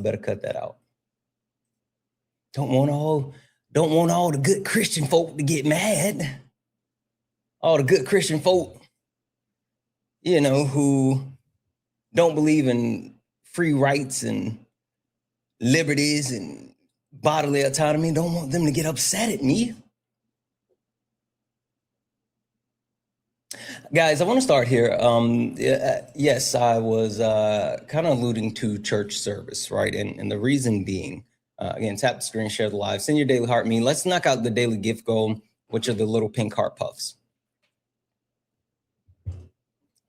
better cut that out. Don't want all the good Christian folk to get mad. All the good Christian folk, you know, who don't believe in free rights and liberties and bodily autonomy, don't want them to get upset at me. Guys, I want to start here. Yes, I was kind of alluding to church service, right? And the reason being, again, tap the screen, share the live, send your daily heart me. Let's knock out the daily gift goal, which are the little pink heart puffs.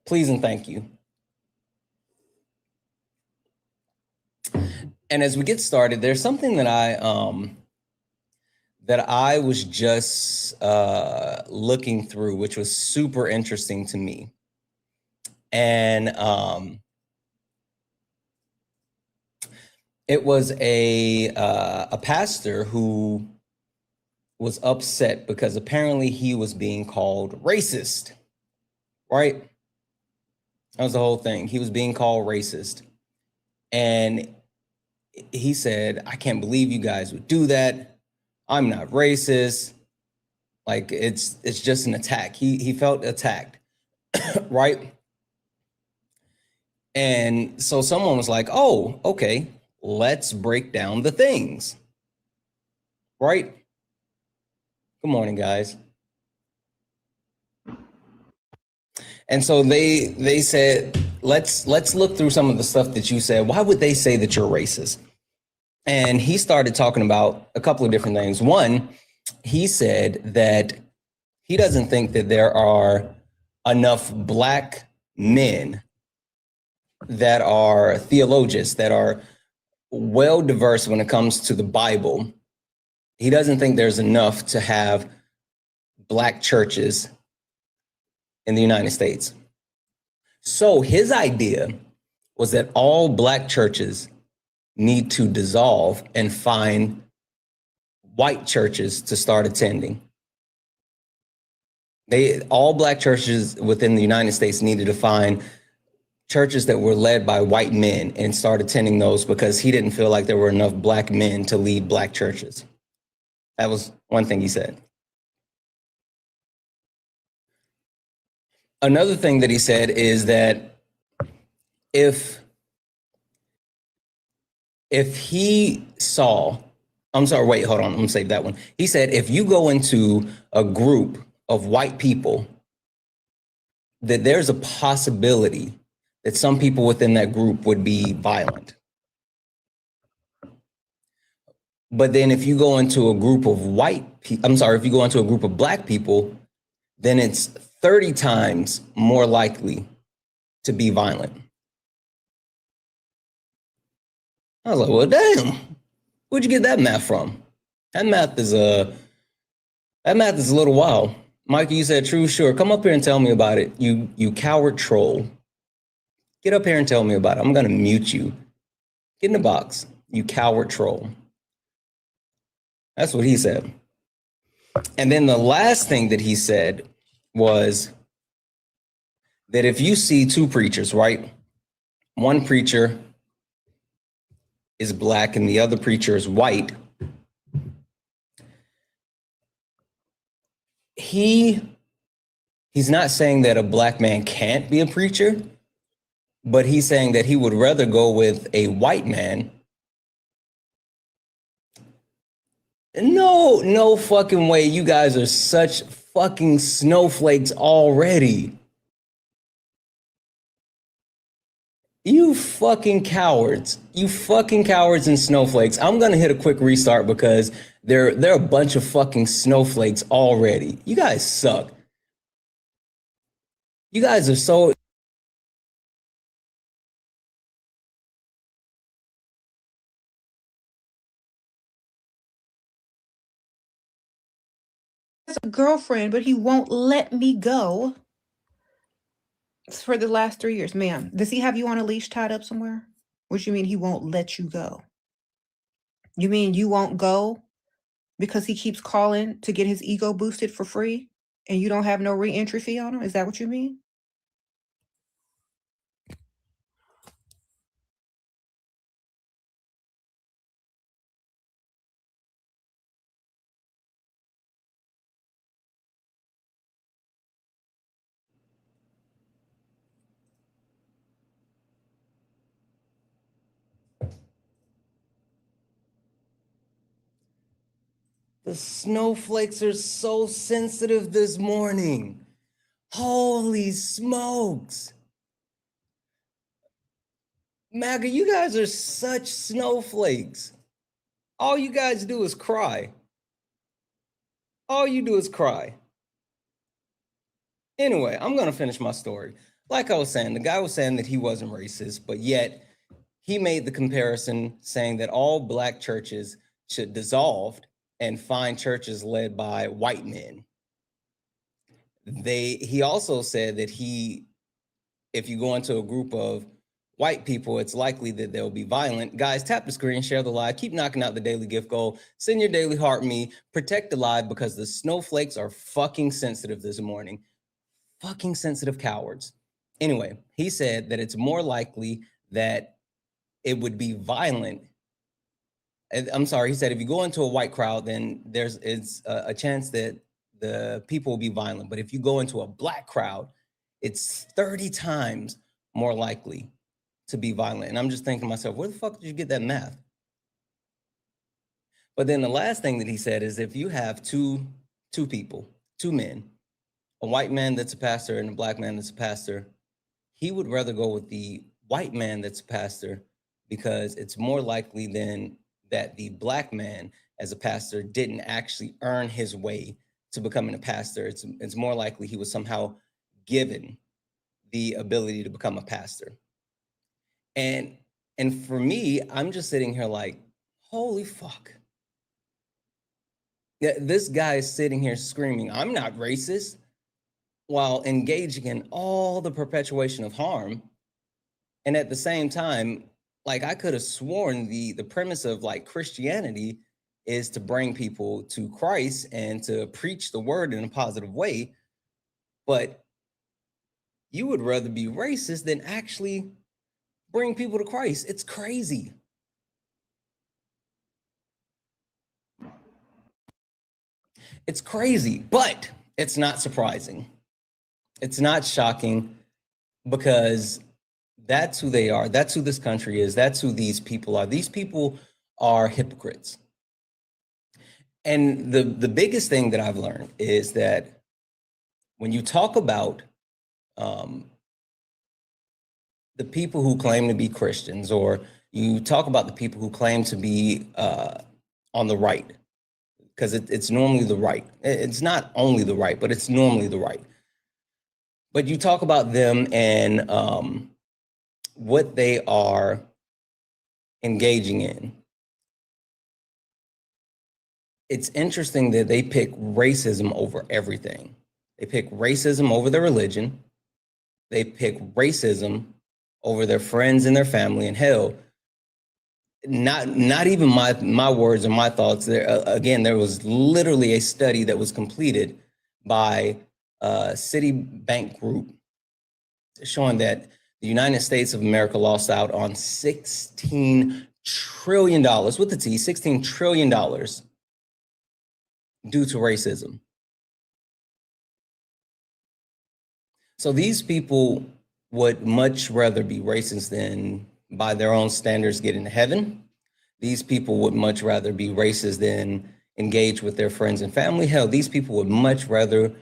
Please and thank you. And as we get started, there's something that I was just looking through, which was super interesting to me. And it was a pastor who was upset because apparently he was being called racist, right? That was the whole thing. He was being called racist. And he said, I can't believe you guys would do that. I'm not racist. Like it's just an attack. He felt attacked, right? And so someone was like, oh, okay, let's break down the things, right? Good morning, guys. And so they said, let's look through some of the stuff that you said. Why would they say that you're racist? And he started talking about a couple of different things. One, he said that he doesn't think that there are enough Black men that are theologians, that are well diverse when it comes to the Bible. He doesn't think there's enough to have Black churches in the United States. So his idea was that all Black churches need to dissolve and find white churches to start attending. All Black churches within the United States needed to find churches that were led by white men and start attending those, because he didn't feel like there were enough Black men to lead Black churches. That was one thing he said. Another thing that he said is that if he saw, I'm sorry, wait, hold on, I'm gonna save that one. He said, if you go into a group of white people, that there's a possibility that some people within that group would be violent. But then if you go into a group of if you go into a group of Black people, then it's 30 times more likely to be violent. I was like, well, damn, where'd you get that math from? That math is a little wild. Mikey, you said true, sure. Come up here and tell me about it. You coward troll. Get up here and tell me about it. I'm gonna mute you. Get in the box, you coward troll. That's what he said. And then the last thing that he said was that if you see two preachers, right? One preacher is Black and the other preacher is white. He's not saying that a Black man can't be a preacher, but he's saying that he would rather go with a white man. No fucking way. You guys are such fucking snowflakes already. You fucking cowards. You fucking cowards and snowflakes. I'm gonna hit a quick restart because they're a bunch of fucking snowflakes already. You guys suck. You guys are so... A girlfriend, but he won't let me go for the last 3 years. Ma'am, does he have you on a leash tied up somewhere? What do you mean he won't let you go? You mean you won't go because he keeps calling to get his ego boosted for free and you don't have no re-entry fee on him? Is that what you mean? The snowflakes are so sensitive this morning. Holy smokes. MAGA, you guys are such snowflakes. All you guys do is cry. All you do is cry. Anyway, I'm going to finish my story. Like I was saying, the guy was saying that he wasn't racist, but yet he made the comparison saying that all Black churches should dissolve and find churches led by white men. He also said that if you go into a group of white people, it's likely that they'll be violent. Guys, tap the screen, share the live, keep knocking out the daily gift goal, send your daily heart me, protect the live because the snowflakes are fucking sensitive this morning. Fucking sensitive cowards. Anyway, he said that it's more likely that it would be violent. I'm sorry, he said if you go into a white crowd, then it's a chance that the people will be violent. But if you go into a Black crowd, it's 30 times more likely to be violent. And I'm just thinking to myself, where the fuck did you get that math? But then the last thing that he said is if you have two people, two men, a white man that's a pastor and a Black man that's a pastor, he would rather go with the white man that's a pastor because it's more likely than that the Black man as a pastor didn't actually earn his way to becoming a pastor. It's more likely he was somehow given the ability to become a pastor. And for me, I'm just sitting here like, holy fuck. Yeah, this guy is sitting here screaming, I'm not racist, while engaging in all the perpetuation of harm. And at the same time, like I could have sworn the premise of like Christianity is to bring people to Christ and to preach the word in a positive way. But you would rather be racist than actually bring people to Christ. It's crazy. It's crazy, but it's not surprising. It's not shocking because that's who they are. That's who this country is. That's who these people are. These people are hypocrites. And the biggest thing that I've learned is that when you talk about the people who claim to be Christians, or you talk about the people who claim to be on the right, because it's normally the right. It's not only the right, but it's normally the right. But you talk about them and what they are engaging in. It's interesting that they pick racism over everything. They pick racism over their religion. They pick racism over their friends and their family. And hell, not even my words or my thoughts. There was literally a study that was completed by Citibank Group showing that the United States of America lost out on $16 trillion, with the T, $16 trillion due to racism. So these people would much rather be racist than, by their own standards, get into heaven. These people would much rather be racist than engage with their friends and family. Hell, these people would much rather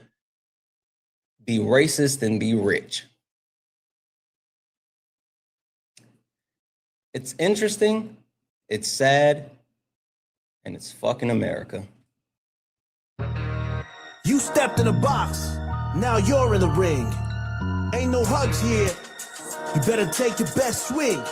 be racist than be rich. It's interesting, it's sad, and it's fucking America. You stepped in a box, now you're in the ring. Ain't no hugs here, you better take your best swing.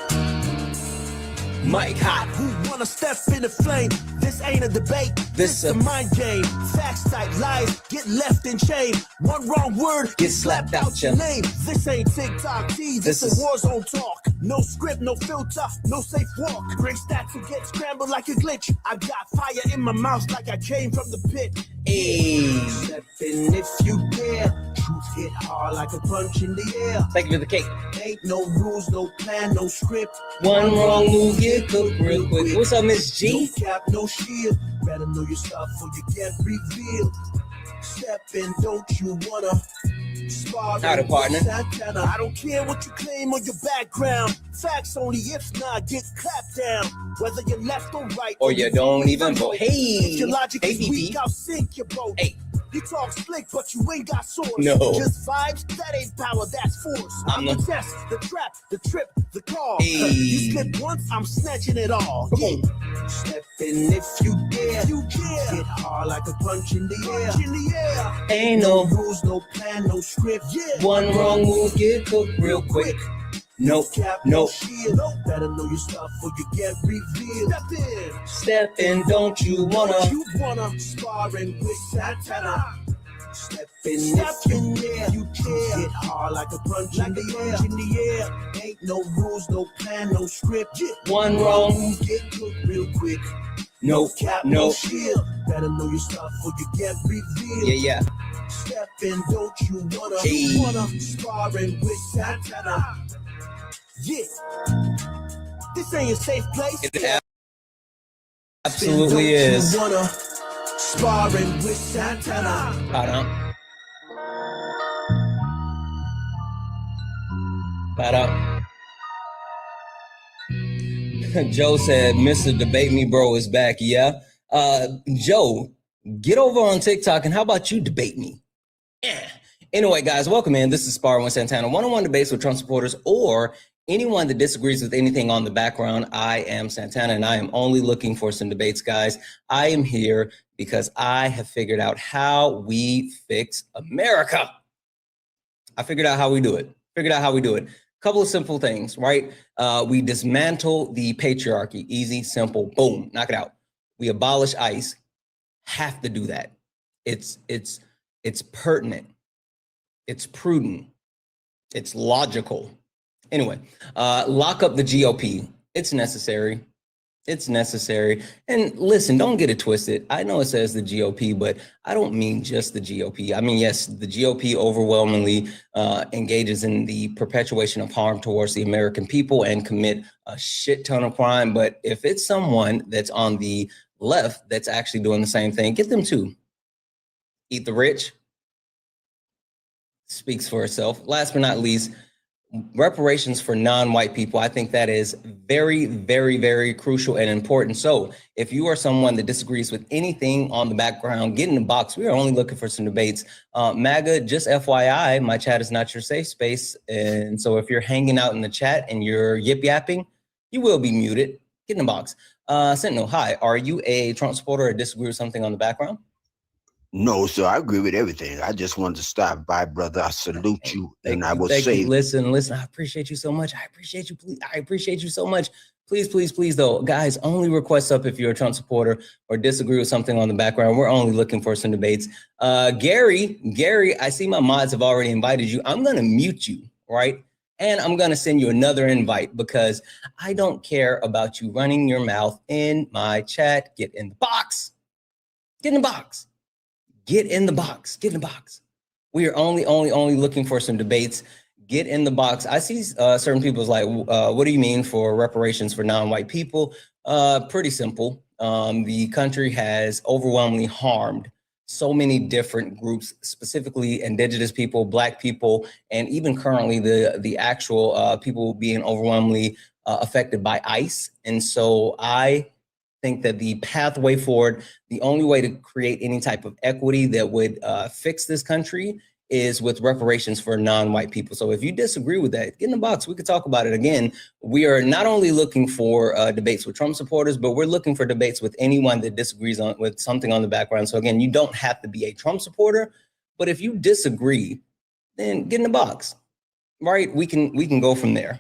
Mike Hot. Who wanna step in the flame? This ain't a debate, this a mind game. Facts type lies, get left in chain. One wrong word, get slapped out your name. This ain't TikTok T, this is war zone talk. No script, no filter, no safe walk. Great stats will get scrambled like a glitch. I got fire in my mouth like I came from the pit. Hey. Step in if you dare. Truth hit hard like a punch in the air. Thank you for the cake. Ain't no rules, no plan, no script. One wrong move, get cooked real quick. What's up, Miss G? No cap, no shield. Better know your stuff or you get revealed. Step in, don't you wanna Sparring Howdy, partner. with Santana. I don't care what you claim on your background. Facts only, if not, get clapped down. Whether you're left or right, Or you don't even vote. Hey, if your logic hey, is weak, PP. I'll sink your boat. Hey. You talk slick, but you ain't got source. No. Just vibes, that ain't power, that's force. I'm the test, the trap, the trip, the call. Hey. You slip once, I'm snatching it all. Yeah. Step in if you dare. You dare. Get hard like a punch in the air. Ain't No no rules, no plan, no script. Yeah. one wrong move, get cooked real quick. No cap, no shield. Better know your stuff or you get revealed. Step in, don't you wanna? You wanna sparring with Santana. Step in there, you care. Get hard like a punch in the air. Ain't no rules, no plan, no script. One wrong move, get cooked real quick. No cap, no shield. Better know your stuff or you get revealed. Yeah. Step in, don't you wanna? Hey. You wanna sparring with Santana. Yeah. This ain't a safe place. It absolutely is. Wanna sparring with Santana. Hold on. Hold on. Joe said, Mr. Debate Me Bro is back. Yeah. Joe, get over on TikTok and how about you debate me? Yeah. Anyway, guys, welcome in. This is Sparring with Santana. One-on-one debates with Trump supporters or anyone that disagrees with anything on the background. I am Santana, and I am only looking for some debates, guys. I am here because I have figured out how we fix America. I figured out how we do it. Couple of simple things, right? We dismantle the patriarchy. Easy, simple, boom, knock it out. We abolish ICE. Have to do that. It's pertinent. It's prudent. It's logical. Anyway, lock up the GOP. It's necessary. And listen, don't get it twisted. I know it says the GOP, but I don't mean just the GOP. I mean, yes, the GOP overwhelmingly engages in the perpetuation of harm towards the American people and commit a shit ton of crime. But if it's someone that's on the left that's actually doing the same thing, get them too. Eat the rich. Speaks for itself. Last but not least, reparations for non-white people. I think that is very, very, very crucial and important. So if you are someone that disagrees with anything on the background, get in the box. We are only looking for some debates. MAGA, just FYI, my chat is not your safe space. And so if you're hanging out in the chat and you're yip-yapping, you will be muted. Get in the box. Sentinel, hi. Are you a Trump supporter or disagree with something on the background? No, sir, I agree with everything. I just wanted to stop by, brother. I salute you, and I will say, listen, I appreciate you so much. I appreciate you. Please, I appreciate you so much. Please, though, guys, only request up if you're a Trump supporter or disagree with something on the background. We're only looking for some debates. Gary, I see my mods have already invited you. I'm going to mute you, right? And I'm going to send you another invite because I don't care about you running your mouth in my chat. Get in the box. Get in the box. Get in the box. Get in the box. We are only looking for some debates. Get in the box. I see certain people's like, what do you mean for reparations for non-white people? Pretty simple. The country has overwhelmingly harmed so many different groups, specifically indigenous people, Black people, and even currently the actual people being overwhelmingly affected by ICE. And so I think that the pathway forward, the only way to create any type of equity that would fix this country is with reparations for non-white people. So if you disagree with that, get in the box. We could talk about it again. We are not only looking for debates with Trump supporters, but we're looking for debates with anyone that disagrees with something on the background. So again, you don't have to be a Trump supporter, but if you disagree, then get in the box, right? We can go from there.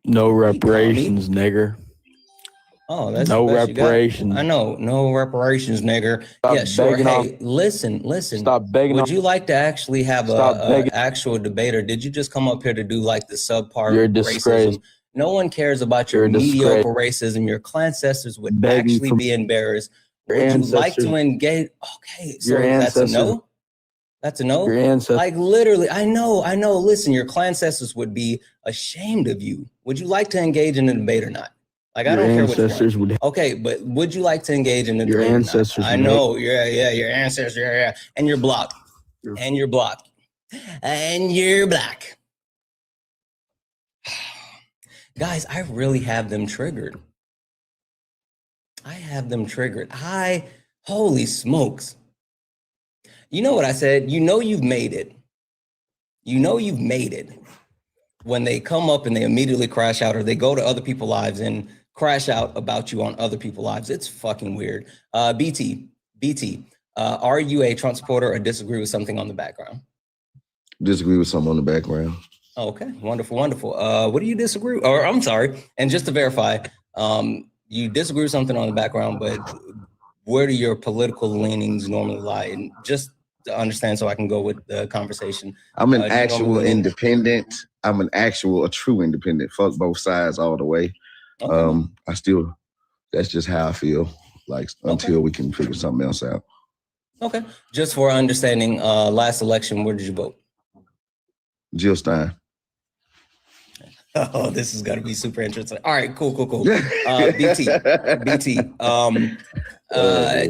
No reparations, nigger. Oh, that's no reparations. I know, no reparations, nigger. Stop yeah, sure. Hey, off. Listen. Stop begging. Would you like to actually have a actual debate, or did you just come up here to do like the subpar racism? No one cares about your mediocre racism. Your ancestors would actually be embarrassed. Would you like to engage? Okay, so that's a no. That's a no. Like literally, I know. Listen, your clan ancestors would be ashamed of you. Would you like to engage in a debate or not? Like, I Your don't care which ancestors one. would. Okay, but would you like to engage in the Your debate? ancestors I would know, yeah, your ancestors, yeah, and you're blocked, You're- and you're blocked, and you're black. Guys, I really have them triggered. I have them triggered. Holy smokes. You know what I said? You know you've made it. You know you've made it when they come up and they immediately crash out, or they go to other people's lives and crash out about you on other people's lives. It's fucking weird. BT, are you a Trump supporter or disagree with something on the background? Disagree with something on the background. Okay, wonderful, wonderful. What do you disagree? Or I'm sorry, and just to verify, you disagree with something on the background, but where do your political leanings normally lie? And just to understand, so I can go with the conversation. I'm an do you actual normally lean- independent. I'm a true independent. Fuck both sides all the way. Okay. That's just how I feel. Like until we can figure something else out. Okay. Just for understanding, last election, where did you vote? Jill Stein. Oh, this is gonna be super interesting. All right, cool. BT.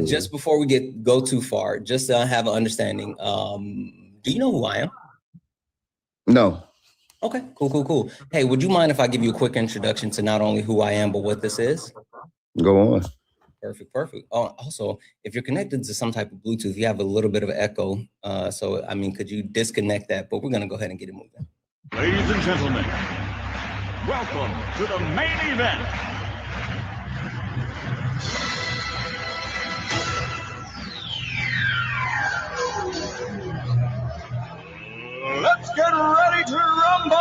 Just before we go too far, just to have an understanding. Do you know who I am? No. Okay, cool. Hey, would you mind if I give you a quick introduction to not only who I am, but what this is? Go on. Perfect. Also, if you're connected to some type of Bluetooth, you have a little bit of an echo. So, I mean, could you disconnect that? But we're gonna go ahead and get it moving. Ladies and gentlemen, welcome to the main event. Let's get ready to rumble!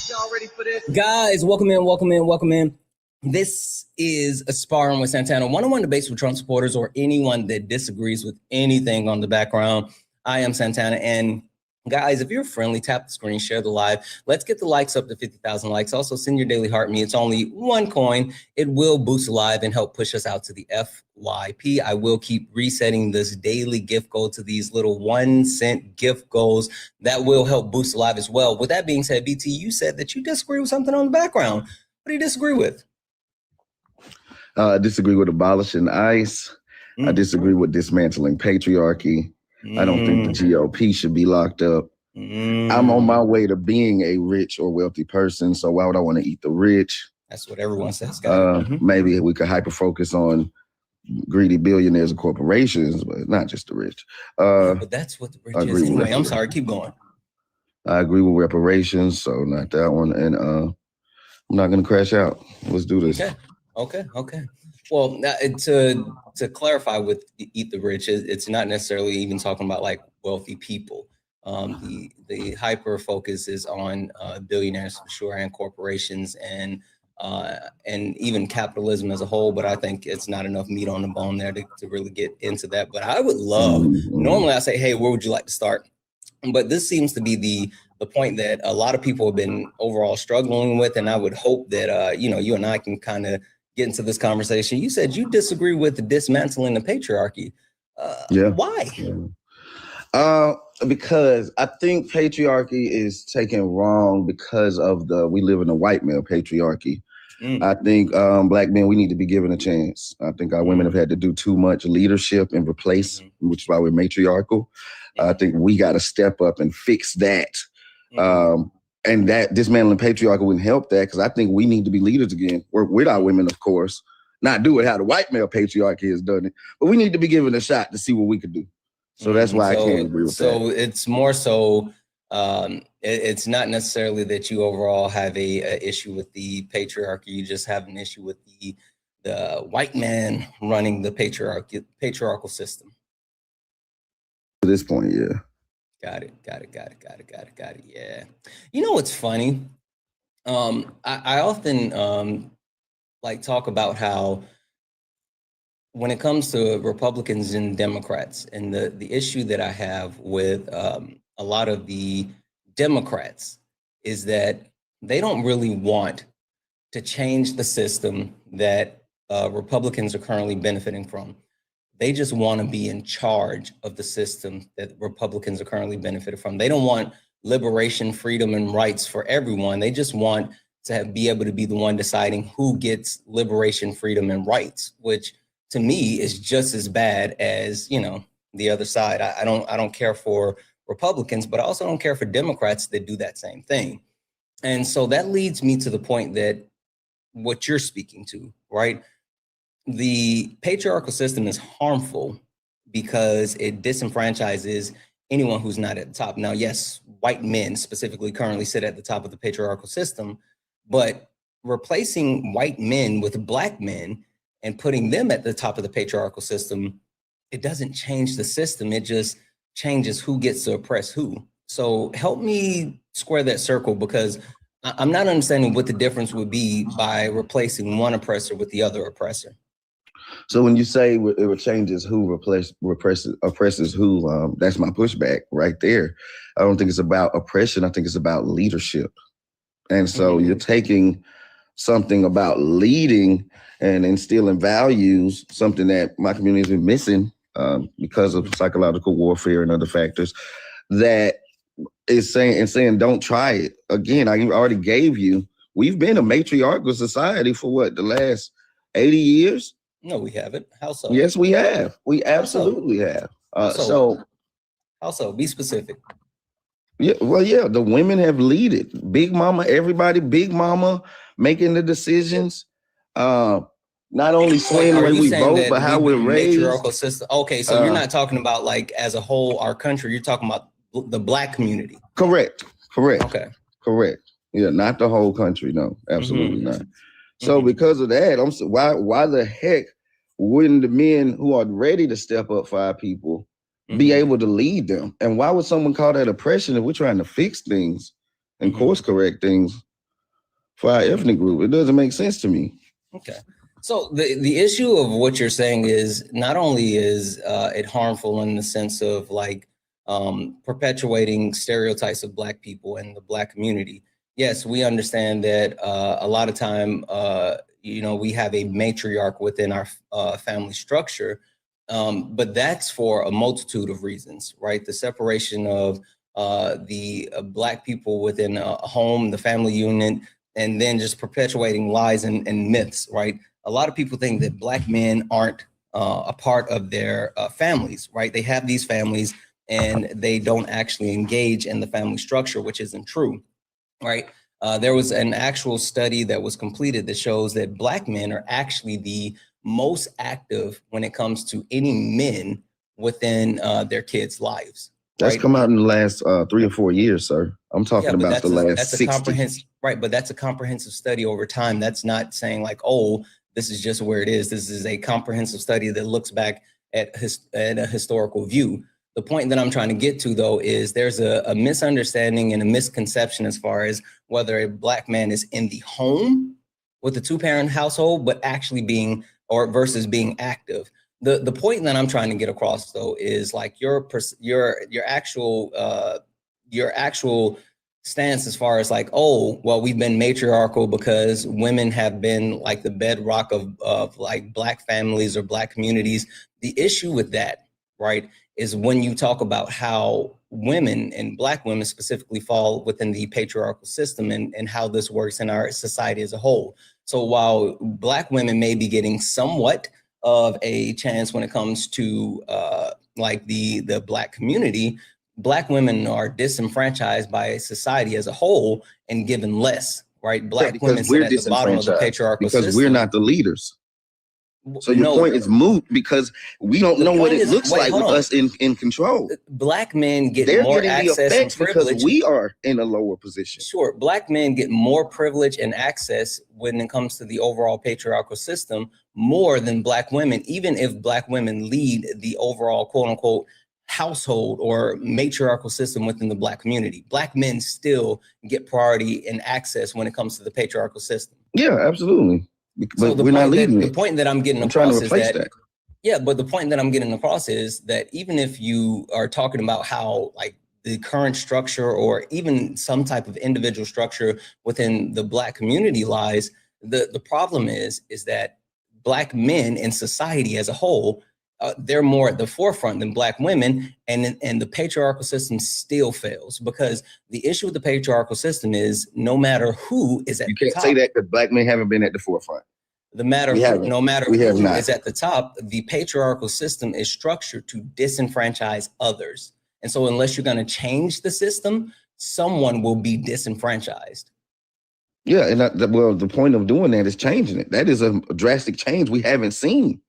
Y'all ready for this? Guys, welcome in. This is a Sparring with Santana, one-on-one debates with Trump supporters or anyone that disagrees with anything on the background. I am Santana, and guys, if you're friendly, tap the screen, share the live. Let's get the likes up to 50,000 likes. Also, send your daily heart me. It's only one coin. It will boost the live and help push us out to the FYP. I will keep resetting this daily gift goal to these little 1 cent gift goals that will help boost the live as well. With that being said, BT, you said that you disagree with something on the background. What do you disagree with? I disagree with abolishing ICE. I disagree with dismantling patriarchy. I don't think the GOP should be locked up. I'm on my way to being a rich or wealthy person, so why would I want to eat the rich? That's what everyone says, guys. Maybe we could hyper-focus on greedy billionaires and corporations, but not just the rich. But that's what the rich is anyway. I'm sorry, keep going. I agree with reparations, so not that one. And I'm not going to crash out. Let's do this. Okay. Well, to clarify with Eat the Rich, it's not necessarily even talking about like wealthy people. The hyper focus is on billionaires for sure, and corporations, and even capitalism as a whole. But I think it's not enough meat on the bone there to really get into that. But I would love. Normally, I say, hey, where would you like to start? But this seems to be the point that a lot of people have been overall struggling with, and I would hope that you and I can kind of get into this conversation. You said you disagree with dismantling the patriarchy. Why? Because I think patriarchy is taken wrong because of we live in a white male patriarchy. I think black men, we need to be given a chance. I think our women have had to do too much leadership and replace, which is why we're matriarchal. I think we got to step up and fix that. And that dismantling patriarchy wouldn't help that, because I think we need to be leaders again. Work with our women, of course. Not do it how the white male patriarchy has done it, but we need to be given a shot to see what we could do. So that's why I can't agree with that. So it's more so, it's not necessarily that you overall have a issue with the patriarchy. You just have an issue with the white man running the patriarchal system. At this point, yeah. Got it. Yeah. You know what's funny? I often like talk about how when it comes to Republicans and Democrats, and the issue that I have with a lot of the Democrats is that they don't really want to change the system that Republicans are currently benefiting from. They just want to be in charge of the system that Republicans are currently benefiting from. They don't want liberation, freedom, and rights for everyone. They just want to be able to be the one deciding who gets liberation, freedom, and rights, which to me is just as bad as, you know, the other side. I don't care for Republicans, but I also don't care for Democrats that do that same thing. And so that leads me to the point that what you're speaking to, right? The patriarchal system is harmful because it disenfranchises anyone who's not at the top. Now, yes, white men specifically currently sit at the top of the patriarchal system, but replacing white men with black men and putting them at the top of the patriarchal system, it doesn't change the system. It just changes who gets to oppress who. So help me square that circle, because I'm not understanding what the difference would be by replacing one oppressor with the other oppressor. So when you say it changes who oppresses who, that's my pushback right there. I don't think it's about oppression. I think it's about leadership. And so you're taking something about leading and instilling values, something that my community has been missing because of psychological warfare and other factors, that is saying don't try it. Again, I already gave you, we've been a matriarchal society for what, the last 80 years? No, we haven't. How so? Yes, we have. We absolutely have. How so? Be specific. Yeah, well, yeah, the women have lead it. Big mama, everybody, big mama making the decisions. Not only swaying the way we vote, but how we're raised. Matriarchal system. Okay, so you're not talking about like as a whole, our country. You're talking about the black community. Correct. Okay. Correct. Yeah, not the whole country. No, absolutely not. So because of that, why the heck wouldn't the men who are ready to step up for our people be able to lead them? And why would someone call that oppression if we're trying to fix things and course correct things for our ethnic group? It doesn't make sense to me. Okay. So the issue of what you're saying is not only is it harmful in the sense of like perpetuating stereotypes of black people and the black community. Yes, we understand that a lot of time, we have a matriarch within our family structure, but that's for a multitude of reasons, right? The separation of the black people within a home, the family unit, and then just perpetuating lies and myths, right? A lot of people think that black men aren't a part of their families, right? They have these families and they don't actually engage in the family structure, which isn't true. Right. There was an actual study that was completed that shows that black men are actually the most active when it comes to any men within their kids' lives. That's come out in the last 3 or 4 years, sir. I'm talking about the last 60. Right. But that's a comprehensive study over time. That's not saying like, oh, this is just where it is. This is a comprehensive study that looks back at a historical view. The point that I'm trying to get to, though, is there's a misunderstanding and a misconception as far as whether a black man is in the home with a two-parent household, but actually being versus being active. The point that I'm trying to get across, though, is like your actual stance as far as like, oh, well, we've been matriarchal because women have been like the bedrock of like black families or black communities. The issue with that, right, is when you talk about how women and black women specifically fall within the patriarchal system and how this works in our society as a whole. So while black women may be getting somewhat of a chance when it comes to like the black community, black women are disenfranchised by society as a whole and given less, right? Black women sit at the bottom of the patriarchal system. Because we're not the leaders. So your point is moot because we don't know what it looks like with us in control. Black men get more access and privilege because we are in a lower position. Sure, black men get more privilege and access when it comes to the overall patriarchal system more than black women, even if black women lead the overall quote unquote household or matriarchal system within the black community. Black men still get priority and access when it comes to the patriarchal system. Yeah, absolutely. But so we're not leading the point that I'm getting across is that, yeah, but the point that I'm getting across is that even if you are talking about how like the current structure or even some type of individual structure within the black community lies, The problem is that Black men in society as a whole, they're more at the forefront than Black women, and the patriarchal system still fails, because the issue with the patriarchal system is no matter who is at the top. You can't say that because Black men haven't been at the forefront. No matter who is at the top, the patriarchal system is structured to disenfranchise others. And so unless you're going to change the system, someone will be disenfranchised. Yeah, and the point of doing that is changing it. That is a drastic change we haven't seen.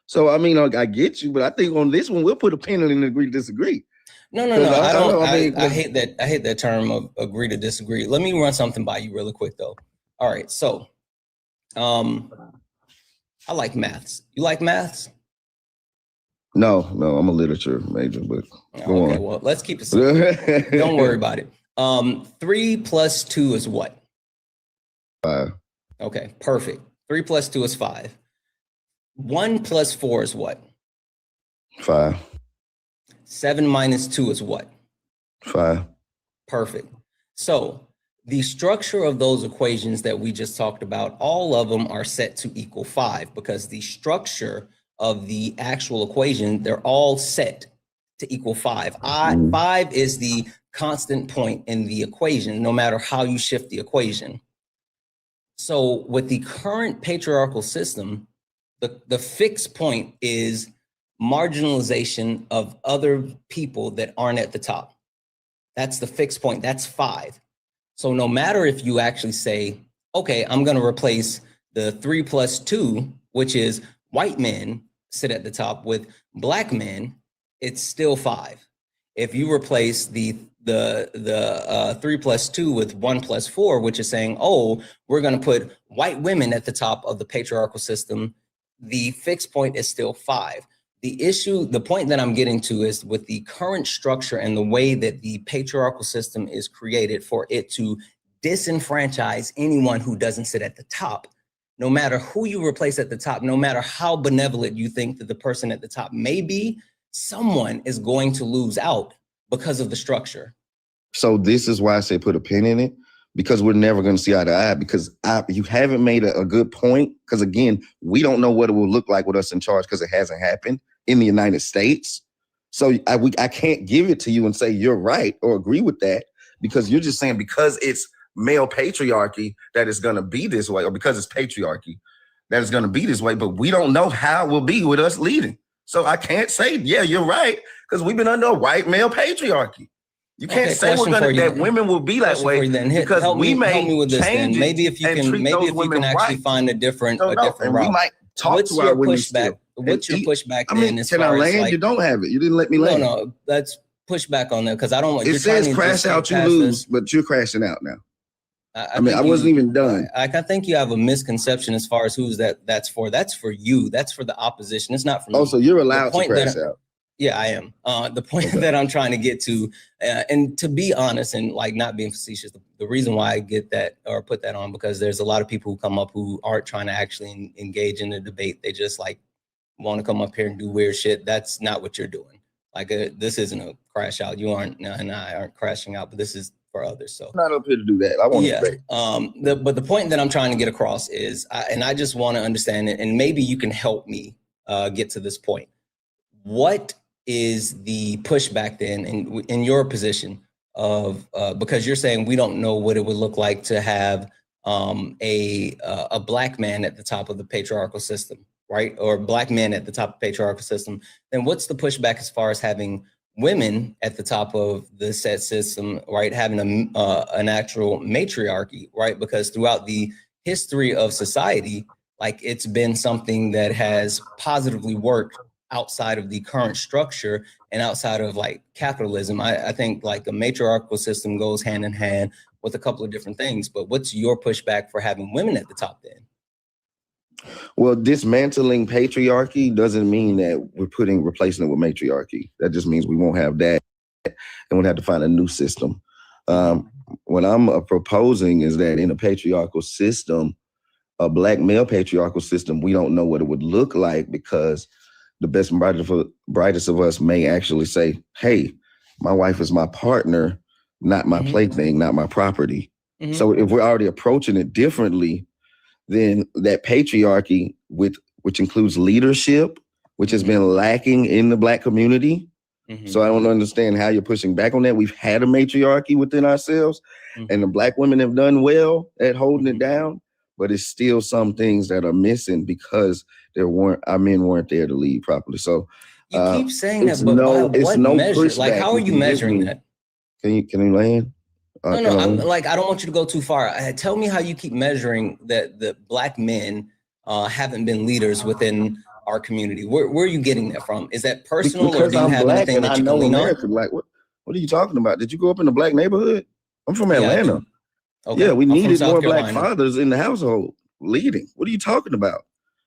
So, I mean, I get you, but I think on this one, we'll put a pin in and agree to disagree. No, I hate that term of agree to disagree. Let me run something by you really quick, though. All right, so I like maths. You like maths? No, I'm a literature major, but go on. Well, let's keep it simple. Don't worry about it. 3 plus 2 is what? 5. Okay, perfect. 3 plus 2 is 5. 1 plus 4 is what? 5. 7 minus 2 is what? 5. Perfect. So the structure of those equations that we just talked about, all of them are set to equal 5, because the structure of the actual equation, they're all set to equal 5. 5 is the constant point in the equation, no matter how you shift the equation. So with the current patriarchal system, the fixed point is marginalization of other people that aren't at the top. That's the fixed point. That's 5. So no matter if you actually say, okay, I'm going to replace the 3 plus 2, which is white men sit at the top, with Black men, it's still 5. If you replace the 3 plus 2 with 1 plus 4, which is saying, oh, we're going to put white women at the top of the patriarchal system, the fixed point is still 5. The point that I'm getting to is with the current structure and the way that the patriarchal system is created for it to disenfranchise anyone who doesn't sit at the top, no matter who you replace at the top, no matter how benevolent you think that the person at the top may be, someone is going to lose out because of the structure. So this is why I say put a pin in it, because we're never going to see eye to eye, because you haven't made a good point. Because again, we don't know what it will look like with us in charge, because it hasn't happened in the United States. So I can't give it to you and say you're right or agree with that, because you're just saying because it's male patriarchy that it's going to be this way, or because it's patriarchy that it's going to be this way, but we don't know how it will be with us leading. So I can't say, yeah, you're right, because we've been under a white male patriarchy. You can't say that women will be that way, because we may change it. Maybe if you can actually find a different route. We might talk to our women still. What's your pushback? I mean, can I land? You don't have it. You didn't let me land. No, let's push back on that, because I don't want. It says crash out, you lose, but you're crashing out now. I mean, I wasn't even done. I think you have a misconception as far as who's that's for. That's for you. That's for the opposition. It's not for me. Oh, so you're allowed to crash out. Yeah, I am. The point that I'm trying to get to, and to be honest and like not being facetious, the reason why I get that or put that on, because there's a lot of people who come up who aren't trying to actually engage in the debate. They just like want to come up here and do weird shit. That's not what you're doing. Like this isn't a crash out. You aren't, and I aren't crashing out, but this is for others. So I'm not up here to do that. I want to debate. But the point that I'm trying to get across is, and I just want to understand it, and maybe you can help me get to this point. What is the pushback then in your position of because you're saying we don't know what it would look like to have a Black man at the top of the patriarchal system, right? Or Black men at the top of the patriarchal system. Then what's the pushback as far as having women at the top of the set system, right? Having an actual matriarchy, right? Because throughout the history of society, like it's been something that has positively worked outside of the current structure and outside of like capitalism. I think like a matriarchal system goes hand in hand with a couple of different things, but what's your pushback for having women at the top then? Well, dismantling patriarchy doesn't mean that we're replacing it with matriarchy. That just means we won't have that and we'll have to find a new system. What I'm proposing is that in a patriarchal system, a Black male patriarchal system, we don't know what it would look like, because the best and brightest of us may actually say, hey, my wife is my partner, not my plaything, not my property. So if we're already approaching it differently, then that patriarchy, which includes leadership, which has been lacking in the Black community. So I don't understand how you're pushing back on that. We've had a matriarchy within ourselves, and the Black women have done well at holding it down, but it's still some things that are missing because our men weren't there to lead properly. So you keep saying that, but by what measure? Like, how are you measuring that? Can you land? No, I'm like, I don't want you to go too far. Tell me how you keep measuring that the Black men haven't been leaders within our community. Where are you getting that from? Is that personal, because or do you I'm have Black anything and that I you know can lean America? on? Like, what are you talking about? Did you grow up in a Black neighborhood? I'm from Atlanta. Okay. Yeah, we needed more Carolina. Black fathers in the household leading. What are you talking about?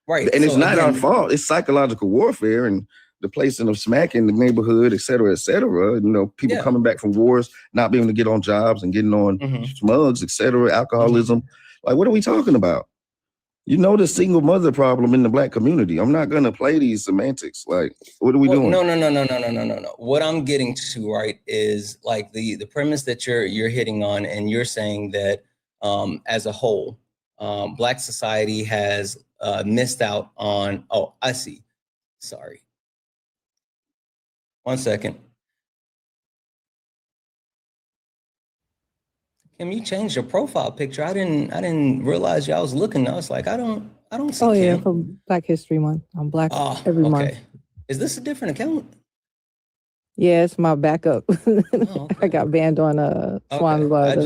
Right. And it's not our fault. It's psychological warfare and the placing of smack in the neighborhood, et cetera, et cetera. You know, people coming back from wars, not being able to get on jobs and getting on smugs, et cetera, alcoholism. Like, what are we talking about? You know, the single mother problem in the Black community. I'm not going to play these semantics. Like, what are we doing? No. What I'm getting to, right, is like the premise that you're hitting on, and you're saying that as a whole, Black society has missed out on. Oh, I see. Sorry. 1 second. Kim, you changed your profile picture. I didn't realize y'all was looking. I was like, I don't see Kim. Yeah, for Black History Month. I'm Black every month. Is this a different account? Yeah, it's my backup. I got banned on Swan's Blood.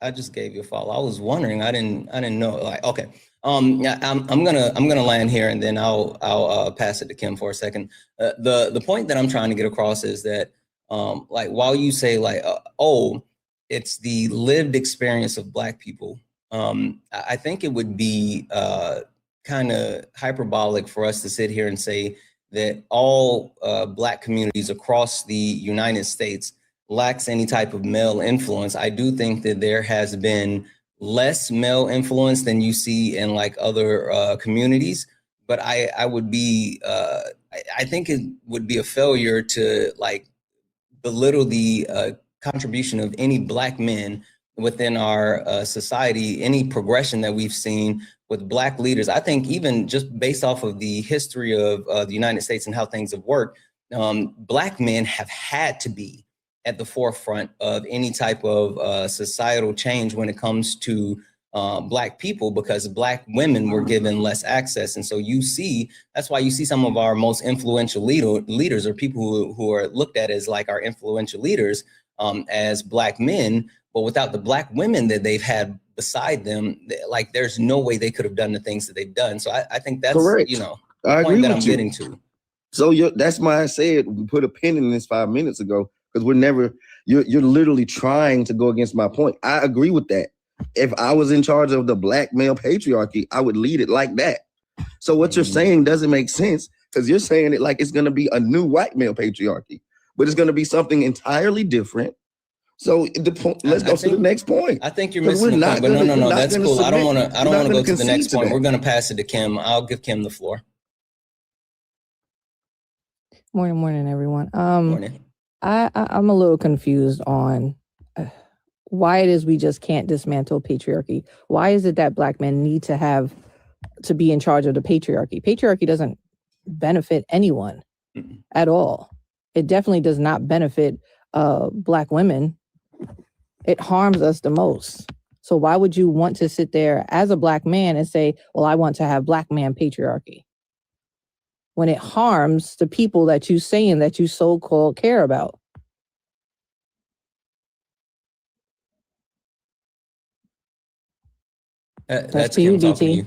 I just gave you a follow. I was wondering. I didn't know. Like, okay. Yeah, I'm gonna land here, and then I'll pass it to Kim for a second. The point that I'm trying to get across is that like, while you say like, it's the lived experience of Black people, I think it would be kind of hyperbolic for us to sit here and say that all Black communities across the United States lacks any type of male influence. I do think that there has been less male influence than you see in like other communities, but I would be I think it would be a failure to like belittle the contribution of any Black men within our society, any progression that we've seen with Black leaders. I think even just based off of the history of the United States and how things have worked, Black men have had to be at the forefront of any type of societal change when it comes to Black people, because Black women were given less access. And so that's why you see some of our most influential leaders or people who are looked at as like our influential leaders as Black men, but without the Black women that they've had beside them, like there's no way they could have done the things that they've done. So I think that's correct. You know, I the point that I'm getting to. So that's why I said we put a pin in this 5 minutes ago, because you're literally trying to go against my point. I agree with that. If I was in charge of the Black male patriarchy, I would lead it like that. So what you're saying doesn't make sense, because you're saying it like it's going to be a new white male patriarchy, but it's going to be something entirely different. So let's go to the next point. I think you're missing the point, but no, that's cool. I don't want to go to the next point. We're going to pass it to Kim. I'll give Kim the floor. Morning, everyone. Morning. I'm a little confused on why it is we just can't dismantle patriarchy. Why is it that Black men need to be in charge of the patriarchy? Patriarchy doesn't benefit anyone at all. It definitely does not benefit Black women. It harms us the most. So why would you want to sit there as a Black man and say, well, I want to have Black man patriarchy, when it harms the people that you saying that you so-called care about? That's Kim talking to you.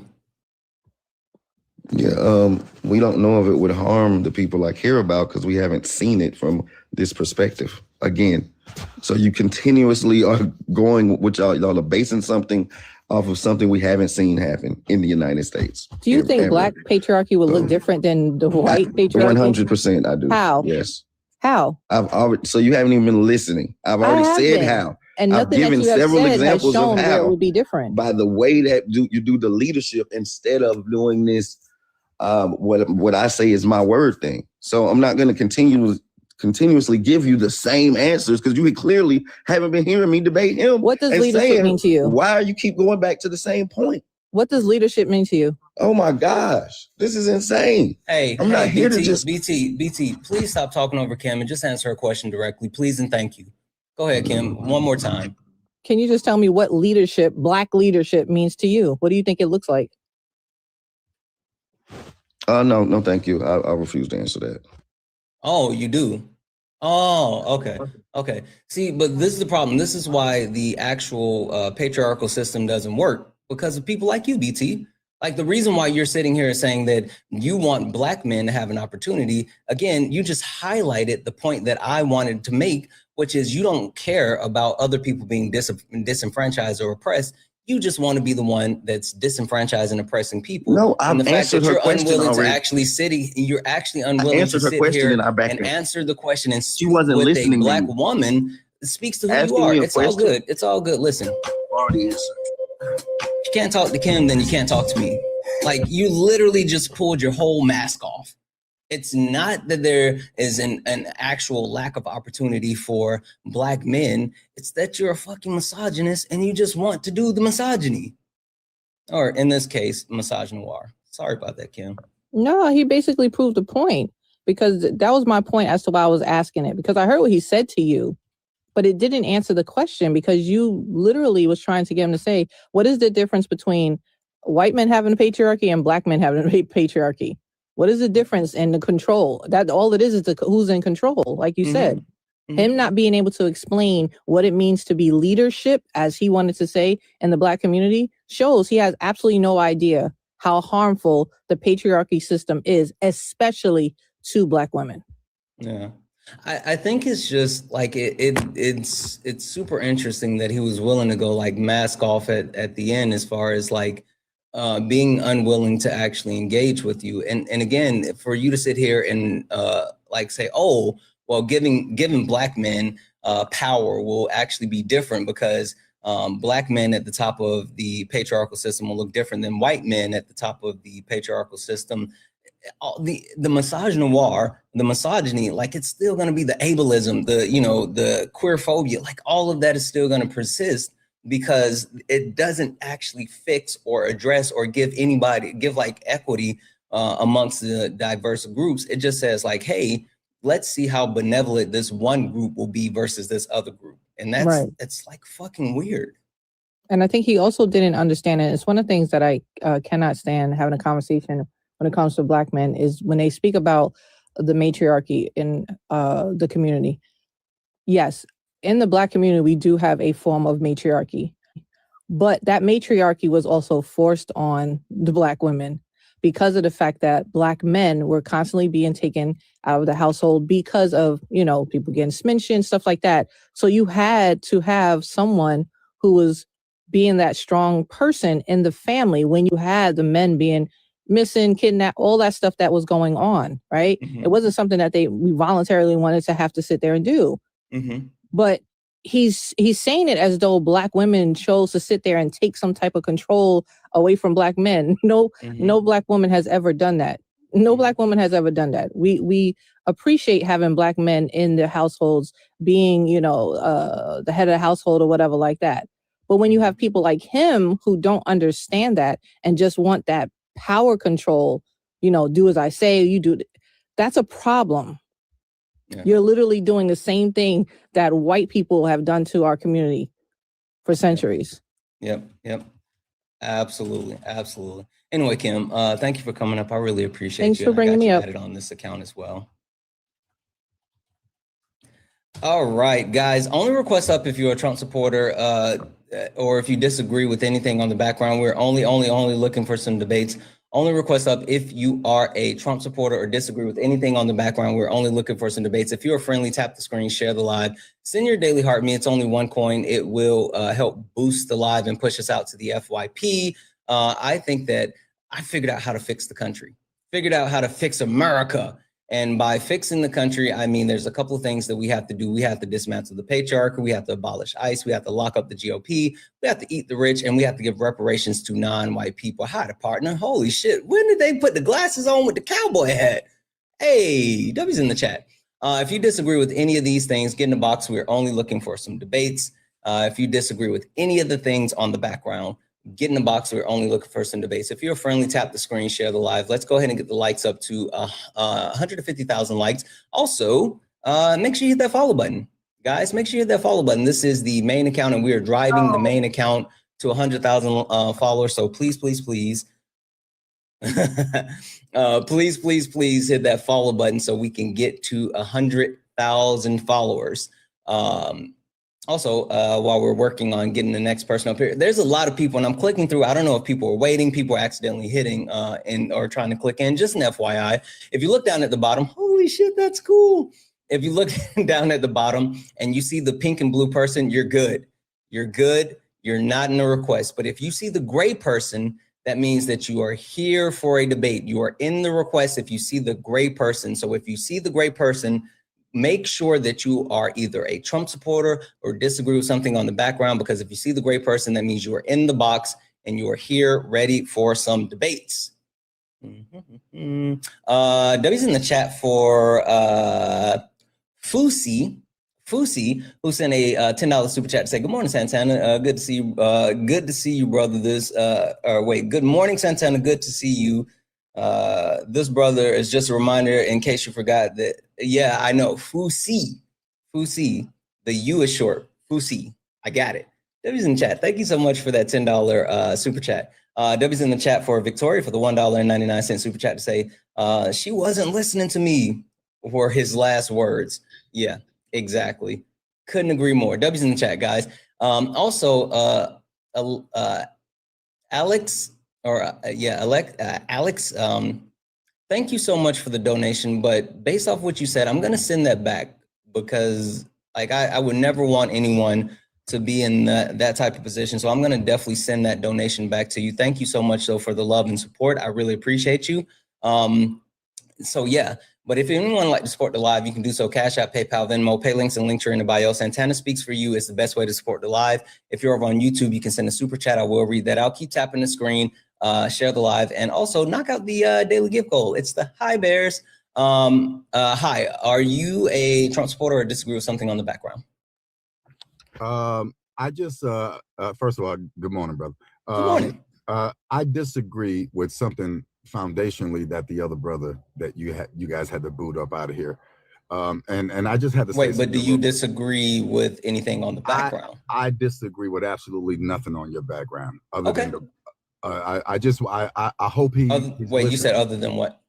Yeah, we don't know if it would harm the people I care about because we haven't seen it from this perspective. Again, so you continuously are going, which y'all are basing something off of something we haven't seen happen in the United States. Do you think Black patriarchy would look different than the white patriarchy? 100% I do. How? Yes. How? So you haven't even been listening. I've already said how. And nothing I've given that you have several said examples has shown of where how, it would be different. by the way that you do the leadership instead of doing this, what I say is my word thing. So I'm not going to continuously give you the same answers, because you clearly haven't been hearing me debate him. What does leadership mean to you? Why are you keep going back to the same point? What does leadership mean to you? Oh my gosh, this is insane. I'm not here to just BT, please stop talking over Kim and just answer her question directly, please and thank you. Go ahead, Kim, one more time. Can you just tell me what leadership, Black leadership, means to you? What do you think it looks like? No, thank you. I refuse to answer that. Oh, you do? Oh, okay. See, but this is the problem. This is why the actual patriarchal system doesn't work, because of people like you, BT. Like, the reason why you're sitting here saying that you want Black men to have an opportunity, again, you just highlighted the point that I wanted to make, which is you don't care about other people being disenfranchised or oppressed. You just want to be the one that's disenfranchised and oppressing people. No, I've answered her question already. You're actually unwilling to sit here and answer the question and speak with a Black woman that speaks to who you are. It's all good. It's all good. Listen. Already answered. You can't talk to Kim, then you can't talk to me. Like, you literally just pulled your whole mask off. It's not that there is an actual lack of opportunity for Black men. It's that you're a fucking misogynist and you just want to do the misogyny. Or in this case, misogynoir. Sorry about that, Kim. No, he basically proved the point, because that was my point as to why I was asking it, because I heard what he said to you, but it didn't answer the question, because you literally was trying to get him to say, what is the difference between white men having a patriarchy and Black men having a patriarchy? What is the difference in the control? That all it is who's in control, like you said. Him not being able to explain what it means to be leadership, as he wanted to say, in the Black community, shows he has absolutely no idea how harmful the patriarchy system is, especially to Black women. Yeah. I think it's just like it's super interesting that he was willing to go like mask off at the end, as far as like being unwilling to actually engage with you. And again, for you to sit here and like say, oh, well, giving Black men power will actually be different, because Black men at the top of the patriarchal system will look different than white men at the top of the patriarchal system. The misogynoir, the misogyny, like, it's still going to be the ableism, the queer phobia, like all of that is still going to persist, because it doesn't actually fix or address or give like equity amongst the diverse groups. It just says like, hey, let's see how benevolent this one group will be versus this other group. And that's right. It's like fucking weird. And I think he also didn't understand it. It's one of the things that I cannot stand having a conversation when it comes to Black men, is when they speak about the matriarchy in the community. Yes, in the Black community, we do have a form of matriarchy, but that matriarchy was also forced on the Black women because of the fact that Black men were constantly being taken out of the household because of, people getting sminched and stuff like that. So you had to have someone who was being that strong person in the family when you had the men being missing, kidnapped, all that stuff that was going on, right? Mm-hmm. It wasn't something that we voluntarily wanted to have to sit there and do. Mm-hmm. But he's saying it as though Black women chose to sit there and take some type of control away from Black men. No, no Black woman has ever done that. No Black woman has ever done that. We appreciate having Black men in their households being, the head of the household or whatever like that. But when you have people like him who don't understand that and just want that power control, do as I say, you do, that's a problem. Yeah. You're literally doing the same thing that white people have done to our community for centuries. Yep. Absolutely. Anyway, Kim, thank you for coming up. I really appreciate you. Thanks for bringing me up. Added on this account as well. All right, guys. Only request up if you're a Trump supporter or if you disagree with anything on the background. We're only looking for some debates. Only request up if you are a Trump supporter or disagree with anything on the background. We're only looking for some debates. If you're friendly, tap the screen, share the live, send your daily heart me. It's only one coin. It will help boost the live and push us out to the FYP. I think that I figured out how to fix the country, figured out how to fix America. And by fixing the country, I mean, there's a couple of things that we have to do. We have to dismantle the patriarchy. We have to abolish ICE. We have to lock up the GOP. We have to eat the rich, and we have to give reparations to non-white people. Hi, partner. Holy shit. When did they put the glasses on with the cowboy hat? Hey, W's in the chat. If you disagree with any of these things, get in the box. We're only looking for some debates. If you disagree with any of the things on the background, get in the box. We're only looking for some debates. If you're friendly, tap the screen, share the live. Let's go ahead and get the likes up to 150,000 likes. Also, make sure you hit that follow button. Guys, make sure you hit that follow button. This is the main account, and we are driving the main account to 100,000 followers. So please, please, please, please hit that follow button so we can get to 100,000 followers. Also, while we're working on getting the next person up here, there's a lot of people, and I'm clicking through. I don't know if people are waiting, people are accidentally hitting or trying to click in. Just an FYI, if you look down at the bottom, holy shit, that's cool. If you look down at the bottom and you see the pink and blue person, you're good. You're good. You're not in a request. But if you see the gray person, that means that you are here for a debate. You are in the request if you see the gray person. So if you see the gray person, make sure that you are either a Trump supporter or disagree with something on the background, because if you see the gray person, that means you are in the box and you are here ready for some debates. W's in the chat for Fusi, who sent a $10 super chat to say, good morning, Santana. Good to see you. Good to see you, brother. Good morning, Santana. Good to see you. This brother is just a reminder in case you forgot that. Yeah, I know. Fusi. The U is short. Fusi. I got it. W's in the chat. Thank you so much for that $10 super chat. W's in the chat for Victoria for the $1.99 super chat to say, she wasn't listening to me, were his last words. Yeah, exactly. Couldn't agree more. W's in the chat, guys. Also, Alex, thank you so much for the donation. But based off what you said, I'm going to send that back because like I would never want anyone to be in that type of position. So I'm going to definitely send that donation back to you. Thank you so much, though, for the love and support. I really appreciate you. So, yeah. But if anyone would like to support the live, you can do so. Cash App, PayPal, Venmo, pay links and links are in the bio. Santana Speaks for You is the best way to support the live. If you're over on YouTube, you can send a super chat. I will read that out. Keep tapping the screen, share the live, and also knock out the daily gift goal. It's the Hi Bears. Hi, are you a Trump supporter or disagree with something on the background? I just, first of all, good morning, brother. Good morning. I disagree with something foundationally that the other brother that you guys had to boot up out of here. And I just had to say, wait, but do you disagree with anything on the background? I disagree with absolutely nothing on your background other than I hope he wait, listening. You said other than what?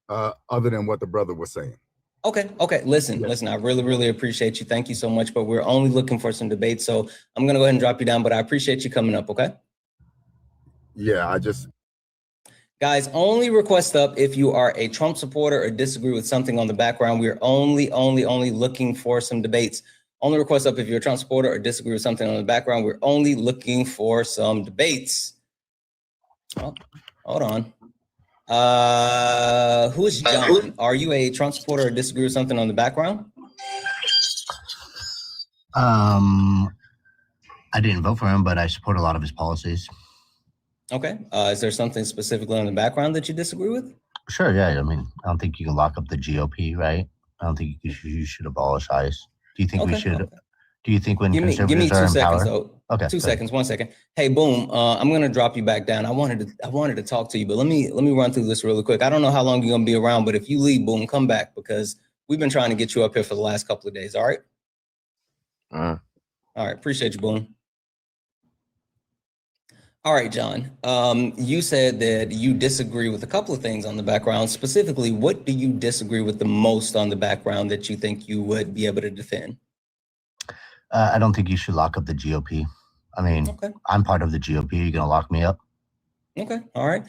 Other than what the brother was saying. Okay. Listen, I really appreciate you. Thank you so much, but we're only looking for some debate. So I'm going to go ahead and drop you down, but I appreciate you coming up. Okay. Yeah, Guys, only request up if you are a Trump supporter or disagree with something on the background. We're only looking for some debates. Only request up if you're a Trump supporter or disagree with something on the background. We're only looking for some debates. Oh, hold on. Who is John? Are you a Trump supporter or disagree with something on the background? I didn't vote for him, but I support a lot of his policies. Okay. Is there something specifically on the background that you disagree with? Sure, yeah. I mean, I don't think you can lock up the GOP, right? I don't think you should abolish ICE. Do you think we should? Okay. Do you think when conservatives are in power? Okay, 2 seconds. 1 second. Hey, Boom. I'm gonna drop you back down. I wanted to talk to you, but let me run through this really quick. I don't know how long you're gonna be around, but if you leave, Boom, come back because we've been trying to get you up here for the last couple of days. All right. All right. Appreciate you, Boom. All right, John. You said that you disagree with a couple of things on the background. Specifically, what do you disagree with the most on the background that you think you would be able to defend? I don't think you should lock up the GOP. I mean, I'm part of the GOP. You're going to lock me up? Okay. All right.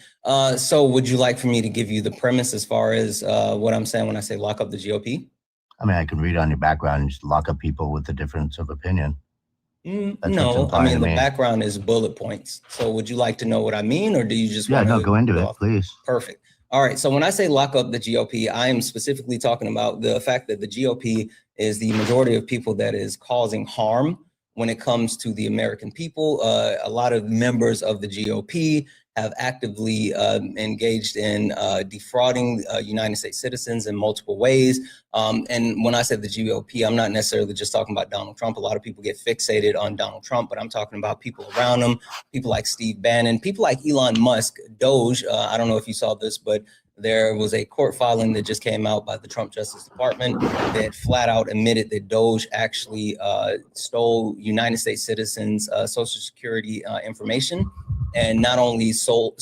So would you like for me to give you the premise as far as what I'm saying when I say lock up the GOP? I mean, I can read on your background and just lock up people with a difference of opinion. No, I mean, the background is bullet points. So would you like to know what I mean, or do you just want to go into it, please? Perfect. All right. So when I say lock up the GOP, I am specifically talking about the fact that the GOP is the majority of people that is causing harm when it comes to the American people. A lot of members of the GOP have actively engaged in defrauding United States citizens in multiple ways. And when I said the GOP, I'm not necessarily just talking about Donald Trump. A lot of people get fixated on Donald Trump, but I'm talking about people around him, people like Steve Bannon, people like Elon Musk, Doge. I don't know if you saw this, but there was a court filing that just came out by the Trump Justice Department that flat out admitted that Doge actually stole United States citizens' Social Security information, and not only stole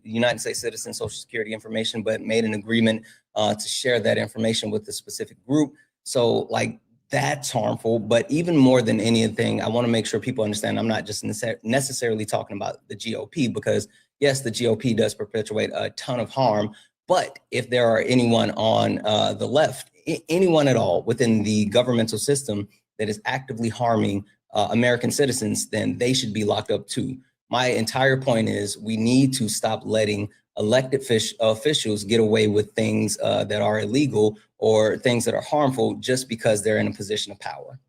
United States citizens' Social Security information, but made an agreement to share that information with a specific group. So like that's harmful. But even more than anything, I want to make sure people understand I'm not just necessarily talking about the GOP, because yes, the GOP does perpetuate a ton of harm. But if there are anyone on the left, anyone at all within the governmental system that is actively harming American citizens, then they should be locked up too. My entire point is we need to stop letting elected officials get away with things that are illegal or things that are harmful just because they're in a position of power.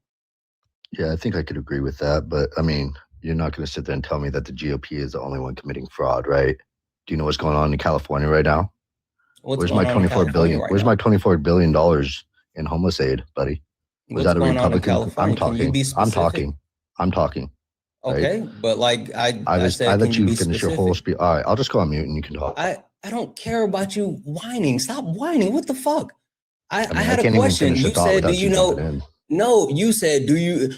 Yeah, I think I could agree with that. But I mean, you're not going to sit there and tell me that the GOP is the only one committing fraud, right? Do you know what's going on in California right now? Where's my $24 billion? Where's my $24 billion in homeless aid, buddy? Was that a Republican? I'm talking. Okay, right? But like I let you finish your whole speech. All right, I'll just go on mute and you can talk. I don't care about you whining. Stop whining. What the fuck? I had a question. You said, do you know? No, you said,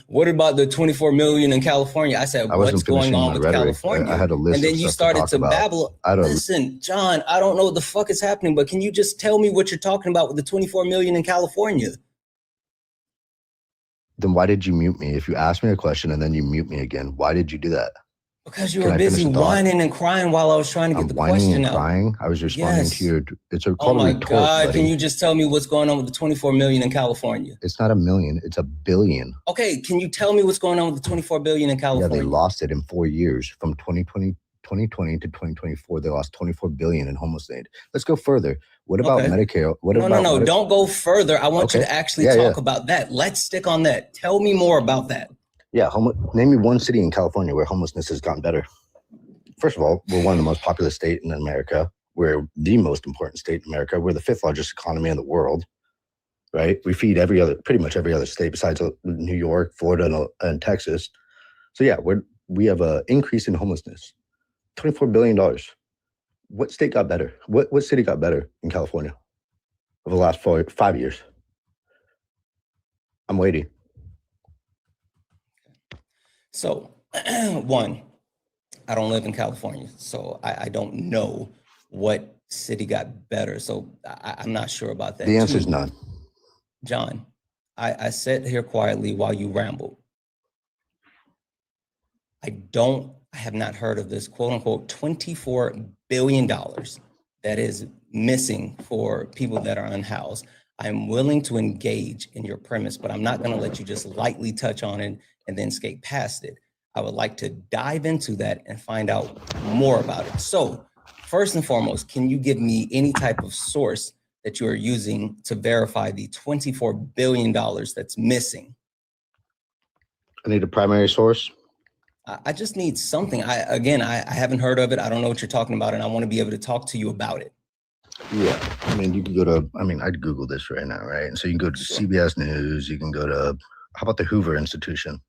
what about the 24 million in California? I said, what's going on with California? I had a list. And then you started to babble. Listen, John, I don't know what the fuck is happening, but can you just tell me what you're talking about with the 24 million in California? Then why did you mute me? If you asked me a question and then you mute me again, why did you do that? Because you were busy whining and crying while I was trying to get the question out. Crying? I was responding to your. It's a call. Oh my God! Buddy. Can you just tell me what's going on with the 24 million in California? It's not a million. It's $1 billion. Okay, can you tell me what's going on with the 24 billion in California? Yeah, they lost it in 4 years. From 2020 to 2024, they lost 24 billion in homeless aid. Let's go further. What about Medicare? No. Don't go further. I want you to actually talk about that. Let's stick on that. Tell me more about that. Yeah, name me one city in California where homelessness has gotten better. First of all, we're one of the most populous states in America. We're the most important state in America. We're the 5th largest economy in the world, right? We feed pretty much every other state besides New York, Florida, and Texas. So yeah, we have an increase in homelessness. $24 billion. What state got better? What city got better in California over the last 5 years? I'm waiting. So, one, I don't live in California, so I don't know what city got better. So I'm not sure about that. The answer is none. John, I sat here quietly while you rambled. I have not heard of this quote unquote $24 billion that is missing for people that are unhoused. I'm willing to engage in your premise, but I'm not going to let you just lightly touch on it and then skate past it. I would like to dive into that and find out more about it. So first and foremost, can you give me any type of source that you are using to verify the $24 billion that's missing? I need a primary source. I just need something. I haven't heard of it. I don't know what you're talking about, and I want to be able to talk to you about it. Yeah, I mean, you can go to, I'd Google this right now, right? And so you can go to CBS News, you can go to, how about the Hoover Institution?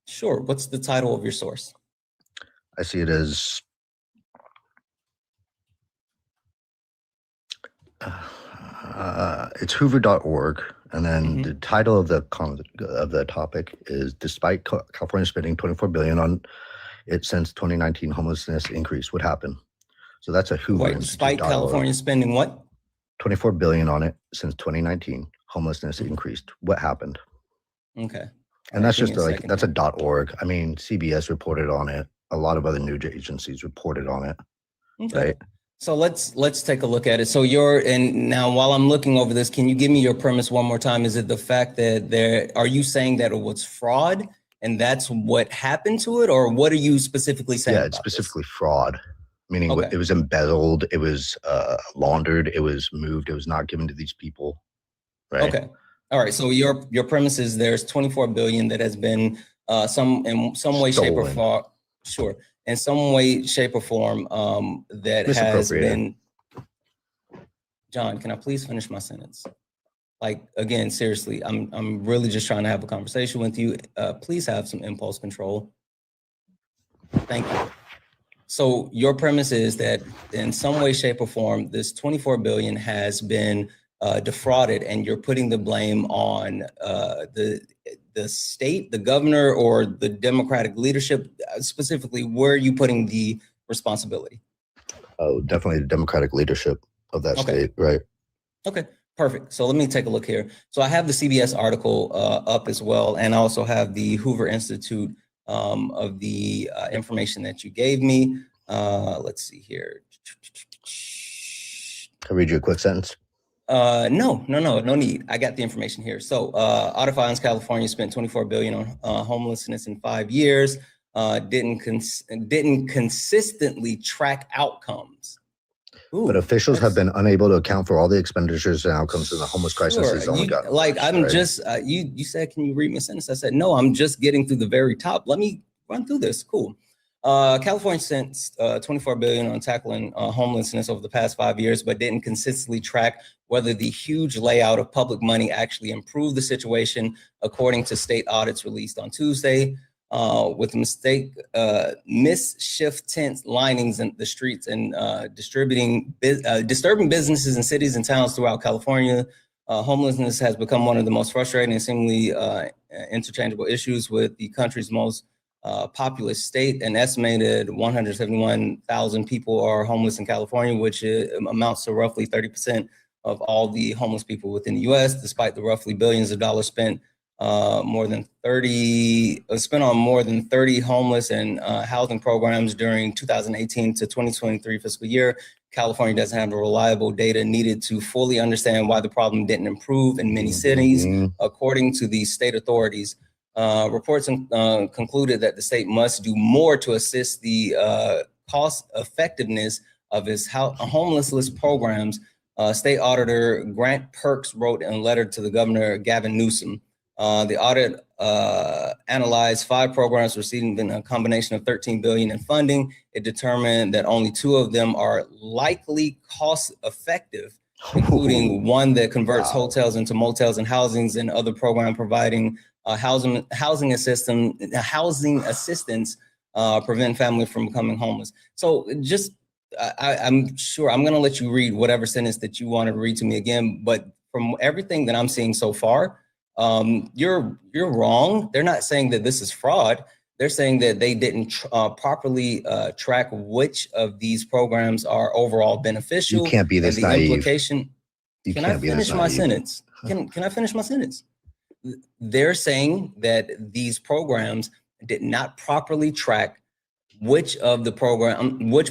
Sure. What's the title of your source? I see it as it's hoover.org. And then the title of the topic is "Despite California spending $24 billion on it since 2019, homelessness increased. What happened?" So that's a Hoover. Wait, despite California spending what? $24 billion on it since 2019, homelessness increased. What happened? Okay. And that's just that's a .org. I mean, CBS reported on it. A lot of other news agencies reported on it. Okay. Right? So let's take a look at it. So and now while I'm looking over this, can you give me your premise one more time? Is it the fact that are you saying that it was fraud and that's what happened to it, or what are you specifically saying? Yeah, it's specifically fraud, meaning it was embezzled, it was laundered, it was moved, it was not given to these people. Right. Okay. All right. So your premise is there's 24 billion that has been in some way, shape, or form. Sure. in some way, shape, or form that has been. John, can I please finish my sentence? Like, again, seriously, I'm really just trying to have a conversation with you. Please have some impulse control. Thank you. So your premise is that in some way, shape, or form, this 24 billion has been defrauded, and you're putting the blame on the state, the governor, or the Democratic leadership. Specifically, where are you putting the responsibility? Oh, definitely the Democratic leadership of that state, right? Okay, perfect. So let me take a look here. So I have the CBS article up as well, and I also have the Hoover Institute of the information that you gave me. Let's see here. Can I read you a quick sentence? No need. I got the information here. So Auto Filings California spent 24 billion on homelessness in 5 years. Didn't consistently track outcomes. Ooh, but officials have been unable to account for all the expenditures and outcomes in the homeless crisis. Sure. You said, can you read me a sentence? I said, no, I'm just getting through the very top. Let me run through this. Cool. California spent 24 billion on tackling homelessness over the past 5 years, but didn't consistently track whether the huge layout of public money actually improved the situation, according to state audits released on Tuesday. With mischief tent linings in the streets and disturbing businesses in cities and towns throughout California. Homelessness has become one of the most frustrating and seemingly interchangeable issues with the country's most populous state. An estimated 171,000 people are homeless in California, which amounts to roughly 30% of all the homeless people within the U.S., despite the roughly billions of dollars spent on more than 30 homeless and housing programs during 2018 to 2023 fiscal year. California doesn't have the reliable data needed to fully understand why the problem didn't improve in many cities. According to the state authorities, reports concluded that the state must do more to assist the cost effectiveness of its homelessness programs. State Auditor Grant Perks wrote in a letter to the Governor Gavin Newsom. The audit analyzed 5 programs receiving a combination of 13 billion in funding. It determined that only 2 of them are likely cost effective, including one that converts hotels into motels and housings, and other program providing housing assistance, prevent family from becoming homeless. So just, I'm sure I'm going to let you read whatever sentence that you want to read to me again, but from everything that I'm seeing so far, you're wrong. They're not saying that this is fraud. They're saying that they didn't properly track which of these programs are overall beneficial. You can't be this naive. Implication. Can I finish my sentence? Can I finish my sentence? They're saying that these programs did not properly track which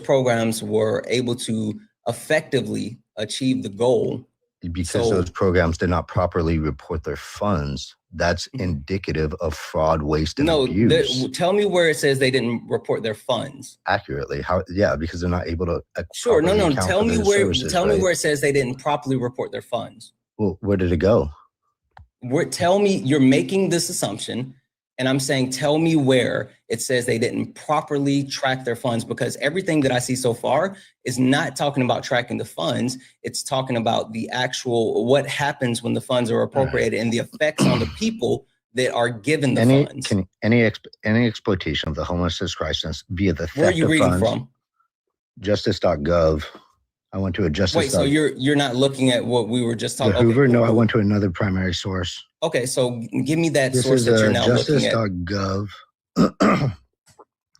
programs were able to effectively achieve the goal. Because those programs did not properly report their funds, that's indicative of fraud, waste, and abuse. Tell me where it says they didn't report their funds accurately. How? Yeah, because they're not able to. Sure. No. Tell me where. Tell me where it says they didn't properly report their funds. Well, where did it go? Tell me. You're making this assumption, and I'm saying, tell me where it says they didn't properly track their funds, because everything that I see so far is not talking about tracking the funds. It's talking about the actual, what happens when the funds are appropriated and the effects on the people that are given the funds. Any exploitation of the homelessness crisis via the theft Where are you reading from? Justice.gov. I went to a justice. Wait, so you're not looking at what we were just talking about? Hoover? Okay, cool. No, I went to another primary source. Okay, so give me that source that you're now looking at. Justice.gov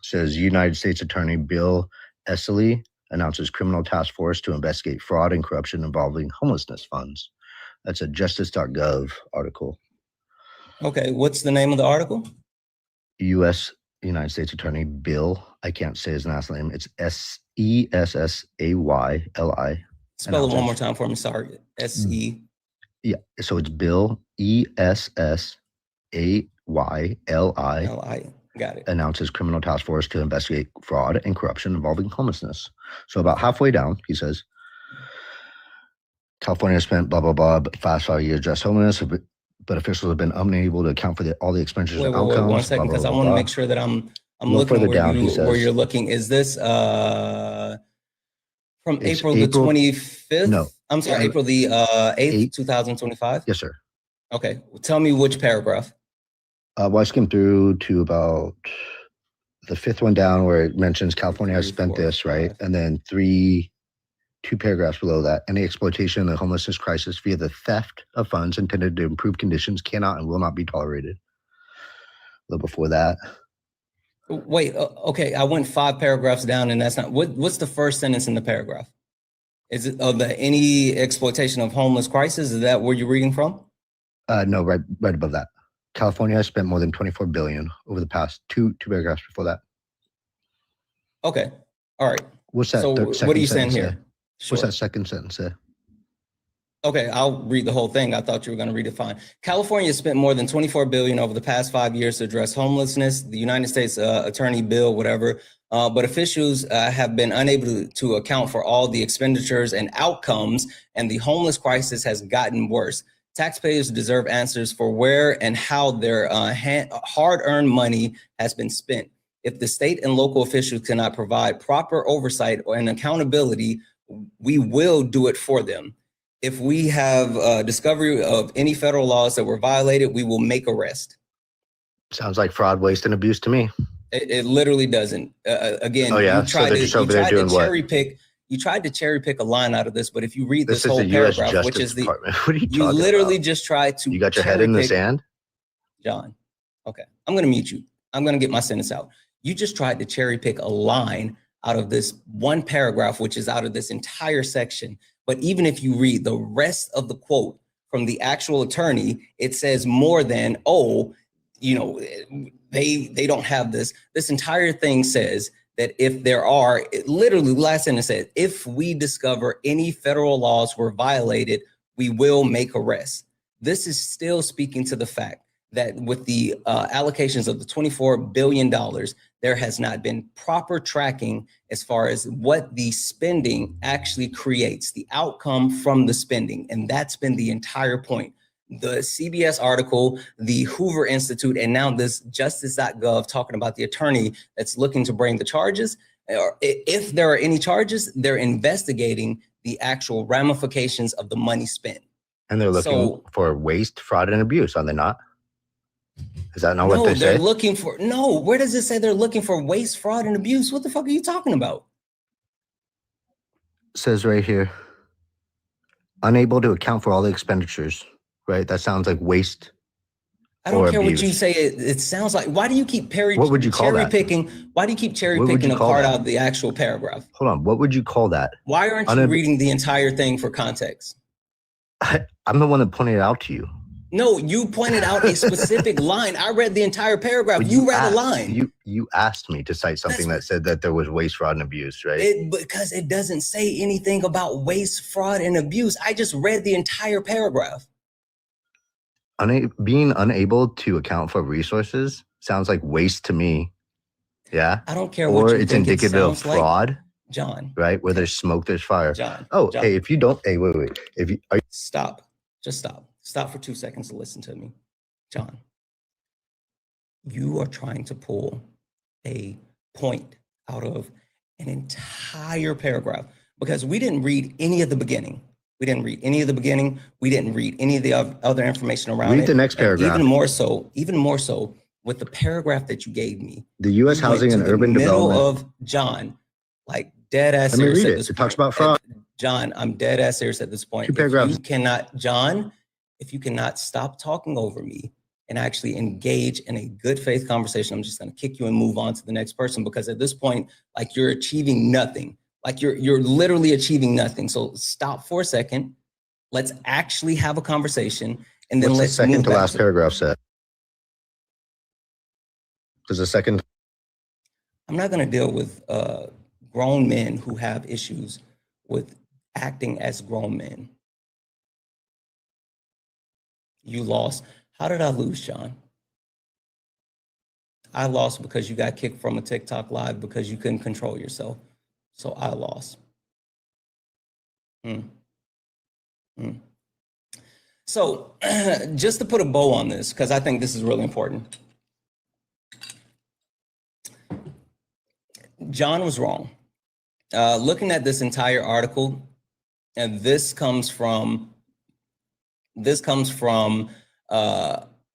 says United States Attorney Bill Esseley announces criminal task force to investigate fraud and corruption involving homelessness funds. That's a justice.gov article. Okay, what's the name of the article? United States Attorney Bill, I can't say his last name. It's Essayli. Spell it one more time for me. Sorry. S-E. Yeah. So it's Bill Essayli. L-I. Got it. Announces criminal task force to investigate fraud and corruption involving homelessness. So about halfway down, he says, California spent blah, blah, blah, past 5 years address homelessness, but officials have been unable to account for all the expenditures and outcomes. Wait, 1 second, because I want to make sure that I'm I'm looking further where down, you he says, where you're looking. Is this from it's April the 25th? No. I'm sorry, April the 8th, 2025? Yes, sir. Okay. Tell me which paragraph. Well, I skimmed through to about the fifth one down where it mentions California has spent this, right? And then two paragraphs below that. Any exploitation of the homelessness crisis via the theft of funds intended to improve conditions cannot and will not be tolerated. A little before that. Wait, okay. I went 5 paragraphs down, and that's not what's the first sentence in the paragraph? Is it any exploitation of homeless crisis? Is that where you're reading from? No, right above that. California has spent more than 24 billion over the past two paragraphs before that. Okay. All right. What's that? So what are you saying here? Sure. What's that second sentence say? Okay, I'll read the whole thing. I thought you were going to read it fine. California has spent more than 24 billion over the past 5 years to address homelessness. The United States Attorney Bill, whatever, but officials have been unable to account for all the expenditures and outcomes, and the homeless crisis has gotten worse. Taxpayers deserve answers for where and how their hard-earned money has been spent. If the state and local officials cannot provide proper oversight and accountability, we will do it for them. If we have discovery of any federal laws that were violated, we will make arrest. Sounds like fraud, waste, and abuse to me. It literally doesn't. Again, oh, yeah? you tried to cherry pick. You tried to cherry pick a line out of this, but if you read this is whole the US paragraph, Justice which is the, Department. What are you literally about? Just tried to. You got your head in the sand, John. Okay, I'm going to mute you. I'm going to get my sentence out. You just tried to cherry pick a line out of this one paragraph, which is out of this entire section. But even if you read the rest of the quote from the actual attorney, it says more than, oh, you know, they don't have this. This entire thing says that if there are, literally last sentence says, if we discover any federal laws were violated, we will make arrests. This is still speaking to the fact that with the allocations of the $24 billion, there has not been proper tracking as far as what the spending actually creates, the outcome from the spending. And that's been the entire point. The CBS article, the Hoover Institute, and now this justice.gov talking about the attorney that's looking to bring the charges. Or if there are any charges, they're investigating the actual ramifications of the money spent. And they're looking for waste, fraud, and abuse, are they not? Is that not what they say? They're looking for, no, where does it say they're looking for waste, fraud, and abuse? What the fuck are you talking about? It says right here, unable to account for all the expenditures, right? That sounds like waste. I don't care what you say. It sounds like, why do you keep cherry picking? Why do you keep cherry picking a part out of the actual paragraph? Hold on, what would you call that? Why aren't you reading the entire thing for context? I'm the one that pointed it out to you. No, you pointed out a specific line. I read the entire paragraph. You read a line. You asked me to cite something that said that there was waste, fraud, and abuse, right? Because it doesn't say anything about waste, fraud, and abuse. I just read the entire paragraph. Being unable to account for resources sounds like waste to me. Yeah. I don't care what you think. Or it's indicative of fraud. Like, John. Right? Where there's smoke, there's fire. John. Hey, if you don't, hey, wait. Stop. Just stop. Stop for 2 seconds to listen to me. John, you are trying to pull a point out of an entire paragraph because we didn't read any of the beginning. We didn't read any of the beginning. We didn't read any of the other information around it. Read the next paragraph. Even more so with the paragraph that you gave me. The U.S. Housing and Urban Development. Middle of John, like dead ass. Let me read it. It talks about fraud. John, I'm dead ass serious at this point. 2 paragraphs. If you cannot stop talking over me and actually engage in a good faith conversation, I'm just going to kick you and move on to the next person, because at this point, like, you're achieving nothing. Like you're literally achieving nothing. So stop for a second. Let's actually have a conversation, and then What's let's the second move to back last paragraph say? Does the second? I'm not going to deal with grown men who have issues with acting as grown men. You lost. How did I lose, John? I lost because you got kicked from a TikTok live because you couldn't control yourself. So I lost. So just to put a bow on this, because I think this is really important. John was wrong. Looking at this entire article, and this comes from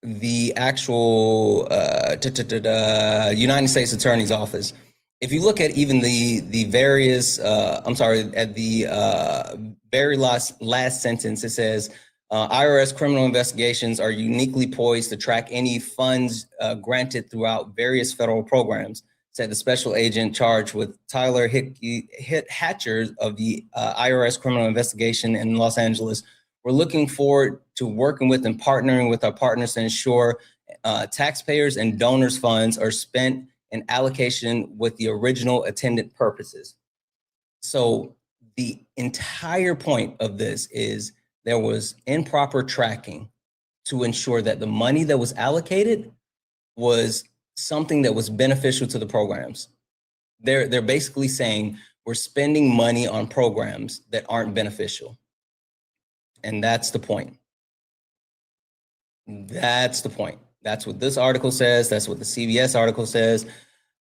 the actual United States Attorney's Office. If you look at even the various, at the very last sentence, it says, IRS criminal investigations are uniquely poised to track any funds granted throughout various federal programs, said the special agent charged with Tyler Hatcher of the IRS criminal investigation in Los Angeles. We're looking forward to working with and partnering with our partners to ensure taxpayers and donors' funds are spent in allocation with the original intended purposes. So the entire point of this is there was improper tracking to ensure that the money that was allocated was something that was beneficial to the programs. They're basically saying we're spending money on programs that aren't beneficial. And that's the point. That's the point. That's what this article says. That's what the CBS article says.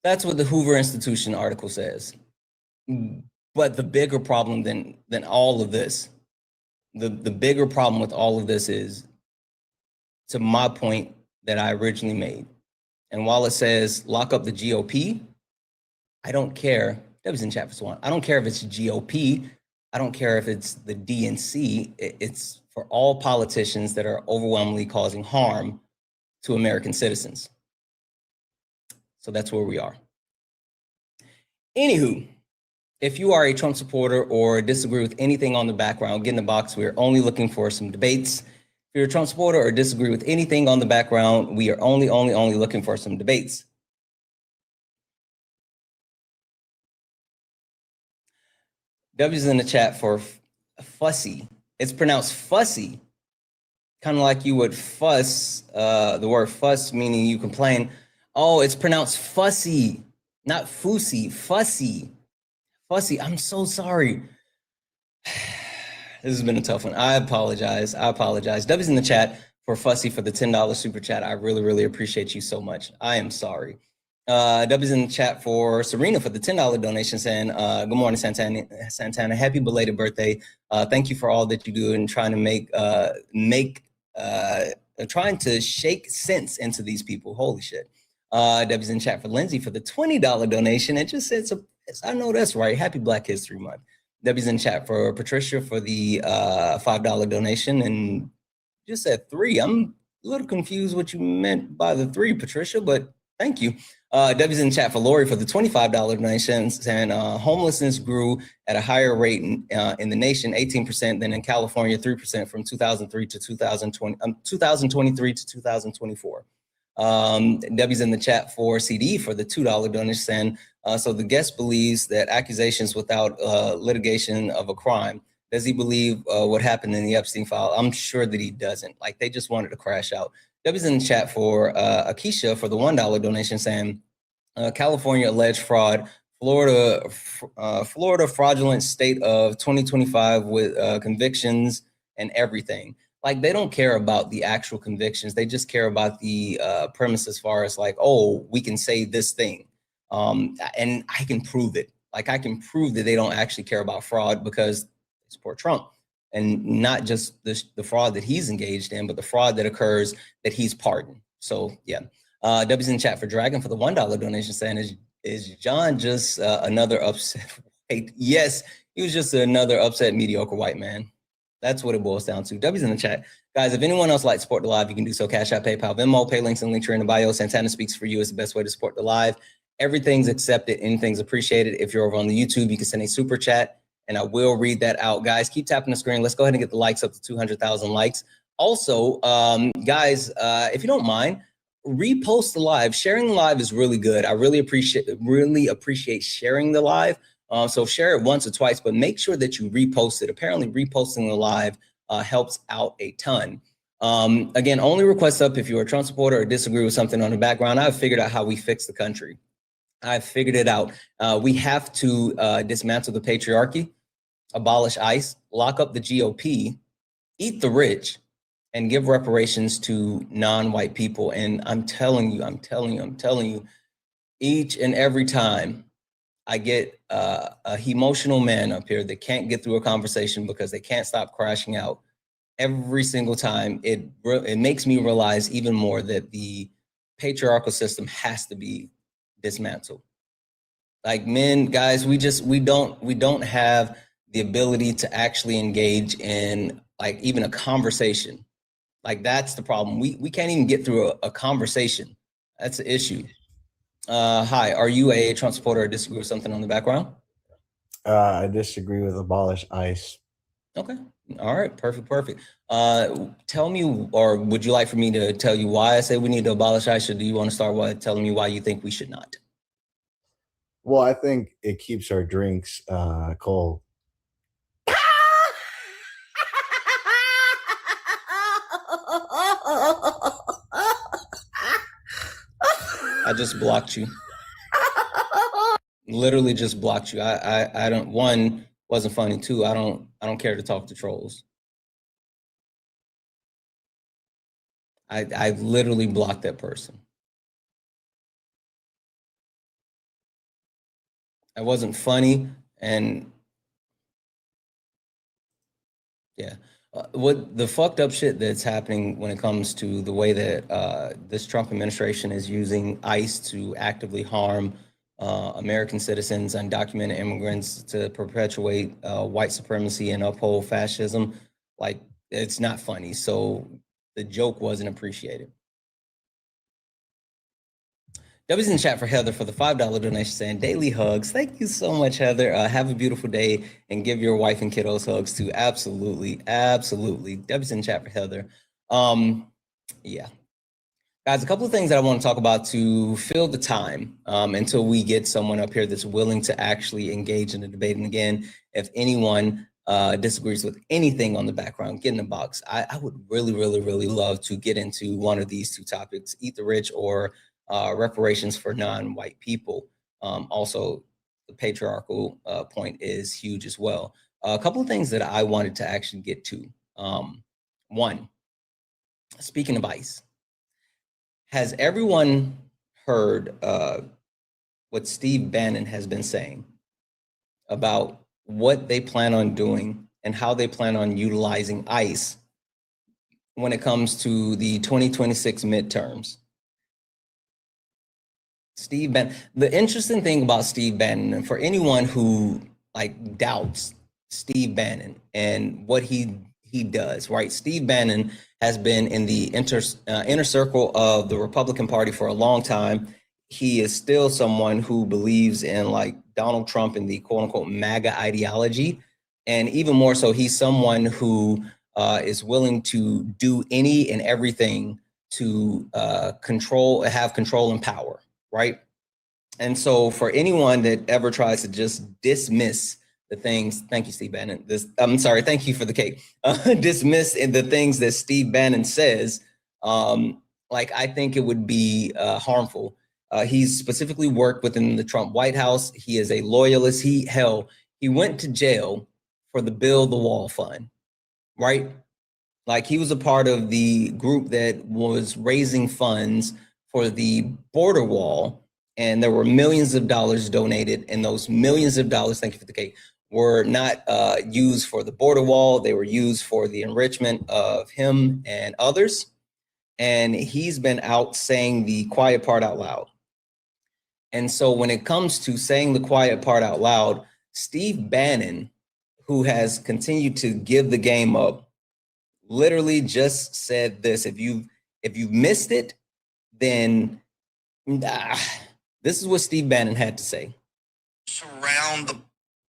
That's what the Hoover Institution article says. But the bigger problem than all of this, the bigger problem with all of this is, to my point that I originally made. And while it says lock up the GOP, I don't care. That was in chapter 1. I don't care if it's GOP. I don't care if it's the DNC. It's for all politicians that are overwhelmingly causing harm to American citizens. So that's where we are. Anywho, if you are a Trump supporter or disagree with anything on the background, get in the box. We are only looking for some debates. If you're a Trump supporter or disagree with anything on the background, we are only looking for some debates. W's in the chat for fussy. It's pronounced fussy. Kind of like you would fuss, the word fuss meaning you complain. Oh, it's pronounced fussy, not foosy, fussy. Fussy, I'm so sorry. This has been a tough one. I apologize. W's in the chat for fussy for the $10 super chat. I really appreciate you so much. I am sorry. W's in the chat for Serena for the $10 donation saying, good morning, Santana. Happy belated birthday. Thank you for all that you do and trying to trying to shake sense into these people. Holy shit. W's in chat for Lindsay for the $20 donation. It just says, I know that's right. Happy Black History Month. W's in chat for Patricia for the $5 donation and just said 3. I'm a little confused what you meant by the 3, Patricia, but thank you. W's in chat for Lori for the $25 donation saying homelessness grew at a higher rate in the nation, 18% than in California, 3% from 2003 to 2023 to 2024. W's in the chat for CD for the $2 donation saying, so the guest believes that accusations without litigation of a crime. Does he believe what happened in the Epstein file? I'm sure that he doesn't. Like, they just wanted to crash out. W's in the chat for Akeisha for the $1 donation saying, California alleged fraud, Florida fraudulent state of 2025 with convictions and everything. Like, they don't care about the actual convictions. They just care about the premise as far as like, oh, we can say this thing. And I can prove it. Like, I can prove that they don't actually care about fraud because they support Trump. And not just the fraud that he's engaged in, but the fraud that occurs that he's pardoned. So, yeah. W's in chat for Dragon for the $1 donation saying, is John just another upset white? Yes, he was just another upset, mediocre white man. That's what it boils down to. W's in the chat. Guys, if anyone else likes to support the live, you can do so. Cash App, PayPal, Venmo, pay links and links are in the bio. Santana Speaks for You is the best way to support the live. Everything's accepted. Anything's appreciated. If you're over on the YouTube, you can send a super chat and I will read that out. Guys, keep tapping the screen. Let's go ahead and get the likes up to 200,000 likes. Also, guys, if you don't mind, repost the live. Sharing the live is really good. I really appreciate sharing the live. So share it once or twice, but make sure that you repost it. Apparently reposting the live helps out a ton. Again, only request up if you're a Trump supporter or disagree with something on the background. I've figured out how we fix the country. I've figured it out. We have to dismantle the patriarchy, abolish ICE, lock up the GOP, eat the rich, and give reparations to non-white people. And I'm telling you, each and every time I get emotional men up here that can't get through a conversation because they can't stop crashing out every single time. It makes me realize even more that the patriarchal system has to be dismantled. Like, men, guys, we don't have the ability to actually engage in like even a conversation. Like, that's the problem. We can't even get through a conversation. That's the issue. Hi, are you a Trump supporter or disagree with something on the background? I disagree with Abolish ICE. Okay. All right. Perfect. Tell me, or would you like for me to tell you why I say we need to abolish ICE, or do you want to start by telling me why you think we should not? Well, I think it keeps our drinks cold. I just blocked you. Literally just blocked you. I don't, one, wasn't funny. Two, I don't care to talk to trolls. I literally blocked that person. It wasn't funny, and yeah. What the fucked up shit that's happening when it comes to the way that this Trump administration is using ICE to actively harm American citizens, undocumented immigrants, to perpetuate white supremacy and uphold fascism, like, it's not funny. So the joke wasn't appreciated. W's in the chat for Heather for the $5 donation saying daily hugs. Thank you so much, Heather. Have a beautiful day and give your wife and kiddos hugs too. Absolutely. W's in the chat for Heather. Yeah. Guys, a couple of things that I want to talk about to fill the time until we get someone up here that's willing to actually engage in the debate. And again, if anyone disagrees with anything on the background, get in the box. I would really love to get into one of these two topics, Eat the Rich or reparations for non-white people. Also, the patriarchal point is huge as well. A couple of things that I wanted to actually get to. One, speaking of ICE, has everyone heard what Steve Bannon has been saying about what they plan on doing and how they plan on utilizing ICE when it comes to the 2026 midterms? Steve Bannon. The interesting thing about Steve Bannon, and for anyone who like doubts Steve Bannon and what he does, right? Steve Bannon has been in the inner circle of the Republican Party for a long time. He is still someone who believes in like Donald Trump and the quote unquote MAGA ideology. And even more so, he's someone who is willing to do any and everything to have control and power, right? And so for anyone that ever tries to just dismiss the things, thank you, Steve Bannon. Thank you for the cake. Dismiss the things that Steve Bannon says, like, I think it would be harmful. He's specifically worked within the Trump White House. He is a loyalist. He went to jail for the Build the Wall Fund, right? Like, he was a part of the group that was raising funds for the border wall, and there were millions of dollars donated, and those millions of dollars, thank you for the cake, were not used for the border wall. They were used for the enrichment of him and others. And he's been out saying the quiet part out loud. And so when it comes to saying the quiet part out loud, Steve Bannon, who has continued to give the game up, literally just said this. If you've missed it, then this is what Steve Bannon had to say.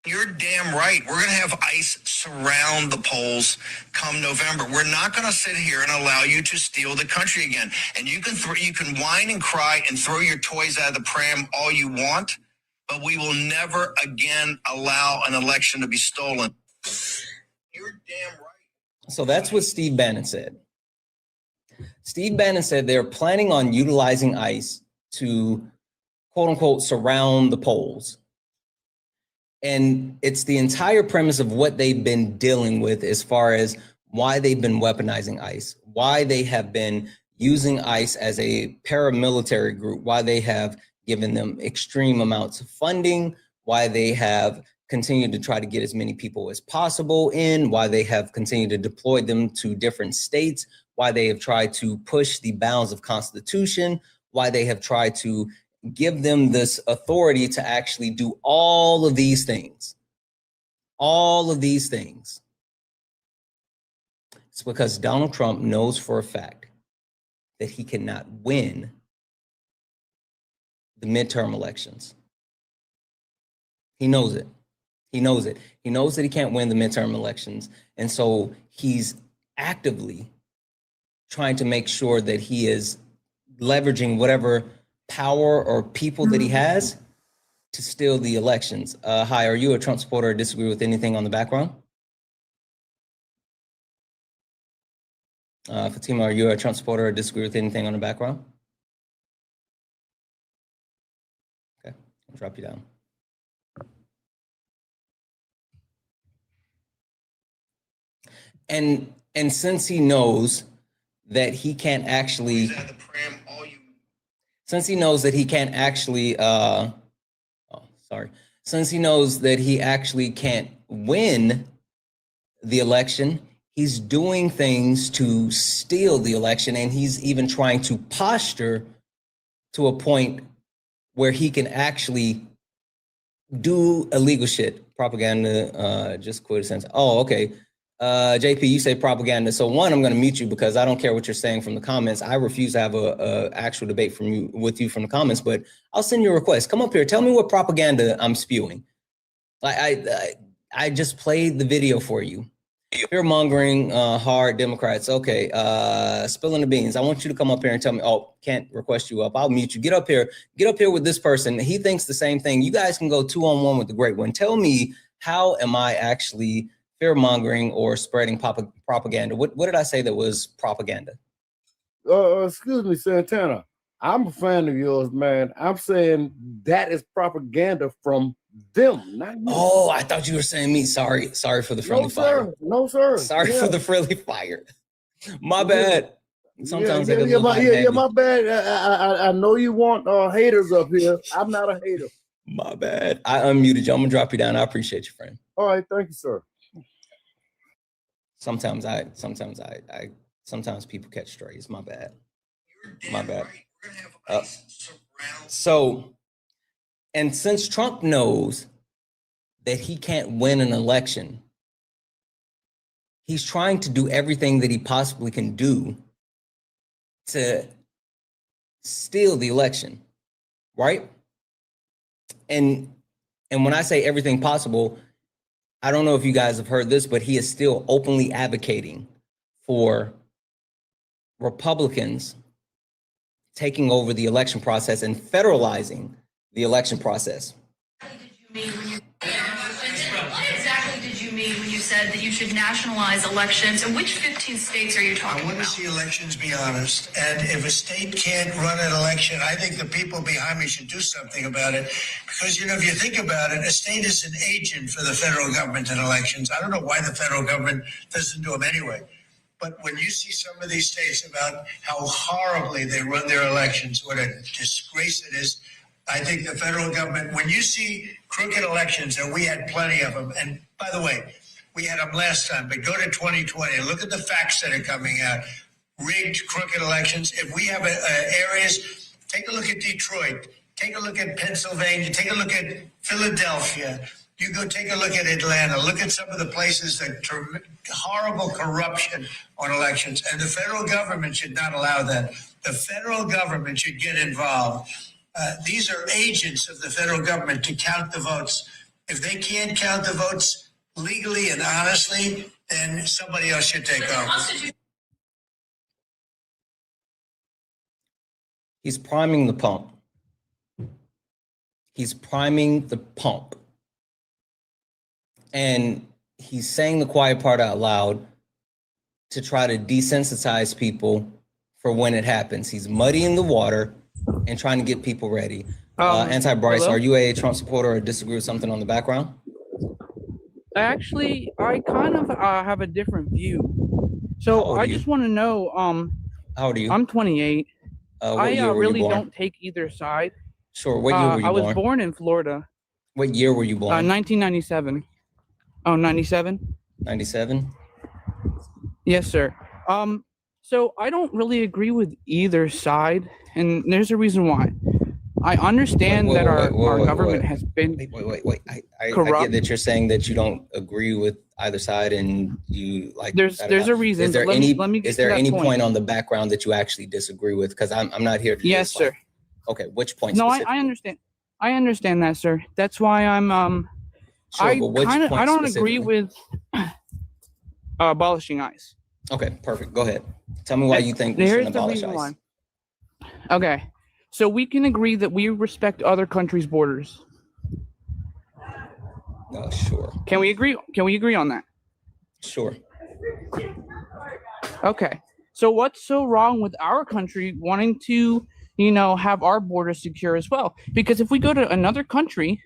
You're damn right. We're going to have ICE surround the polls come November. We're not going to sit here and allow you to steal the country again. And you can whine and cry and throw your toys out of the pram all you want, but we will never again allow an election to be stolen. You're damn right. So that's what Steve Bannon said. Steve Bannon said they're planning on utilizing ICE to, quote unquote, surround the polls. And it's the entire premise of what they've been dealing with as far as why they've been weaponizing ICE, why they have been using ICE as a paramilitary group, why they have given them extreme amounts of funding, why they have continued to try to get as many people as possible in, why they have continued to deploy them to different states, why they have tried to push the bounds of Constitution, why they have tried to give them this authority to actually do all of these things. All of these things. It's because Donald Trump knows for a fact that he cannot win the midterm elections. He knows it. He knows it. He knows that he can't win the midterm elections. And so he's actively trying to make sure that he is leveraging whatever power or people that he has to steal the elections. Hi, are you a Trump supporter or disagree with anything on the background? Fatima, are you a Trump supporter or disagree with anything on the background? Okay, I'll drop you down. And since he knows that he can't actually, since he knows that he can't actually, since he knows that he actually can't win the election, he's doing things to steal the election, and he's even trying to posture to a point where he can actually do illegal shit. Propaganda, just quit a sentence. Oh, okay. JP, you say propaganda. So one, I'm going to mute you because I don't care what you're saying from the comments. I refuse to have a actual debate with you from the comments, but I'll send you a request. Come up here. Tell me what propaganda I'm spewing. I just played the video for you. Fear mongering, hard Democrats. Okay. Spilling the beans. I want you to come up here and tell me, oh, can't request you up. I'll mute you. Get up here with this person. He thinks the same thing. You guys can go 2-on-1 with the great one. Tell me, how am I actually fear mongering or spreading propaganda? What did I say that was propaganda? Excuse me, Santana. I'm a fan of yours, man. I'm saying that is propaganda from them, not you. Oh, I thought you were saying me. Sorry for the friendly fire. No, sir. Sorry for the friendly fire. My bad. Sometimes my bad. I know you want haters up here. I'm not a hater. My bad. I unmuted you. I'm gonna drop you down. I appreciate you, friend. All right, thank you, sir. Sometimes people catch strays. My bad. My bad. So, and since Trump knows that he can't win an election, he's trying to do everything that he possibly can do to steal the election, right? And when I say everything possible, I don't know if you guys have heard this, but he is still openly advocating for Republicans taking over the election process and federalizing the election process. What exactly did you mean when you said that you should nationalize elections? And which 15 states are you talking about? I want to see elections be honest. And if a state can't run an election, I think the people behind me should do something about it. Because, if you think about it, a state is an agent for the federal government in elections. I don't know why the federal government doesn't do them anyway. But when you see some of these states about how horribly they run their elections, what a disgrace it is, I think the federal government, when you see crooked elections, and we had plenty of them, and by the way, we had them last time, but go to 2020 and look at the facts that are coming out. Rigged, crooked elections. If we have areas, take a look at Detroit, take a look at Pennsylvania, take a look at Philadelphia. You go take a look at Atlanta, look at some of the places that horrible corruption on elections. And the federal government should not allow that. The federal government should get involved. These are agents of the federal government to count the votes. If they can't count the votes legally and honestly, then somebody else should take over. He's priming the pump. He's priming the pump. And he's saying the quiet part out loud to try to desensitize people for when it happens. He's muddying the water and trying to get people ready. Anti-Bryce, are you a Trump supporter or disagree with something on the background? Actually, I kind of have a different view. So I just want to know, how old are you? I'm 28. I really don't take either side. Sure, what year were you born? I was born in Florida. What year were you born? 1997. Oh, 97? 97? Yes, sir. So I don't really agree with either side, and there's a reason why. I understand that our government has been wait. I corrupt. get that you're saying that you don't agree with either side, and you like. There's a reason. Is there Let me get is there to that any point. point on the background that you actually disagree with? Because I'm not here to. Yes, sir. Okay, which point? No, I understand. I understand that, sir. That's why I'm Sure, but which point I don't agree specifically? with abolishing ICE. Okay, perfect. Go ahead. Tell me why you think we Here's shouldn't the abolish reason ICE. why. Okay, so we can agree that we respect other countries' borders. Sure. Can we agree? Can we agree on that? Sure. Okay. So what's so wrong with our country wanting to, have our borders secure as well? Because if we go to another country,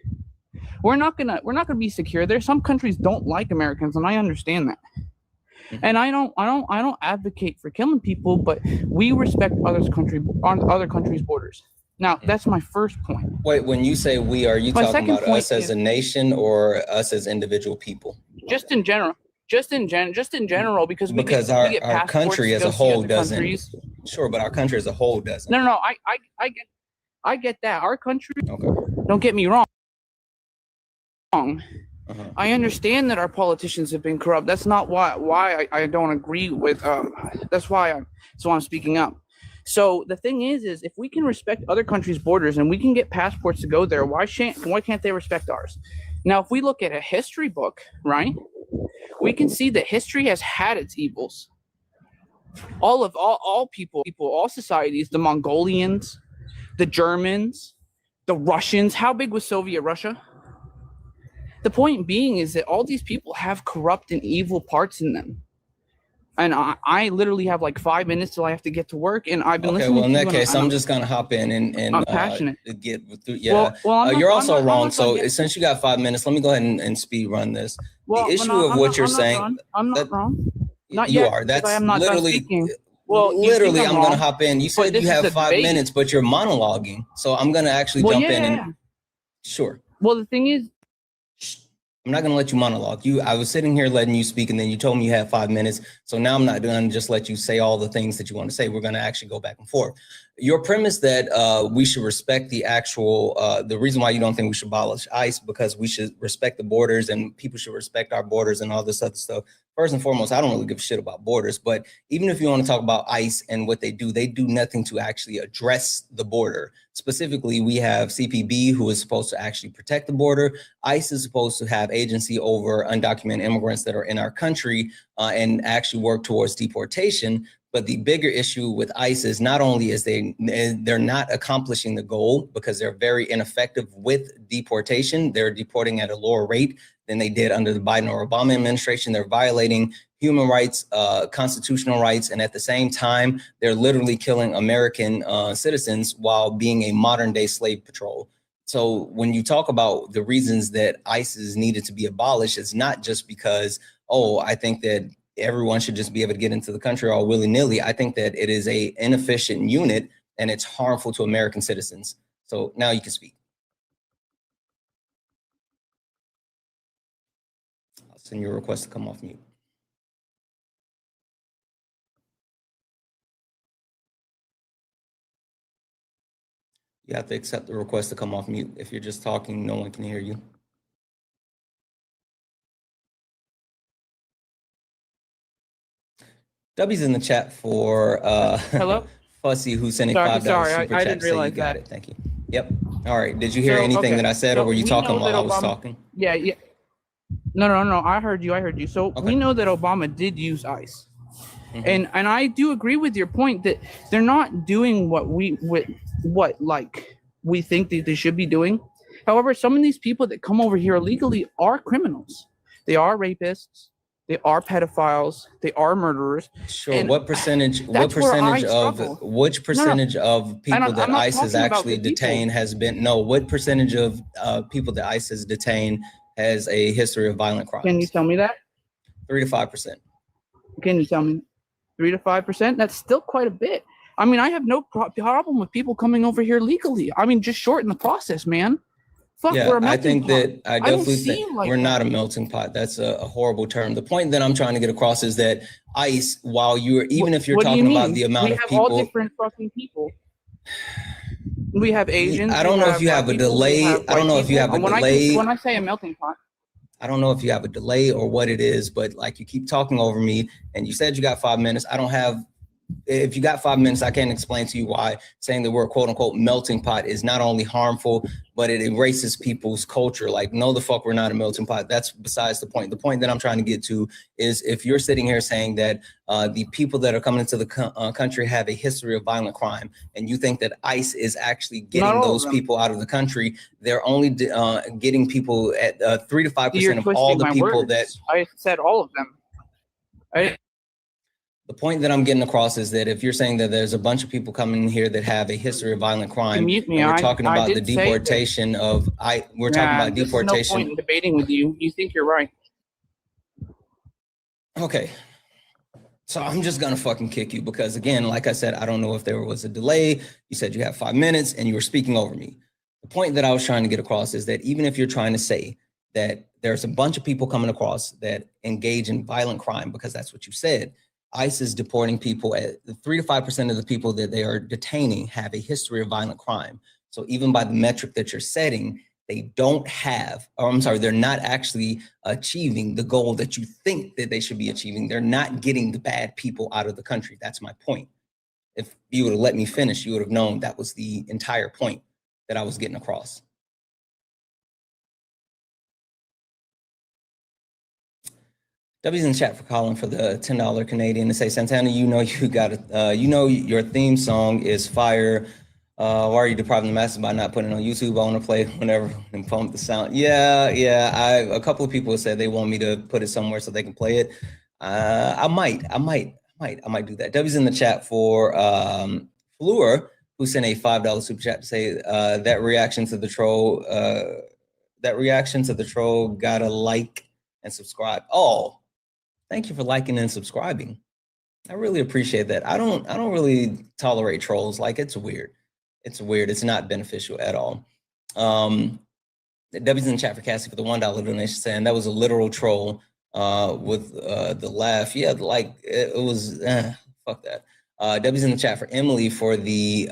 we're not gonna be secure there. Some countries don't like Americans, and I understand that. And I don't advocate for killing people, but we respect other countries' borders. Now, that's my first point. Wait, when you say we, are you My talking second about point us as a nation or us as individual people? Just in general. Just in general, because we get our passports country to as go a see whole other doesn't. countries. Sure, but our country as a whole doesn't. No, I get that. Our country. Okay. Don't get me wrong. I understand that our politicians have been corrupt. That's not why I don't agree with. That's why I'm speaking up. So the thing is if we can respect other countries' borders and we can get passports to go there, why can't they respect ours? Now, if we look at a history book, right, we can see that history has had its evils. All people, all societies, the Mongolians, the Germans, the Russians. How big was Soviet Russia? The point being is that all these people have corrupt and evil parts in them. And I literally have like 5 minutes till I have to get to work, and I've been listening. Okay, well, in to that you case, I'm just gonna hop in and I'm passionate. Get through. Yeah, you're also wrong. So since you got 5 minutes, let me go ahead and speed run this. The issue of what you're saying. I'm not wrong. Not you yet, are. That's I'm not literally. done speaking. Well, literally, I'm wrong, gonna hop in. You said you have 5 minutes, but you're monologuing. So I'm gonna actually jump in and. Sure. Well, the thing is. I'm not going to let you monologue. I was sitting here letting you speak, and then you told me you had 5 minutes. So now I'm not going to just let you say all the things that you want to say. We're going to actually go back and forth. Your premise that we should respect the actual, the reason why you don't think we should abolish ICE, because we should respect the borders and people should respect our borders and all this other stuff. First and foremost, I don't really give a shit about borders, but even if you want to talk about ICE and what they do nothing to actually address the border. Specifically, we have CPB, who is supposed to actually protect the border. ICE is supposed to have agency over undocumented immigrants that are in our country and actually work towards deportation. But the bigger issue with ICE is not only is they're not accomplishing the goal because they're very ineffective with deportation. They're deporting at a lower rate than they did under the Biden or Obama administration. They're violating human rights, constitutional rights, and at the same time, they're literally killing American citizens while being a modern day slave patrol. So when you talk about the reasons that ICE is needed to be abolished, it's not just because, I think that everyone should just be able to get into the country all willy-nilly. I think that it is a inefficient unit and it's harmful to American citizens. So now you can speak. I'll send you a request to come off mute. You have to accept the request to come off mute. If you're just talking, no one can hear you. W's in the chat for Hello? Fussy, who's sending $5 sorry, super I chat. didn't realize you got that. it. Thank you. Yep. All right. Did you hear anything that I said, or were you talking while I was talking? Yeah. No. I heard you. So we know that Obama did use ICE. Mm-hmm. And I do agree with your point that they're not doing what we think that they should be doing. However, some of these people that come over here illegally are criminals. They are rapists. They are pedophiles. They are murderers. Sure. And what percentage of people that ICE has actually detained has been? No. What percentage of people that ICE has detained has a history of violent crimes? Can you tell me that? 3 to 5%. Can you tell me 3 to 5%? That's still quite a bit. I mean, I have no problem with people coming over here legally. I mean, just shorten the process, man. Fuck, Yeah, we're a I melting think pot. that I don't definitely see think it like we're that. not a melting pot. That's a horrible term. The point that I'm trying to get across is that ICE, while you're even if you're What do you talking about mean? the amount We of have all people, different fucking people. We have Asians. I don't know if you have a black people, we delay. have I don't white know if you people. have a And delay. when I say a melting pot, I don't know if you have a delay or what it is, but like you keep talking over me and you said you got 5 minutes. I don't have, if you got 5 minutes, I can't explain to you why saying that we're a quote unquote melting pot is not only harmful, but it erases people's culture. Like, no, the fuck, we're not a melting pot. That's besides the point. The point that I'm trying to get to is if you're sitting here saying that the people that are coming into the country have a history of violent crime, and you think that ICE is actually getting those people out of the country, they're only getting people at 3 to 5% of all the people that I said all of them. The point that I'm getting across is that if you're saying that there's a bunch of people coming in here that have a history of violent crime, and we're talking about the deportation of, we're talking about deportation. There's no point in debating with you. You think you're right. Okay. So I'm just gonna fucking kick you because again, like I said, I don't know if there was a delay. You said you have 5 minutes and you were speaking over me. The point that I was trying to get across is that even if you're trying to say that there's a bunch of people coming across that engage in violent crime, because that's what you said, ICE is deporting people at 3 to 5% of the people that they are detaining have a history of violent crime. So even by the metric that you're setting, they don't have, or I'm sorry, they're not actually achieving the goal that you think that they should be achieving. They're not getting the bad people out of the country. That's my point. If you would have let me finish, you would have known that was the entire point that I was getting across. W's in chat for calling for the $10 Canadian to say, Santana, you know you got it. You know your theme song is fire. Why are you depriving the masses by not putting it on YouTube? I want to play it whenever and pump the sound. Yeah. A couple of people said they want me to put it somewhere so they can play it. I might do that. W's in the chat for Fleur, who sent a $5 super chat to say that reaction to the troll. That reaction to the troll gotta like and subscribe. Oh. Thank you for liking and subscribing. I really appreciate that. I don't really tolerate trolls. Like, it's weird. It's weird. It's not beneficial at all. W's in the chat for Cassie for the $1 donation saying that was a literal troll with the laugh. Yeah, like it was, fuck that. W's in the chat for Emily for the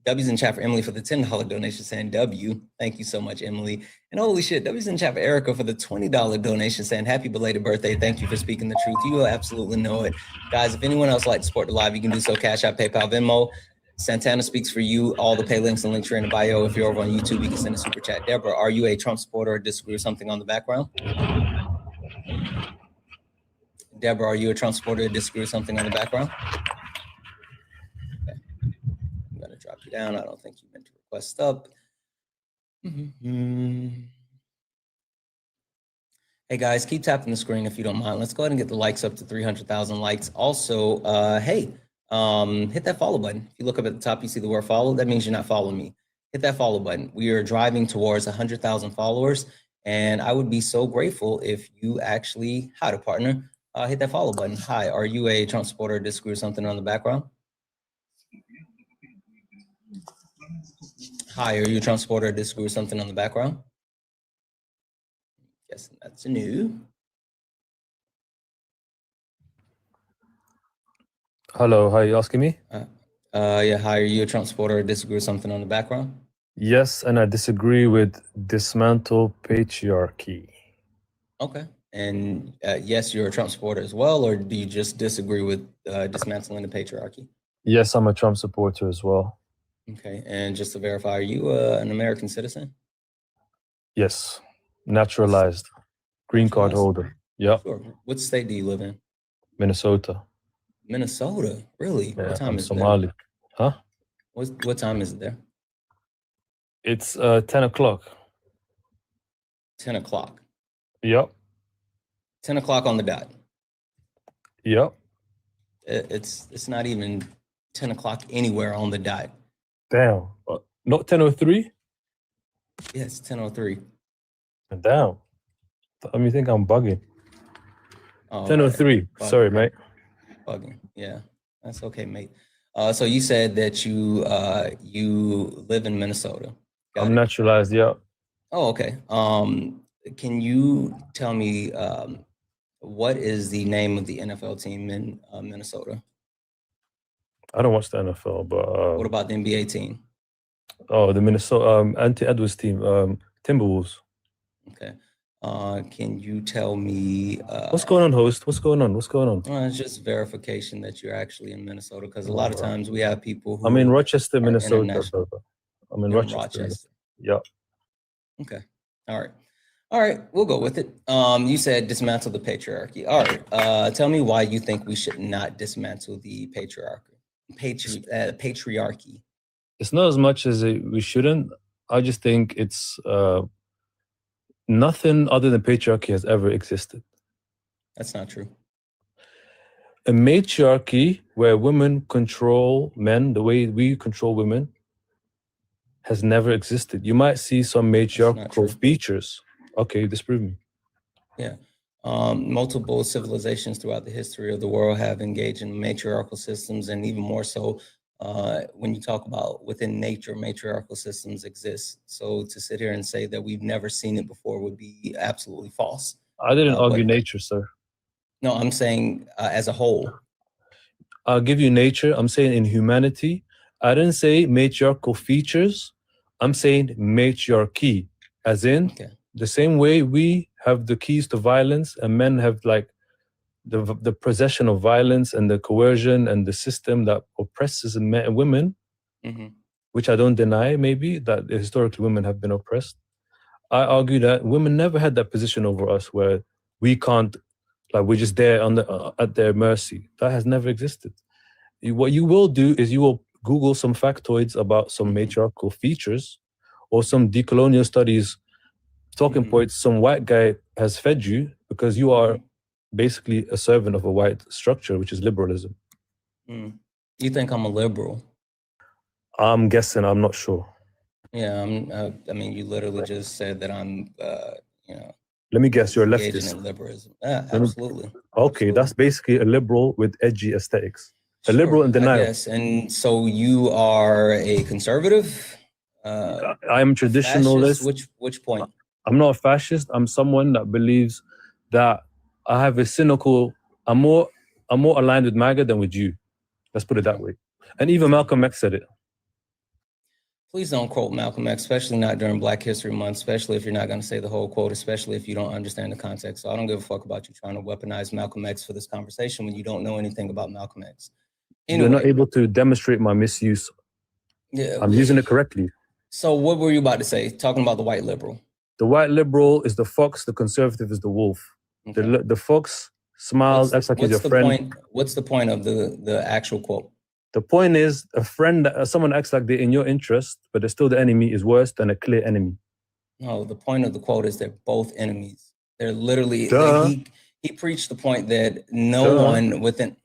W's in chat for Emily for the $10 donation saying W. Thank you so much, Emily. And holy shit, W's in chat for Erica for the $20 donation saying happy belated birthday. Thank you for speaking the truth. You will absolutely know it. Guys, if anyone else would like to support the live, you can do so. Cash App, PayPal, Venmo. Santana speaks for you. All the pay links and links are in the bio. If you're over on YouTube, you can send a super chat. Deborah, are you a Trump supporter or disagree with something on the background? Deborah, are you a Trump supporter or disagree with something on the background? I'm gonna drop you down. I don't think you meant to request up. Hey guys, keep tapping the screen if you don't mind. Let's go ahead and get the likes up to 300,000 likes. Also, hey, hit that follow button. If you look up at the top, you see the word follow. That means you're not following me. Hit that follow button. We are driving towards 100,000 followers, and I would be so grateful if you actually, hi to partner, hit that follow button. Hi, are you a Trump supporter or disagree with something on the background? Hi, are you a Trump supporter or disagree with something on the background? Yes, that's new. Hello, are you asking me? Yeah, hi, are you a Trump supporter or disagree with something on the background? Yes, and I disagree with dismantle patriarchy. Okay, and yes, you're a Trump supporter as well, or do you just disagree with dismantling the patriarchy? Yes, I'm a Trump supporter as well. Okay, and just to verify, are you an American citizen? Yes, naturalized, green card holder. Yeah. Sure. What state do you live in? Minnesota. Minnesota, really? Yeah, What time I'm is Somali. it there? Huh? What time is it there? It's 10 o'clock. 10 o'clock. Yep. 10 o'clock on the dot. Yep. It's not even 10 o'clock anywhere on the dot. Damn. Not 10:03? Yeah, it's 10:03. Damn. Let me think I'm bugging. Oh, 10:03. okay. Sorry, mate. Bugging. Yeah, that's okay, mate. So you said that you live in Minnesota. I'm naturalized, yeah. Oh, okay. Can you tell me what is the name of the NFL team in Minnesota? I don't watch the NFL, but what about the NBA team? Oh, the Minnesota Anthony Edwards team, Timberwolves. Okay. Can you tell me what's going on, host? What's going on? What's going on? It's just verification that you're actually in Minnesota, because a lot of times we have people who I'm in Rochester, Minnesota. I'm in Rochester. Yeah. Okay. All right. We'll go with it. You said dismantle the patriarchy. All right. Tell me why you think we should not dismantle the patriarchy. It's not as much as we shouldn't. I just think it's nothing other than patriarchy has ever existed. That's not true. A matriarchy where women control men the way we control women has never existed. You might see some matriarchal features. Okay, disprove me. Yeah. Multiple civilizations throughout the history of the world have engaged in matriarchal systems, and even more so when you talk about within nature, matriarchal systems exist. So to sit here and say that we've never seen it before would be absolutely false. I didn't argue nature, sir. No, I'm saying as a whole. I'll give you nature. I'm saying in humanity. I didn't say matriarchal features. I'm saying matriarchy, as in the same way we have the keys to violence and men have like the possession of violence and the coercion and the system that oppresses men and women, which I don't deny, maybe, that historically women have been oppressed. I argue that women never had that position over us where we can't, like we're just there at their mercy. That has never existed. What you will do is you will Google some factoids about some matriarchal features or some decolonial studies, talking points some white guy has fed you because you are basically a servant of a white structure, which is liberalism. You think I'm a liberal? I'm guessing, I'm not sure. Yeah, I mean, you literally just said that I'm, Let me guess, you're a leftist. In liberalism. Yeah, absolutely. Okay, absolutely. That's basically a liberal with edgy aesthetics. A liberal in denial. Yes, and so you are a conservative? I'm traditionalist. Fascist? Which point? I'm not a fascist. I'm someone that believes that I have a cynical, I'm more aligned with MAGA than with you. Let's put it that way. And even Malcolm X said it. Please don't quote Malcolm X, especially not during Black History Month, especially if you're not going to say the whole quote, especially if you don't understand the context. So I don't give a fuck about you trying to weaponize Malcolm X for this conversation when you don't know anything about Malcolm X. Anyway, you're not able to demonstrate my misuse. Yeah, I'm using it correctly. So what were you about to say? Talking about the white liberal. The white liberal is the fox, the conservative is the wolf. Okay. The fox smiles, acts like he's your friend. What's the point of the actual quote? The point is, a friend, someone acts like they're in your interest, but they're still the enemy, is worse than a clear enemy. No, the point of the quote is they're both enemies. They're literally, he preached the point that no one within,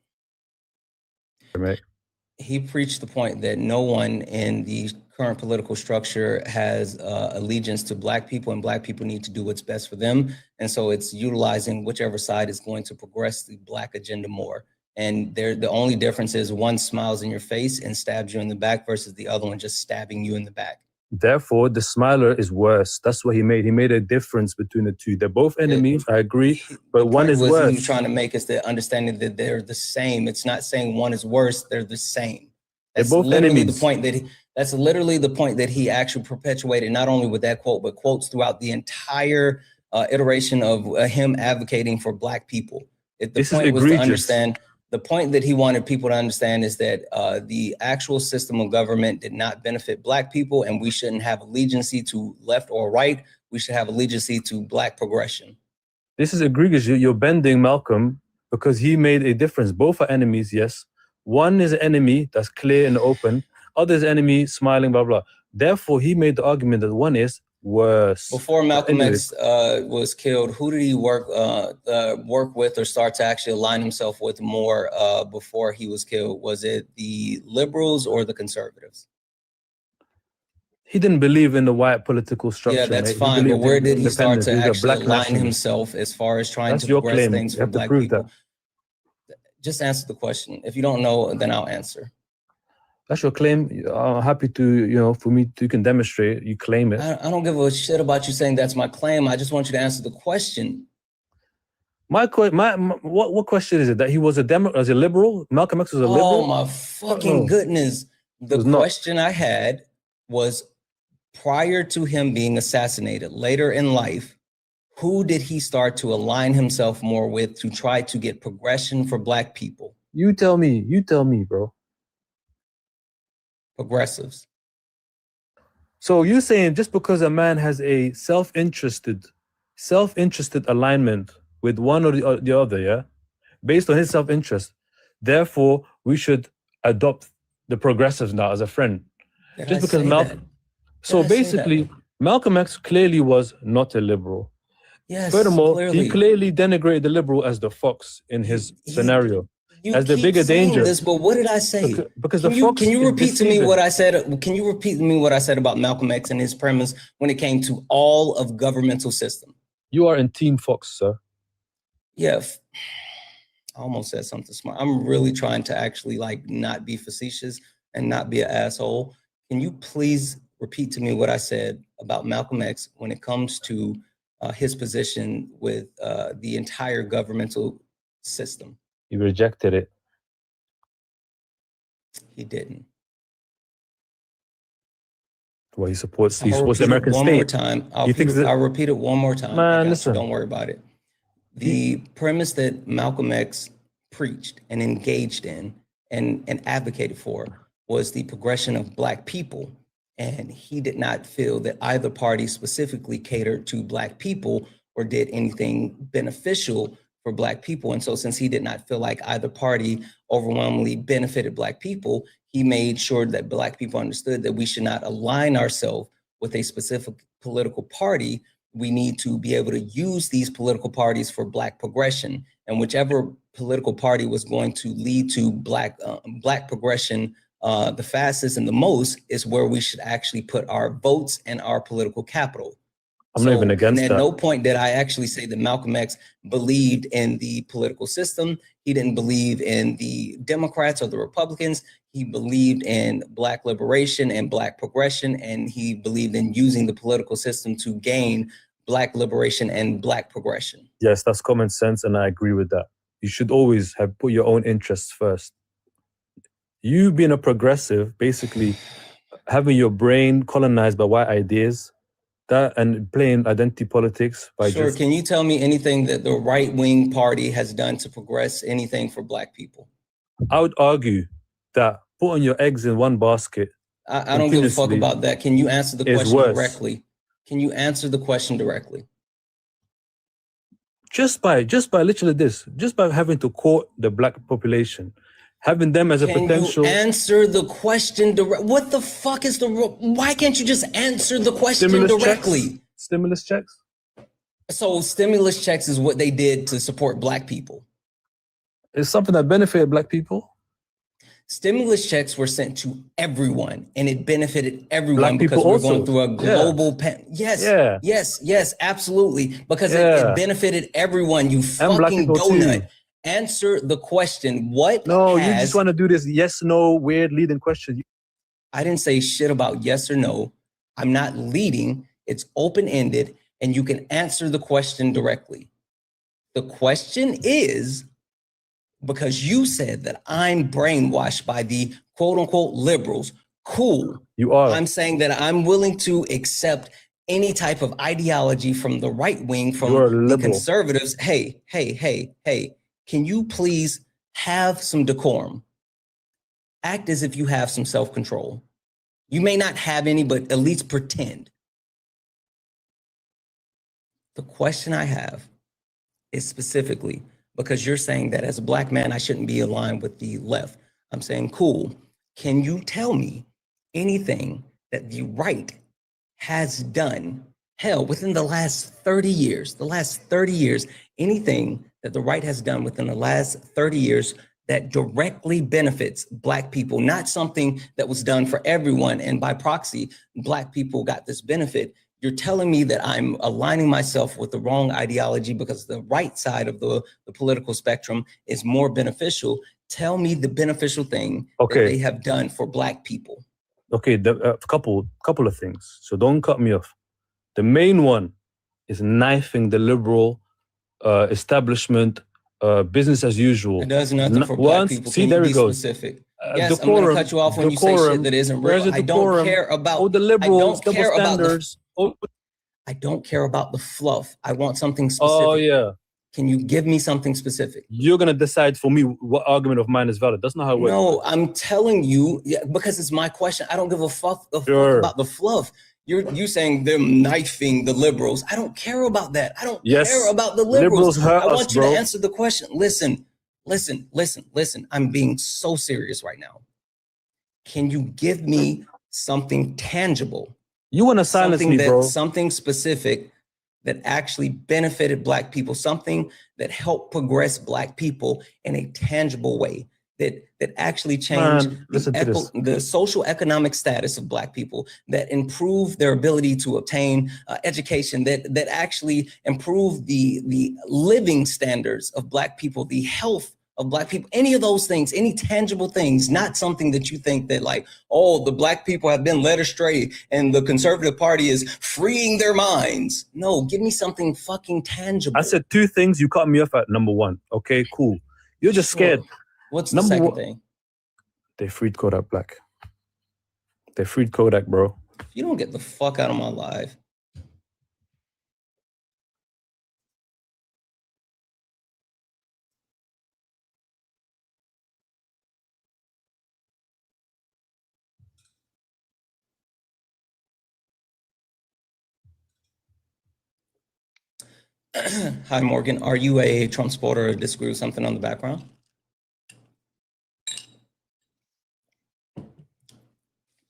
he preached the point that no one in the current political structure has allegiance to Black people, and Black people need to do what's best for them. And so it's utilizing whichever side is going to progress the Black agenda more. And the only difference is one smiles in your face and stabs you in the back versus the other one just stabbing you in the back. Therefore, the smiler is worse. That's what he made. He made a difference between the two. They're both enemies, I agree, but one is worse. He was trying to make us the understanding that they're the same. It's not saying one is worse, they're the same. That's they're both literally enemies. The point that that's literally the point that he actually perpetuated, not only with that quote, but quotes throughout the entire iteration of him advocating for Black people. This point was to understand. The point that he wanted people to understand is that the actual system of government did not benefit Black people, and we shouldn't have allegiance to left or right. We should have allegiance to Black progression. This is egregious. You're bending Malcolm because he made a difference. Both are enemies, yes. One is an enemy that's clear and open. Other is enemy smiling, blah, blah. Therefore, he made the argument that one is worse. Before Malcolm X was killed, who did he work with or start to actually align himself with more before he was killed? Was it the liberals or the conservatives? He didn't believe in the white political structure. Yeah, that's fine. But where did he start to actually align himself as far as trying to progress things for Black people? Just answer the question. If you don't know, then I'll answer. That's your claim. I'm happy to, for me, you can demonstrate, you claim it. I don't give a shit about you saying that's my claim. I just want you to answer the question. What question is it? That he was a liberal? Malcolm X was a liberal? Oh my fucking goodness. The question I had was, prior to him being assassinated, later in life, who did he start to align himself more with to try to get progression for Black people? You tell me, bro. Progressives. So you're saying just because a man has a self-interested alignment with one or the other, yeah, based on his self-interest, therefore we should adopt the progressives now as a friend. Just because Malcolm. So basically, Malcolm X clearly was not a liberal. Yes. Furthermore, he clearly denigrated the liberal as the fox in his scenario. As the bigger danger. This, but what did I say? Because can you repeat to me what I said? Can you repeat to me what I said about Malcolm X and his premise when it came to all of governmental system? You are in Team Fox, sir. Yeah, I almost said something smart. I'm really trying to actually not be facetious and not be an asshole. Can you please repeat to me what I said about Malcolm X when it comes to his position with the entire governmental system? He rejected it. He didn't. Well, he supports the American state. One more time. I'll repeat it one more time. Man, listen. Don't worry about it. The premise that Malcolm X preached and engaged in and advocated for was the progression of Black people. And he did not feel that either party specifically catered to Black people or did anything beneficial for Black people. And so since he did not feel like either party overwhelmingly benefited Black people, he made sure that Black people understood that we should not align ourselves with a specific political party. We need to be able to use these political parties for Black progression. And whichever political party was going to lead to Black progression the fastest and the most is where we should actually put our votes and our political capital. I'm not even against that. At no point did I actually say that Malcolm X believed in the political system. He didn't believe in the Democrats or the Republicans. He believed in Black liberation and Black progression, and he believed in using the political system to gain Black liberation and Black progression. Yes, that's common sense, and I agree with that. You should always have put your own interests first. You being a progressive, basically having your brain colonized by white ideas, that and playing identity politics by Sure. Can you tell me anything that the right-wing party has done to progress anything for Black people? I would argue that putting your eggs in one basket. I don't give a fuck about that. Can you answer the question directly? Can you answer the question directly? Just by literally this, just by having to court the Black population, having them as a potential. Can you answer the question directly? What the fuck is why can't you just answer the question directly? Stimulus checks? So stimulus checks is what they did to support Black people. It's something that benefited Black people. Stimulus checks were sent to everyone, and it benefited everyone because we're going through a global Yes, absolutely. Because it benefited everyone, you fucking donut. Too. Answer the question. You just want to do this yes, no, weird leading question. I didn't say shit about yes or no. I'm not leading. It's open-ended, and you can answer the question directly. The question is, because you said that I'm brainwashed by the quote-unquote liberals. Cool. You are. I'm saying that I'm willing to accept any type of ideology from the right wing, from the conservatives. Hey. Can you please have some decorum? Act as if you have some self-control. You may not have any, but at least pretend. The question I have is specifically because you're saying that as a Black man, I shouldn't be aligned with the left. I'm saying, cool. Can you tell me anything that the right has done, within the last 30 years, anything that the right has done within the last 30 years that directly benefits Black people, not something that was done for everyone and by proxy, Black people got this benefit. You're telling me that I'm aligning myself with the wrong ideology because the right side of the political spectrum is more beneficial. Tell me the beneficial thing that they have done for Black people. Okay, a couple of things. So don't cut me off. The main one is knifing the liberal establishment, business as usual. It does nothing for Black people. See, Can there you it be goes. specific? Yes, I'm going to cut you off when you say shit that isn't real. I don't care about the liberals, I don't care about standards. I don't care about the fluff. I want something specific. Oh yeah. Can you give me something specific? You're gonna decide for me what argument of mine is valid. That's not how it works. No, I'm telling you, because it's my question. I don't give a fuck about the fluff. You saying they're knifing the liberals. I don't care about that. I don't care about the liberals. I want you to answer the question. Listen. I'm being so serious right now. Can you give me something tangible? You want to silence me, bro. Something specific that actually benefited Black people, something that helped progress Black people in a tangible way, that actually changed the social economic status of Black people, that improved their ability to obtain education, that actually improved the living standards of Black people, the health of Black people, any of those things, any tangible things, not something that you think that like, oh, the Black people have been led astray and the conservative party is freeing their minds. No, give me something fucking tangible. I said two things, you cut me off at number one. Okay, cool. You're just scared. What's the second thing? They freed Kodak Black. They freed Kodak, bro. You don't get the fuck out of my life. Hi, Morgan. Are you a Trump supporter or disagree with something on the background?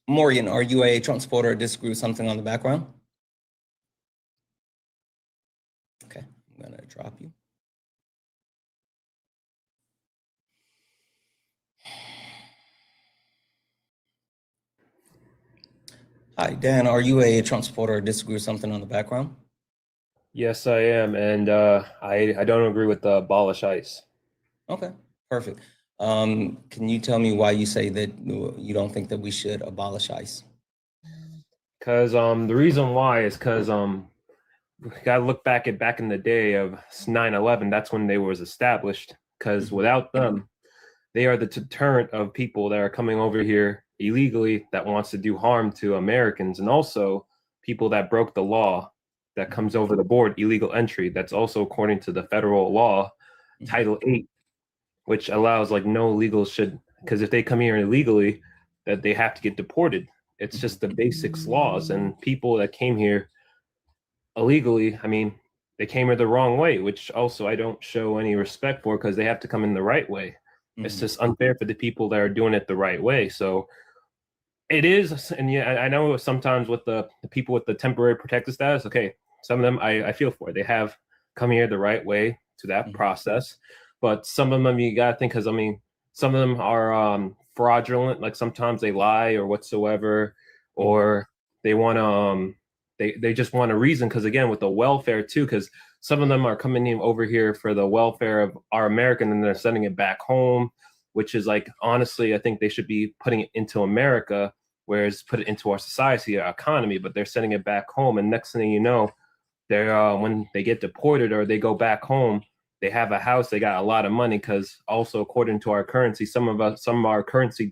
Morgan, are you a Trump supporter or disagree with something on the background? Okay, I'm gonna drop you. Hi, Dan, are you a Trump supporter or disagree with something on the background? Yes, I am, and I don't agree with the Abolish ICE. Okay, perfect. Can you tell me why you say that you don't think that we should abolish ICE? Because the reason why is because we gotta look back in the day of 9/11. That's when they was established. Because without them, they are the deterrent of people that are coming over here illegally that wants to do harm to Americans, and also people that broke the law that comes over the board, illegal entry. That's also according to the federal law, Title 8, which allows like no illegals should, because if they come here illegally, that they have to get deported. It's just the basics laws, and people that came here illegally, I mean, they came here the wrong way, which also I don't show any respect for because they have to come in the right way. It's just unfair for the people that are doing it the right way. So it is, and yeah, I know sometimes with the people with the temporary protected status, okay, some of them I feel for. They have come here the right way to that process, but some of them you gotta think, because I mean, some of them are fraudulent. Like sometimes they lie or whatsoever, or they want to they just want a reason. Because again, with the welfare too, because some of them are coming in over here for the welfare of our American, and they're sending it back home, which is like, honestly, I think they should be putting it into America, whereas put it into our society, our economy, but they're sending it back home. And next thing you know, they're when they get deported or they go back home, they have a house, they got a lot of money, because also according to our currency, our currency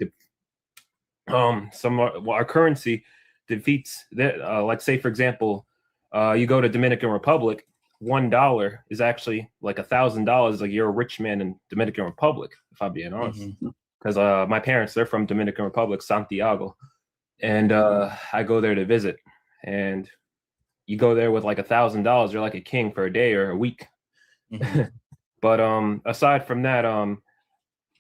defeats that. Like say for example, you go to Dominican Republic, $1 is actually like $1,000. Like you're a rich man in Dominican Republic, if I'm being honest. Because my parents, they're from Dominican Republic, Santiago, and I go there to visit, and you go there with like $1,000, you're like a king for a day or a week. But aside from that,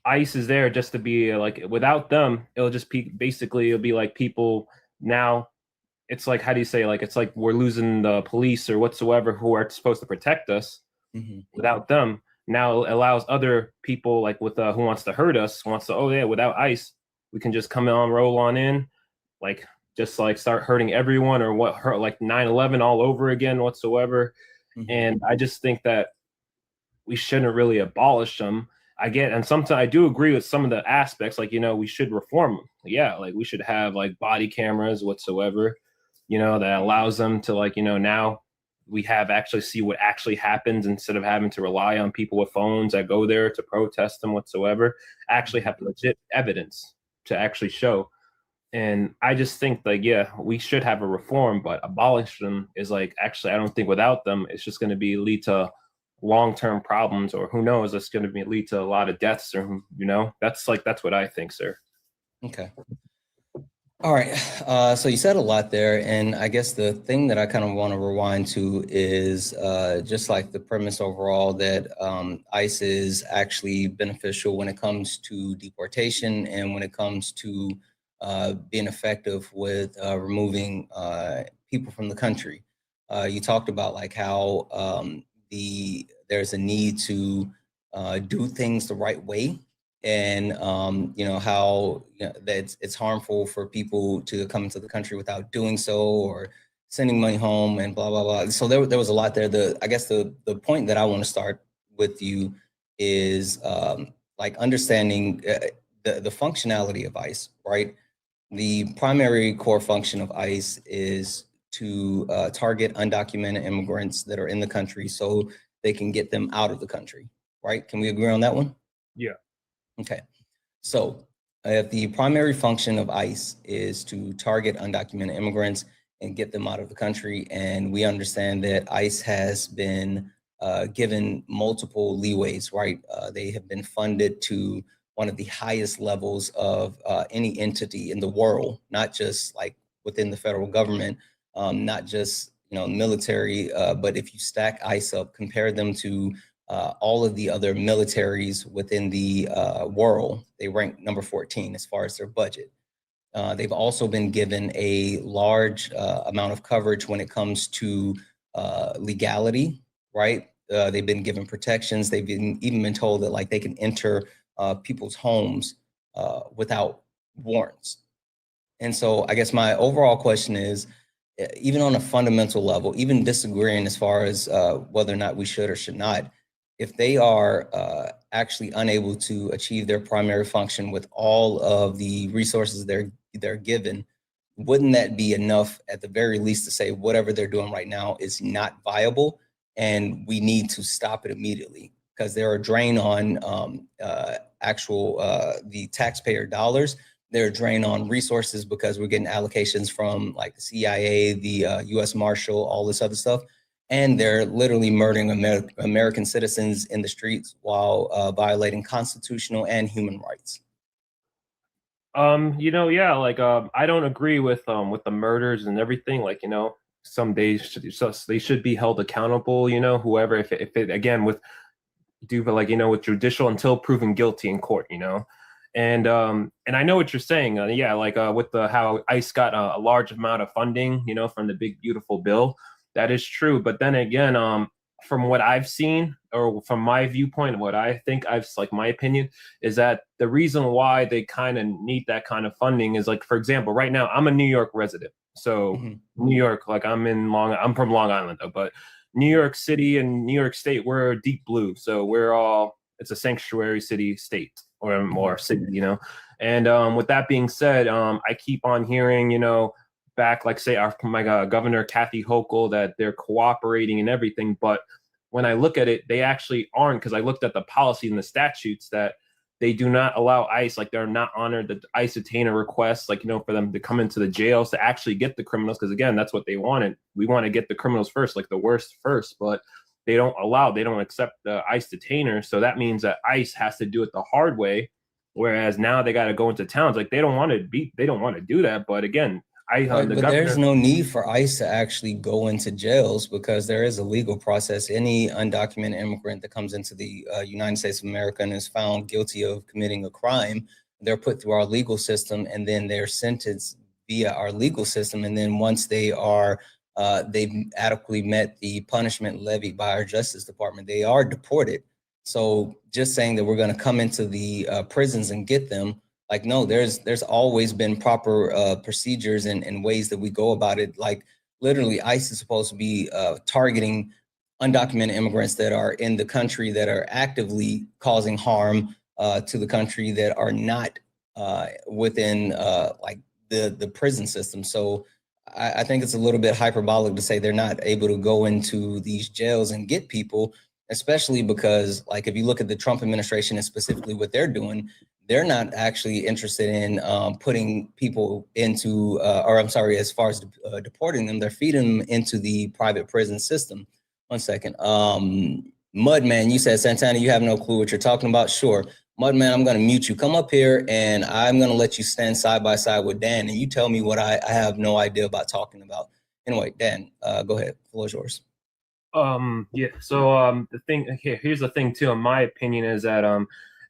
ICE is there just to be like, without them, it'll just be basically, it'll be like people now, it's like, how do you say, like, it's like we're losing the police or whatsoever who are supposed to protect us. Without them, now it allows other people like with who wants to hurt us, oh yeah, without ICE, we can just come on, roll on in, like just like start hurting everyone, or what hurt like 9/11 all over again whatsoever. And I just think that we shouldn't really abolish them. I get, and sometimes I do agree with some of the aspects, like, we should reform them. Yeah, like we should have like body cameras whatsoever, that allows them to like, now we have actually see what actually happens instead of having to rely on people with phones that go there to protest them whatsoever, actually have legit evidence to actually show. And I just think like, yeah, we should have a reform, but abolish them is like, actually, I don't think without them, it's just going to lead to long-term problems, or who knows, it's going to lead to a lot of deaths, or, that's what I think, sir. Okay. All right. So you said a lot there. And I guess the thing that I kind of want to rewind to is just like the premise overall that ICE is actually beneficial when it comes to deportation and when it comes to being effective with removing people from the country. You talked about like how there's a need to do things the right way. And how that it's harmful for people to come into the country without doing so, or sending money home, and blah blah blah. So there was a lot there. I guess the point that I want to start with you is like understanding the functionality of ICE, right? The primary core function of ICE is to target undocumented immigrants that are in the country so they can get them out of the country, right? Can we agree on that one? Yeah. Okay, so if the primary function of ICE is to target undocumented immigrants and get them out of the country, and we understand that ICE has been given multiple leeways, right? They have been funded to one of the highest levels of any entity in the world, not just like within the federal government, not just military, but if you stack ICE up, compare them to all of the other militaries within the world, they rank number 14 as far as their budget. They've also been given a large amount of coverage when it comes to legality, right? They've been given protections. They've even been told that like they can enter people's homes without warrants. And so I guess my overall question is, even on a fundamental level, even disagreeing as far as whether or not we should or should not, if they are actually unable to achieve their primary function with all of the resources they're given, wouldn't that be enough at the very least to say whatever they're doing right now is not viable and we need to stop it immediately? Because they're a drain on the taxpayer dollars. They're a drain on resources because we're getting allocations from like the CIA, the US Marshal, all this other stuff. And they're literally murdering American citizens in the streets while violating constitutional and human rights. Yeah, like I don't agree with the murders and everything. Like, some days they should be held accountable. Whoever, if it again with judicial until proven guilty in court. And I know what you're saying. Yeah, like with how ICE got a large amount of funding, from the big beautiful bill. That is true. But then again, from what I've seen, or from my viewpoint, what I think my opinion is that the reason why they kind of need that kind of funding is like, for example, right now I'm a New York resident. So New York, like I'm from Long Island though, but New York City and New York State, we're deep blue. So it's a sanctuary city state or city, And with that being said, I keep on hearing, back, like say my Governor Kathy Hochul, that they're cooperating and everything. But when I look at it, they actually aren't, because I looked at the policy and the statutes that they do not allow ICE, like they're not honored the ICE detainer requests, like, for them to come into the jails to actually get the criminals. Because again, that's what they wanted. We want to get the criminals first, like the worst first, but they don't accept the ICE detainer. So that means that ICE has to do it the hard way. Whereas now they got to go into towns. Like they don't want to do that. But again, but there's no need for ICE to actually go into jails because there is a legal process. Any undocumented immigrant that comes into the United States of America and is found guilty of committing a crime, they're put through our legal system and then they're sentenced via our legal system. And then once they are, they've adequately met the punishment levied by our Justice Department, they are deported. So just saying that we're going to come into the prisons and get them, like, no, there's always been proper procedures and ways that we go about it. Like literally ICE is supposed to be targeting undocumented immigrants that are in the country that are actively causing harm to the country that are not within like the prison system. So I think it's a little bit hyperbolic to say they're not able to go into these jails and get people, especially because, like, if you look at the Trump administration and specifically what they're doing, they're not actually interested in putting people into, or I'm sorry, as far as deporting them, they're feeding them into the private prison system. One second. Mudman, you said, Santana, you have no clue what you're talking about. Sure. Mudman, I'm going to mute you. Come up here and I'm going to let you stand side by side with Dan and you tell me what I have no idea about talking about. Anyway, Dan, go ahead. The floor is yours. Yeah. So the thing here's the thing too, in my opinion, is that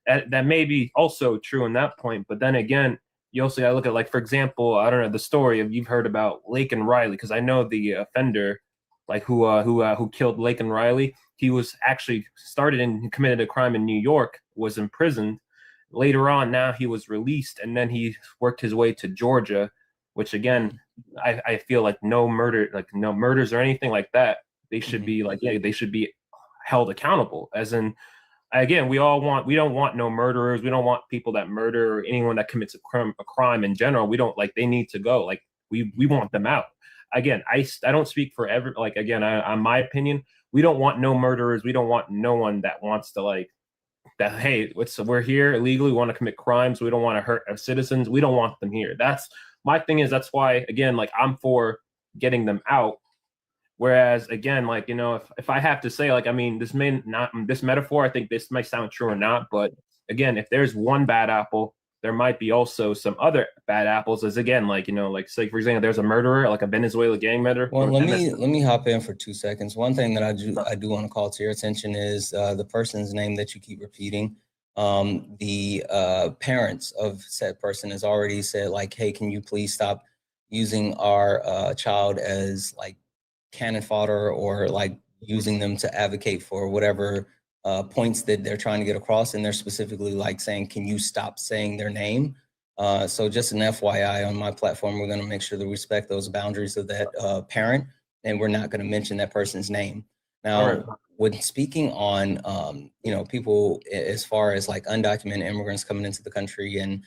that may be also true in that point, but then again, you also got to look at, like, for example, I don't know, the story of, you've heard about Laken Riley, because I know the offender, like who killed Laken Riley. He was actually started and committed a crime in New York, was imprisoned. Later on, now he was released, and then he worked his way to Georgia, which again, I feel like no murders or anything like that. They should be like, yeah, they should be held accountable. As in, again, we don't want no murderers. We don't want people that murder or anyone that commits a crime in general. We don't, like, they need to go. Like, we want them out. Again, I don't speak for on my opinion, we don't want no murderers. We don't want no one that wants to, like, that, hey, we're here illegally, we want to commit crimes. We don't want to hurt our citizens. We don't want them here. That's my thing. Is that's why, again, like, I'm for getting them out. Whereas, again, like, you know, if I have to say, like, I mean, this metaphor, I think this might sound true or not, but again, if there's one bad apple, there might be also some other bad apples. As again, like, you know, like, say for example, there's a murderer, like a Venezuela gang member. Well, let me hop in for 2 seconds. One thing that I do want to call to your attention is the person's name that you keep repeating. The parents of said person has already said, like, hey, can you please stop using our child as, like, cannon fodder, or like using them to advocate for whatever points that they're trying to get across. And they're specifically, like, saying, can you stop saying their name? So just an FYI, on my platform, we're going to make sure to respect those boundaries of that parent, and we're not going to mention that person's name. Now, when speaking on, you know, people as far as, like, undocumented immigrants coming into the country and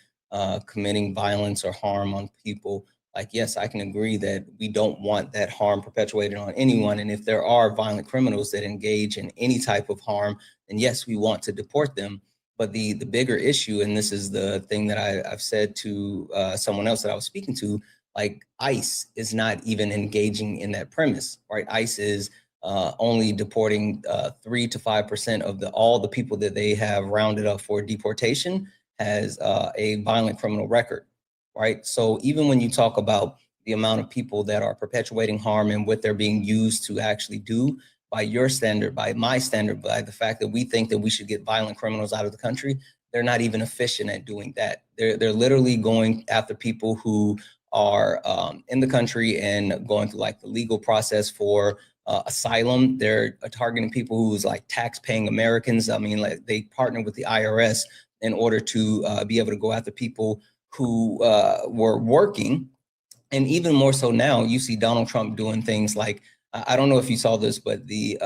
committing violence or harm on people, like, yes, I can agree that we don't want that harm perpetuated on anyone. And if there are violent criminals that engage in any type of harm, then yes, we want to deport them. But the bigger issue, and this is the thing that I've said to someone else that I was speaking to, like, ICE is not even engaging in that premise, right? ICE is only deporting 3 to 5% of all the people that they have rounded up for deportation has a violent criminal record. Right. So even when you talk about the amount of people that are perpetuating harm and what they're being used to actually do, by your standard, by my standard, by the fact that we think that we should get violent criminals out of the country, they're not even efficient at doing that. They're literally going after people who are in the country and going through, like, the legal process for asylum. They're targeting people who's, like, tax-paying Americans. I mean, like, they partner with the IRS in order to be able to go after people who were working. And even more so now, you see Donald Trump doing things like, I don't know if you saw this, but the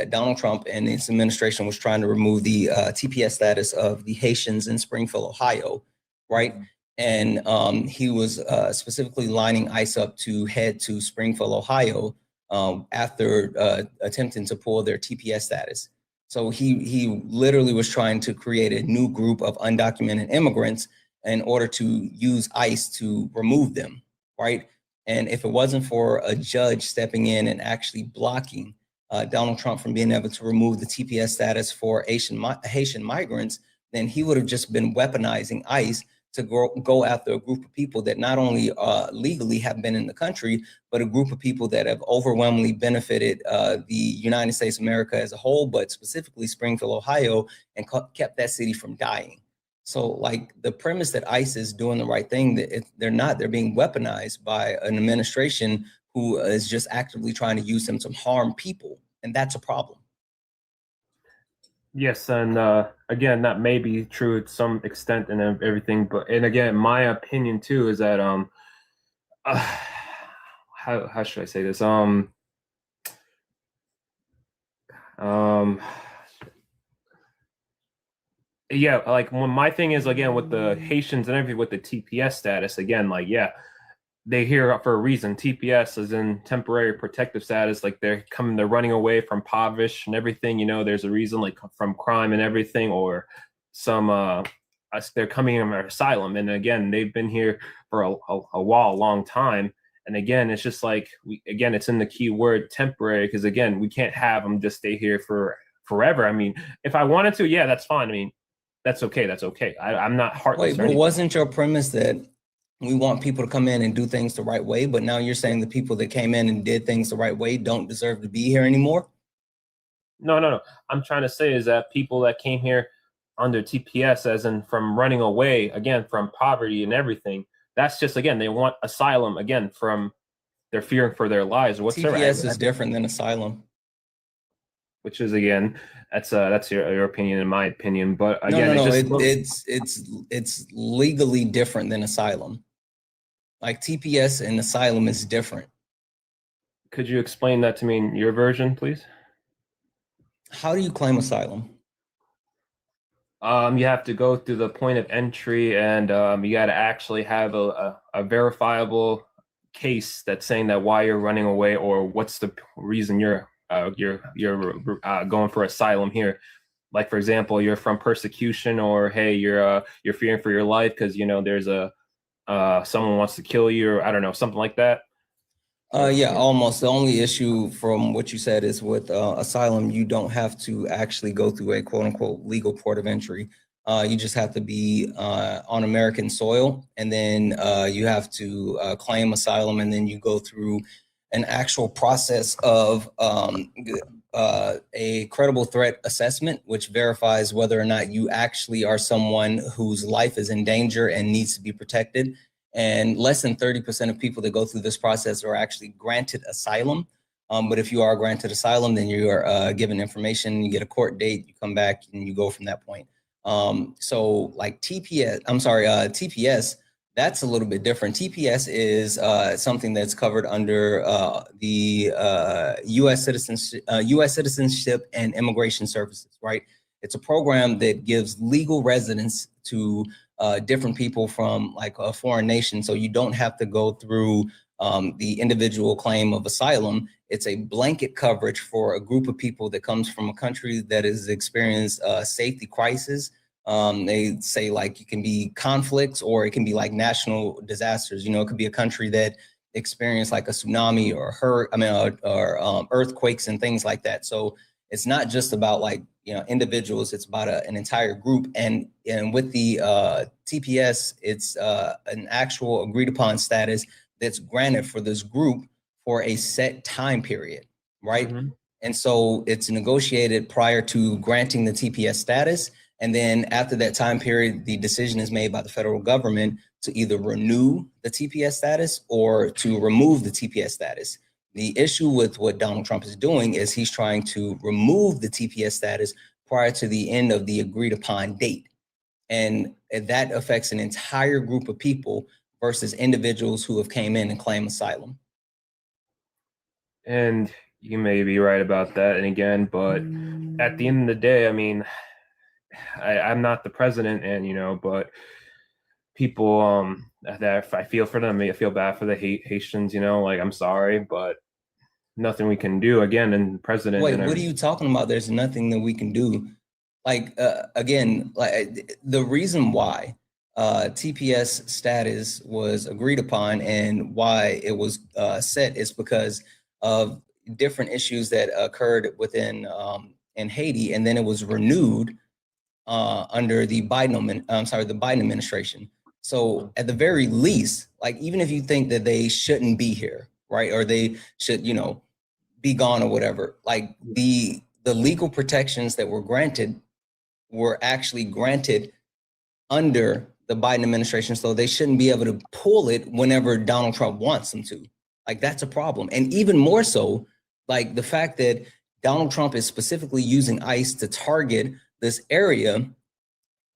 Donald Trump and his administration was trying to remove the TPS status of the Haitians in Springfield, Ohio, right? And he was specifically lining ICE up to head to Springfield, Ohio, after attempting to pull their TPS status. So he literally was trying to create a new group of undocumented immigrants in order to use ICE to remove them, right? And if it wasn't for a judge stepping in and actually blocking Donald Trump from being able to remove the TPS status for Haitian migrants, then he would have just been weaponizing ICE to go after a group of people that not only legally have been in the country, but a group of people that have overwhelmingly benefited the United States of America as a whole, but specifically Springfield, Ohio, and kept that city from dying. So, like, the premise that ICE is doing the right thing, that they're not. They're being weaponized by an administration who is just actively trying to use them to harm people, and that's a problem. Yes, and again, that may be true to some extent and everything, but again, my opinion too is that how should I say this? Yeah, like when my thing is again with the Haitians and everything with the TPS status again, like yeah, they here for a reason. TPS is in temporary protective status, like they're running away from poverty and everything. You know, there's a reason, like from crime and everything, or some they're coming in asylum. And again, they've been here for a long time. And again, it's just like it's in the key word temporary, because again, we can't have them just stay here for forever. I mean, if I wanted to, yeah, that's fine. I mean, that's okay. That's okay. I'm not heartless. Wait, but wasn't your premise that we want people to come in and do things the right way? But now you're saying the people that came in and did things the right way don't deserve to be here anymore? No. I'm trying to say is that people that came here under TPS, as in from running away, again, from poverty and everything, that's just, again, they want asylum, again, from they're fearing for their lives or whatsoever. TPS is different than asylum. Which is, again, that's your opinion and my opinion, but again, no, it's legally different than asylum. Like TPS and asylum is different. Could you explain that to me in your version, please? How do you claim asylum? You have to go through the point of entry, and you got to actually have a verifiable case that's saying that why you're running away or what's the reason you're going for asylum here. Like, for example, you're from persecution, or hey, you're fearing for your life because you know there's someone wants to kill you, or I don't know, something like that. Yeah, almost. The only issue from what you said is with asylum, you don't have to actually go through a quote unquote legal port of entry. You just have to be on American soil, and then you have to claim asylum, and then you go through an actual process of a credible threat assessment, which verifies whether or not you actually are someone whose life is in danger and needs to be protected. And less than 30% of people that go through this process are actually granted asylum. But if you are granted asylum, then you are given information, you get a court date, you come back, and you go from that point. So like TPS, that's a little bit different. TPS is something that's covered under the U.S. Citizenship and Immigration Services, right? It's a program that gives legal residence to different people from like a foreign nation. So you don't have to go through the individual claim of asylum. It's a blanket coverage for a group of people that comes from a country that has experienced safety crisis. They say like it can be conflicts, or it can be like national disasters. You know, it could be a country that experienced like a tsunami or earthquakes and things like that. So it's not just about like, you know, individuals, it's about an entire group. And with the TPS, it's an actual agreed upon status that's granted for this group for a set time period, right? Mm-hmm. And so it's negotiated prior to granting the TPS status. And then after that time period, the decision is made by the federal government to either renew the TPS status or to remove the TPS status. The issue with what Donald Trump is doing is he's trying to remove the TPS status prior to the end of the agreed upon date. And that affects an entire group of people versus individuals who have came in and claimed asylum. And you may be right about that. And again, but at the end of the day, I mean, I'm not the president, and you know, but people that I feel for them, I feel bad for the Haitians, you know, like I'm sorry, but nothing we can do. Again, and president. Wait, what are you talking about? There's nothing that we can do. Like again, like the reason why TPS status was agreed upon and why it was set is because of different issues that occurred within in Haiti, and then it was renewed under the Biden administration. So at the very least, like even if you think that they shouldn't be here, right, or they should, you know, be gone or whatever, like the legal protections that were granted were actually granted under the Biden administration, so they shouldn't be able to pull it whenever Donald Trump wants them to. Like that's a problem. And even more so, like the fact that Donald Trump is specifically using ICE to target this area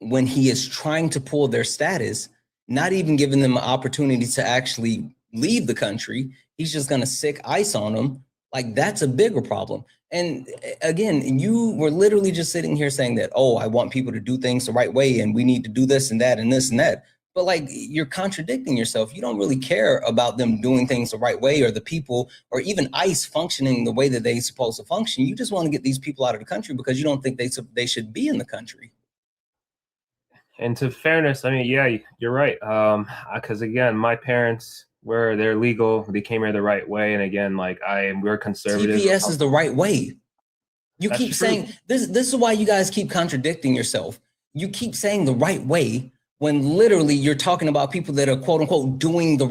when he is trying to pull their status, not even giving them an opportunity to actually leave the country. He's just going to sick ICE on them Like, that's a bigger problem. And again, you were literally just sitting here saying that, oh, I want people to do things the right way, and we need to do this and that and this and that. But like, you're contradicting yourself. You don't really care about them doing things the right way, or the people, or even ICE functioning the way that they're supposed to function. You just want to get these people out of the country because you don't think they should be in the country. And to fairness, I mean, yeah, you're right. Because again, my parents, where they're legal, they came here the right way. And again, like we're conservative. TPS is the right way. You That's keep true. saying this is why you guys keep contradicting yourself. You keep saying the right way when literally you're talking about people that are quote unquote doing it the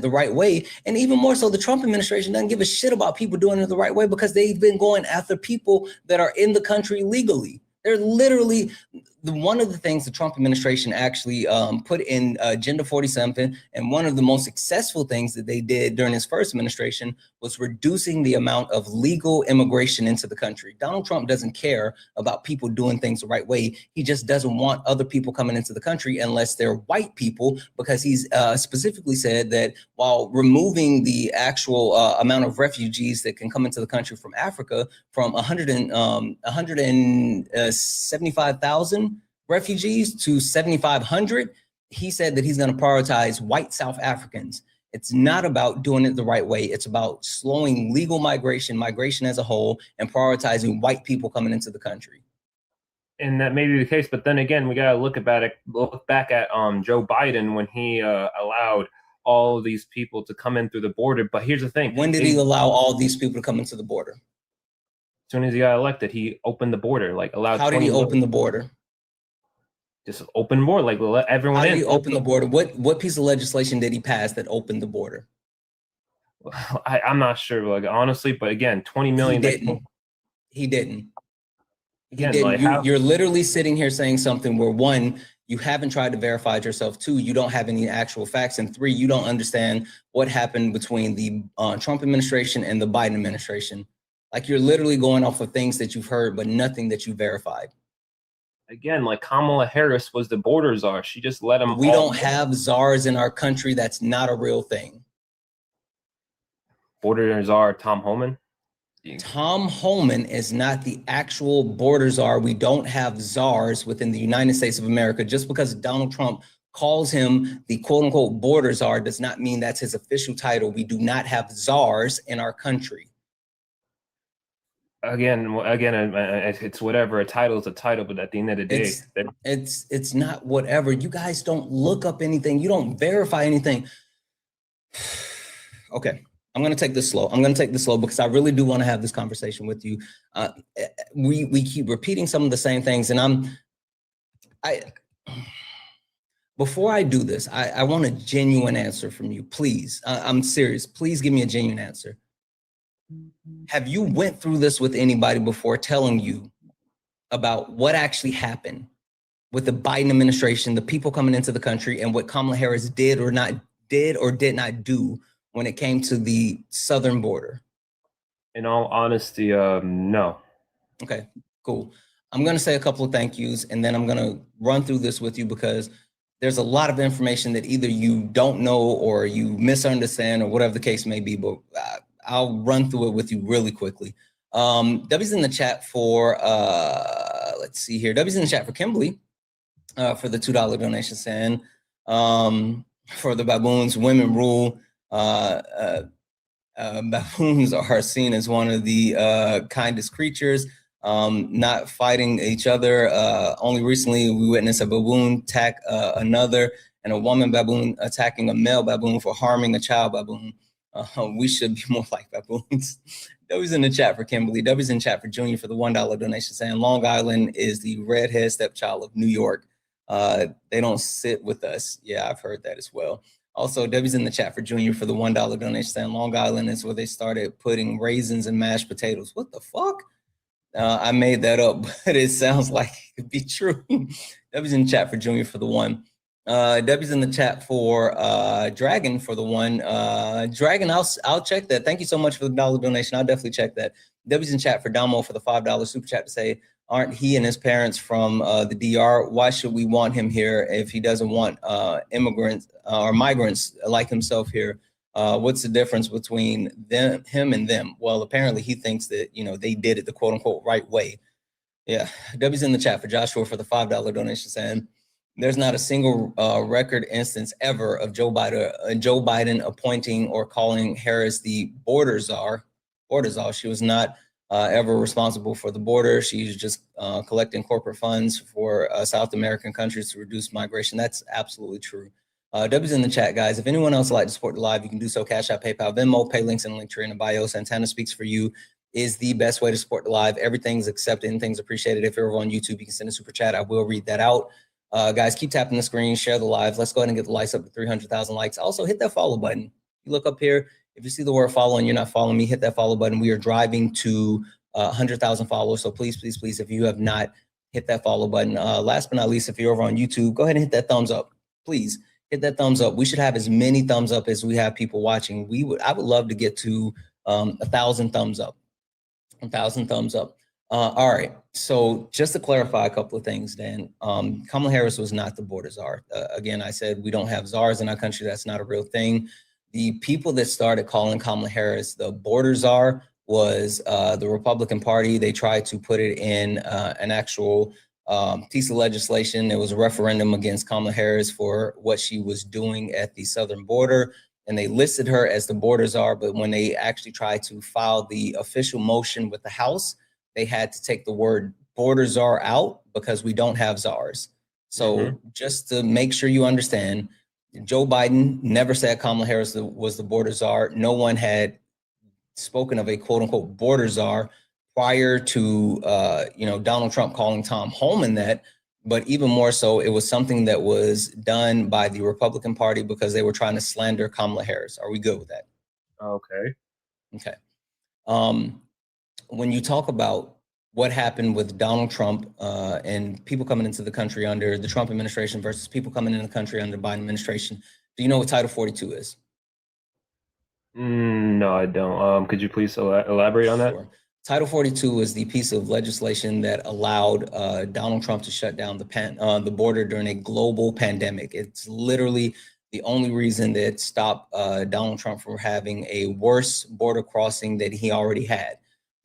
right way. And even more so, the Trump administration doesn't give a shit about people doing it the right way because they've been going after people that are in the country legally. They're literally one of the things the Trump administration actually put in Agenda 47, and one of the most successful things that they did during his first administration was reducing the amount of legal immigration into the country. Donald Trump doesn't care about people doing things the right way. He just doesn't want other people coming into the country unless they're white people, because he's specifically said that while removing the actual amount of refugees that can come into the country from Africa from 175,000 refugees to 7,500, he said that he's going to prioritize white South Africans. It's not about doing it the right way. It's about slowing legal migration as a whole, and prioritizing white people coming into the country. And that may be the case, but then again, we got to look back at Joe Biden when he allowed all of these people to come in through the border. But here's the thing. When did he allow all these people to come into the border? As soon as he got elected, he opened the border, like allowed. How did he open the border? Just open more, like let everyone in. How did he open the border? What piece of legislation did he pass that opened the border? I'm not sure, like honestly, but again, 20 million. He didn't. Again, like you're literally sitting here saying something where, one, you haven't tried to verify it yourself. Two, you don't have any actual facts. And three, you don't understand what happened between the Trump administration and the Biden administration. Like, you're literally going off of things that you've heard, but nothing that you verified. Again, like Kamala Harris was the border czar. She just let them. We don't have czars in our country. That's not a real thing. Border czar Tom Homan. Tom Homan is not the actual border czar. We don't have czars within the United States of America. Just because Donald Trump calls him the quote unquote border czar does not mean that's his official title. We do not have czars in our country. Again, it's whatever. A title is a title, but at the end of the day, it's not whatever. You guys don't look up anything. You don't verify anything. Okay, I'm gonna take this slow. Because I really do want to have this conversation with you. We keep repeating some of the same things, and before I do this, I want a genuine answer from you, please. I'm serious. Please give me a genuine answer. Have you went through this with anybody before, telling you about what actually happened with the Biden administration, the people coming into the country, and what Kamala Harris did or did not do when it came to the southern border? In all honesty, no. Okay, cool. I'm going to say a couple of thank yous, and then I'm going to run through this with you because there's a lot of information that either you don't know or you misunderstand or whatever the case may be, but I'll run through it with you really quickly. W's in the chat for, let's see here. W's in the chat for Kimberly for the $2 donation, saying for the baboons, women rule. Baboons are seen as one of the kindest creatures, not fighting each other. Only recently we witnessed a baboon attack another, and a woman baboon attacking a male baboon for harming a child baboon. We should be more like baboons. W's in the chat for Kimberly. W's in chat for Junior for the $1 donation, saying Long Island is the redhead stepchild of New York. They don't sit with us. Yeah, I've heard that as well. Also, W's in the chat for Junior for the $1 donation, saying Long Island is where they started putting raisins and mashed potatoes. What the fuck? I made that up, but it sounds like it could be true. W's in the chat for Junior for the $1. W's in the chat for Dragon for the $1. Dragon, I'll check that. Thank you so much for the $1 donation. I'll definitely check that. W's in chat for Damo for the $5 super chat to say, aren't he and his parents from the DR? Why should we want him here if he doesn't want immigrants or migrants like himself here? What's the difference between him and them? Well, apparently he thinks that, they did it the quote unquote right way. Yeah. W's in the chat for Joshua for the $5 donation saying there's not a single record instance ever of Joe Biden appointing or calling Harris the border czar. She was not ever responsible for the border. She's just collecting corporate funds for South American countries to reduce migration. That's absolutely true. W's in the chat, guys. If anyone else would like to support the live, you can do so. Cash App, PayPal, Venmo, pay links in the link tree in the bio. Santana Speaks for You is the best way to support the live. Everything's accepted, anything's appreciated. If you're over on YouTube, you can send a super chat. I will read that out. Guys, keep tapping the screen, share the live. Let's go ahead and get the likes up to 300,000 likes. Also, hit that follow button. You look up here. If you see the word follow and you're not following me, hit that follow button. We are driving to 100,000 followers. So please, please, please, if you have not hit that follow button. Last but not least, if you're over on YouTube, go ahead and hit that thumbs up. Please hit that thumbs up. We should have as many thumbs up as we have people watching. I would love to get to 1,000 thumbs up. 1,000 thumbs up. All right. So just to clarify a couple of things, Dan, Kamala Harris was not the border czar. Again, I said we don't have czars in our country. That's not a real thing. The people that started calling Kamala Harris the border czar was the Republican Party. They tried to put it in an actual piece of legislation. There was a referendum against Kamala Harris for what she was doing at the southern border. And they listed her as the border czar, but when they actually tried to file the official motion with the House, they had to take the word border czar out because we don't have czars. So just to make sure you understand, Joe Biden never said Kamala Harris was the border czar. No one had spoken of a quote unquote border czar prior to Donald Trump calling Tom Homan that. But even more so, it was something that was done by the Republican Party because they were trying to slander Kamala Harris. Are we good with that? Okay. Okay. When you talk about what happened with Donald Trump and people coming into the country under the Trump administration versus people coming into the country under the Biden administration, do you know what Title 42 is? No, I don't. Could you please elaborate on that? Sure. Title 42 is the piece of legislation that allowed Donald Trump to shut down the border during a global pandemic. It's literally the only reason that stopped Donald Trump from having a worse border crossing that he already had.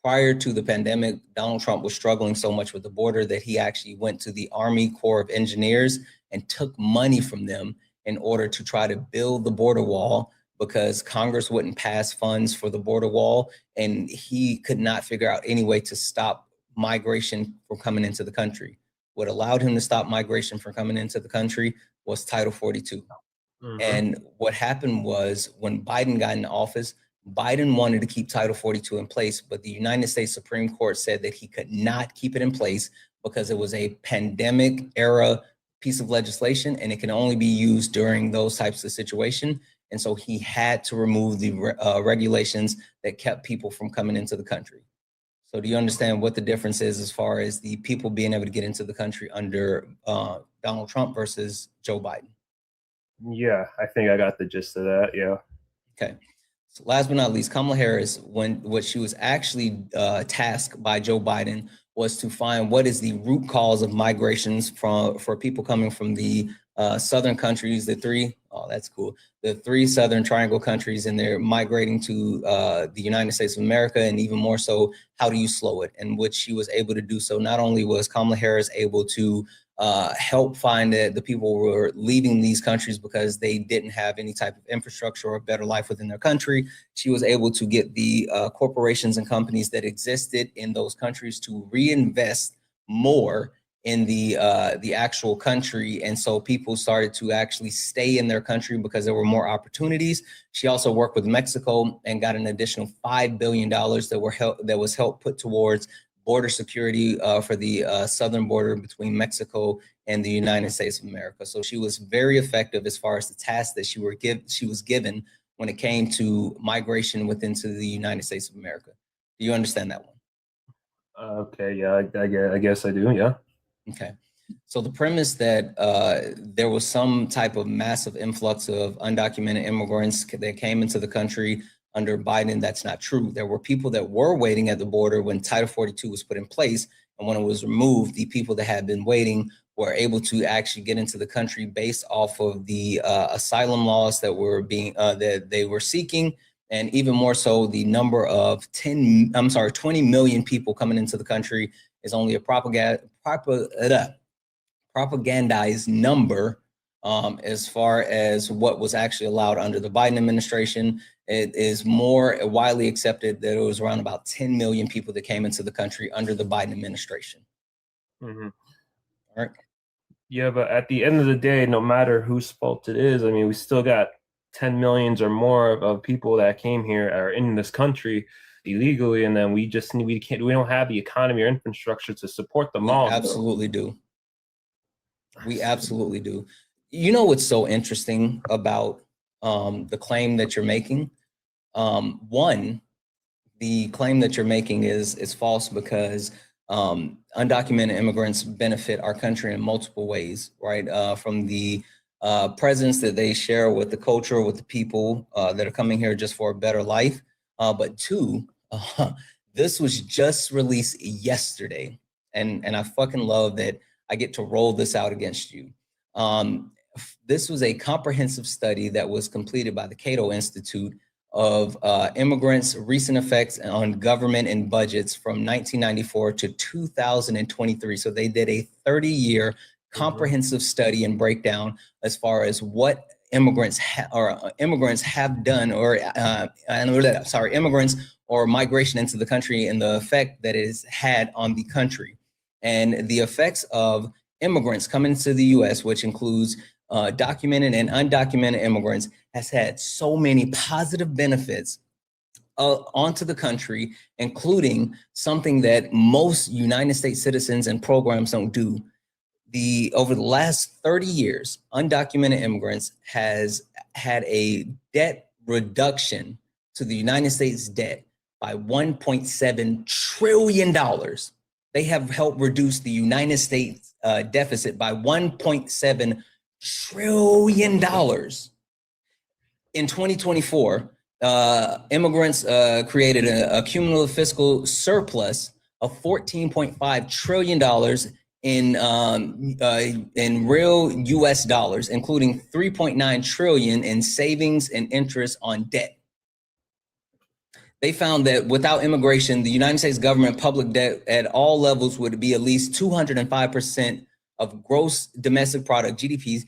Prior to the pandemic, Donald Trump was struggling so much with the border that he actually went to the Army Corps of Engineers and took money from them in order to try to build the border wall, because Congress wouldn't pass funds for the border wall, and he could not figure out any way to stop migration from coming into the country. What allowed him to stop migration from coming into the country was Title 42. And what happened was when Biden got in office, Biden wanted to keep Title 42 in place, but the United States Supreme Court said that he could not keep it in place because it was a pandemic era piece of legislation and it can only be used during those types of situations. And so he had to remove the regulations that kept people from coming into the country. So do you understand what the difference is as far as the people being able to get into the country under Donald Trump versus Joe Biden? Yeah, I think I got the gist of that. Yeah. Okay. So last but not least, Kamala Harris, what she was actually tasked by Joe Biden was to find what is the root cause of migrations for people coming from the southern countries, the three southern triangle countries, and they're migrating to the United States of America, and even more so, how do you slow it? And which she was able to do so. Not only was Kamala Harris able to help find the people who were leaving these countries because they didn't have any type of infrastructure or a better life within their country, she was able to get the corporations and companies that existed in those countries to reinvest more in the actual country. And so people started to actually stay in their country because there were more opportunities. She also worked with Mexico and got an additional $5 billion that was helped put towards border security for the southern border between Mexico and the United States of America. So she was very effective as far as the task that she was given when it came to migration into the United States of America. Do you understand that one? Okay, yeah, I guess I do, yeah. Okay. So the premise that there was some type of massive influx of undocumented immigrants that came into the country under Biden, that's not true. There were people that were waiting at the border when Title 42 was put in place. And when it was removed, the people that had been waiting were able to actually get into the country based off of the asylum laws that were being that they were seeking, and even more so, the number of 20 million people coming into the country is only a propagandized number as far as what was actually allowed under the Biden administration. It is more widely accepted that it was around about 10 million people that came into the country under the Biden administration. Mm-hmm. All right. Yeah, but at the end of the day, no matter whose fault it is, I mean, we still got 10 millions or more of people that came here are in this country illegally, and then we don't have the economy or infrastructure to support them all. Absolutely do. We absolutely do. You know what's so interesting about the claim that you're making? One, the claim that you're making is false because undocumented immigrants benefit our country in multiple ways, right? From the presence that they share with the culture, with the people that are coming here just for a better life. But two, this was just released yesterday. And I fucking love that I get to roll this out against you. This was a comprehensive study that was completed by the Cato Institute of immigrants' recent effects on government and budgets from 1994 to 2023. So they did a 30-year comprehensive study and breakdown as far as what immigrants have done, or immigrants or migration into the country and the effect that it has had on the country. And the effects of immigrants coming to the U.S., which includes documented and undocumented immigrants, has had so many positive benefits onto the country, including something that most United States citizens and programs don't do. Over the last 30 years, undocumented immigrants has had a debt reduction to the United States debt by $1.7 trillion. They have helped reduce the United States deficit by $1.7 trillion. In 2024, immigrants created a cumulative fiscal surplus of $14.5 trillion in real U.S. dollars, including $3.9 trillion in savings and interest on debt. They found that without immigration, the United States government public debt at all levels would be at least 205% of gross domestic product, GDP,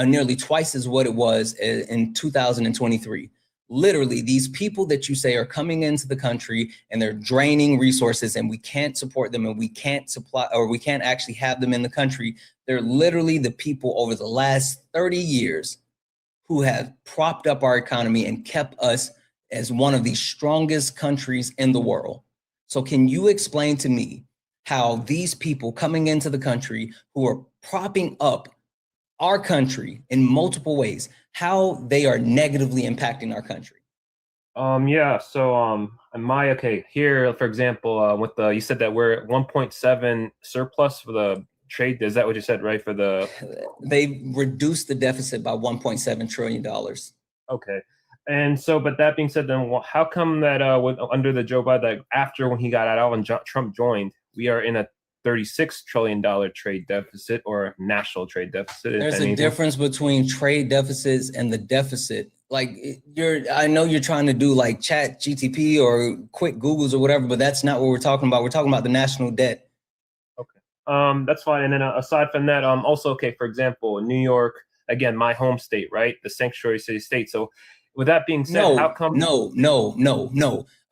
nearly twice as what it was in 2023. Literally, these people that you say are coming into the country and they're draining resources and we can't support them and we can't supply, or we can't actually have them in the country. They're literally the people over the last 30 years who have propped up our economy and kept us as one of the strongest countries in the world. So can you explain to me how these people coming into the country who are propping up our country in multiple ways, how they are negatively impacting our country? Yeah, so here, for example, with you said that we're at 1.7 surplus for the trade. Is that what you said, right? They reduced the deficit by $1.7 trillion. Okay. And so, but that being said, then how come that under the Joe Biden, that after when he got out and Trump joined, we are in a $36 trillion trade deficit or national trade deficit? There's a difference between trade deficits and the deficit. Like I know you're trying to do like Chat GTP or quick Googles or whatever, but that's not what we're talking about. We're talking about the national debt. Okay. That's fine. And then aside from that, also, okay, for example, New York, again, my home state, right? The sanctuary city state. So with that being said, how come? No.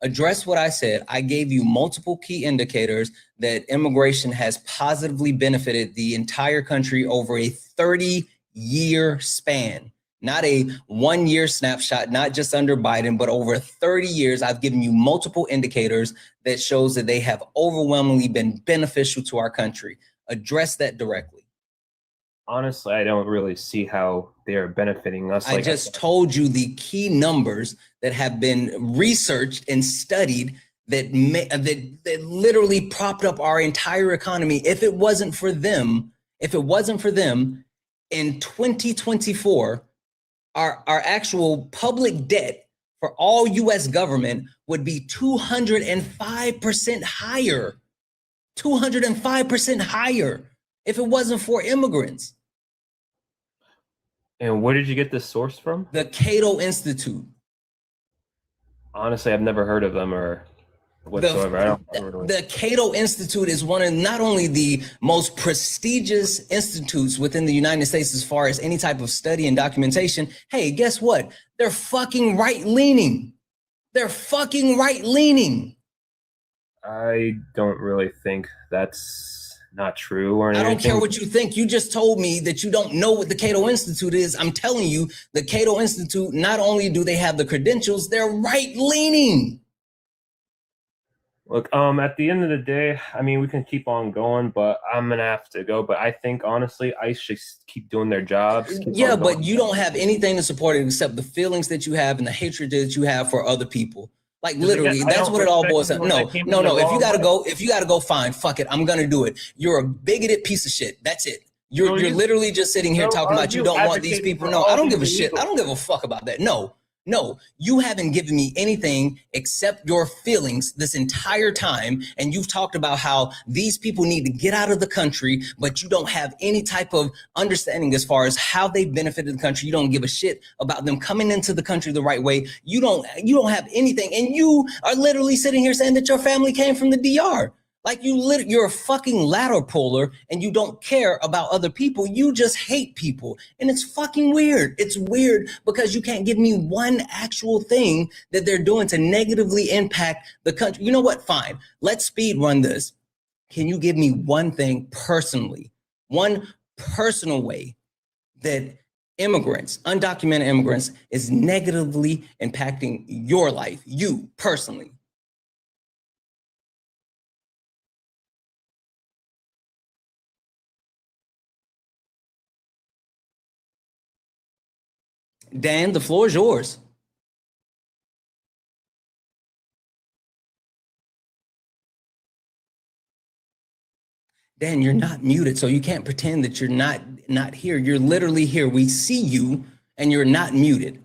Address what I said. I gave you multiple key indicators that immigration has positively benefited the entire country over a 30-year span, not a 1-year snapshot, not just under Biden, but over 30 years. I've given you multiple indicators that shows that they have overwhelmingly been beneficial to our country. Address that directly. Honestly, I don't really see how they are benefiting us. I just told you the key numbers that have been researched and studied that literally propped up our entire economy. If it wasn't for them, in 2024, our actual public debt for all U.S. government would be 205% higher. 205% higher. if it wasn't for immigrants. And where did you get this source from? The Cato Institute. Honestly, I've never heard of them or whatsoever. The Cato Institute is one of not only the most prestigious institutes within the United States as far as any type of study and documentation. Hey, guess what? They're fucking right-leaning. They're fucking right-leaning. I don't really think that's not true or anything. I don't care what you think. You just told me that you don't know what the Cato Institute is. I'm telling you, the Cato Institute, not only do they have the credentials, they're right-leaning. Look, at the end of the day, I mean, we can keep on going, but I'm going to have to go. But I think, honestly, ICE should keep doing their jobs. Yeah, but you don't have anything to support it except the feelings that you have and the hatred that you have for other people. Like literally, that's what it all boils down. No. If you gotta go, fine. Fuck it. I'm gonna do it. You're a bigoted piece of shit. That's it. You're literally just sitting here talking about you don't want these people. No, I don't give a shit. I don't give a fuck about that. No, you haven't given me anything except your feelings this entire time. And you've talked about how these people need to get out of the country, but you don't have any type of understanding as far as how they benefited the country. You don't give a shit about them coming into the country the right way. You don't have anything. And you are literally sitting here saying that your family came from the DR. Like you're a fucking ladder puller and you don't care about other people. You just hate people. And it's fucking weird. It's weird because you can't give me one actual thing that they're doing to negatively impact the country. You know what? Fine. Let's speed run this. Can you give me one thing personally, one personal way that immigrants, undocumented immigrants, is negatively impacting your life, you personally? Dan, the floor is yours. Dan, you're not muted, so you can't pretend that you're not here. You're literally here. We see you, and you're not muted.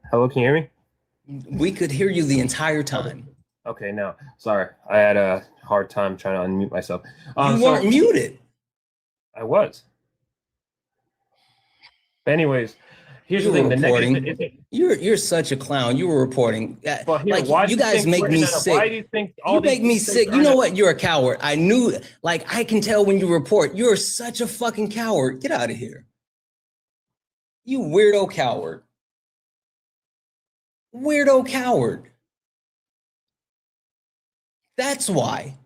Hello, can you hear me? We could hear you the entire time. Okay, now, sorry. I had a hard time trying to unmute myself. You weren't muted. I was. But anyways, here's the thing. You're such a clown. You were reporting. Like, you guys make me sick. Why do you think you make me sick? You know what? You're a coward. I knew, like, I can tell when you report. You're such a fucking coward. Get out of here. You weirdo coward. Weirdo coward. That's why.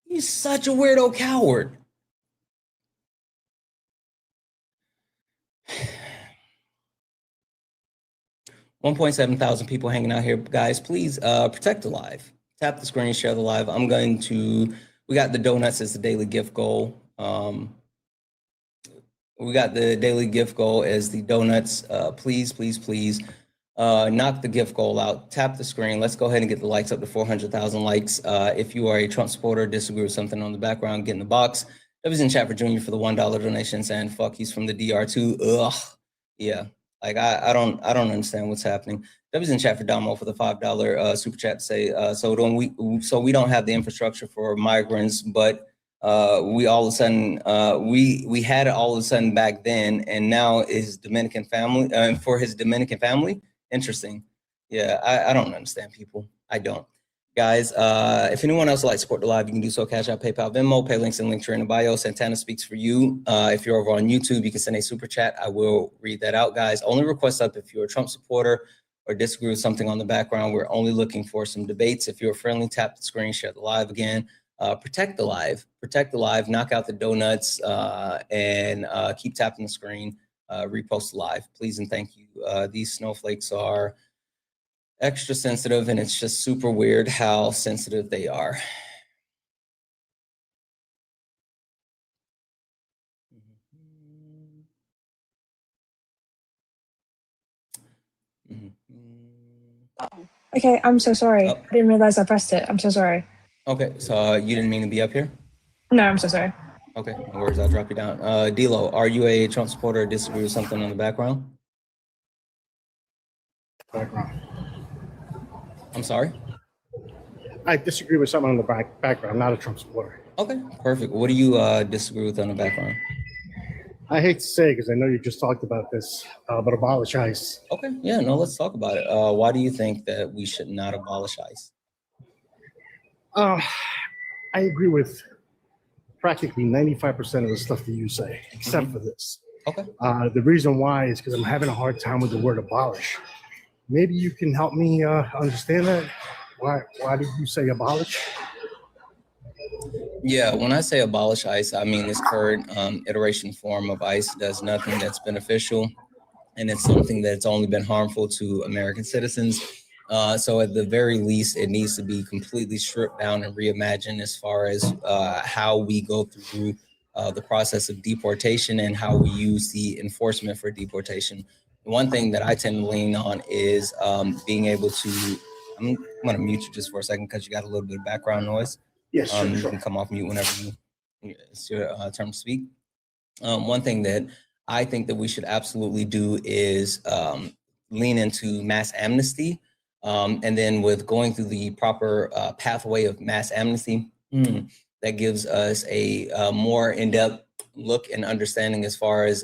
You're such a weirdo coward. $1.7 thousand people hanging out here, guys. Please protect the live. Tap the screen, share the live. We got the donuts as the daily gift goal. We got the daily gift goal as the donuts. Please knock the gift goal out. Tap the screen. Let's go ahead and get the likes up to 400,000 likes. If you are a Trump supporter, disagree with something on the background, get in the box. W's in chat for Junior for the $1 donation saying fuck, he's from the DR too. Ugh. Yeah. Like I don't understand what's happening. W's in chat for Damo for the $5 super chat to say so we don't have the infrastructure for migrants, but we all of a sudden we had it all of a sudden back then, and now his Dominican family for his Dominican family. Interesting. Yeah, I don't understand people. I don't. Guys, if anyone else would like to support the live, you can do so. Cash App, PayPal, Venmo, pay links and link in the bio. Santana speaks for you. If you're over on YouTube, you can send a super chat. I will read that out, guys. Only request up if you're a Trump supporter or disagree with something on the background. We're only looking for some debates. If you're friendly, tap the screen, share the live again. Protect the live, knock out the donuts, and keep tapping the screen, repost the live, please and thank you. These snowflakes are extra sensitive, and it's just super weird how sensitive they are. Okay, I'm so sorry. I didn't realize I pressed it. I'm so sorry. Okay, so you didn't mean to be up here? No, I'm so sorry. Okay, no worries, I'll drop you down. D-Lo, are you a Trump supporter or disagree with something on the background? Background. I'm sorry? I disagree with something on the background. I'm not a Trump supporter. Okay, perfect. What do you disagree with on the background? I hate to say, because I know you just talked about this, but abolish ICE. Okay, yeah, no, let's talk about it. Why do you think that we should not abolish ICE? I agree with practically 95% of the stuff that you say, except for this. Okay. The reason why is because I'm having a hard time with the word abolish. Maybe you can help me understand that. Why did you say abolish? Yeah, when I say abolish ICE, I mean this current iteration form of ICE does nothing that's beneficial, and it's something that's only been harmful to American citizens. So at the very least, it needs to be completely stripped down and reimagined as far as how we go through the process of deportation and how we use the enforcement for deportation. One thing that I tend to lean on is being able to, I'm going to mute you just for a second because you got a little bit of background noise. Yes, sure, You can come off mute whenever it's your turn to speak. One thing that I think that we should absolutely do is lean into mass amnesty. And then with going through the proper pathway of mass amnesty, that gives us a more in-depth look and understanding as far as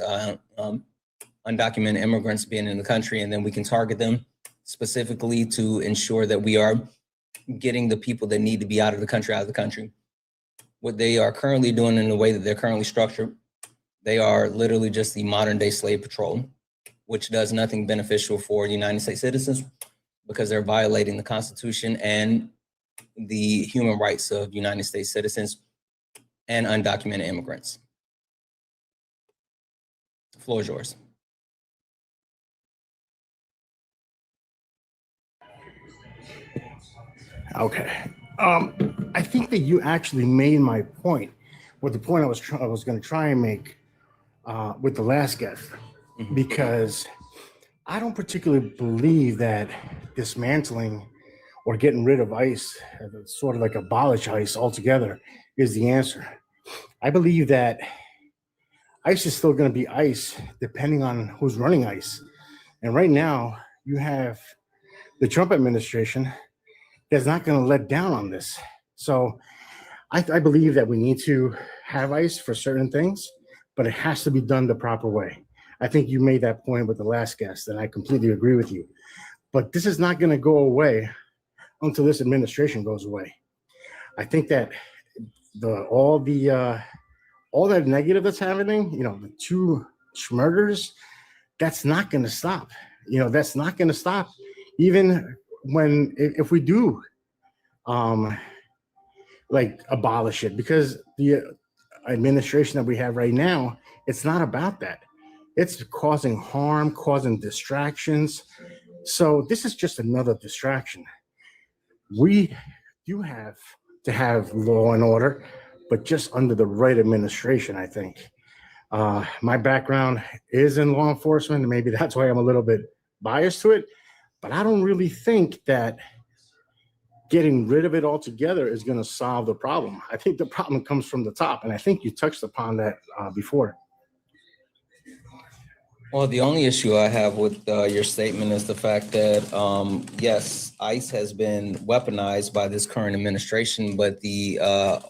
undocumented immigrants being in the country, and then we can target them specifically to ensure that we are getting the people that need to be out of the country. What they are currently doing in the way that they're currently structured, they are literally just the modern day slave patrol, which does nothing beneficial for United States citizens because they're violating the Constitution and the human rights of United States citizens and undocumented immigrants. The floor is yours. Okay. I think that you actually made my point, with the point I was going to try and make with the last guest, because I don't particularly believe that dismantling or getting rid of ICE, sort of like abolish ICE altogether, is the answer. I believe that ICE is still going to be ICE depending on who's running ICE. And right now, you have the Trump administration that's not going to let down on this. So I believe that we need to have ICE for certain things, but it has to be done the proper way. I think you made that point with the last guest, and I completely agree with you. But this is not going to go away until this administration goes away. I think that all that negative that's happening, the two murders, that's not going to stop. That's not going to stop, even if we do abolish it, because the administration that we have right now, it's not about that. It's causing harm, causing distractions. So this is just another distraction. We do have to have law and order, but just under the right administration, I think. My background is in law enforcement, and maybe that's why I'm a little bit biased to it, but I don't really think that getting rid of it altogether is going to solve the problem. I think the problem comes from the top, and I think you touched upon that before. Well, the only issue I have with your statement is the fact that, yes, ICE has been weaponized by this current administration, but the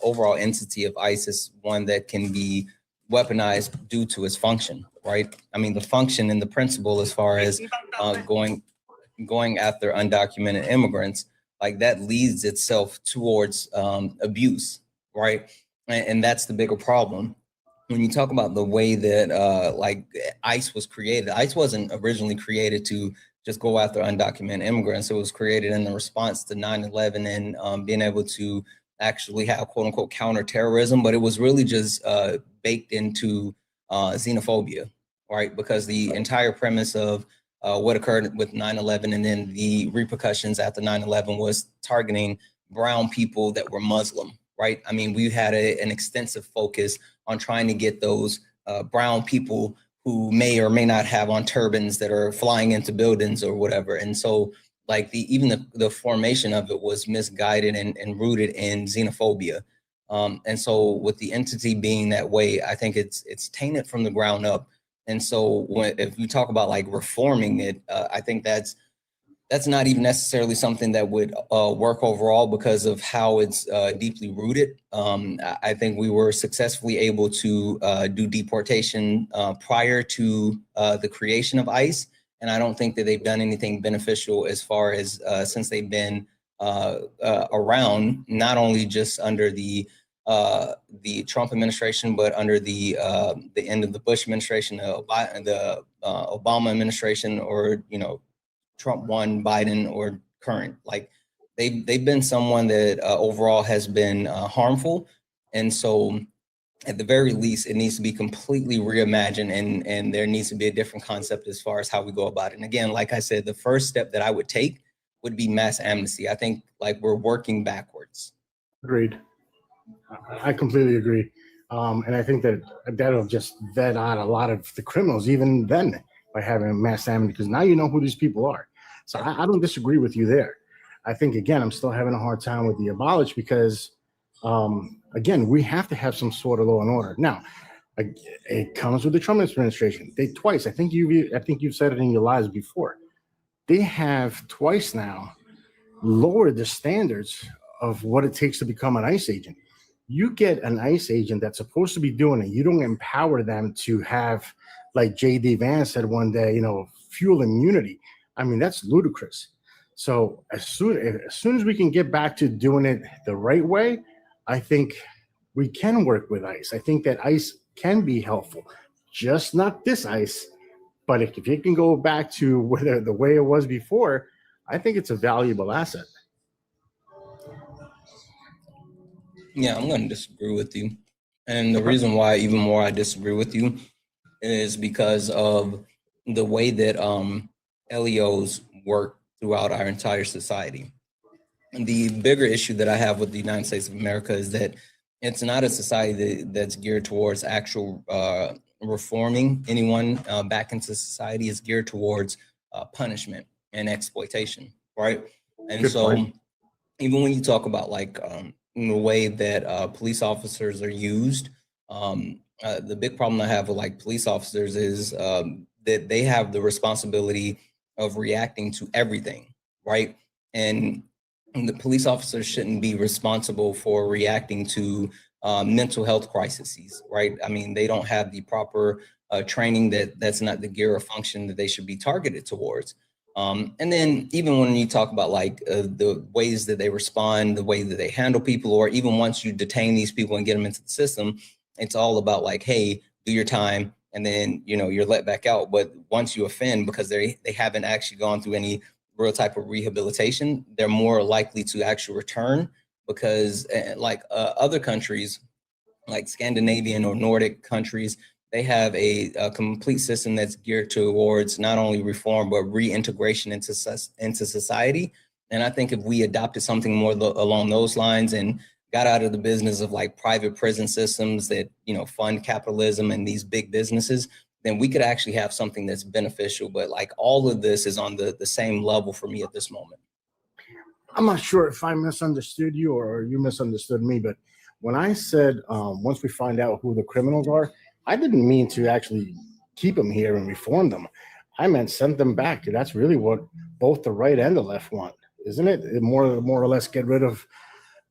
overall entity of ICE is one that can be weaponized due to its function, right? I mean, the function and the principle as far as going after undocumented immigrants, like that leads itself towards abuse, right? And that's the bigger problem. When you talk about the way that like ICE was created, ICE wasn't originally created to just go after undocumented immigrants. It was created in the response to 9/11 and being able to actually have quote unquote counterterrorism, but it was really just baked into xenophobia, right? Because the entire premise of what occurred with 9/11 and then the repercussions after 9/11 was targeting brown people that were Muslim, right? I mean, we had an extensive focus on trying to get those brown people who may or may not have on turbans that are flying into buildings or whatever. And so like even the formation of it was misguided and rooted in xenophobia. And so with the entity being that way, I think it's tainted from the ground up. And so if you talk about like reforming it, I think that's not even necessarily something that would work overall because of how it's deeply rooted. I think we were successfully able to do deportation prior to the creation of ICE. And I don't think that they've done anything beneficial as far as since they've been around, not only just under the Trump administration, but under the end of the Bush administration, the Obama administration, or, you know, Trump 1, Biden, or current. Like they've been someone that overall has been harmful. And so at the very least, it needs to be completely reimagined, and there needs to be a different concept as far as how we go about it. And again, like I said, the first step that I would take would be mass amnesty. I think like we're working backwards. Agreed. I completely agree. And I think that that'll just vet out a lot of the criminals even then by having a mass amnesty, because now you know who these people are. So I don't disagree with you there. I think, again, I'm still having a hard time with the abolish because, again, we have to have some sort of law and order. Now, it comes with the Trump administration. They twice, I think you've said it in your lives before, they have twice now lowered the standards of what it takes to become an ICE agent. You get an ICE agent that's supposed to be doing it. You don't empower them to have, like J.D. Vance said one day, you know, fuel immunity. I mean, that's ludicrous. So as soon as we can get back to doing it the right way, I think we can work with ICE. I think that ICE can be helpful, just not this ICE. But if it can go back to the way it was before, I think it's a valuable asset. Yeah, I'm going to disagree with you. And the reason why even more I disagree with you is because of the way that LEOs work throughout our entire society. And the bigger issue that I have with the United States of America is that it's not a society that's geared towards actual reforming anyone back into society. It's geared towards punishment and exploitation, right? And Good so point. even when you talk about like the way that police officers are used, the big problem I have with like police officers is that they have the responsibility of reacting to everything, right? And the police officers shouldn't be responsible for reacting to mental health crises, right? I mean, they don't have the proper training. That's not the gear or function that they should be targeted towards. And then even when you talk about like the ways that they respond, the way that they handle people, or even once you detain these people and get them into the system, it's all about like, hey, do your time, and then, you know, you're let back out. But once you offend, because they haven't actually gone through any real type of rehabilitation, they're more likely to actually return, because like other countries, like Scandinavian or Nordic countries, they have a complete system that's geared towards not only reform, but reintegration into society. And I think if we adopted something more along those lines and got out of the business of like private prison systems that, you know, fund capitalism and these big businesses, then we could actually have something that's beneficial. But like all of this is on the same level for me at this moment. I'm not sure if I misunderstood you or you misunderstood me, but when I said once we find out who the criminals are, I didn't mean to actually keep them here and reform them. I meant send them back. That's really what both the right and the left want, isn't it? More or less get rid of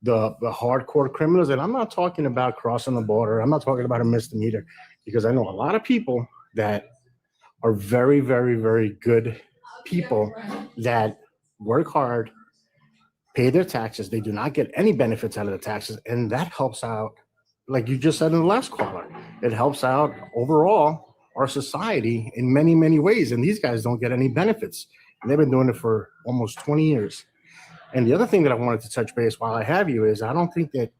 the hardcore criminals. And I'm not talking about crossing the border. I'm not talking about a misdemeanor, because I know a lot of people that are very, very, very good people that work hard, pay their taxes. They do not get any benefits out of the taxes. And that helps out, like you just said in the last caller, it helps out overall our society in many, many ways. And these guys don't get any benefits. And they've been doing it for almost 20 years. And the other thing that I wanted to touch base while I have you is I don't think that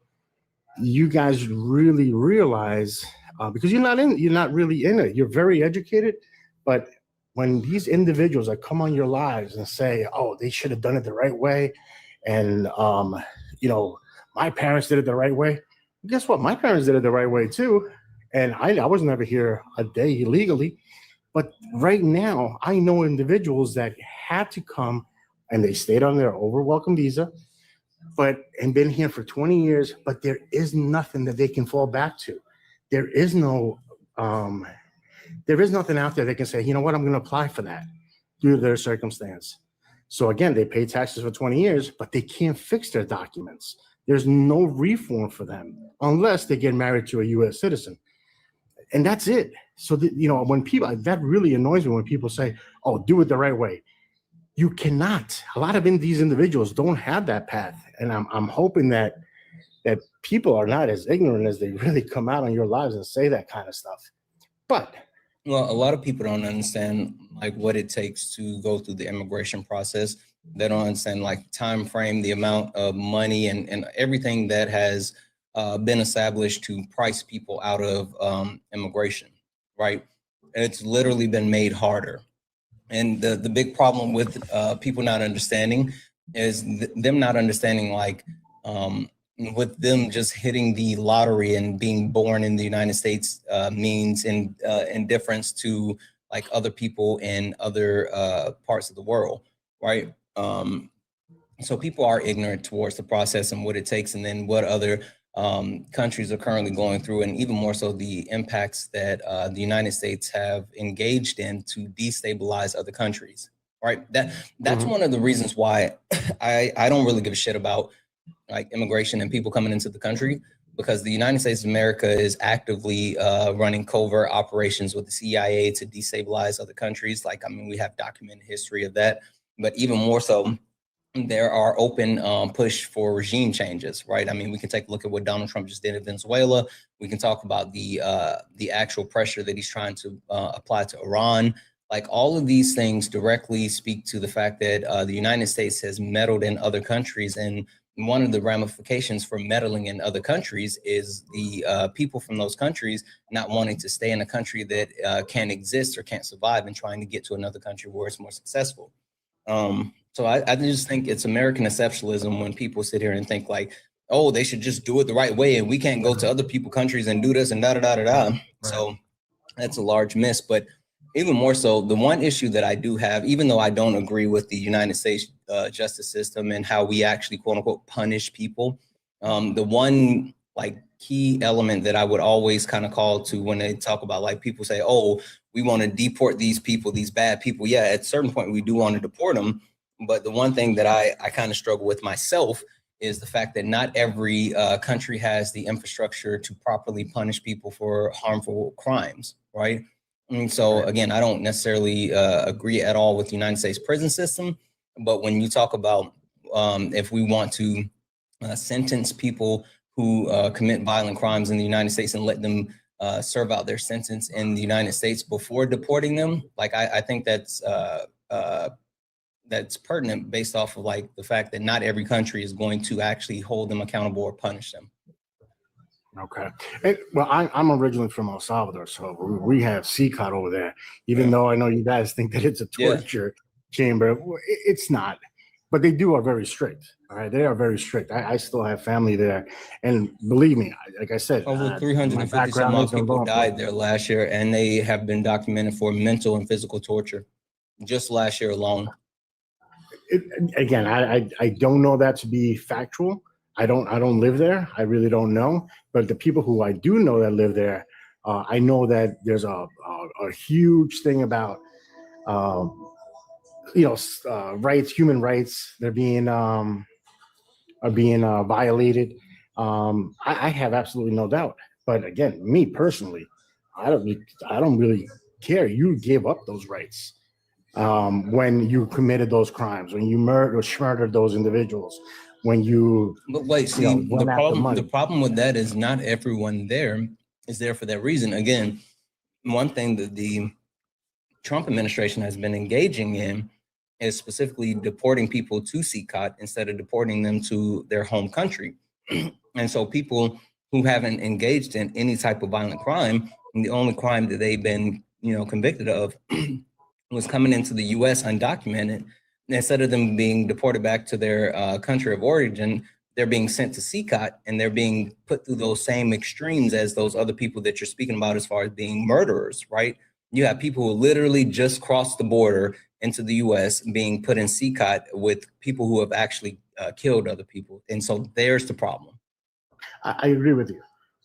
you guys really realize, because you're not really in it. You're very educated, but when these individuals that come on your lives and say, oh, they should have done it the right way, and you know, my parents did it the right way. Guess what? My parents did it the right way too. And I was never here a day illegally. But right now, I know individuals that had to come and they stayed on their overwelcome visa. and been here for 20 years, but there is nothing that they can fall back to. There is no, there is nothing out there they can say, you know what, I'm going to apply for that due to their circumstance. So again, they pay taxes for 20 years, but they can't fix their documents. There's no reform for them unless they get married to a U.S. citizen. And that's it. So, when people, that really annoys me when people say, oh, do it the right way. You cannot. A lot of these individuals don't have that path. And I'm hoping that people are not as ignorant as they really come out on your lives and say that kind of stuff. But well, a lot of people don't understand like what it takes to go through the immigration process. They don't understand like time frame, the amount of money and everything that has been established to price people out of immigration, right? It's literally been made harder. And the big problem with people not understanding is them not understanding like with them just hitting the lottery and being born in the United States means indifference to like other people in other parts of the world, right? So people are ignorant towards the process and what it takes, and then what other countries are currently going through, and even more so the impacts that the United States have engaged in to destabilize other countries, right? That's one of the reasons why I don't really give a shit about like immigration and people coming into the country, because the United States of America is actively running covert operations with the CIA to destabilize other countries. Like, I mean, we have documented history of that, but even more so, there are open push for regime changes, right? I mean, we can take a look at what Donald Trump just did in Venezuela. We can talk about the actual pressure that he's trying to apply to Iran. Like, all of these things directly speak to the fact that the United States has meddled in other countries, and one of the ramifications for meddling in other countries is the people from those countries not wanting to stay in a country that can't exist or can't survive, and trying to get to another country where it's more successful. So I just think it's American exceptionalism when people sit here and think like, oh, they should just do it the right way, and we can't go to other people's countries and do this and da-da-da-da-da. Right. So that's a large miss. But even more so, the one issue that I do have, even though I don't agree with the United States justice system and how we actually, quote unquote, punish people, the one like key element that I would always kind of call to when they talk about, like, people say, oh, we want to deport these people, these bad people. Yeah, at a certain point, we do want to deport them. But the one thing that I kind of struggle with myself is the fact that not every country has the infrastructure to properly punish people for harmful crimes, right? And so, again, I don't necessarily agree at all with the United States prison system. But when you talk about if we want to sentence people who commit violent crimes in the United States and let them serve out their sentence in the United States before deporting them, like, I think that's pertinent based off of like the fact that not every country is going to actually hold them accountable or punish them. Okay. Well, I'm originally from El Salvador, so we have CCOT over there, even though I know you guys think that it's a torture chamber. It's not, but they are very strict. All right. They are very strict. I still have family there. And believe me, like I said, over 350 some odd people died there last year, and they have been documented for mental and physical torture just last year alone. Again, I don't know that to be factual. I don't live there. I really don't know. But the people who I do know that live there, I know that there's a huge thing about rights, human rights. They're being violated. I have absolutely no doubt. But again, me personally, I don't really care. You gave up those rights when you committed those crimes, when you murdered those individuals, when you. But wait, see, the problem with that is not everyone there is there for that reason. Again, one thing that the Trump administration has been engaging in is specifically deporting people to CCOT instead of deporting them to their home country. And so people who haven't engaged in any type of violent crime, and the only crime that they've been, convicted of was coming into the U.S. undocumented, instead of them being deported back to their country of origin, they're being sent to CCOT, and they're being put through those same extremes as those other people that you're speaking about as far as being murderers, right? You have people who literally just crossed the border into the U.S. being put in CCOT with people who have actually killed other people. And so there's the problem. I agree with you.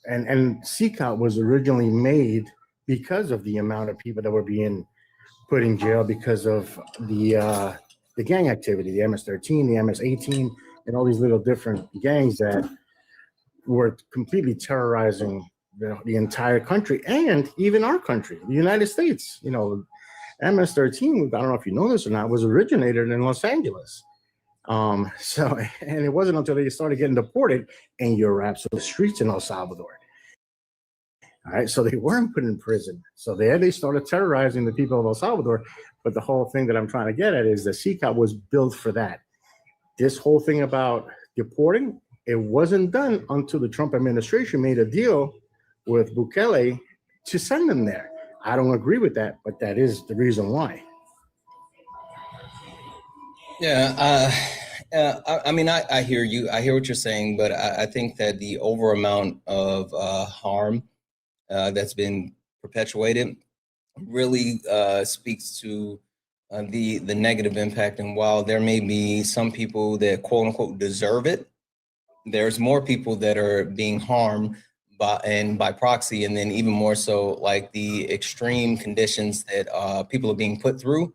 And CCOT was originally made because of the amount of people that were being put in jail because of the gang activity, the MS-13, the MS-18, and all these little different gangs that were completely terrorizing the entire country and even our country, the United States. You know, MS-13, I don't know if you know this or not, was originated in Los Angeles. And it wasn't until they started getting deported and you're to the streets in El Salvador. All right, so they weren't put in prison. So there they started terrorizing the people of El Salvador. But the whole thing that I'm trying to get at is that CCOT was built for that. This whole thing about deporting, it wasn't done until the Trump administration made a deal with Bukele to send them there. I don't agree with that, but that is the reason why. Yeah, I mean, I hear you. I hear what you're saying, but I think that the over amount of harm that's been perpetuated really speaks to the negative impact. And while there may be some people that quote unquote deserve it, there's more people that are being harmed by proxy, and then even more so like the extreme conditions that people are being put through.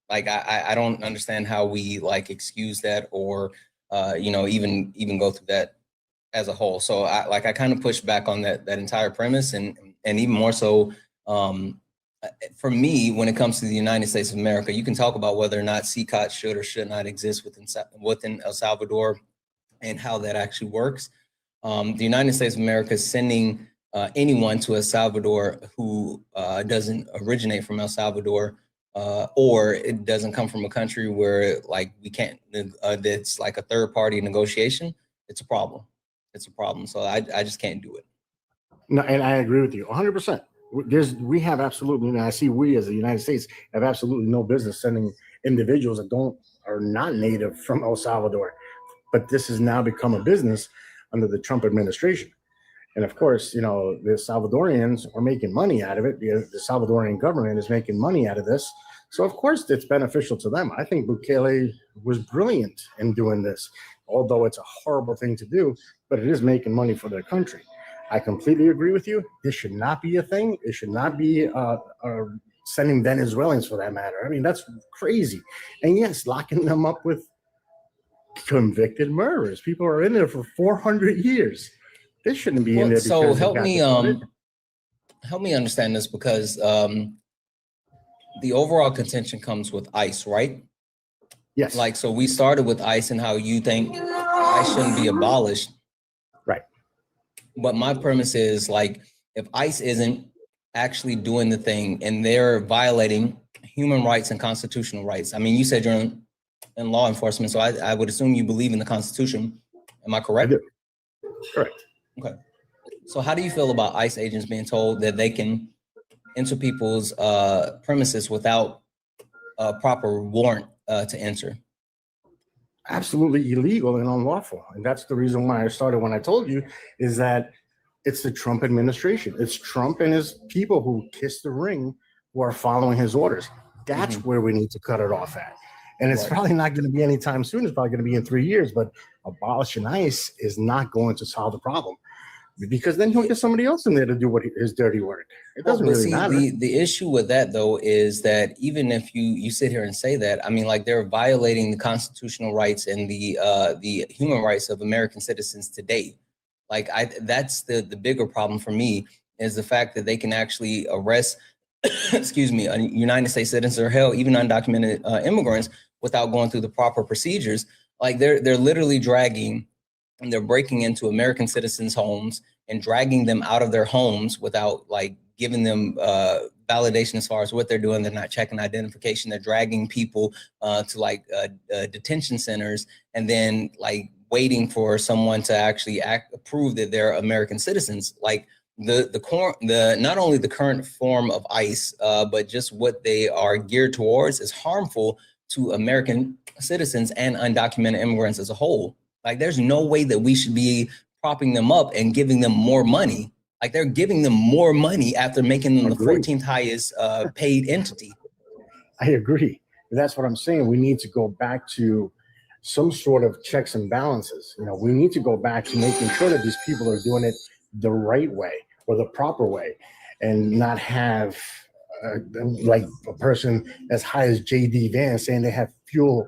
Like I don't understand how we like excuse that or even go through that as a whole. So I kind of push back on that entire premise, and even more so for me, when it comes to the United States of America, you can talk about whether or not CCOT should or should not exist within El Salvador and how that actually works. The United States of America is sending anyone to El Salvador who doesn't originate from El Salvador or it doesn't come from a country where like we can't, that's like a third party negotiation. It's a problem. It's a problem. So I just can't do it. No, and I agree with you 100%. We have absolutely, and I see we as the United States have absolutely no business sending individuals that are not native from El Salvador. But this has now become a business under the Trump administration. And of course, the Salvadorians are making money out of it. The Salvadorian government is making money out of this. So of course it's beneficial to them. I think Bukele was brilliant in doing this, although it's a horrible thing to do, but it is making money for their country. I completely agree with you. This should not be a thing. It should not be sending Venezuelans for that matter. I mean, that's crazy. And yes, locking them up with convicted murderers. People are in there for 400 years. This shouldn't be in there. So help me understand this, because the overall contention comes with ICE, right? Yes. Like, so we started with ICE and how you think ICE shouldn't be abolished. Right. But my premise is like, if ICE isn't actually doing the thing and they're violating human rights and constitutional rights. I mean, you said you're in law enforcement, so I would assume you believe in the Constitution. Am I correct? I do. Correct. Okay. So how do you feel about ICE agents being told that they can enter people's premises without a proper warrant to enter? Absolutely illegal and unlawful. And that's the reason why I started when I told you is that it's the Trump administration. It's Trump and his people who kiss the ring, who are following his orders. That's where we need to cut it off at. And it's probably not going to be anytime soon. It's probably going to be in 3 years, but abolishing ICE is not going to solve the problem, because then he'll get somebody else in there to do his dirty work. It doesn't really matter. The issue with that, though, is that even if you sit here and say that, I mean, like, they're violating the constitutional rights and the human rights of American citizens today. Like, that's the bigger problem for me, is the fact that they can actually arrest, excuse me, a United States citizen, or hell, even undocumented immigrants without going through the proper procedures. Like, they're literally dragging and they're breaking into American citizens' homes and dragging them out of their homes without like giving them validation as far as what they're doing. They're not checking identification. They're dragging people to like detention centers, and then like waiting for someone to actually prove that they're American citizens. Like the not only the current form of ICE, but just what they are geared towards is harmful to American citizens and undocumented immigrants as a whole. Like, there's no way that we should be propping them up and giving them more money. Like, they're giving them more money after making them the 14th highest paid entity. I agree. That's what I'm saying. We need to go back to some sort of checks and balances. You know, we need to go back to making sure that these people are doing it the right way or the proper way, and not have like a person as high as J.D. Vance saying they have full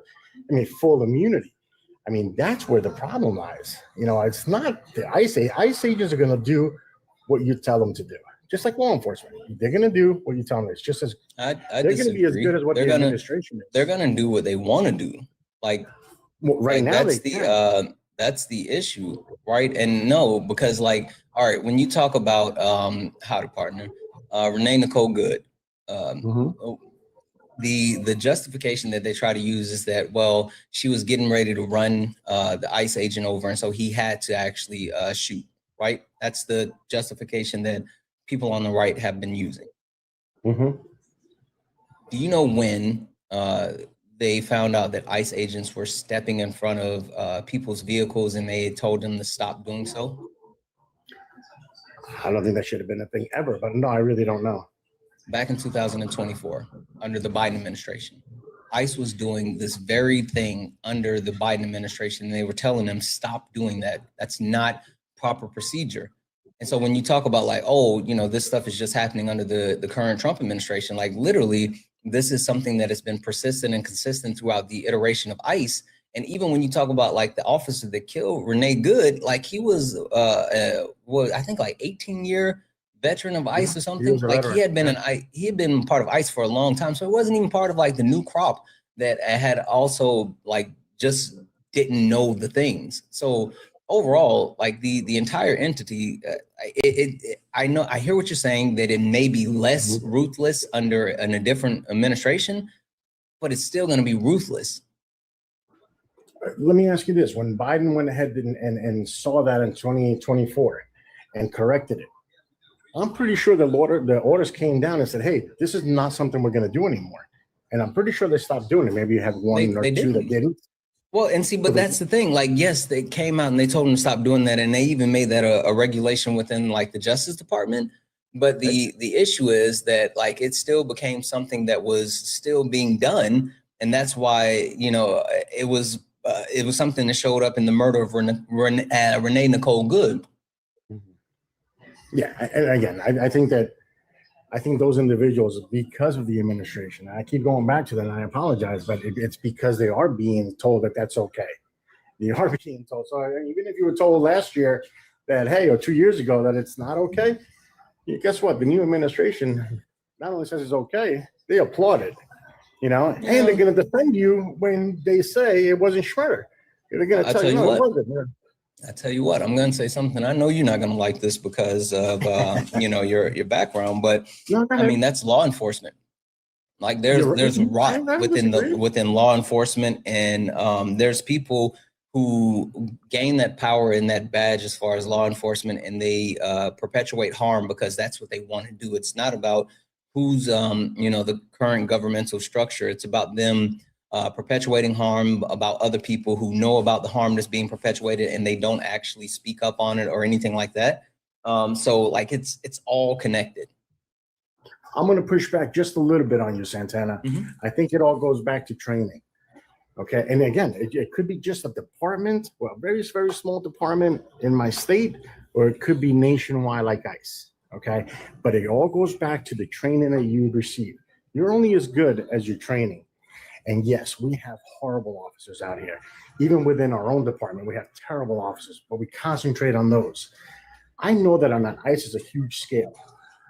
immunity. I mean, that's where the problem lies. You know, it's not the ICE. ICE agents are going to do what you tell them to do, just like law enforcement. They're going to do what you tell them. It's just as they're going to be as good as what the administration is. They're going to do what they want to do. Like, right now, that's the issue, right? And no, because like, all right, when you talk about how to partner, Renee Nicole Good, the justification that they try to use is that, well, she was getting ready to run the ICE agent over, and so he had to actually shoot, right? That's the justification that people on the right have been using. Do you know when they found out that ICE agents were stepping in front of people's vehicles and they told them to stop doing so? I don't think that should have been a thing ever, but no, I really don't know. Back in 2024, under the Biden administration, ICE was doing this very thing under the Biden administration, and they were telling them, stop doing that. That's not proper procedure. And so when you talk about like, oh, you know, this stuff is just happening under the current Trump administration, like literally, this is something that has been persistent and consistent throughout the iteration of ICE. And even when you talk about like the officer that killed Renee Good, like he was, I think like 18-year veteran of ICE or something. Like he had been part of ICE for a long time. So it wasn't even part of like the new crop that had also like just didn't know the things. So overall, like the entire entity, I hear what you're saying, that it may be less ruthless under a different administration, but it's still going to be ruthless. Let me ask you this. When Biden went ahead and saw that in 2024 and corrected it, I'm pretty sure the orders came down and said, hey, this is not something we're going to do anymore. And I'm pretty sure they stopped doing it. Maybe you had one or two that didn't. Well, and see, but that's the thing. Like, yes, they came out and they told them to stop doing that. And they even made that a regulation within like the Justice Department. But the issue is that like it still became something that was still being done. And that's why, you know, it was something that showed up in the murder of Renee Nicole Good. Yeah, and again, I think those individuals, because of the administration, and I keep going back to that, and I apologize, but it's because they are being told that that's okay. They are being told. So even if you were told last year that, hey, or 2 years ago that it's not okay, guess what? The new administration not only says it's okay, they applaud it, you know, and they're going to defend you when they say it wasn't Schroeder. They're going to tell you, no, it wasn't. I tell you what, I'm going to say something. I know you're not going to like this because of, you know, your background, but I mean, that's law enforcement. Like there's rot within law enforcement, and there's people who gain that power and that badge as far as law enforcement, and they perpetuate harm because that's what they want to do. It's not about who's, you know, the current governmental structure. It's about them perpetuating harm, about other people who know about the harm that's being perpetuated and they don't actually speak up on it or anything like that. So like it's all connected. I'm going to push back just a little bit on you, Santana. I think it all goes back to training. Okay. And again, it could be just a department, well, very, very small department in my state, or it could be nationwide like ICE. Okay. But it all goes back to the training that you receive. You're only as good as your training. And yes, we have horrible officers out here. Even within our own department, we have terrible officers, but we concentrate on those. I know that on an ICE is a huge scale,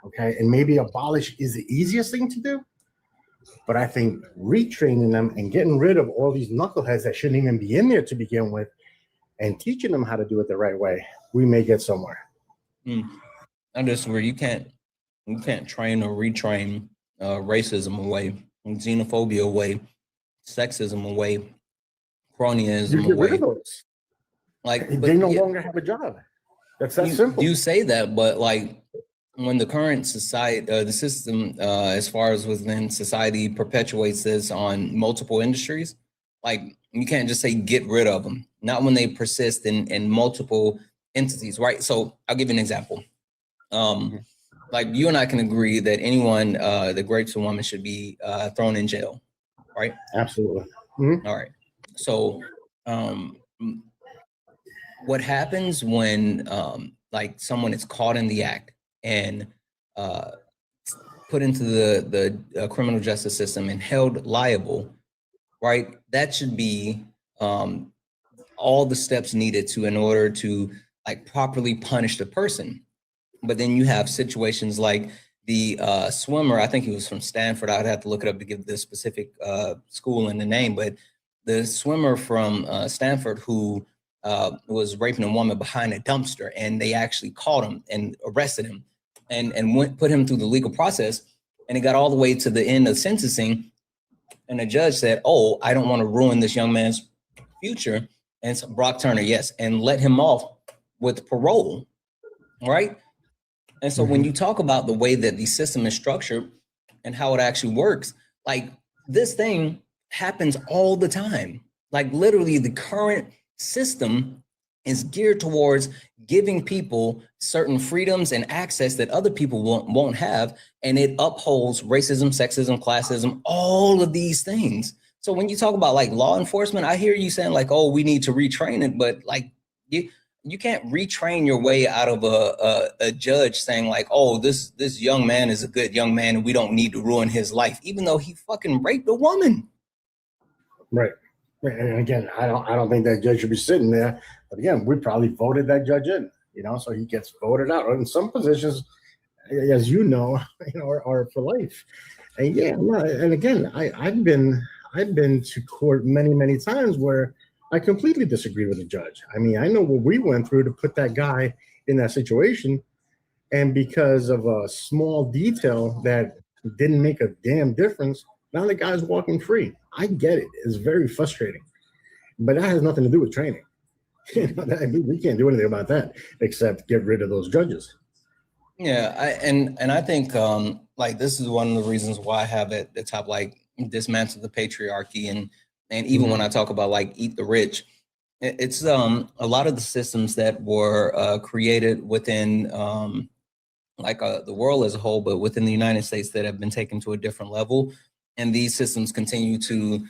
okay? And maybe abolish is the easiest thing to do, but I think retraining them and getting rid of all these knuckleheads that shouldn't even be in there to begin with and teaching them how to do it the right way, we may get somewhere. And this is where you can't train or retrain racism away, xenophobia away, sexism away, cronyism away. Like they no longer have a job. That's that simple. You say that, but like when the current society, the system, as far as within society, perpetuates this on multiple industries, like you can't just say get rid of them. Not when they persist in multiple entities, right? So I'll give you an example. Like you and I can agree that anyone that rapes a woman should be thrown in jail, right? Absolutely. All right. So what happens when like someone is caught in the act and put into the criminal justice system and held liable, right? That should be all the steps needed to in order to like properly punish the person. But then you have situations like the swimmer, I think he was from Stanford. I'd have to look it up to give the specific school and the name, but the swimmer from Stanford who was raping a woman behind a dumpster, and they actually caught him and arrested him and put him through the legal process. And it got all the way to the end of sentencing. And the judge said, oh, I don't want to ruin this young man's future. And so Brock Turner, yes, and let him off with parole, right? And so when you talk about the way that the system is structured and how it actually works, like this thing happens all the time. Like literally the current system is geared towards giving people certain freedoms and access that other people won't have. And it upholds racism, sexism, classism, all of these things. So when you talk about like law enforcement, I hear you saying like, oh, we need to retrain it, but like you can't retrain your way out of a judge saying like, oh, this young man is a good young man and we don't need to ruin his life, even though he fucking raped a woman. Right. And again, I don't think that judge should be sitting there. But again, we probably voted that judge in, so he gets voted out. In some positions, as you know, are for life. And yeah, and again, I've been to court many times where I completely disagree with the judge. I mean, I know what we went through to put that guy in that situation. And because of a small detail that didn't make a damn difference, now the guy's walking free. I get it. It's very frustrating. But that has nothing to do with training. We can't do anything about that except get rid of those judges. Yeah, I think like this is one of the reasons why I have at the top like Dismantle the Patriarchy and even when I talk about like Eat the Rich, it's a lot of the systems that were created within like the world as a whole, but within the United States that have been taken to a different level. And these systems continue to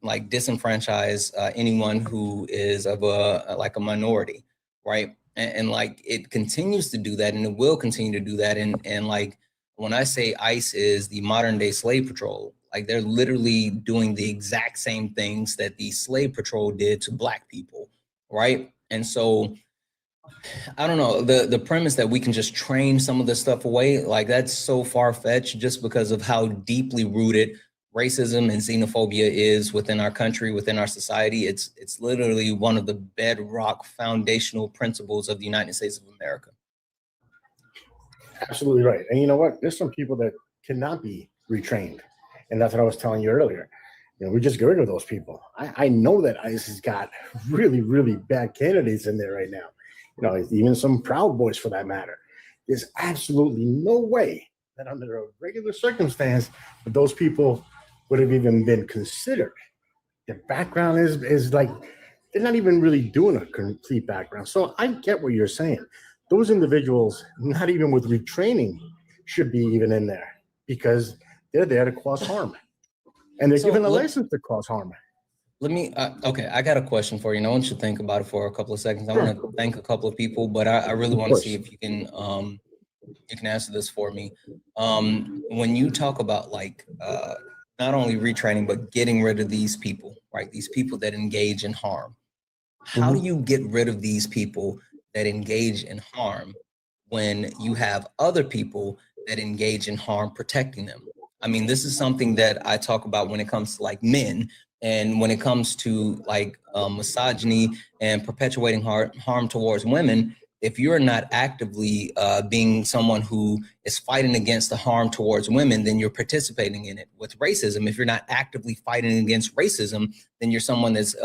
like disenfranchise anyone who is of a minority, right? And like it continues to do that, and it will continue to do that. And like when I say ICE is the modern day slave patrol, like they're literally doing the exact same things that the slave patrol did to Black people, right? And so I don't know, the premise that we can just train some of this stuff away, like that's so far-fetched just because of how deeply rooted racism and xenophobia is within our country, within our society. It's literally one of the bedrock foundational principles of the United States of America. Absolutely right. And you know what? There's some people that cannot be retrained. And that's what I was telling you earlier. We just get rid of those people. I know that ICE has got really bad candidates in there right now. Even some Proud Boys for that matter. There's absolutely no way that under a regular circumstance that those people would have even been considered. Their background is like, they're not even really doing a complete background. So I get what you're saying. Those individuals, not even with retraining, should be even in there because they're there to cause harm. And they're given a license to cause harm. Let me, okay, I got a question for you. And I want you to think about it for a couple of seconds. I want to thank a couple of people, but I really want to see if you can answer this for me. When you talk about like, not only retraining, but getting rid of these people, right? These people that engage in harm. How do you get rid of these people that engage in harm when you have other people that engage in harm protecting them? I mean, this is something that I talk about when it comes to like men and when it comes to like misogyny and perpetuating harm towards women. If you're not actively being someone who is fighting against the harm towards women, then you're participating in it. With racism, if you're not actively fighting against racism, then you're someone that's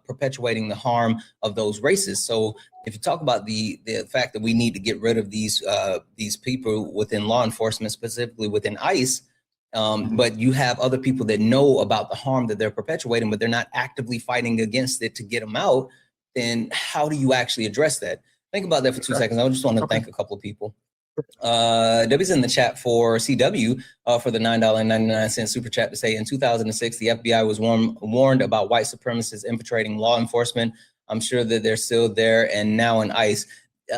perpetuating the harm of those races. So if you talk about the fact that we need to get rid of these people within law enforcement, specifically within ICE, but you have other people that know about the harm that they're perpetuating, but they're not actively fighting against it to get them out, then how do you actually address that? Think about that for 2 seconds. I just want to thank a couple of people. W's in the chat for CW for the $9.99 super chat to say in 2006, the FBI was warned about white supremacists infiltrating law enforcement. I'm sure that they're still there and now in ICE.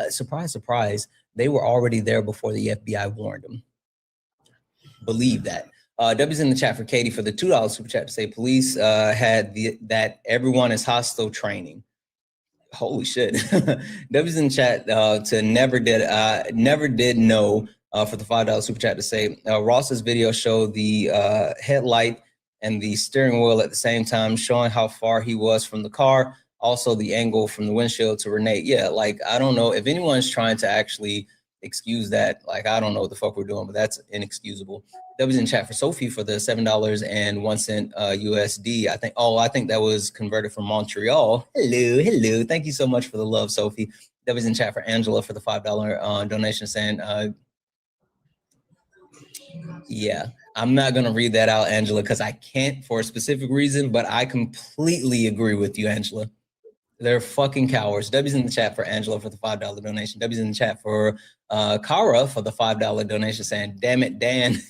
Surprise, surprise, they were already there before the FBI warned them. Believe that. W's in the chat for Katie for the $2 super chat to say police had that everyone is hostile training. Holy shit. W's in the chat to never did know for the $5 super chat to say Ross's video showed the headlight and the steering wheel at the same time, showing how far he was from the car. Also the angle from the windshield to Renee. Yeah, like, I don't know if anyone's trying to actually excuse that. Like, I don't know what the fuck we're doing, but that's inexcusable. That was in chat for Sophie for the $7.01 USD. I think that was converted from Montreal. Hello. Thank you so much for the love, Sophie. That was in chat for Angela for the $5 donation saying, yeah, I'm not going to read that out, Angela, because I can't for a specific reason, but I completely agree with you, Angela. They're fucking cowards. W's in the chat for Angela for the $5 donation. W's in the chat for Kara for the $5 donation saying, damn it, Dan.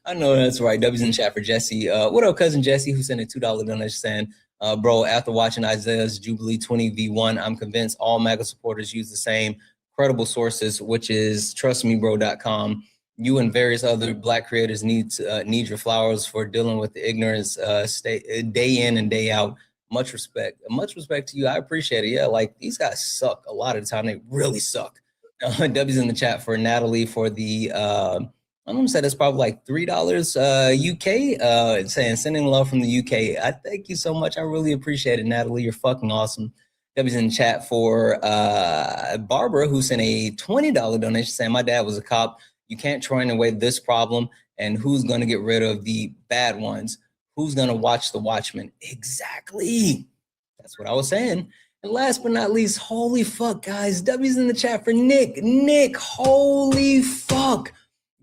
I know that's right. W's in the chat for Jesse. What up, cousin Jesse, who sent a $2 donation saying, bro, after watching Isaiah's Jubilee 20v1, I'm convinced all MAGA supporters use the same credible sources, which is trustmebro.com. You and various other Black creators need your flowers for dealing with the ignorance day in and day out. Much respect to you. I appreciate it. Yeah, like, these guys suck a lot of the time. They really suck. W's in the chat for Natalie for the I'm gonna say that's probably like $3 UK. Saying sending love from the UK. I thank you so much. I really appreciate it, Natalie. You're fucking awesome. W's in the chat for Barbara, who sent a $20 donation saying my dad was a cop. You can't train away this problem, and who's gonna get rid of the bad ones? Who's gonna watch the Watchmen? Exactly. That's what I was saying. And last but not least, holy fuck, guys. W's in the chat for Nick. Nick, holy fuck.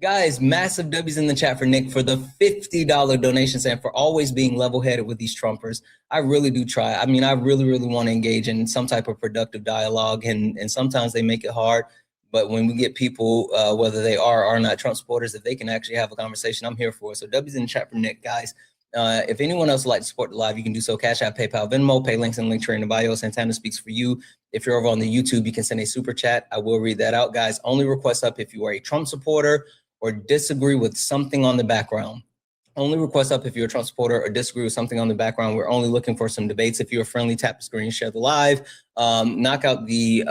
Guys, massive W's in the chat for Nick for the $50 donation and for always being level-headed with these Trumpers. I really do try. I mean, I really, really want to engage in some type of productive dialogue, and sometimes they make it hard. But when we get people, whether they are or not Trump supporters, if they can actually have a conversation, I'm here for it. So W's in the chat for Nick, guys. If anyone else would like to support the live, you can do so. Cash App, PayPal, Venmo, pay links and link tree in the bio. Santana speaks for you. If you're over on the YouTube, you can send a super chat. I will read that out, guys. Only request up if you are a Trump supporter or disagree with something on the background. Only request up if you're a Trump supporter or disagree with something on the background. We're only looking for some debates. If you're friendly, tap the screen, share the live. Knock out the,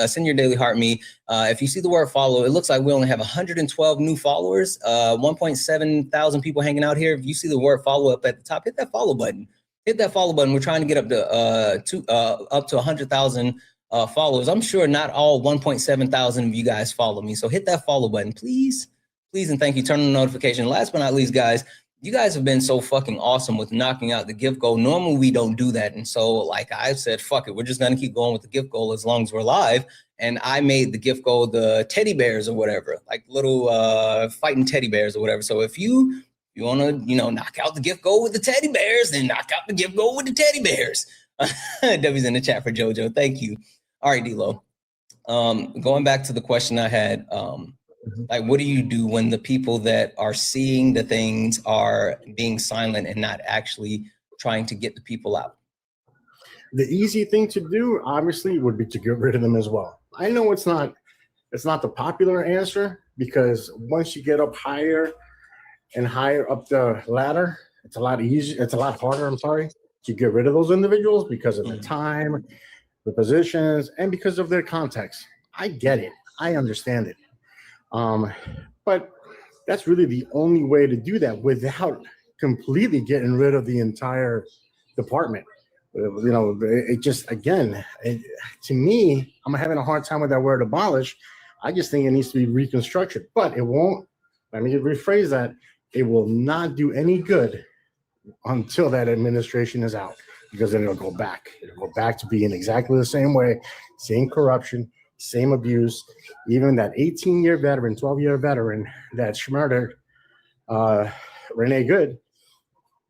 send your daily heart me. If you see the word follow, it looks like we only have 112 new followers, 1.7 thousand people hanging out here. If you see the word follow up at the top, hit that follow button. Hit that follow button. We're trying to get up to 100,000 followers. I'm sure not all 1.7 thousand of you guys follow me. So hit that follow button, please. Please and thank you. Turn on the notification. Last but not least, guys, you guys have been so fucking awesome with knocking out the gift goal. Normally we don't do that. And so, like I said, fuck it. We're just going to keep going with the gift goal as long as we're live. And I made the gift goal the teddy bears or whatever, like little fighting teddy bears or whatever. So if you want to, knock out the gift goal with the teddy bears, then knock out the gift goal with the teddy bears. W's in the chat for JoJo. Thank you. All right, D-Lo. Going back to the question I had, like, what do you do when the people that are seeing the things are being silent and not actually trying to get the people out? The easy thing to do, obviously, would be to get rid of them as well. I know it's not the popular answer, because once you get up higher and higher up the ladder, it's a lot easier. It's a lot harder, to get rid of those individuals because of the time, the positions, and because of their context. I get it. I understand it. But that's really the only way to do that without completely getting rid of the entire department. It just, again, to me, I'm having a hard time with that word abolish. I just think it needs to be reconstructed, but it won't. Let me rephrase that. It will not do any good until that administration is out, because then it'll go back. It'll go back to being exactly the same way, same corruption, same abuse. Even that 18-year veteran, 12-year veteran that murdered Renee Good,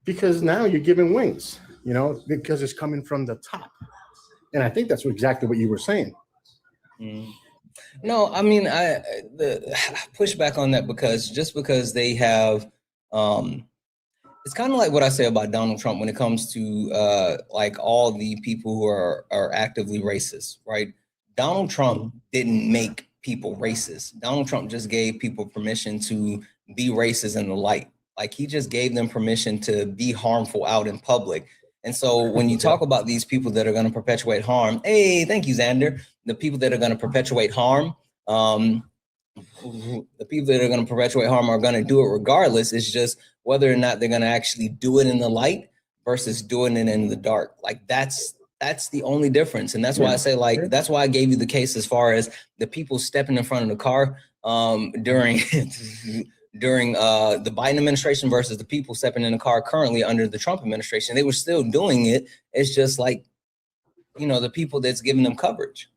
because now you're giving wings, because it's coming from the top. And I think that's exactly what you were saying. No, I mean, I push back on that because just because they have, it's kind of like what I say about Donald Trump when it comes to like all the people who are actively racist, right? Donald Trump didn't make people racist. Donald Trump just gave people permission to be racist in the light. Like he just gave them permission to be harmful out in public. And so when you talk about these people that are going to perpetuate harm, hey, thank you, Xander. The people that are going to perpetuate harm, the people that are going to perpetuate harm are going to do it regardless. It's just whether or not they're going to actually do it in the light versus doing it in the dark. Like that's the only difference. And that's why I say, like, that's why I gave you the case as far as the people stepping in front of the car during the Biden administration versus the people stepping in the car currently under the Trump administration. They were still doing it. It's just like, you know, the people that's giving them coverage.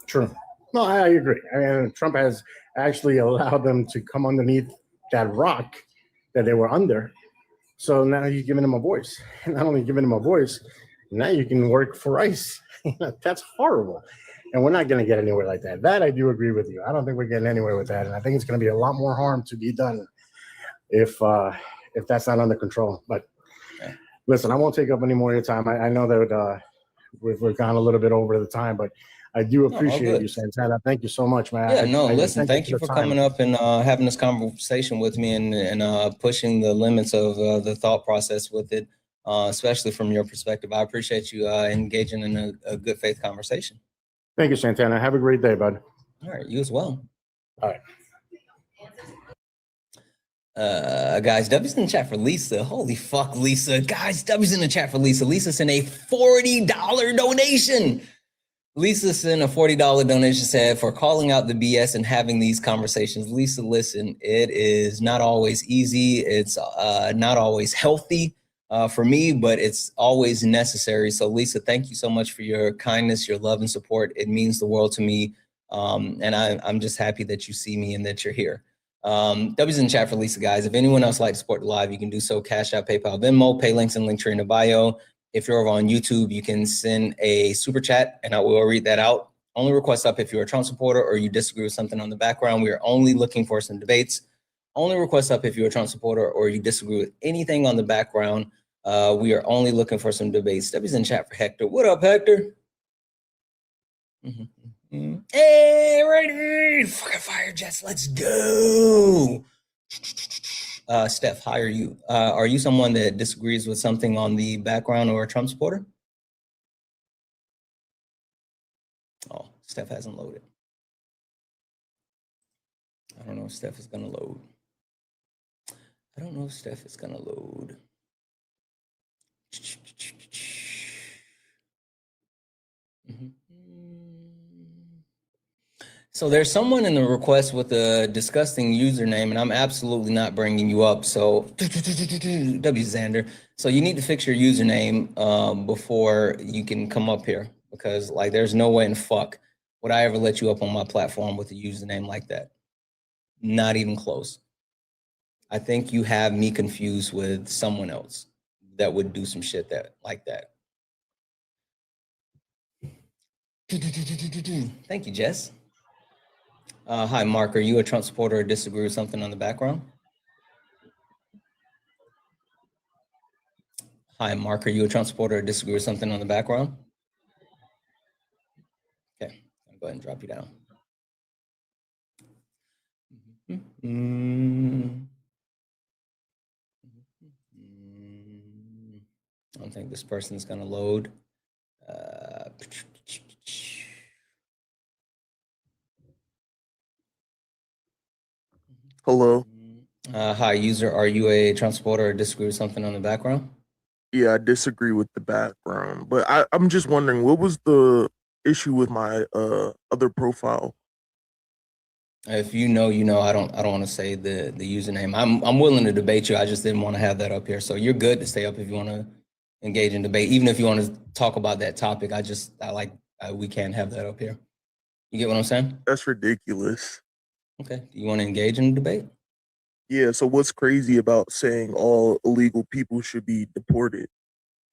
True. No, I agree. I mean, Trump has actually allowed them to come underneath that rock that they were under. So now he's giving them a voice. And not only giving them a voice, now you can work for ICE. That's horrible. And we're not going to get anywhere like that. That I do agree with you. I don't think we're getting anywhere with that. And I think it's going to be a lot more harm to be done if that's not under control. But listen, I won't take up any more of your time. I know that we've gone a little bit over the time, but I do appreciate you, Santana. Thank you so much, man. Yeah, listen, thank you for coming up and having this conversation with me and pushing the limits of the thought process with it, especially from your perspective. I appreciate you engaging in a good faith conversation. Thank you, Santana. Have a great day, bud. All right, you as well. All right. Guys, W's in the chat for Lisa. Holy fuck, Lisa. Guys, W's in the chat for Lisa. Lisa sent a $40 donation. Lisa sent a $40 donation, said, for calling out the BS and having these conversations. Lisa, listen, it is not always easy. It's not always healthy for me, but it's always necessary. So Lisa, thank you so much for your kindness, your love and support. It means the world to me. And I'm just happy that you see me and that you're here. W's in the chat for Lisa, guys. If anyone else like to support the live, you can do so. Cash App, PayPal, Venmo, pay links and Linktree in the bio. If you're over on YouTube, you can send a super chat and I will read that out. Only request up if you're a Trump supporter or you disagree with something on the background. We are only looking for some debates. Only request up if you're a Trump supporter or you disagree with anything on the background. We are only looking for some debates. W's in chat for Hector. What up, Hector? Hey, ready? Fucking fire jets. Let's do. Steph, are you someone that disagrees with something on the background or a Trump supporter? Oh, Steph hasn't loaded. I don't know if Steph is gonna load. So there's someone in the request with a disgusting username, and I'm absolutely not bringing you up. So W Xander. So you need to fix your username before you can come up here, because like there's no way in fuck would I ever let you up on my platform with a username like that. Not even close. I think you have me confused with someone else that would do some shit like that. Thank you, Jess. Hi, Mark. Are you a Trump supporter or disagree with something on the background? Hi, Mark. Are you a Trump supporter or disagree with something on the background? Okay, I'll go ahead and drop you down. I don't think this person's going to load. Hello. Hi, user. Are you a Trump supporter or disagree with something on the background? Yeah, I disagree with the background, but I'm just wondering, what was the issue with my other profile? If you know, you know. I don't want to say the username. I'm willing to debate you. I just didn't want to have that up here. So you're good to stay up if you want to engage in debate, even if you want to talk about that topic. We can't have that up here. You get what I'm saying? That's ridiculous. Okay. Do you want to engage in the debate? Yeah. So what's crazy about saying all illegal people should be deported?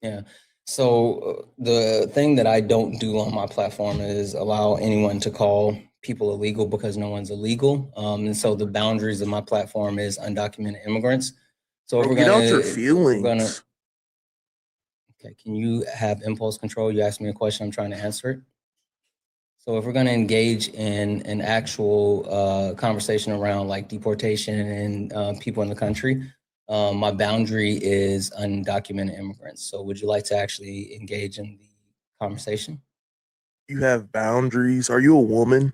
Yeah. So the thing that I don't do on my platform is allow anyone to call people illegal because no one's illegal. And so the boundaries of my platform is undocumented immigrants. So if we're get gonna, out your feelings. Okay, can you have impulse control? You asked me a question, I'm trying to answer it. So if we're going to engage in an actual conversation around like deportation and people in the country, my boundary is undocumented immigrants. So would you like to actually engage in the conversation? You have boundaries. Are you a woman?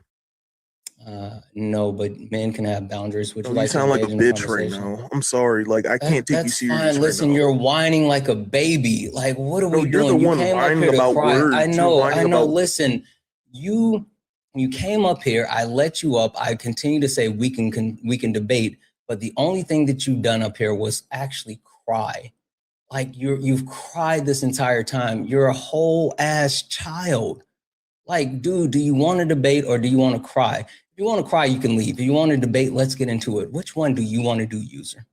No, but men can have boundaries. Would you You like to sound like a engage in a bitch right conversation? now. I'm sorry. Like I can't take you That's serious fine. right Listen, now. you're whining like a baby. Like, what are we you're doing? the You one came up whining here to about cry. words. I You're know. whining about- Listen, you came up here. I let you up. I continue to say we can debate, but the only thing that you've done up here was actually cry. Like you've cried this entire time. You're a whole ass child. Like, dude, do you want to debate or do you want to cry? If you want to cry, you can leave. If you want to debate, let's get into it. Which one do you want to do, user?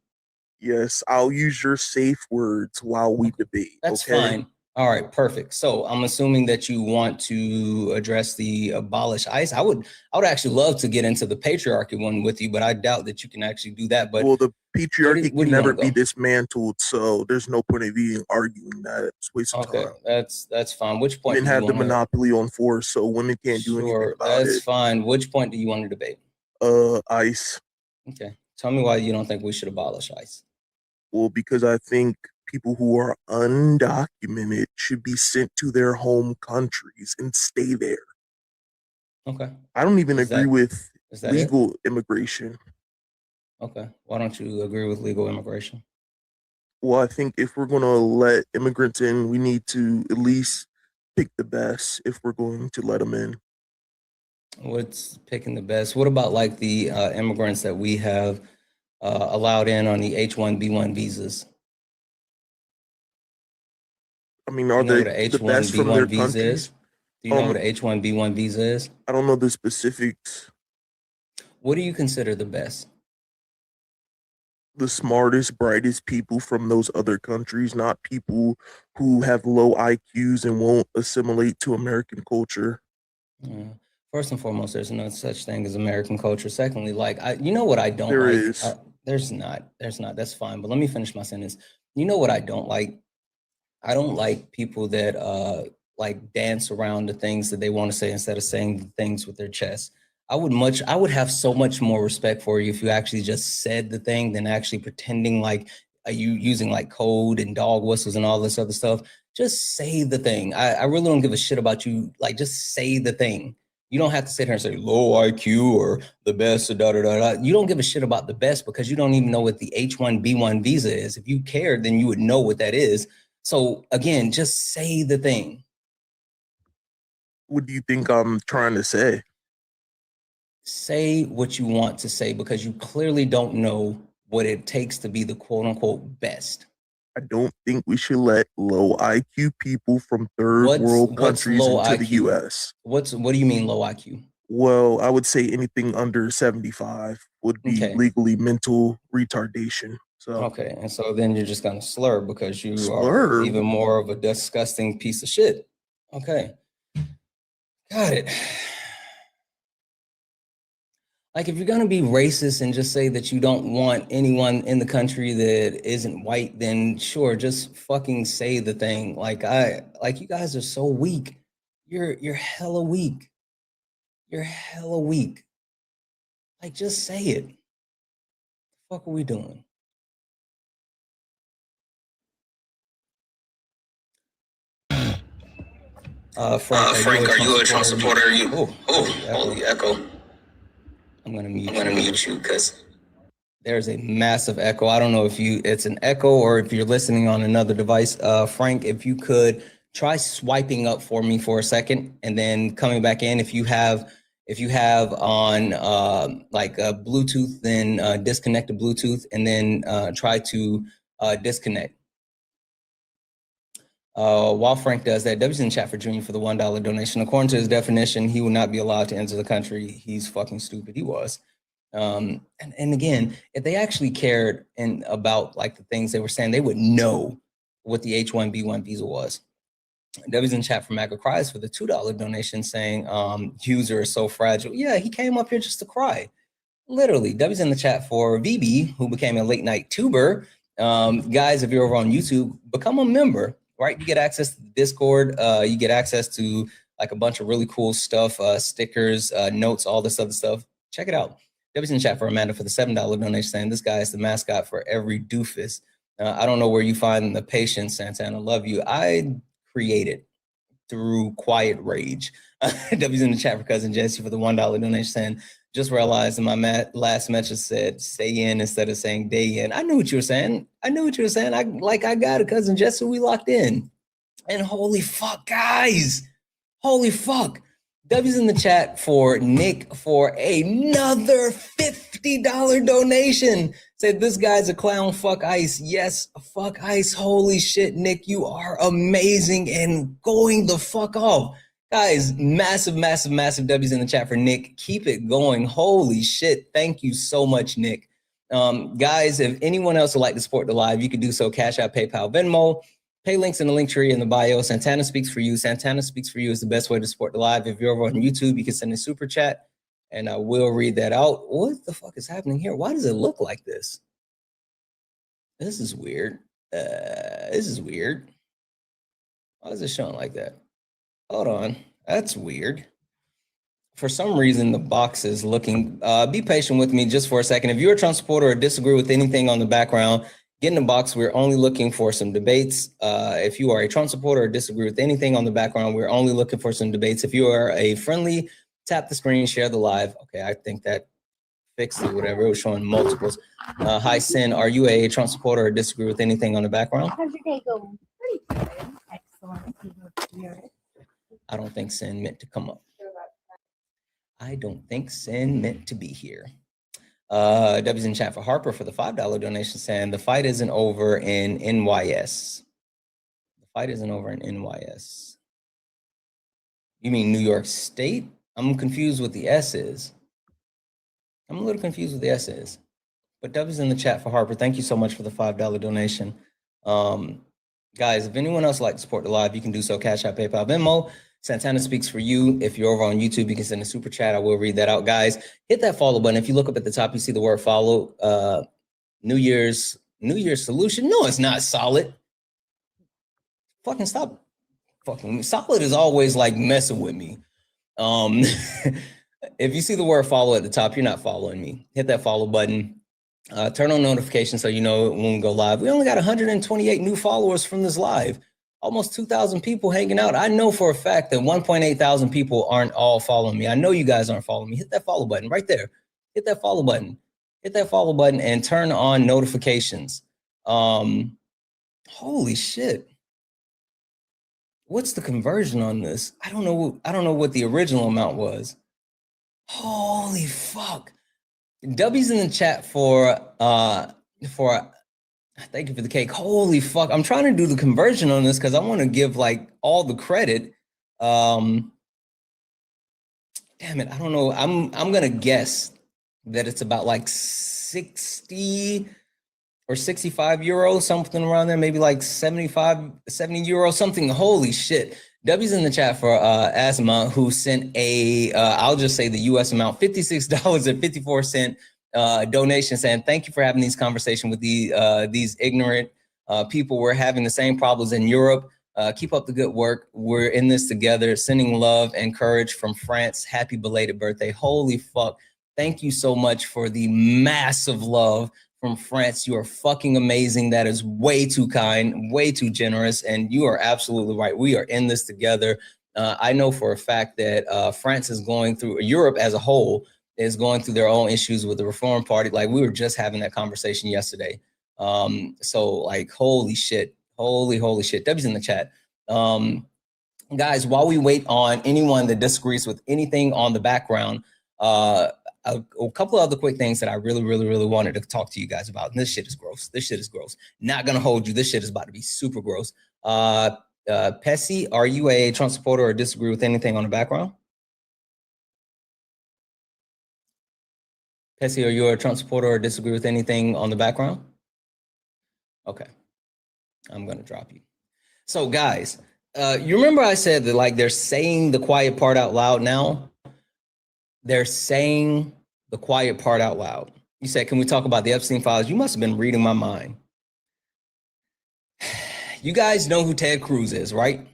Yes, I'll use your safe words while we debate. That's fine. All right, perfect. So I'm assuming that you want to address the Abolish ICE. I would actually love to get into the patriarchy one with you, but I doubt that you can actually do that. But well, the patriarchy where can never be dismantled, so there's no point of even arguing that. It's a waste of time. That's fine. Which point? Women have the monopoly on force, so women can't do anything about it. That's fine. Which point do you want to debate? ICE. Okay. Tell me why you don't think we should abolish ICE. Well, because I think people who are undocumented should be sent to their home countries and stay there. Okay. I don't even agree with legal immigration. Okay. Why don't you agree with legal immigration? Well, I think if we're going to let immigrants in, we need to at least pick the best if we're going to let them in. What's picking the best? What about like the immigrants that we have allowed in on the H-1B1 visas? I mean, are they the best from their countries? Do you know what an H-1B1 visa is? I don't know the specifics. What do you consider the best? The smartest, brightest people from those other countries, not people who have low IQs and won't assimilate to American culture. First and foremost, there's no such thing as American culture. Secondly, like, you know what I don't there like? Is. There's not. That's fine. But let me finish my sentence. You know what I don't like? I don't like people that like dance around the things that they want to say instead of saying things with their chest. I would have so much more respect for you if you actually just said the thing than actually pretending like you using like code and dog whistles and all this other stuff. Just say the thing. I really don't give a shit about you. Like, just say the thing. You don't have to sit here and say low IQ or the best or da da da. You don't give a shit about the best because you don't even know what the H-1B1 visa is. If you cared, then you would know what that is. So again, just say the thing. What do you think I'm trying to say? Say what you want to say because you clearly don't know what it takes to be the quote unquote best. I don't think we should let low IQ people from third world countries into the US. What do you mean low IQ? Well, I would say anything under 75 would be legally mental retardation. So okay, and so then you're just gonna slur because you are even more of a disgusting piece of shit. Okay, got it. Like, if you're gonna be racist and just say that you don't want anyone in the country that isn't white, then sure, just fucking say the thing. Like, you guys are so weak. You're hella weak. You're hella weak. Like, just say it. The fuck are we doing? Frank, are you a Trump supporter? Holy echo. I'm gonna mute you because there's a massive echo. I don't know if it's an echo or if you're listening on another device. Frank, if you could try swiping up for me for a second and then coming back in. If you have on like Bluetooth, then disconnect the Bluetooth and then try to disconnect. While Frank does that, W's in chat for Junior for the $1 donation. According to his definition, he will not be allowed to enter the country. He's fucking stupid. He was. And again, if they actually cared about like the things they were saying, they would know what the H-1B1 visa was. W's in chat for MAGA cries for the $2 donation saying user is so fragile. Yeah, he came up here just to cry. Literally. W's in the chat for VB, who became a late night tuber. Guys, if you're over on YouTube, become a member, right? You get access to the Discord. You get access to like a bunch of really cool stuff, stickers, notes, all this other stuff. Check it out. W's in the chat for Amanda for the $7 donation saying this guy is the mascot for every doofus. I don't know where you find the patience, Santana. Love you. I created through quiet rage. W's in the chat for cousin Jesse for the $1 donation saying, just realized in my last message said stay in instead of saying day in. I knew what you were saying. I got a cousin Jesse, we locked in. And holy fuck, guys. Holy fuck. W's in the chat for Nick for another $50 donation. Said this guy's a clown, fuck ICE. Yes, fuck ICE. Holy shit, Nick, you are amazing and going the fuck off. Guys, massive, massive, massive W's in the chat for Nick. Keep it going. Holy shit. Thank you so much, Nick. Guys, if anyone else would like to support the live, you can do so. Cash App, PayPal, Venmo. Pay links in the link tree in the bio. Santana Speaks for You. Santana Speaks for You is the best way to support the live. If you're over on YouTube, you can send a super chat and I will read that out. What the fuck is happening here? Why does it look like this? This is weird. This is weird. Why is it showing like that? Hold on. That's weird. For some reason, the box is looking. Be patient with me just for a second. If you're a Trump supporter or disagree with anything on the background, get in the box. We're only looking for some debates. If you are a Trump supporter or disagree with anything on the background, we're only looking for some debates. If you are a friendly, tap the screen, share the live. Okay, I think that fixed it, whatever. It was showing multiples. Hi, Sin. Are you a Trump supporter or disagree with anything on the background? How's your day going? Pretty good. Excellent. I don't think Sin meant to come up. I don't think Sin meant to be here. W's in chat for Harper for the $5 donation saying the fight isn't over in NYS. The fight isn't over in NYS. You mean New York State? I'm confused what the S is. I'm a little confused what the S is. But W's in the chat for Harper. Thank you so much for the $5 donation. Guys, if anyone else would like to support the live, you can do so. Cash App, PayPal, Venmo. Santana Speaks for You. If you're over on YouTube, you can send a super chat. I will read that out. Guys, hit that follow button. If you look up at the top, you see the word follow. New Year's solution. No, it's not solid. Fucking stop. Fucking solid is always like messing with me. If you see the word follow at the top, you're not following me. Hit that follow button. Turn on notifications so you know when we go live. We only got 128 new followers from this live. Almost 2,000 people hanging out. I know for a fact that 1.8 thousand people aren't all following me. I know you guys aren't following me. Hit that follow button right there. Hit that follow button. Hit that follow button and turn on notifications. Holy shit. What's the conversion on this? I don't know what the original amount was. Holy fuck. W's in the chat for thank you for the cake. Holy fuck. I'm trying to do the conversion on this because I want to give like all the credit. Damn it. I don't know. I'm gonna guess that it's about like 60 or 65 euros, something around there, maybe like 70 euros, something. Holy shit. W's in the chat for Asma, who sent a I'll just say the US amount, $56.54 donation saying, thank you for having these conversations with these ignorant people. We're having the same problems in Europe. Keep up the good work. We're in this together. Sending love and courage from France. Happy belated birthday. Holy fuck. Thank you so much for the massive love from France. You are fucking amazing. That is way too kind, way too generous. And you are absolutely right. We are in this together. I know for a fact that France is going through, Europe as a whole is going through their own issues with the Reform Party. Like we were just having that conversation yesterday. So like, holy shit, holy shit. W's in the chat. Guys, while we wait on anyone that disagrees with anything on the background, a couple of other quick things that I really wanted to talk to you guys about. And this shit is gross. This shit is gross. Not gonna hold you. This shit is about to be super gross. Pessy, are you a Trump supporter or disagree with anything on the background? Pessy, are you a Trump supporter or disagree with anything on the background? Okay, I'm gonna drop you. So guys, You remember I said that like they're saying the quiet part out loud now? They're saying the quiet part out loud. You said, can we talk about the Epstein files? You must have been reading my mind. You guys know who Ted Cruz is, right?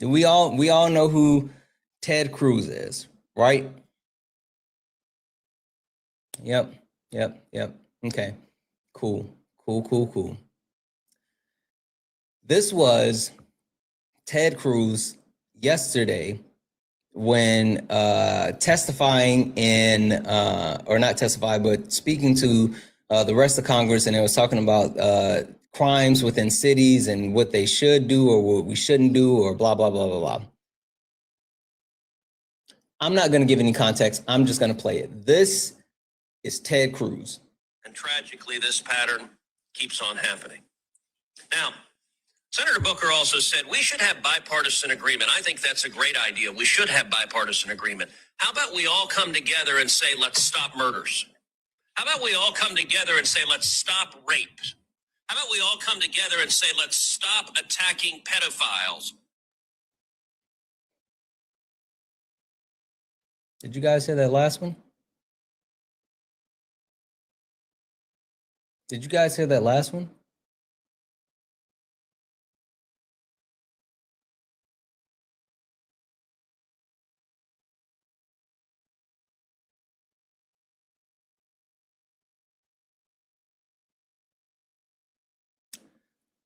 We all know who Ted Cruz is, right? Yep. Okay. Cool. This was Ted Cruz yesterday when testifying in, or not testifying, but speaking to the rest of Congress, and it was talking about crimes within cities and what they should do or what we shouldn't do or blah, blah, blah, blah, blah. I'm not going to give any context. I'm just going to play it. This is Ted Cruz. And tragically, this pattern keeps on happening. Now, Senator Booker also said we should have bipartisan agreement. I think that's a great idea. We should have bipartisan agreement. How about we all come together and say, let's stop murders? How about we all come together and say, let's stop rape? How about we all come together and say, let's stop attacking pedophiles? Did you guys hear that last one? Did you guys hear that last one?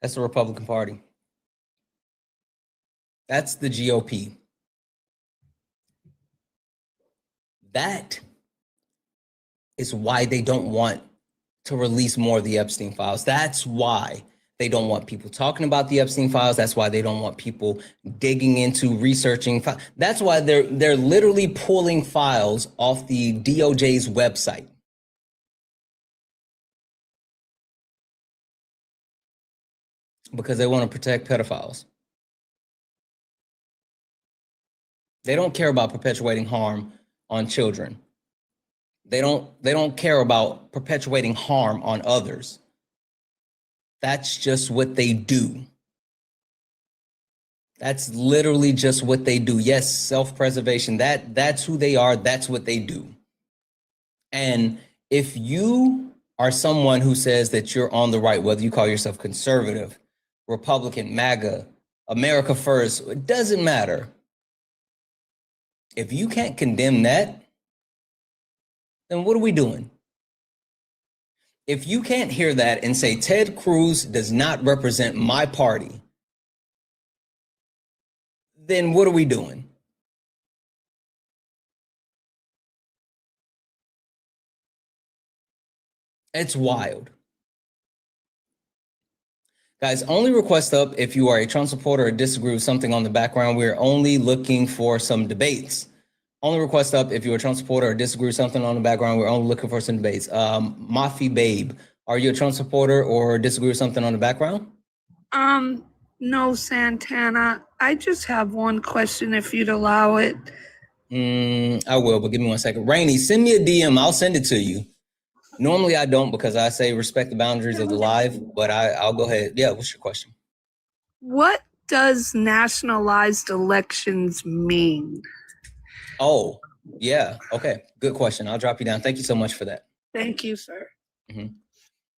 That's the Republican Party. That's the GOP. That is why they don't want to release more of the Epstein files. That's why they don't want people talking about the Epstein files. That's why they don't want people digging into researching. That's why they're literally pulling files off the DOJ's website. Because they want to protect pedophiles. They don't care about perpetuating harm on children. They don't care about perpetuating harm on others. That's just what they do. That's literally just what they do. Yes, self-preservation. That's who they are. That's what they do. And if you are someone who says that you're on the right, whether you call yourself conservative, Republican, MAGA, America First, it doesn't matter. If you can't condemn that, then what are we doing? If you can't hear that and say Ted Cruz does not represent my party, then what are we doing? It's wild. Guys, only request up if you are a Trump supporter or disagree with something on the background. We're only looking for some debates. Only request up if you're a Trump supporter or disagree with something on the background. We're only looking for some debates. Mafi Babe, are you a Trump supporter or disagree with something on the background? No, Santana. I just have one question if you'd allow it. I will, but give me 1 second. Rainey, send me a DM. I'll send it to you. Normally I don't because I say respect the boundaries of the live, but I'll go ahead. Yeah, what's your question? What does nationalized elections mean? Oh, yeah. Okay. Good question. I'll drop you down. Thank you so much for that. Thank you, sir.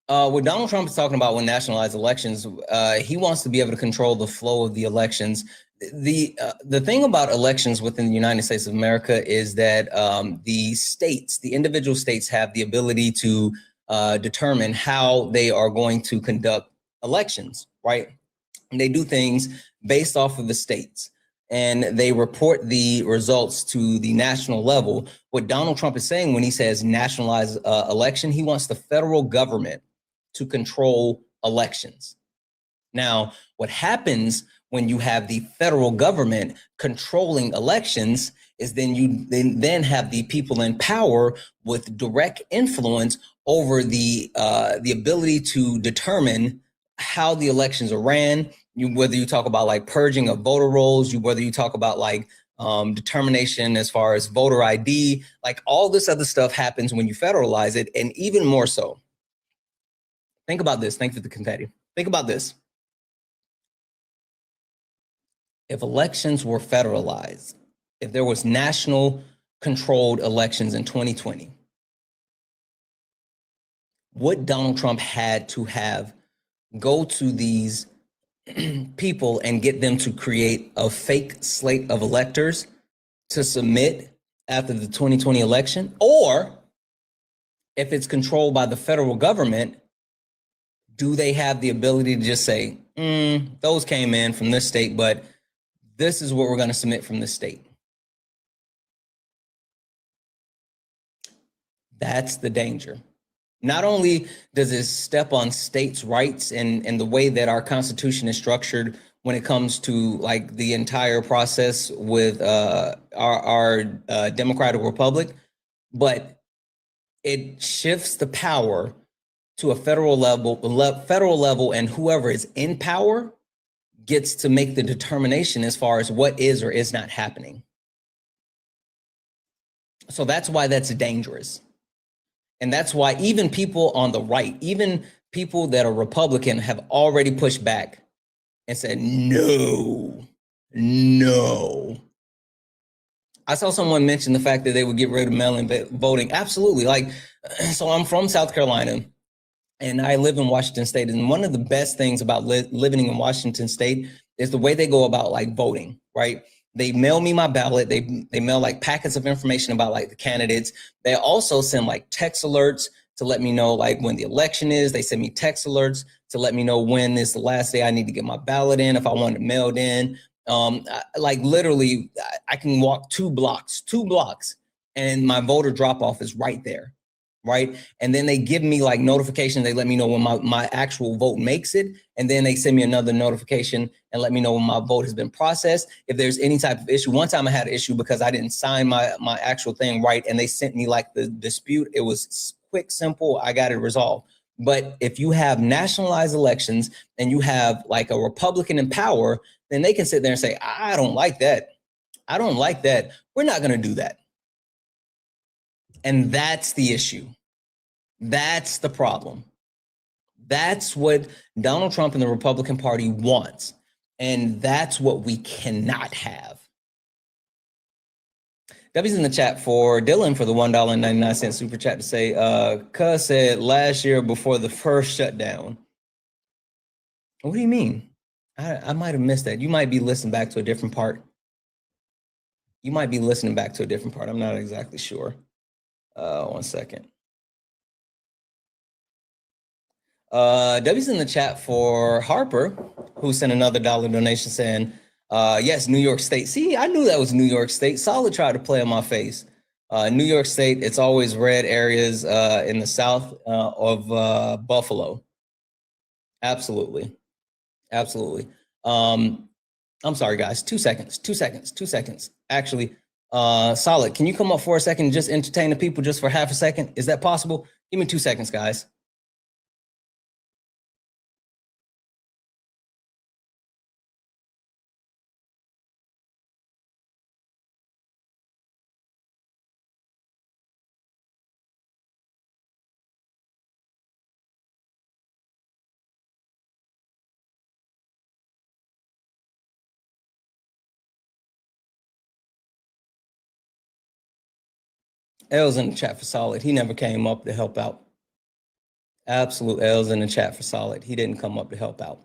What Donald Trump is talking about when nationalized elections, he wants to be able to control the flow of the elections. The thing about elections within the United States of America is that the individual states have the ability to determine how they are going to conduct elections, right? And they do things based off of the states. And they report the results to the national level. What Donald Trump is saying when he says nationalized election, he wants the federal government to control elections. Now, what happens when you have the federal government controlling elections is then you then have the people in power with direct influence over the ability to determine how the elections are ran. Whether you talk about like purging of voter rolls, whether you talk about like determination as far as voter ID, like all this other stuff happens when you federalize it, and even more so. Think about this. Thank you for the confetti. Think about this. if elections were federalized, if there was national controlled elections in 2020, what Donald Trump had to have go to these people and get them to create a fake slate of electors to submit after the 2020 election, or if it's controlled by the federal government, do they have the ability to just say, those came in from this state, but this is what we're going to submit from this state? That's the danger. Not only does it step on states' rights and the way that our Constitution is structured when it comes to like the entire process with our democratic republic, but it shifts the power to a federal level, and whoever is in power gets to make the determination as far as what is or is not happening. So that's why that's dangerous. And that's why even people on the right, even people that are Republican, have already pushed back and said, no. I saw someone mention the fact that they would get rid of mail-in voting. Absolutely. Like, so I'm from South Carolina and I live in Washington State. And one of the best things about living in Washington State is the way they go about like voting, right? They mail me my ballot. They mail like packets of information about like the candidates. They also send like text alerts to let me know like when the election is. They send me text alerts to let me know when is the last day I need to get my ballot in if I want it mailed in. Like literally, I can walk 2 blocks, and my voter drop off is right there, right? And then they give me like notifications. They let me know when my actual vote makes it. And then they send me another notification and let me know when my vote has been processed. If there's any type of issue, one time I had an issue because I didn't sign my actual thing right. And they sent me like the dispute. It was quick, simple. I got it resolved. But if you have nationalized elections and you have like a Republican in power, then they can sit there and say, I don't like that. I don't like that. We're not going to do that. And that's the issue. That's the problem. That's what Donald Trump and the Republican Party wants. And that's what we cannot have. W's in the chat for Dylan for the $1.99 super chat to say, Cuz said last year before the first shutdown. What do you mean? I might have missed that. You might be listening back to a different part. I'm not exactly sure. 1 second. W's in the chat for Harper, who sent another $1 donation saying, yes, New York State. See, I knew that was New York State. Solid tried to play on my face. New York State, it's always red areas in the south of Buffalo. Absolutely. I'm sorry, guys. 2 seconds. Actually, Solid, can you come up for a second and just entertain the people just for half a second? Is that possible? Give me 2 seconds, guys. L's in the chat for Solid. He never came up to help out. Absolute L's in the chat for Solid. He didn't come up to help out.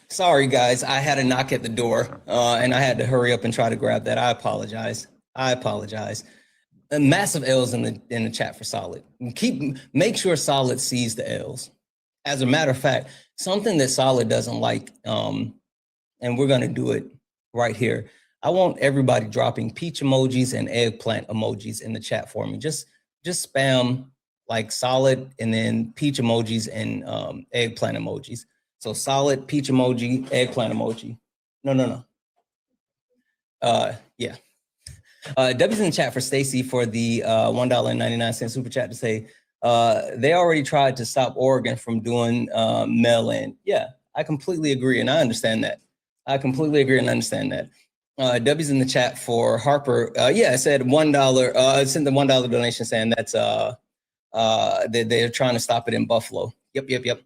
Sorry, guys. I had a knock at the door and I had to hurry up and try to grab that. I apologize. Massive L's in the chat for Solid. Make sure Solid sees the L's. As a matter of fact, something that Solid doesn't like, and we're going to do it right here. I want everybody dropping peach emojis and eggplant emojis in the chat for me. Just spam like Solid and then peach emojis and eggplant emojis. So Solid, peach emoji, eggplant emoji. No. Yeah. W's in the chat for Stacy for the $1.99 super chat to say they already tried to stop Oregon from doing mail-in. Yeah, I completely agree and I understand that. W's in the chat for Harper. Yeah, I said $1. I sent the $1 donation saying that's they're trying to stop it in Buffalo. Yep.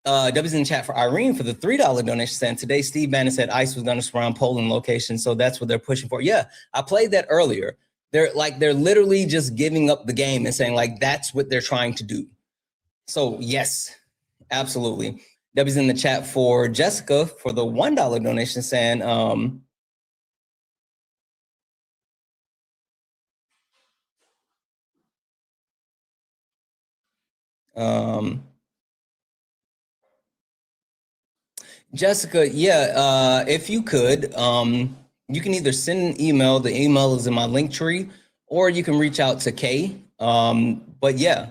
W's in the chat for Irene for the $3 donation saying today Steve Bannon said ICE was going to surround polling locations, so that's what they're pushing for. Yeah, I played that earlier. They're literally just giving up the game and saying like that's what they're trying to do. So yes, absolutely. W's in the chat for Jessica for the $1 donation saying Jessica, yeah, if you could, you can either send an email. The email is in my link tree, or you can reach out to Kay. But yeah,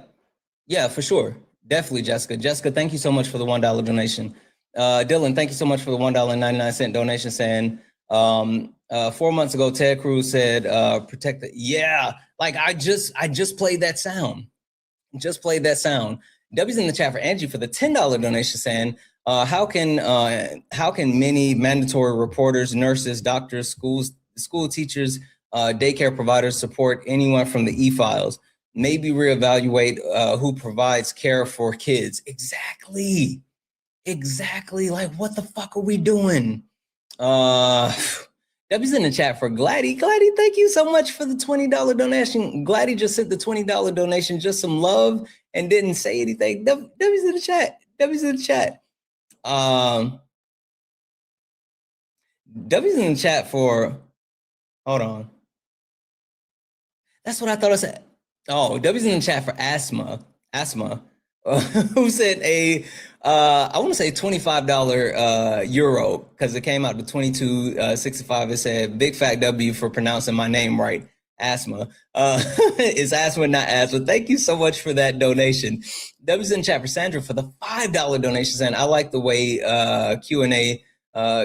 for sure. Definitely, Jessica. Jessica, thank you so much for the $1 donation. Dylan, thank you so much for the $1.99 donation saying 4 months ago, Ted Cruz said, protect the, yeah, like I just played that sound. Just played that sound. W's in the chat for Angie for the $10 donation saying, how can many mandatory reporters, nurses, doctors, school teachers, daycare providers support anyone from the e-files? Maybe reevaluate who provides care for kids. Exactly. Like, what the fuck are we doing? W's in the chat for Gladdy. Gladdy, thank you so much for the $20 donation. Gladdy just sent the $20 donation, just some love and didn't say anything. W's in the chat. W's in the chat. W's in the chat for, hold on. That's what I thought I said. Oh, W's in the chat for Asthma, who said I want to say $25 euro, because it came out to 22.65. It said big fat W for pronouncing my name right. Asthma. It's Asthma, not Asthma. Thank you so much for that donation. W's in chat for Sandra for the $5 donation. And I like the way Q&A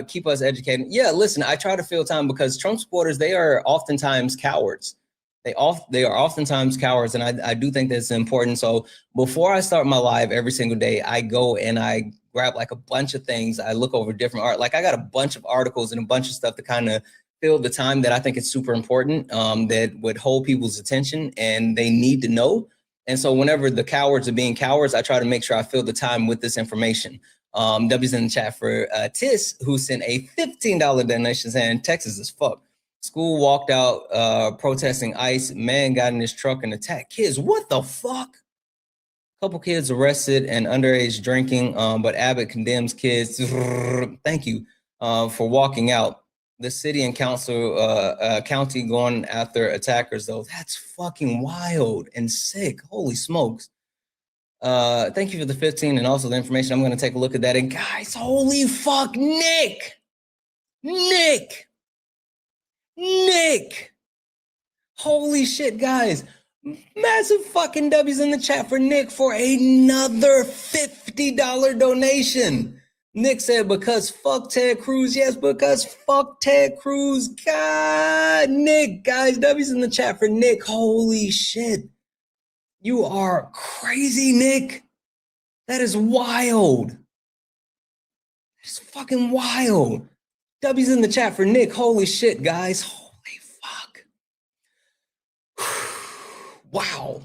keep us educated. Yeah, listen, I try to fill time because Trump supporters, they are oftentimes cowards. They are oftentimes cowards, and I do think that's important. So before I start my live every single day, I go and I grab like a bunch of things. I look over different art. Like I got a bunch of articles and a bunch of stuff to kind of fill the time that I think is super important, that would hold people's attention and they need to know. And so whenever the cowards are being cowards, I try to make sure I fill the time with this information. W's in the chat for Tis, who sent a $15 donation saying Texas is fucked. School walked out protesting ICE. Man got in his truck and attacked kids. What the fuck? Couple kids arrested and underage drinking, but Abbott condemns kids. Thank you for walking out. The city and county going after attackers, though. That's fucking wild and sick. Holy smokes. Thank you for the 15 and also the information. I'm going to take a look at that. And guys, holy fuck, Nick. Holy shit, guys. Massive fucking W's in the chat for Nick for another $50 donation. Nick said, because fuck Ted Cruz. Yes, because fuck Ted Cruz. God, Nick, guys, W's in the chat for Nick. Holy shit. You are crazy, Nick. That is wild. It's fucking wild. W's in the chat for Nick. Holy shit, guys. Holy fuck. Wow.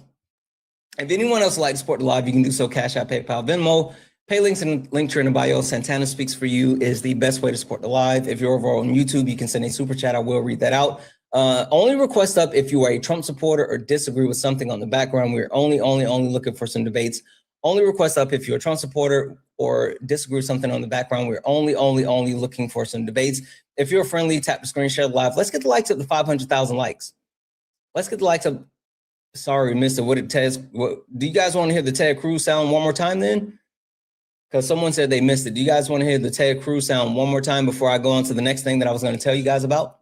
If anyone else would like to support the live, you can do so. Cash App, PayPal, Venmo. Pay links in the link tree in the bio. Santana Speaks For You is the best way to support the live. If you're over on YouTube, you can send a super chat. I will read that out. Only request up if you are a Trump supporter or disagree with something on the background. We're only looking for some debates. Only request up if you're a Trump supporter or disagree with something on the background. We're only looking for some debates. If you're friendly, tap the screen, share the live. Let's get the likes up to 500,000 likes. Let's get the likes up. Sorry, Mr. Do you guys want to hear the Ted Cruz sound one more time then? Because someone said they missed it. Do you guys want to hear the Ted Cruz sound one more time before I go on to the next thing that I was going to tell you guys about?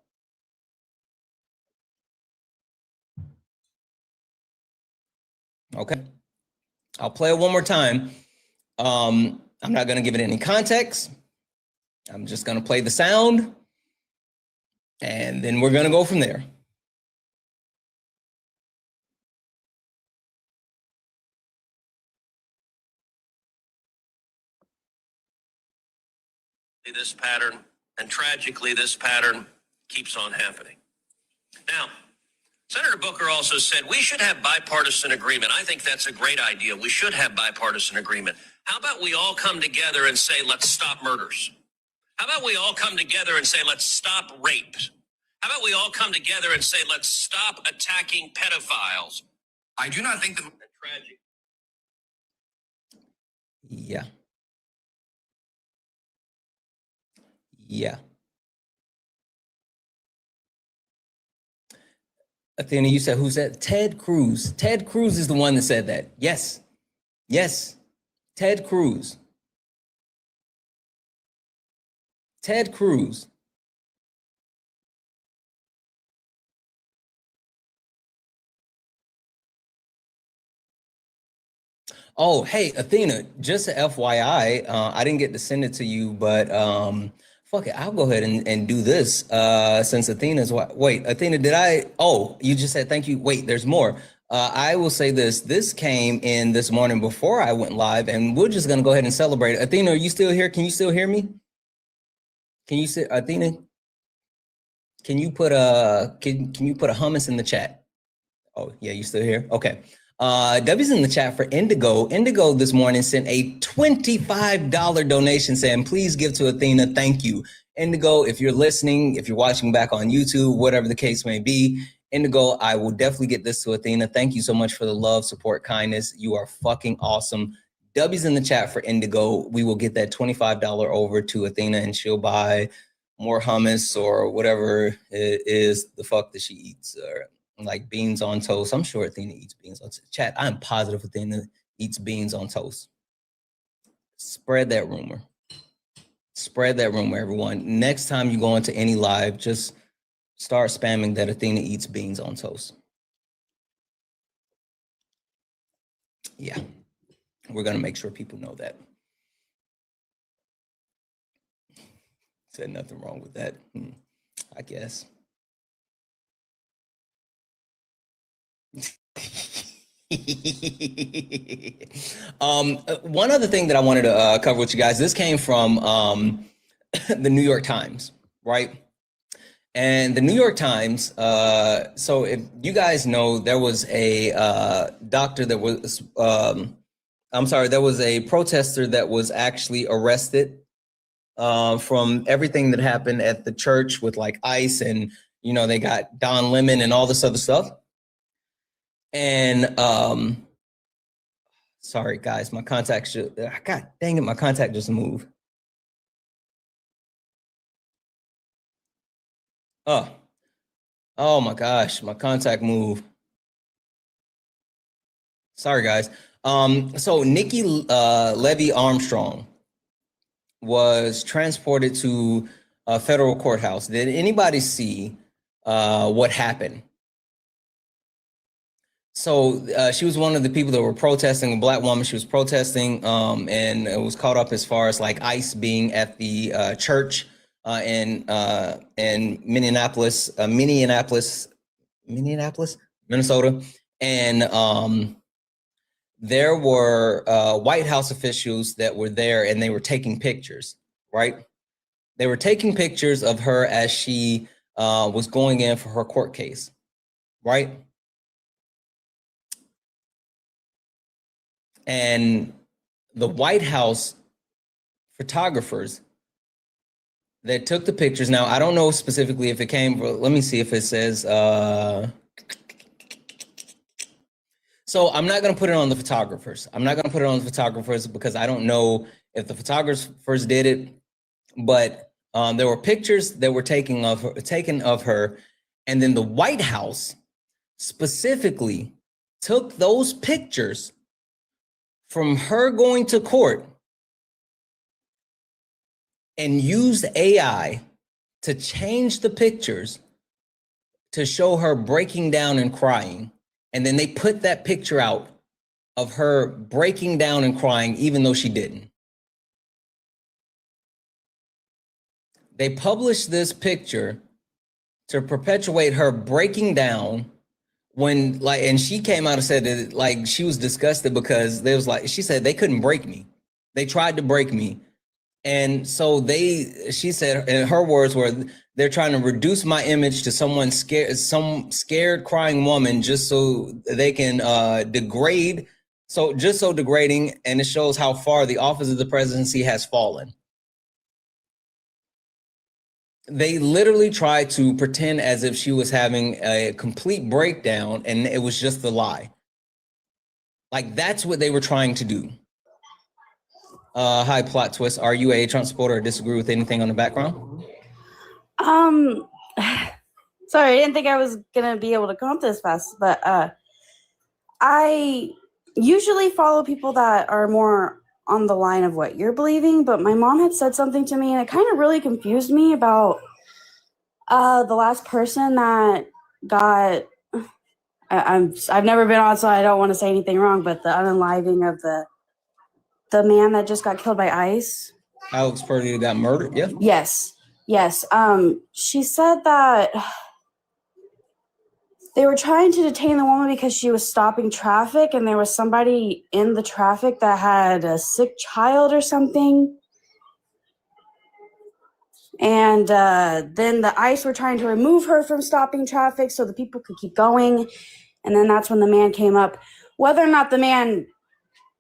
Okay. I'll play it one more time. I'm not going to give it any context. I'm just going to play the sound, and then we're going to go from there. This pattern, and tragically, this pattern keeps on happening. Now, Senator Booker also said we should have bipartisan agreement. I think that's a great idea. We should have bipartisan agreement. How about we all come together and say, let's stop murders? How about we all come together and say, let's stop rape? How about we all come together and say, let's stop attacking pedophiles? I do not think that tragic. Yeah. Yeah. Athena, you said, who said? Ted Cruz. Ted Cruz is the one that said that. Yes. Yes. Ted Cruz. Ted Cruz. Oh, hey, Athena, just a FYI, I didn't get to send it to you, but fuck it, I'll go ahead and do this since Athena's, wait, Athena, did I, oh, you just said thank you. Wait, there's more. I will say this came in this morning before I went live, and we're just gonna go ahead and celebrate. Athena, are you still here? Can you still hear me? Can you sit, Athena? Can you put a hummus in the chat? Oh yeah, you still here? Okay. W's in the chat for Indigo. Indigo this morning sent a $25 donation saying, please give to Athena. Thank you. Indigo, if you're listening, if you're watching back on YouTube, whatever the case may be, Indigo, I will definitely get this to Athena. Thank you so much for the love, support, kindness. You are fucking awesome. W's in the chat for Indigo. We will get that $25 over to Athena and she'll buy more hummus or whatever it is the fuck that she eats, or like beans on toast. I'm sure Athena eats beans on toast. Chat, I'm positive Athena eats beans on toast. Spread that rumor. Spread that rumor, everyone. Next time you go into any live, just start spamming that Athena eats beans on toast. Yeah, we're gonna make sure people know that. Said nothing wrong with that, I guess. One other thing that I wanted to cover with you guys, this came from the New York Times, right? And the New York Times, so if you guys know, there was a doctor that was, there was a protester that was actually arrested from everything that happened at the church with like ICE and, you know, they got Don Lemon and all this other stuff. And sorry guys, my contact god dang it, my contact just moved. Oh my gosh, my contact moved. Sorry guys. So Nikki Levy Armstrong was transported to a federal courthouse. Did anybody see what happened? So she was one of the people that were protesting, a Black woman. She was protesting and it was caught up as far as like ICE being at the church in Minneapolis, Minnesota. And there were White House officials that were there and they were taking pictures, right? They were taking pictures of her as she was going in for her court case, right? And the White House photographers that took the pictures. Now, I don't know specifically if it came, but let me see if it says, so I'm not going to put it on the photographers. I'm not going to put it on the photographers because I don't know if the photographers did it, but there were pictures that were taken of her, and then the White House specifically took those pictures from her going to court and used AI to change the pictures to show her breaking down and crying. And then they put that picture out of her breaking down and crying, even though she didn't. They published this picture to perpetuate her breaking down when, like, and she came out and said that, like, she was disgusted because there was, like, she said they couldn't break me. They tried to break me. And so she said, and her words were, they're trying to reduce my image to someone scared, some scared crying woman, just so they can degrade So just so degrading, and it shows how far the office of the presidency has fallen. They literally tried to pretend as if she was having a complete breakdown and it was just a lie. Like, that's what they were trying to do. Hi, Plot Twist. Are you a Trump supporter or disagree with anything on the background? Sorry, I didn't think I was gonna be able to come up this fast, but I usually follow people that are more on the line of what you're believing, but my mom had said something to me and it kind of really confused me about the last person that got I've never been on, so I don't want to say anything wrong, but the unaliving of the man that just got killed by ICE. Alex Purdy got murdered, yeah? Yes. She said that they were trying to detain the woman because she was stopping traffic and there was somebody in the traffic that had a sick child or something. And then the ICE were trying to remove her from stopping traffic so the people could keep going. And then that's when the man came up. Whether or not the man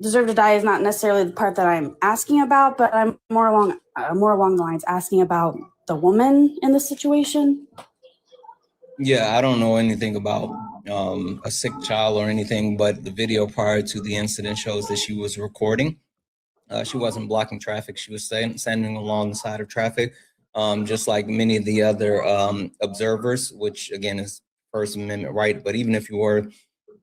deserved to die is not necessarily the part that I'm asking about, but I'm more along the lines asking about the woman in the situation. Yeah, I don't know anything about a sick child or anything, but the video prior to the incident shows that she was recording. She wasn't blocking traffic. She was standing along the side of traffic, just like many of the other observers, which again is First Amendment right. But even if you were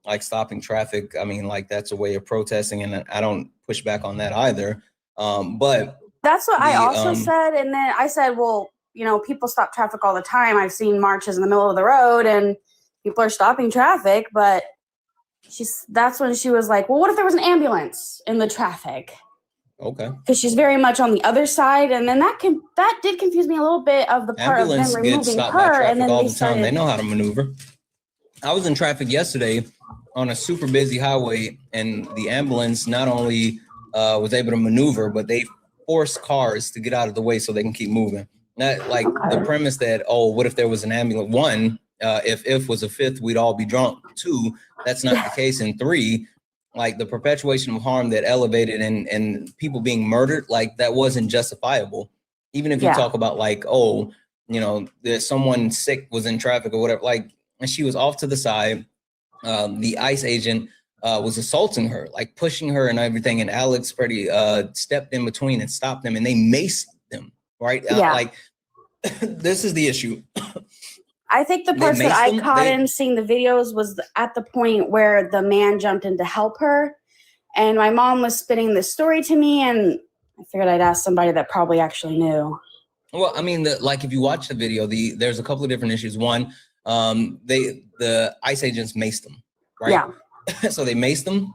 like stopping traffic, I mean, like that's a way of protesting, and I don't push back on that either. But that's what I also said. And then I said, well, you know, people stop traffic all the time. I've seen marches in the middle of the road and people are stopping traffic, but that's when she was like, well, what if there was an ambulance in the traffic? Okay. Because she's very much on the other side. And then that did confuse me a little bit of the part ambulance of them removing her. And then all the time. They know how to maneuver. I was in traffic yesterday on a super busy highway, and the ambulance not only was able to maneuver, but they forced cars to get out of the way so they can keep moving. Not like the premise that, oh, what if there was an ambulance? One, if was a fifth, we'd all be drunk. Two, that's not the case. And three, like the perpetuation of harm that elevated and people being murdered, like that wasn't justifiable. Even if you talk about like, oh, you know, there's someone sick was in traffic or whatever, like, and she was off to the side. The ICE agent was assaulting her, like pushing her and everything. And Alex Purdy stepped in between and stopped them, and they maced them, right? Like, this is the issue. I think the parts that I caught in seeing the videos was at the point where the man jumped in to help her. And my mom was spinning this story to me, and I figured I'd ask somebody that probably actually knew. Well, I mean, like if you watch the video, there's a couple of different issues. One, the ICE agents maced them, right? Yeah. So they maced them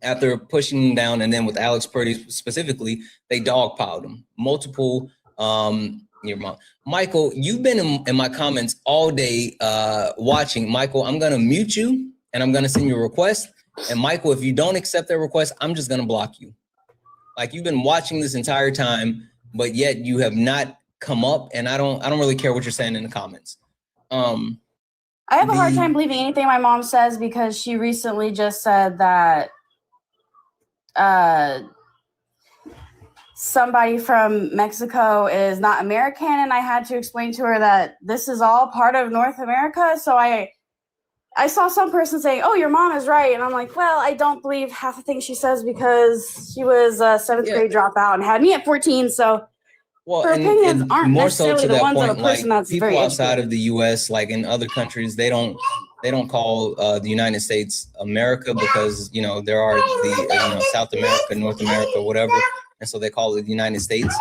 after pushing them down, and then with Alex Purdy specifically, they dogpiled him. Multiple. Your mom, Michael, you've been in my comments all day watching. Michael, I'm gonna mute you, and I'm gonna send you a request. And Michael, if you don't accept that request, I'm just gonna block you. Like, you've been watching this entire time, but yet you have not come up, and I don't really care what you're saying in the comments. I have a hard time believing anything my mom says, because she recently just said that somebody from Mexico is not American, and I had to explain to her that this is all part of North America. So I saw some person saying, oh, your mom is right. And I'm like, well, I don't believe half the things she says, because she was a seventh grade dropout and had me at 14. So her opinions aren't more necessarily so to the that point, of a person like that's people very outside educated. of the U.S., like in other countries, they don't call the United States America, because, you know, there are the South America, North America, whatever. And so they call it the United States.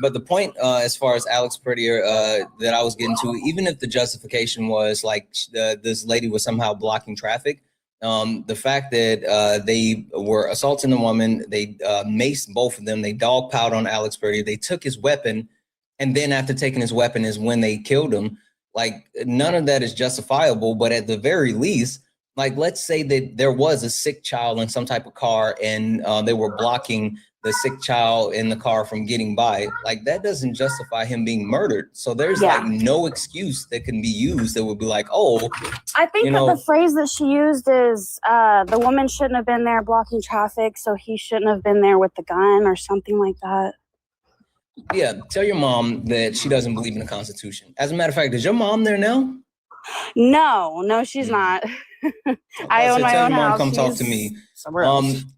But the point, as far as Alex Purdy that I was getting to, even if the justification was like this lady was somehow blocking traffic, the fact that they were assaulting the woman, they maced both of them, they dogpiled on Alex Purdy, they took his weapon, and then after taking his weapon is when they killed him. Like, none of that is justifiable. But at the very least, like, let's say that there was a sick child in some type of car, and they were blocking the sick child in the car from getting by, like that doesn't justify him being murdered. So there's like no excuse that can be used that would be like, oh, I think that the phrase that she used is the woman shouldn't have been there blocking traffic, so he shouldn't have been there with the gun or something like that. Yeah, tell your mom that she doesn't believe in the Constitution. As a matter of fact, is your mom there now? No, she's not. I own my own house. Come talk to me.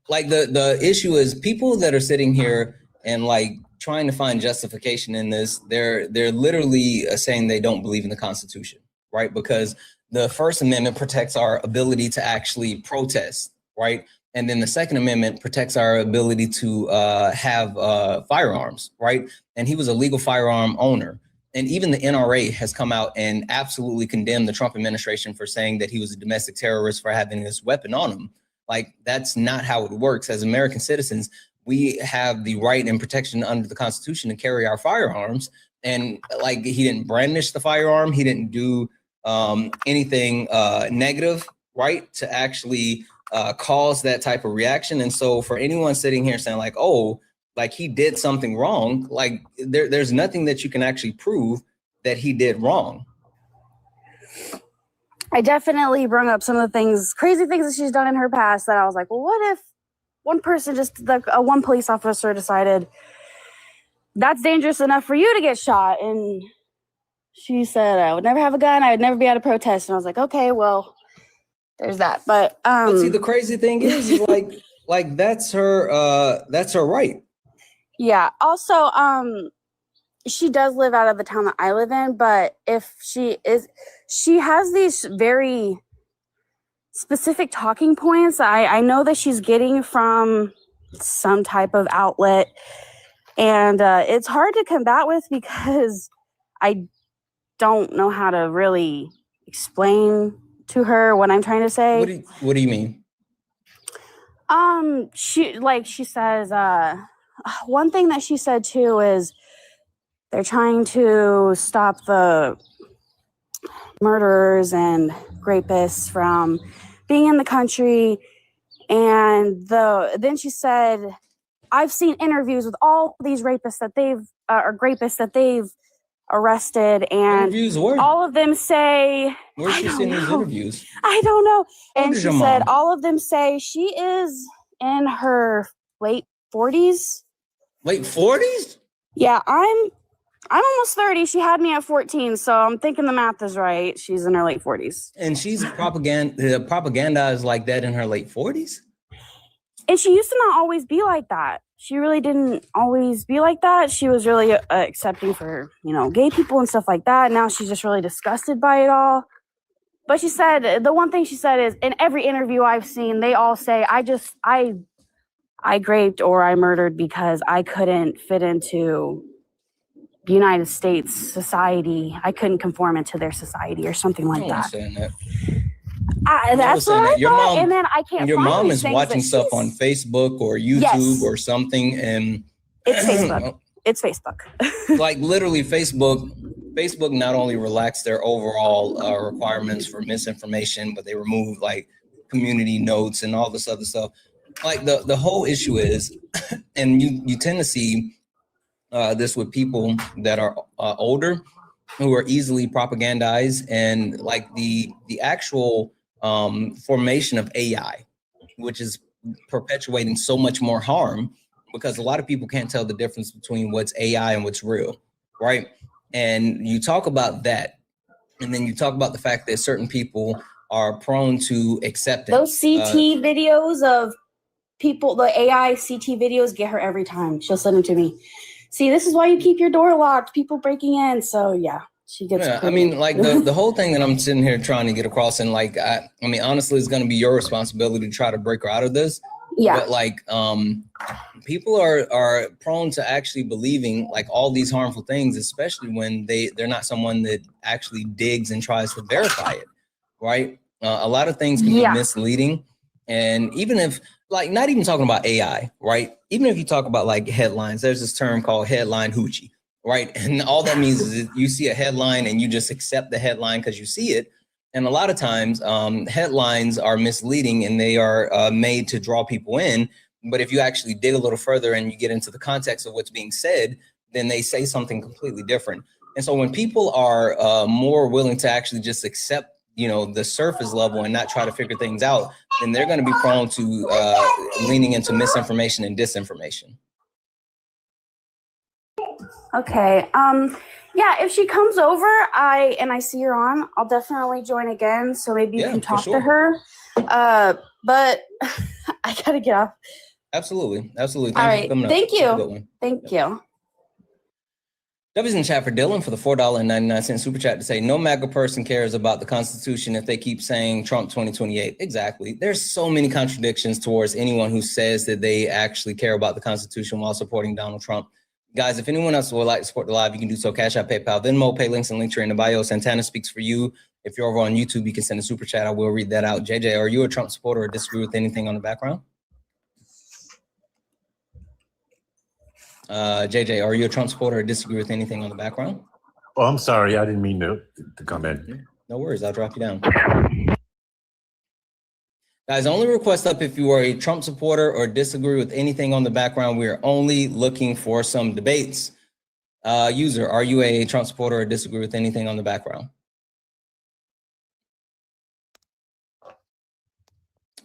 Like the issue is people that are sitting here and like trying to find justification in this, they're literally saying they don't believe in the Constitution, right? Because the First Amendment protects our ability to actually protest, right? And then the Second Amendment protects our ability to have firearms, right? And he was a legal firearm owner. And even the NRA has come out and absolutely condemned the Trump administration for saying that he was a domestic terrorist for having this weapon on him. Like, that's not how it works. As American citizens, we have the right and protection under the Constitution to carry our firearms. And like, he didn't brandish the firearm. He didn't do anything negative, right, to actually cause that type of reaction. And so for anyone sitting here saying like, oh, like he did something wrong, like there's nothing that you can actually prove that he did wrong. I definitely brought up some of the things, crazy things that she's done in her past that I was like, well, what if one person one police officer decided that's dangerous enough for you to get shot? And she said, I would never have a gun. I would never be at a protest. And I was like, okay, well, there's that. But see, the crazy thing is like that's her right. Yeah. Also, she does live out of the town that I live in, but if she has these very specific talking points. I know that she's getting from some type of outlet, and it's hard to combat with because I don't know how to really explain to her what I'm trying to say. What do you mean? She says, one thing that she said too is they're trying to stop the murderers and rapists from being in the country. And then she said, I've seen interviews with all these rapists that they've arrested, and all of them say, where's she seeing these interviews? I don't know. And she said all of them say she is in her late 40s. Late 40s? Yeah, I'm almost 30. She had me at 14, so I'm thinking the math is right. She's in her late 40s. And she's propagandized like that in her late 40s? And she used to not always be like that. She really didn't always be like that. She was really accepting for, gay people and stuff like that. Now she's just really disgusted by it all. But she said, the one thing she said is, in every interview I've seen, they all say, I raped or I murdered because I couldn't fit into the United States society. I couldn't conform into their society or something like that. That's what I thought, and then I can't. Your mom is watching stuff on Facebook or YouTube or something, and it's Facebook. It's Facebook. Like literally, Facebook not only relaxed their overall requirements for misinformation, but they removed like community notes and all this other stuff. Like the whole issue is, and you tend to see this with people that are older, who are easily propagandized, and like the actual formation of AI, which is perpetuating so much more harm, because a lot of people can't tell the difference between what's AI and what's real, right? And you talk about that, and then you talk about the fact that certain people are prone to acceptance. Those CT videos of people, the AI CT videos get her every time. She'll send them to me. See, this is why you keep your door locked, people breaking in. So yeah, she gets. Yeah, I mean, like the whole thing that I'm sitting here trying to get across, and like, I mean, honestly, it's going to be your responsibility to try to break her out of this. Yeah. But like, people are prone to actually believing like all these harmful things, especially when they're not someone that actually digs and tries to verify it, right? A lot of things can be misleading, and even if like, not even talking about AI, right? Even if you talk about like headlines, there's this term called headline hoochie, right? And all that means is you see a headline and you just accept the headline because you see it. And a lot of times headlines are misleading, and they are made to draw people in. But if you actually dig a little further and you get into the context of what's being said, then they say something completely different. And so when people are more willing to actually just accept, the surface level and not try to figure things out, then they're going to be prone to leaning into misinformation and disinformation. Okay. Yeah, if she comes over, I see her on, I'll definitely join again. So maybe you can talk to her. But I gotta get off. Absolutely. Absolutely. All right. Thank you. Thank you. W's in chat for Dylan for the $4.99 super chat to say, no MAGA person cares about the Constitution if they keep saying Trump 2028. Exactly. There's so many contradictions towards anyone who says that they actually care about the Constitution while supporting Donald Trump. Guys, if anyone else would like to support the live, you can do so. Cash App, PayPal, Venmo, pay links and links are in the bio. Santana speaks for you. If you're over on YouTube, you can send a super chat. I will read that out. JJ, are you a Trump supporter or disagree with anything on the background? JJ, are you a Trump supporter or disagree with anything on the background? Oh, I'm sorry. I didn't mean to come in. No worries. I'll drop you down. Guys, only request up if you are a Trump supporter or disagree with anything on the background. We are only looking for some debates. User, are you a Trump supporter or disagree with anything on the background?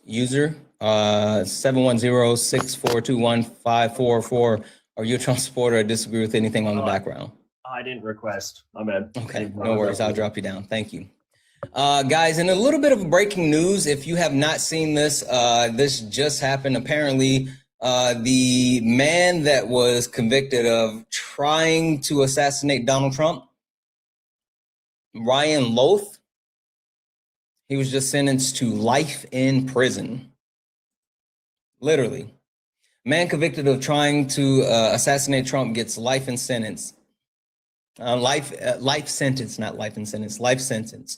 User, 710-6421-544. Are you a Trump supporter or disagree with anything on the background? I didn't request. I'm in. Okay, no worries. I'll drop you down. Thank you. Guys, in a little bit of breaking news, if you have not seen this, this just happened. Apparently, the man that was convicted of trying to assassinate Donald Trump, Ryan Loth, he was just sentenced to life in prison. Literally. Man convicted of trying to assassinate Trump gets life in sentence. Life sentence, not life in sentence, life sentence.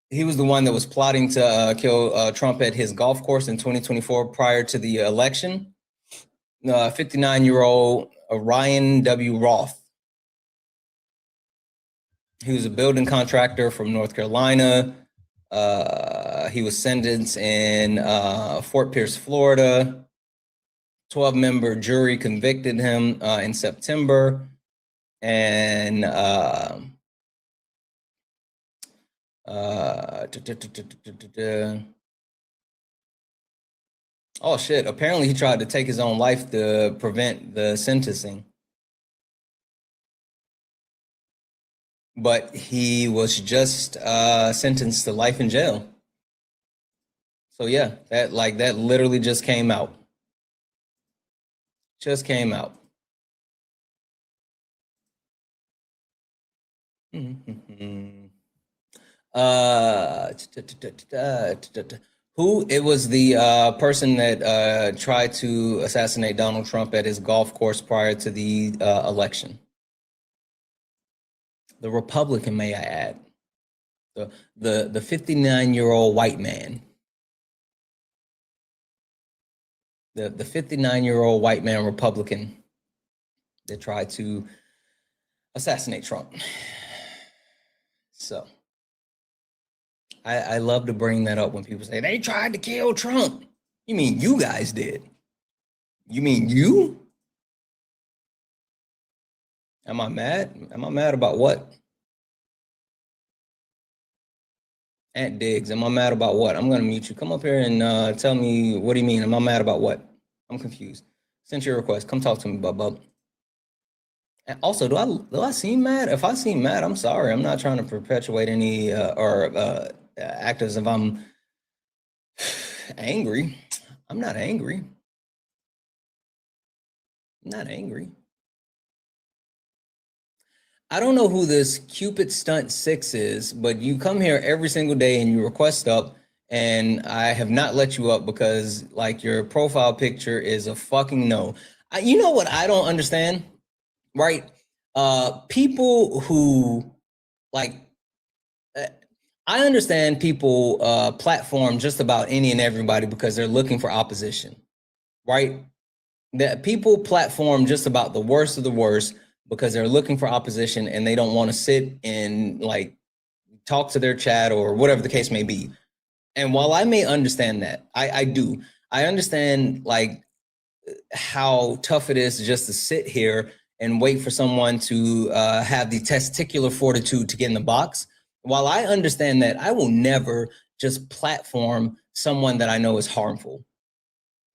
He was the one that was plotting to kill Trump at his golf course in 2024 prior to the election. 59-year-old Ryan W. Roth. He was a building contractor from North Carolina. He was sentenced in Fort Pierce, Florida. 12-member jury convicted him in September. And oh shit, apparently he tried to take his own life to prevent the sentencing. But he was just sentenced to life in jail. So yeah, that literally just came out. Just came out. Who? It was the person that tried to assassinate Donald Trump at his golf course prior to the election. The Republican, may I add. The 59-year-old white man. The 59-year-old white man Republican that tried to assassinate Trump. So I love to bring that up when people say they tried to kill Trump. You mean you guys did? You mean you? Am I mad? Am I mad about what? Aunt Diggs, am I mad about what? I'm gonna mute you. Come up here and tell me, what do you mean? Am I mad about what? I'm confused. Send your request. Come talk to me, bub. And also, do I seem mad? If I seem mad, I'm sorry. I'm not trying to perpetuate any or act as if I'm angry. I'm not angry. I'm not angry. I don't know who this Cupid Stunt 6 is, but you come here every single day and you request up, and I have not let you up because like your profile picture is a fucking no. You know what I don't understand, right? People who like, I understand people platform just about any and everybody because they're looking for opposition, right? That people platform just about the worst of the worst because they're looking for opposition and they don't want to sit and like talk to their chat or whatever the case may be. And while I may understand that, I do. I understand like how tough it is just to sit here and wait for someone to have the testicular fortitude to get in the box. While I understand that, I will never just platform someone that I know is harmful.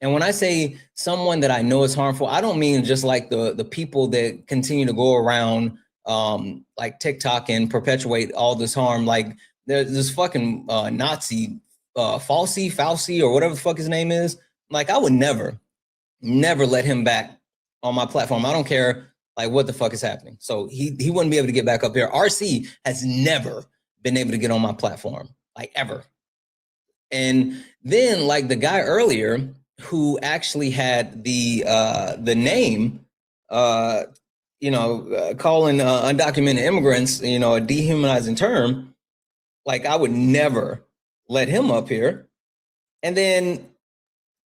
And when I say someone that I know is harmful, I don't mean just like the people that continue to go around like TikTok and perpetuate all this harm. Like there's this fucking Nazi Fauci, or whatever the fuck his name is. Like I would never let him back on my platform. I don't care like what the fuck is happening. So he wouldn't be able to get back up here. RC has never been able to get on my platform, like ever. And then like the guy earlier who actually had the name, calling undocumented immigrants, a dehumanizing term, like I would never let him up here. And then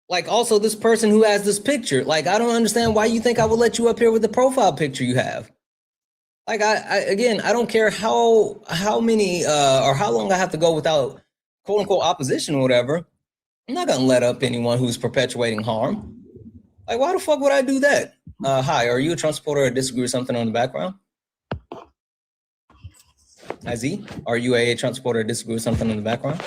like also this person who has this picture, like I don't understand why you think I would let you up here with the profile picture you have. Like I don't care how many or how long I have to go without quote unquote opposition or whatever. I'm not gonna let up anyone who's perpetuating harm. Like, why the fuck would I do that? Hi, are you a Trump supporter or disagree with something on the background? Aziz, are you a Trump supporter or disagree with something in the background?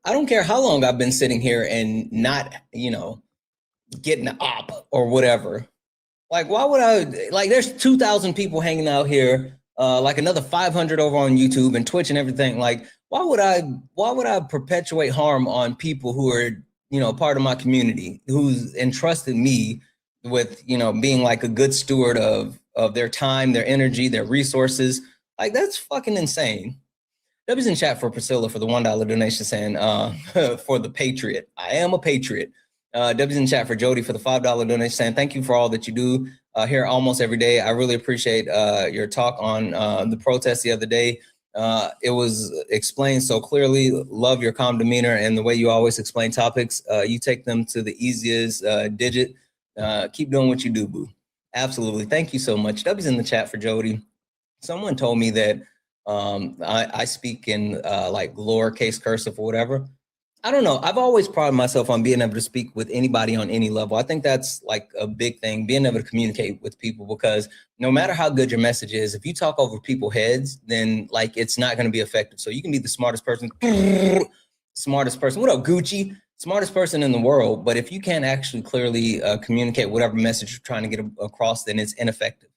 I don't care how long I've been sitting here and not, getting an op or whatever. Like, why would I, like, there's 2,000 people hanging out here, like another 500 over on YouTube and Twitch and everything. Like, why would I perpetuate harm on people who are, part of my community, who's entrusted me with, being like a good steward of their time, their energy, their resources? Like, that's fucking insane. W's in chat for Priscilla for the $1 donation saying, for the Patriot. I am a Patriot. W's in chat for Jody for the $5 donation saying, thank you for all that you do here almost every day. I really appreciate your talk on the protest the other day. It was explained so clearly. Love your calm demeanor and the way you always explain topics. You take them to the easiest digit. Keep doing what you do, boo. Absolutely. Thank you so much. W's in the chat for Jody. Someone told me that I speak in like lowercase cursive or whatever. I don't know. I've always prided myself on being able to speak with anybody on any level. I think that's like a big thing, being able to communicate with people, because no matter how good your message is, if you talk over people's heads, then like it's not going to be effective. So you can be the smartest person. What up, Gucci? Smartest person in the world. But if you can't actually clearly communicate whatever message you're trying to get across, then it's ineffective.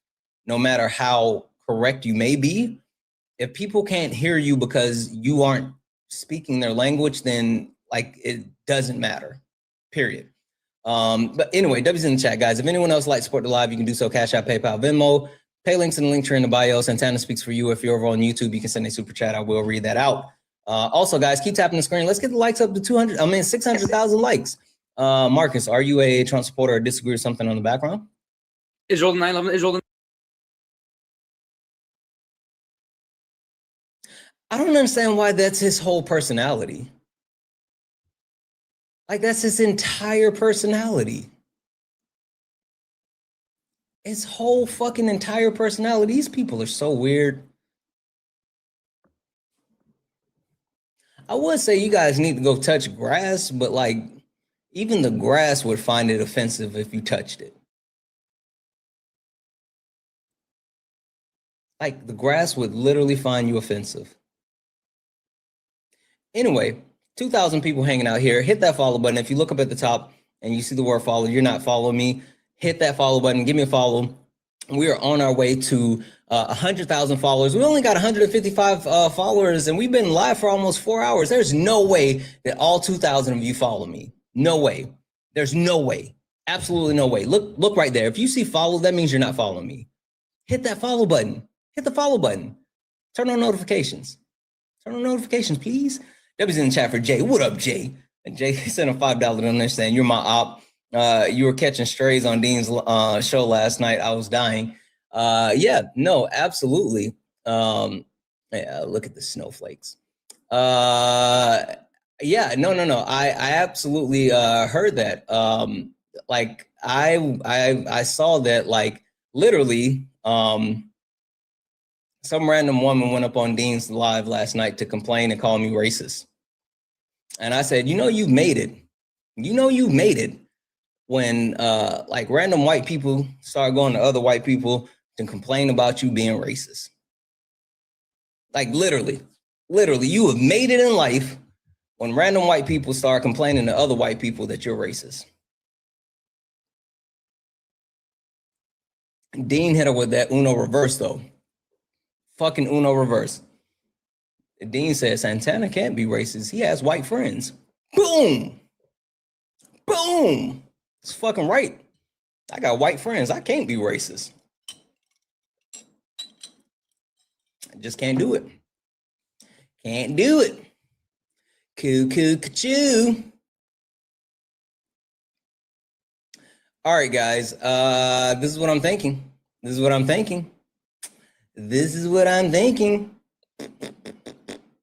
No matter how correct you may be, if people can't hear you because you aren't speaking their language, then like it doesn't matter, period. But anyway, W's in the chat, guys. If anyone else likes to support the live, you can do so. Cash App, PayPal, Venmo. Pay links in the link tree in the bio. Santana speaks for you. If you're over on YouTube, you can send a super chat. I will read that out. Also, guys, keep tapping the screen. Let's get the likes up to 600,000 likes. Marcus, are you a Trump supporter or disagree with something on the background? Israel 9/11. Israel. I don't understand why that's his whole personality. Like, that's his entire personality. His whole fucking entire personality. These people are so weird. I would say you guys need to go touch grass, but like, even the grass would find it offensive if you touched it. Like, the grass would literally find you offensive. Anyway, 2,000 people hanging out here. Hit that follow button. If you look up at the top and you see the word follow, you're not following me, hit that follow button. Give me a follow. We are on our way to 100,000 followers. We only got 155 followers, and we've been live for almost 4 hours. There's no way that all 2,000 of you follow me. No way. There's no way. Absolutely no way. Look right there. If you see follow, that means you're not following me. Hit that follow button. Hit the follow button. Turn on notifications. Turn on notifications, please. W's in the chat for Jay. What up, Jay? And Jay sent a $5 donation saying, you're my op. You were catching strays on Dean's show last night. I was dying. Yeah, no, absolutely. Yeah, look at the snowflakes. Yeah, no. I absolutely heard that. Like I saw that, like, literally some random woman went up on Dean's live last night to complain and call me racist. And I said, you know, you've made it. You know, you've made it when like random white people start going to other white people to complain about you being racist. Like literally, you have made it in life when random white people start complaining to other white people that you're racist. Dean hit her with that Uno reverse though. Fucking Uno reverse. Dean said Santana can't be racist. He has white friends. Boom. Boom. It's fucking right. I got white friends. I can't be racist. I just can't do it. Can't do it. Coo. All right, guys. This is what I'm thinking. Let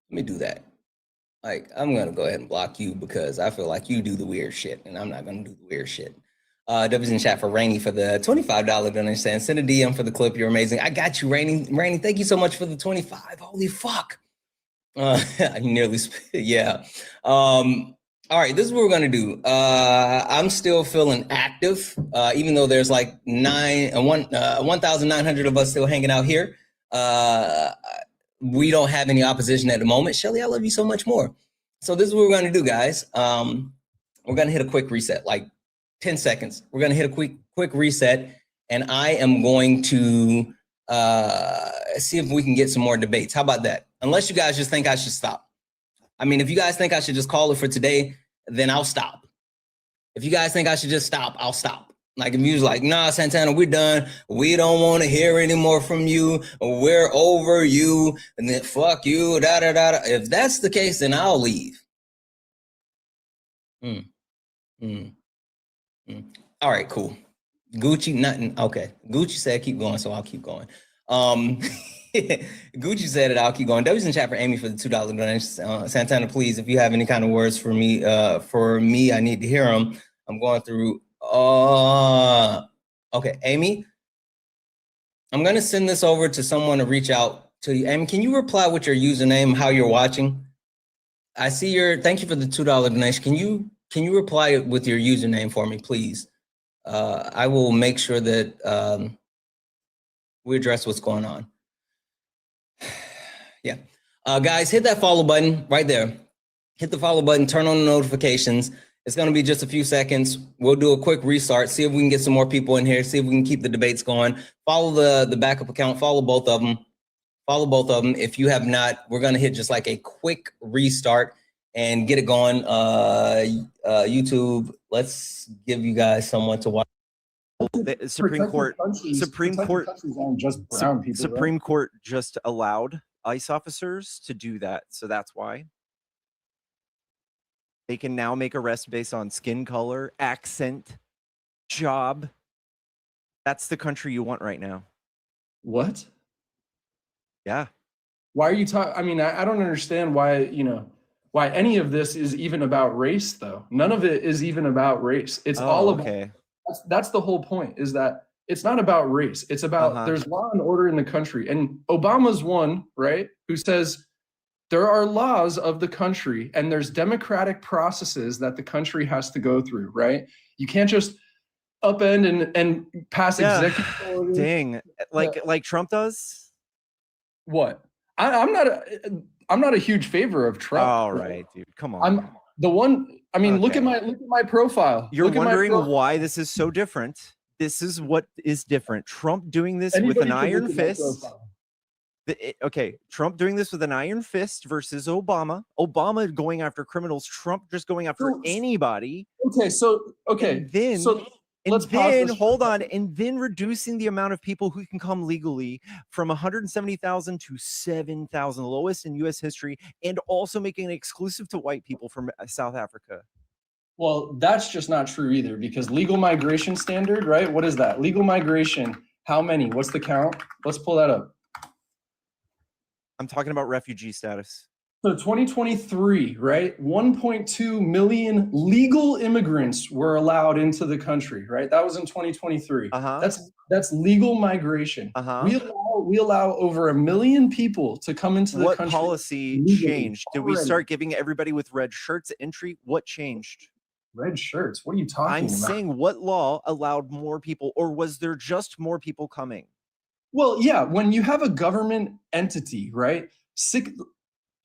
me do that. Like, I'm going to go ahead and block you because I feel like you do the weird shit and I'm not going to do the weird shit. W's in chat for Rainy for the $25 donation. Send a DM for the clip. You're amazing. I got you, Rainy. Rainy, thank you so much for the 25. Holy fuck. I nearly, yeah. All right, this is what we're going to do. I'm still feeling active, even though there's like 1,900 of us still hanging out here. We don't have any opposition at the moment. Shelly, I love you so much more. So this is what we're going to do, guys. We're going to hit a quick reset, like 10 seconds. We're going to hit a quick reset, and I am going to see if we can get some more debates. How about that? Unless you guys just think I should stop. I mean, if you guys think I should just call it for today, then I'll stop. If you guys think I should just stop, I'll stop. Like if you was like, nah, Santana, we're done. We don't want to hear any more from you. We're over you. And then fuck you, da-da-da-da. If that's the case, then I'll leave. All right, cool. Gucci, nothing. Okay. Gucci said keep going, so I'll keep going. Gucci said it, I'll keep going. W's in chat for Amy for the $2 donation. Santana, please, if you have any kind of words for me, I need to hear them. I'm going through. Okay, Amy, I'm going to send this over to someone to reach out to you. Amy, can you reply with your username, how you're watching? I see thank you for the $2 donation. Can you reply with your username for me, please? I will make sure that we address what's going on. Yeah. Guys, hit that follow button right there. Hit the follow button, turn on the notifications. It's going to be just a few seconds. We'll do a quick restart, see if we can get some more people in here, see if we can keep the debates going. Follow the backup account, follow both of them. If you have not, we're going to hit just like a quick restart and get it going. YouTube, let's give you guys someone to watch. The Supreme Court just allowed ICE officers to do that, so that's why. They can now make arrests based on skin color, accent, job. That's the country you want right now. What? Yeah. Why are you talking? I mean, I don't understand why, why any of this is even about race, though. None of it is even about race. It's all about, okay. That's the whole point, is that it's not about race. It's about, there's law and order in the country. And Obama's one, right, who says, there are laws of the country and there's democratic processes that the country has to go through, right? You can't just upend and pass executive orders. Dang, like Trump does? What? I'm not a huge favor of Trump. All right, dude, come on. I'm the one. I mean, look at my profile. You're wondering why this is so different. This is what is different. Trump doing this with an iron fist. Trump doing this with an iron fist versus Obama. Obama going after criminals. Trump just going after anybody. And then reducing the amount of people who can come legally from 170,000 to 7,000, the lowest in U.S. history, and also making it exclusive to white people from South Africa. Well, that's just not true either, because legal migration standard, right? What is that? Legal migration. How many? What's the count? Let's pull that up. I'm talking about refugee status. So 2023, right? 1.2 million legal immigrants were allowed into the country, right? That was in 2023. That's legal migration. We allow over 1 million people to come into the country. What policy changed? Did we start giving everybody with red shirts entry? What changed? Red shirts? What are you talking I'm about? saying what law allowed more people, or was there just more people coming? Well, yeah, when you have a government entity, right?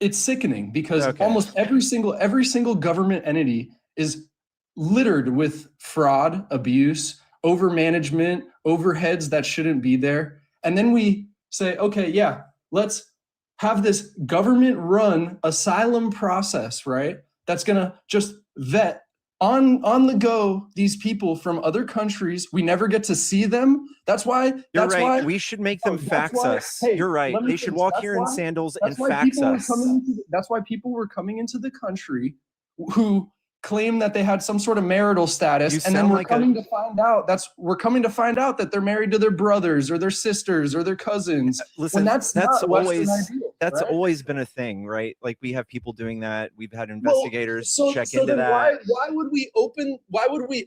It's sickening because almost every single government entity is littered with fraud, abuse, overmanagement, overheads that shouldn't be there. And then we say, okay, yeah, let's have this government-run asylum process, right? That's gonna just vet on the go these people from other countries. We never get to see them. That's why we should make them fax us. You're right. They should walk here in sandals and fax us. That's why people were coming into the country who claim that they had some sort of marital status, and then we're coming to find out that they're married to their brothers or their sisters or their cousins. Listen, that's always been a thing, right? Like, we have people doing that. We've had investigators check into that. Why would we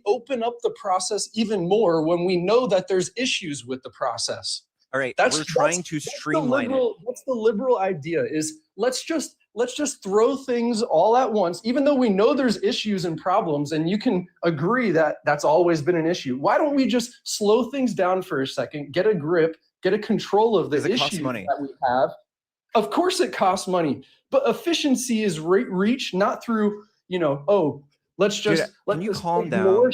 open up the process even more when we know that there's issues with the process? All right, we're trying to streamline it. What's the liberal idea is let's just throw things all at once, even though we know there's issues and problems, and you can agree that that's always been an issue. Why don't we just slow things down for a second, get a grip, get a control of the issues that we have? Of course it costs money, but efficiency is reached not through, let's just let you calm down.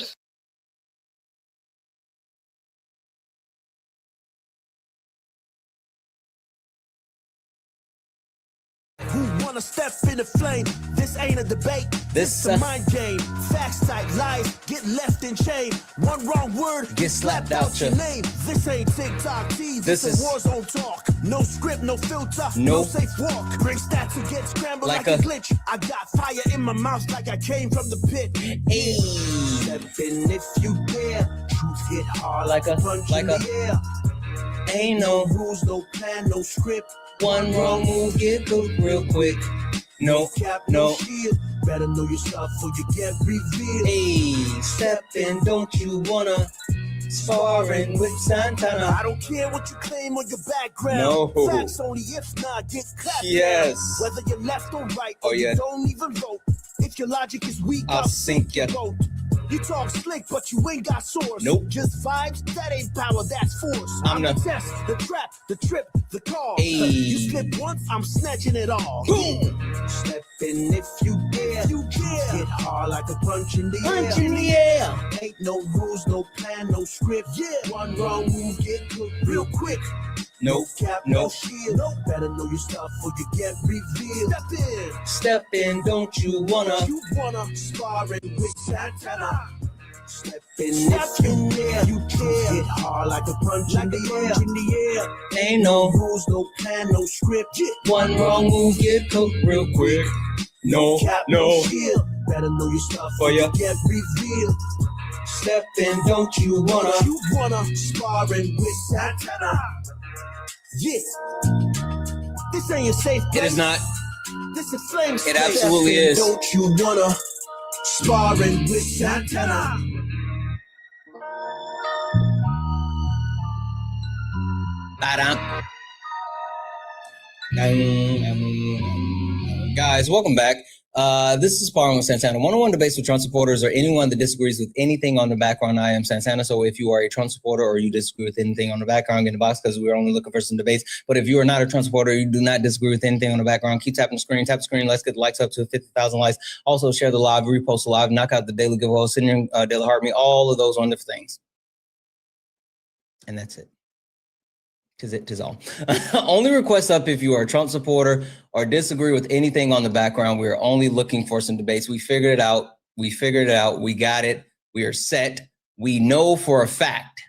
Wanna step in the flame? This ain't a debate. This a mind game. Facts type lies get left in chain. One wrong word get slapped out your name. This ain't TikTok T. This is Warzone talk. No script, no filter, no safe walk. Bring stats to get scrambled like a glitch. I got fire in my mouth like I came from the pit. Hey, step in if you dare. Truth hit hard like a punch in the air. Ain't no rules, no plan, no script. One wrong move, get cooked real quick. No cap, no shield. Better know your stuff or you get revealed. Hey, step in, don't you wanna? Sparring with Santana. I don't care what you claim on your background. No. Facts only if not get clapped. Yes. Down. Whether you're left or right, or you don't even vote. If your logic is weak, I'll sink ya. You talk slick, but you ain't got source. Nope. Just vibes, that ain't power, that's force. I'm the test, the trap, the trip, the call. Hey. You slip once, I'm snatching it all. Boom. Step in if you dare. You dare. Hit hard like a punch in the air. Punch in the air. Ain't no rules, no plan, no script. Yeah. One wrong move, get cooked real quick. No cap, no shield. No. Better know your stuff or you get revealed. Step in, don't you wanna? You wanna sparring with Santana. Step in if you dare. You care. Hit hard like a punch in the air. Ain't no rules, no plan, no script. Yeah. One wrong move, get cooked real quick. No cap, no shield. Better know your stuff or you get revealed. Step in, don't you wanna? You wanna sparring with Santana. Yeah, this ain't a safe place. It is not. This is flame. It absolutely is. Don't you wanna sparring with Santana? Guys, welcome back. This is Sparring with Santana. One-on-one debates with Trump supporters or anyone that disagrees with anything on the background. I am Santana. So if you are a Trump supporter or you disagree with anything on the background, get in the box because we're only looking for some debates. But if you are not a Trump supporter, you do not disagree with anything on the background, keep tapping the screen. Tap the screen. Let's get the likes up to 50,000 likes. Also share the live, repost the live, knock out the daily giveaway, send your daily heart me, all of those wonderful things. And that's it. Tis all. Only request up if you are a Trump supporter or disagree with anything on the background. We are only looking for some debates. We figured it out. We got it. We are set. We know for a fact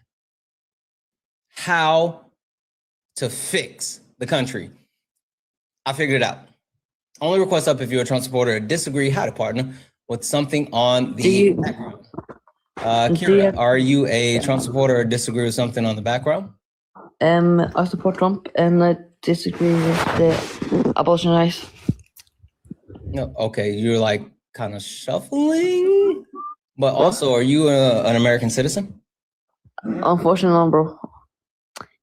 how to fix the country. I figured it out. Only request up if you're a Trump supporter or disagree, how to partner with something on the background. Kira, are you a Trump supporter or disagree with something on the background? I support Trump and I disagree with the Abolish ICE. No, okay, you're like kind of shuffling, but also, are you an American citizen? Unfortunately, no, bro.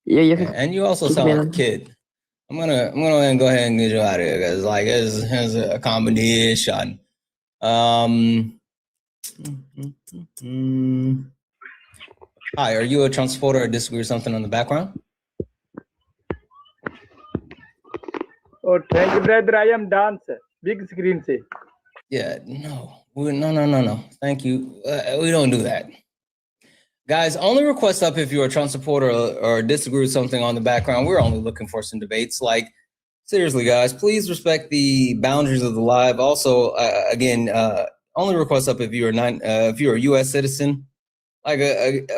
Yeah, you can. And you also kick sound me like a in. kid. I'm gonna go ahead and get you out of here because like it's a combination. Hi, are you a Trump supporter or disagree with something on the background? Oh, thank you, brother. I am dancer. Big screen say. Yeah, no. No. Thank you. We don't do that. Guys, only request up if you're a Trump supporter or disagree with something on the background. We're only looking for some debates. Like, seriously, guys, please respect the boundaries of the live. Also, again, only request up if you're if you're a U.S. citizen. Like,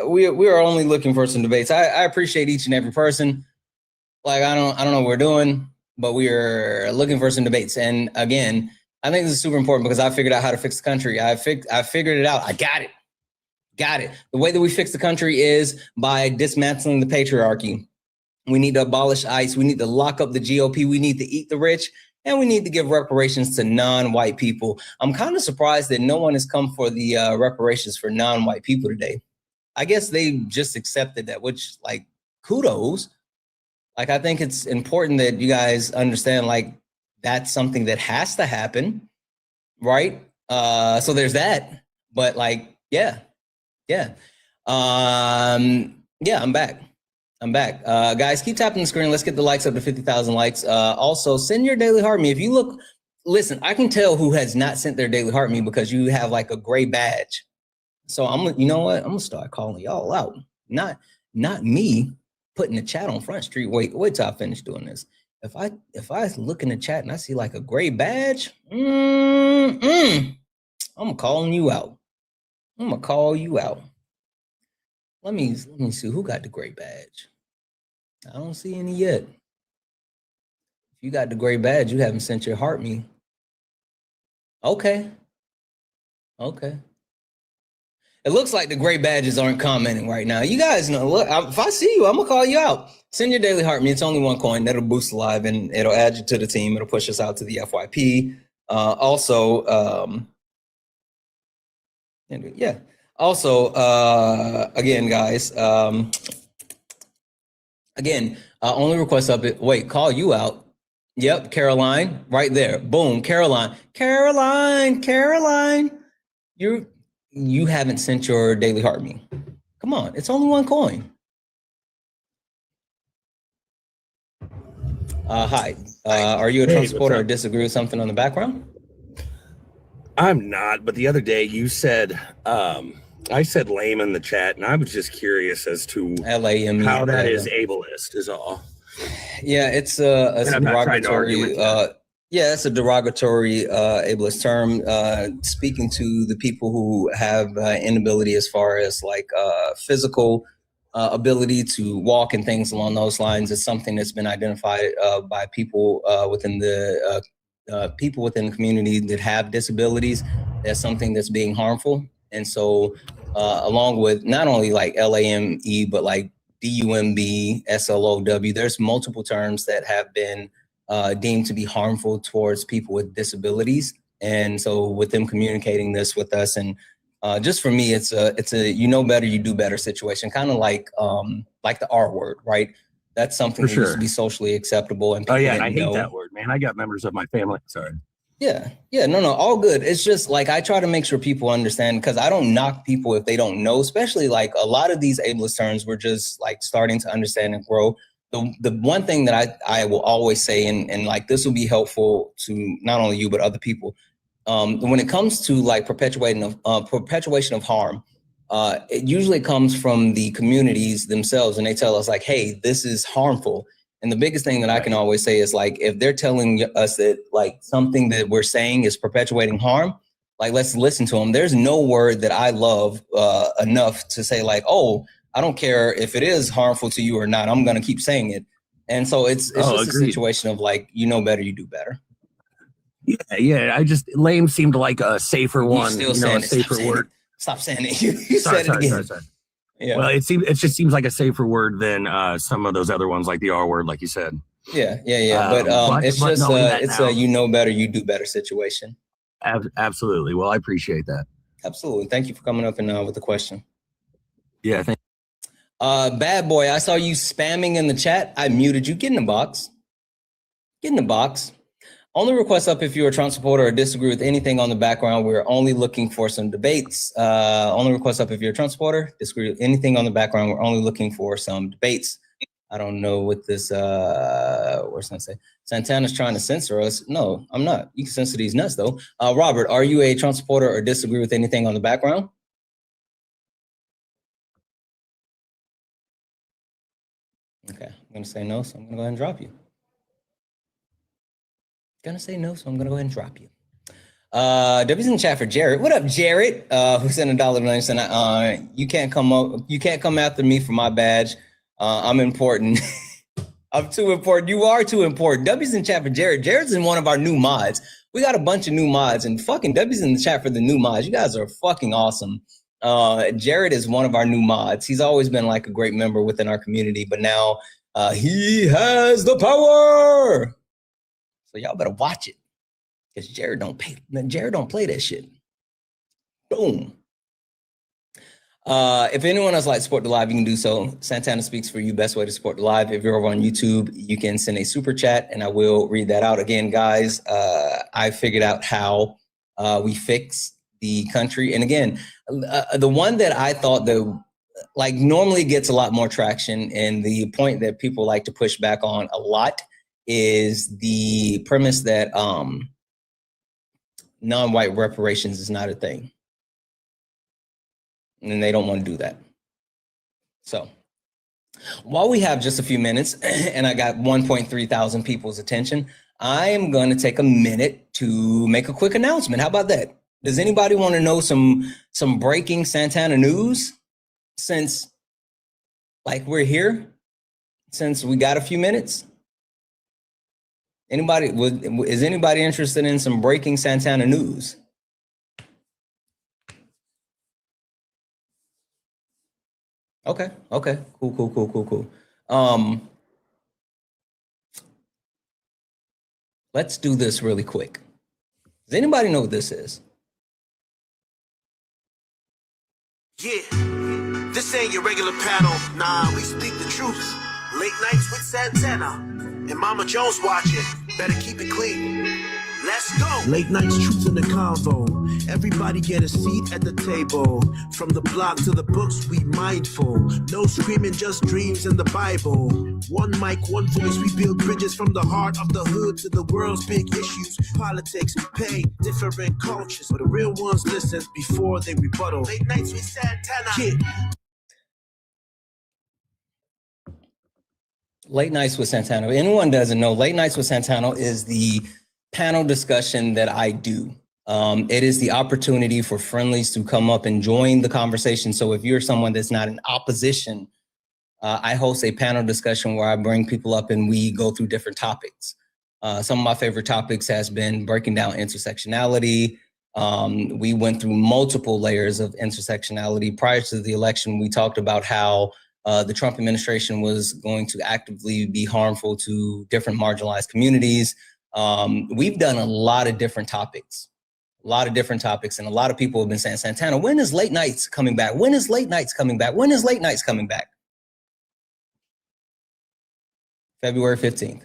we are only looking for some debates. I appreciate each and every person. Like, I don't know what we're doing, but we are looking for some debates. And again, I think this is super important because I figured out how to fix the country. I figured it out. I got it. The way that we fix the country is by dismantling the patriarchy. We need to abolish ICE. We need to lock up the GOP. We need to eat the rich. And we need to give reparations to non-white people. I'm kind of surprised that no one has come for the reparations for non-white people today. I guess they just accepted that, which, like, kudos. Like, I think it's important that you guys understand, like, that's something that has to happen, right? So there's that. But, like, yeah. I'm back. Guys, keep tapping the screen. Let's get the likes up to 50,000 likes. Also, send your daily heart me. If you look, listen, I can tell who has not sent their daily heart me because you have like a gray badge. So you know what? I'm gonna start calling y'all out. Not me putting the chat on Front Street. Wait till I finish doing this. If I look in the chat and I see like a gray badge, I'm calling you out. I'm gonna call you out. Let me see who got the gray badge. I don't see any yet. If you got the gray badge, you haven't sent your heart me. Okay. It looks like the gray badges aren't commenting right now. You guys know, look, if I see you, I'm gonna call you out. Send your daily heart me. It's only 1 coin. That'll boost the live and it'll add you to the team. It'll push us out to the FYP. Again, guys, only request up it. Wait, call you out. Yep, Caroline, right there. Boom, Caroline. You haven't sent your daily heart me. Come on, it's only 1 coin. Hi, are you a Trump supporter or disagree with something on the background? I'm not, but the other day you said, I said lame in the chat, and I was just curious as to LAME, how that is ableist is all. Yeah, it's a derogatory. It's a derogatory ableist term, speaking to the people who have inability as far as like physical ability to walk and things along those lines. It's something that's been identified by people within the community that have disabilities. That's something that's being harmful. And so along with not only like LAME, but like DUMB, SLOW, there's multiple terms that have been deemed to be harmful towards people with disabilities. And so with them communicating this with us, and just for me, it's a you know better, you do better situation, kind of like the R word, right? That's something that used to be socially acceptable. And I hate that word, man. I got members of my family. Sorry. No, all good. It's just like I try to make sure people understand, because I don't knock people if they don't know, especially like a lot of these ableist terms we're just like starting to understand and grow. The one thing that I will always say, and like this will be helpful to not only you but other people, when it comes to like perpetuation of harm, it usually comes from the communities themselves, and they tell us like, hey, this is harmful. And the biggest thing that I can always say is like, if they're telling us that like something that we're saying is perpetuating harm, like let's listen to them. There's no word that I love enough to say like, oh, I don't care if it is harmful to you or not, I'm going to keep saying it. And so it's just a situation of like, you know better, you do better. Yeah. I just lame seemed like a safer one, still saying a safer word. Stop saying it. You said it again. Sorry. Yeah. Well, it just seems like a safer word than some of those other ones, like the R word, like you said. Yeah. But it's just it's a you know better, you do better situation. Absolutely. Well, I appreciate that. Absolutely. Thank you for coming up and with the question. Yeah. Bad boy, I saw you spamming in the chat. I muted you. Get in the box. Get in the box. Only request up if you're a Trump supporter or disagree with anything on the background. We're only looking for some debates. Only request up if you're a Trump supporter, disagree with anything on the background. We're only looking for some debates. I don't know what this, what's going to say? Santana's trying to censor us. No, I'm not. You can censor these nuts though. Robert, are you a Trump supporter or disagree with anything on the background? Okay, I'm going to say no, so I'm going to go ahead and drop you. Gonna say no, so I'm gonna go ahead and drop you. W's in the chat for Jared. What up, Jared? Who sent $1.09? You can't come up. You can't come after me for my badge. I'm important. I'm too important. You are too important. W's in the chat for Jared. Jared's in one of our new mods. We got a bunch of new mods, and fucking W's in the chat for the new mods. You guys are fucking awesome. Jared is one of our new mods. He's always been like a great member within our community, but now he has the power. So y'all better watch it, because Jared don't play that shit. Boom. If anyone else likes to support the live, you can do so. Santana Speaks for You, best way to support the live. If you're over on YouTube, you can send a super chat and I will read that out. Again, guys, I figured out how we fix the country. And again, the one that I thought that like normally gets a lot more traction, and the point that people like to push back on a lot is the premise that non-white reparations is not a thing. And they don't want to do that. So while we have just a few minutes and I got 1.3 thousand people's attention, I am going to take a minute to make a quick announcement. How about that? Does anybody want to know some breaking Santana news since like we're here, since we got a few minutes? Is anybody interested in some breaking Santana news? Okay. Cool. Let's do this really quick. Does anybody know what this is? Yeah, this ain't your regular panel. Nah, we speak the truth. Late nights with Santana and Mama Jones watching. Better keep it clean. Let's go. Late nights, truth in the convo. Everybody get a seat at the table. From the block to the books, we mindful. No screaming, just dreams in the Bible. One mic, one voice, we build bridges from the heart of the hood to the world's big issues. Politics, pain, different cultures. But the real ones listen before they rebuttal. Late nights with Santana. Yeah. Late Nights with Santana. If anyone doesn't know, Late Nights with Santana is the panel discussion that I do. It is the opportunity for friendlies to come up and join the conversation. So if you're someone that's not in opposition, I host a panel discussion where I bring people up and we go through different topics. Some of my favorite topics has been breaking down intersectionality. We went through multiple layers of intersectionality. Prior to the election, we talked about how the Trump administration was going to actively be harmful to different marginalized communities. We've done a lot of different topics, and a lot of people have been saying, Santana, when is Late Nights coming back? When is Late Nights coming back? When is Late Nights coming back? February 15th.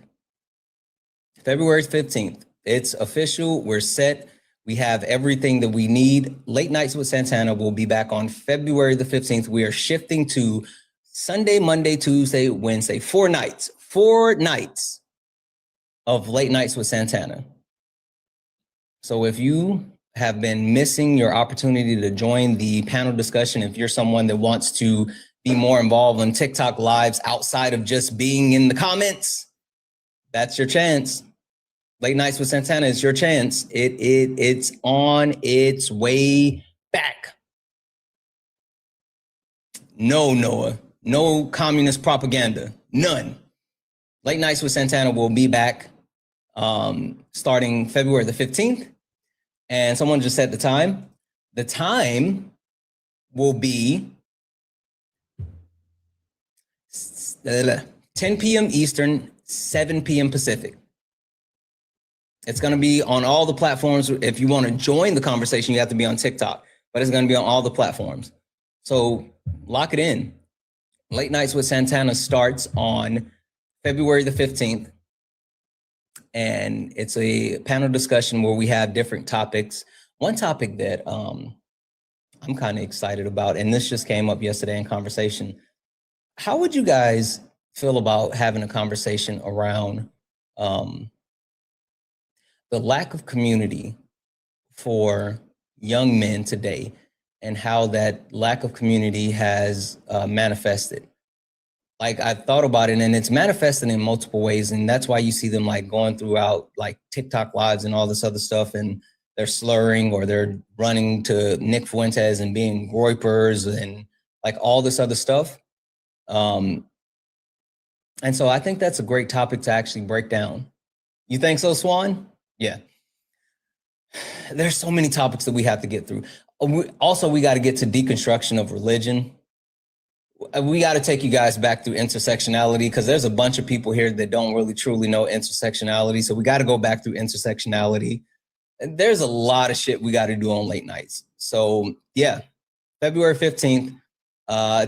February 15th. It's official. We're set. We have everything that we need. Late Nights with Santana will be back on February the 15th. We are shifting to Sunday, Monday, Tuesday, Wednesday, 4 nights of Late Nights with Santana. So if you have been missing your opportunity to join the panel discussion, if you're someone that wants to be more involved in TikTok lives outside of just being in the comments, that's your chance. Late Nights with Santana is your chance. It's on its way back. No, Noah, no communist propaganda, none. Late Nights with Santana will be back starting February the 15th. And someone just said the time. The time will be 10 p.m. Eastern, 7 p.m. Pacific. It's going to be on all the platforms. If you want to join the conversation, you have to be on TikTok, but it's going to be on all the platforms. So lock it in. Late Nights with Santana starts on February the 15th. And it's a panel discussion where we have different topics. One topic that I'm kind of excited about, and this just came up yesterday in conversation. How would you guys feel about having a conversation around the lack of community for young men today and how that lack of community has manifested? Like, I've thought about it, and it's manifested in multiple ways, and that's why you see them like going throughout like TikTok lives and all this other stuff, and they're slurring or they're running to Nick Fuentes and being groypers and like all this other stuff. And so I think that's a great topic to actually break down. You think so, Swan? Yeah. There's so many topics that we have to get through. Also, we got to get to deconstruction of religion. We got to take you guys back through intersectionality, because there's a bunch of people here that don't really truly know intersectionality. So we got to go back through intersectionality. And there's a lot of shit we got to do on Late Nights. So yeah, February 15th,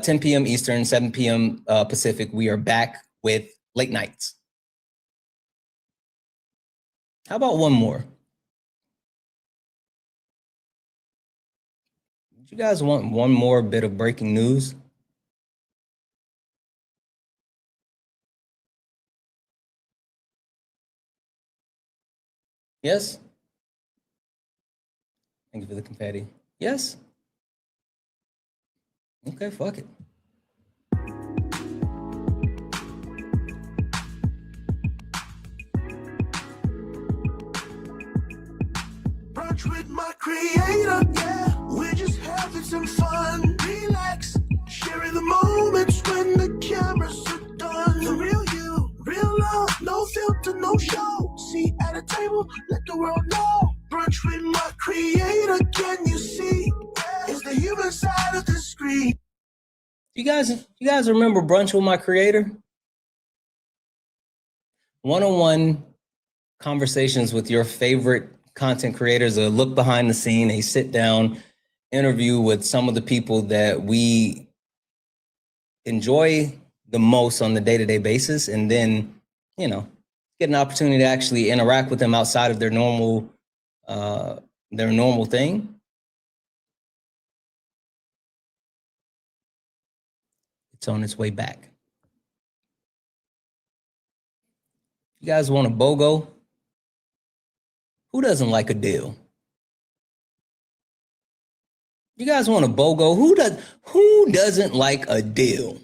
10 p.m. Eastern, 7 p.m. Pacific, we are back with Late Nights. How about one more? Do you guys want one more bit of breaking news? Yes? Thank you for the confetti. Yes? Okay, fuck it. Brunch with my creator, yeah. We're just having some fun. Relax, sharing the moments when the cameras are done. The real you, real love, no filter, no show. See at a table, let the world know. Brunch with my creator, can you see? It's the human side of the screen. You guys remember Brunch with My Creator? One-on-one conversations with your favorite content creators, a look behind the scene, a sit down interview with some of the people that we enjoy the most on the day-to-day basis, and then, you know, get an opportunity to actually interact with them outside of their normal thing. It's on its way back. You guys want a BOGO? Who doesn't like a deal? You guys want a BOGO? Who doesn't like a deal?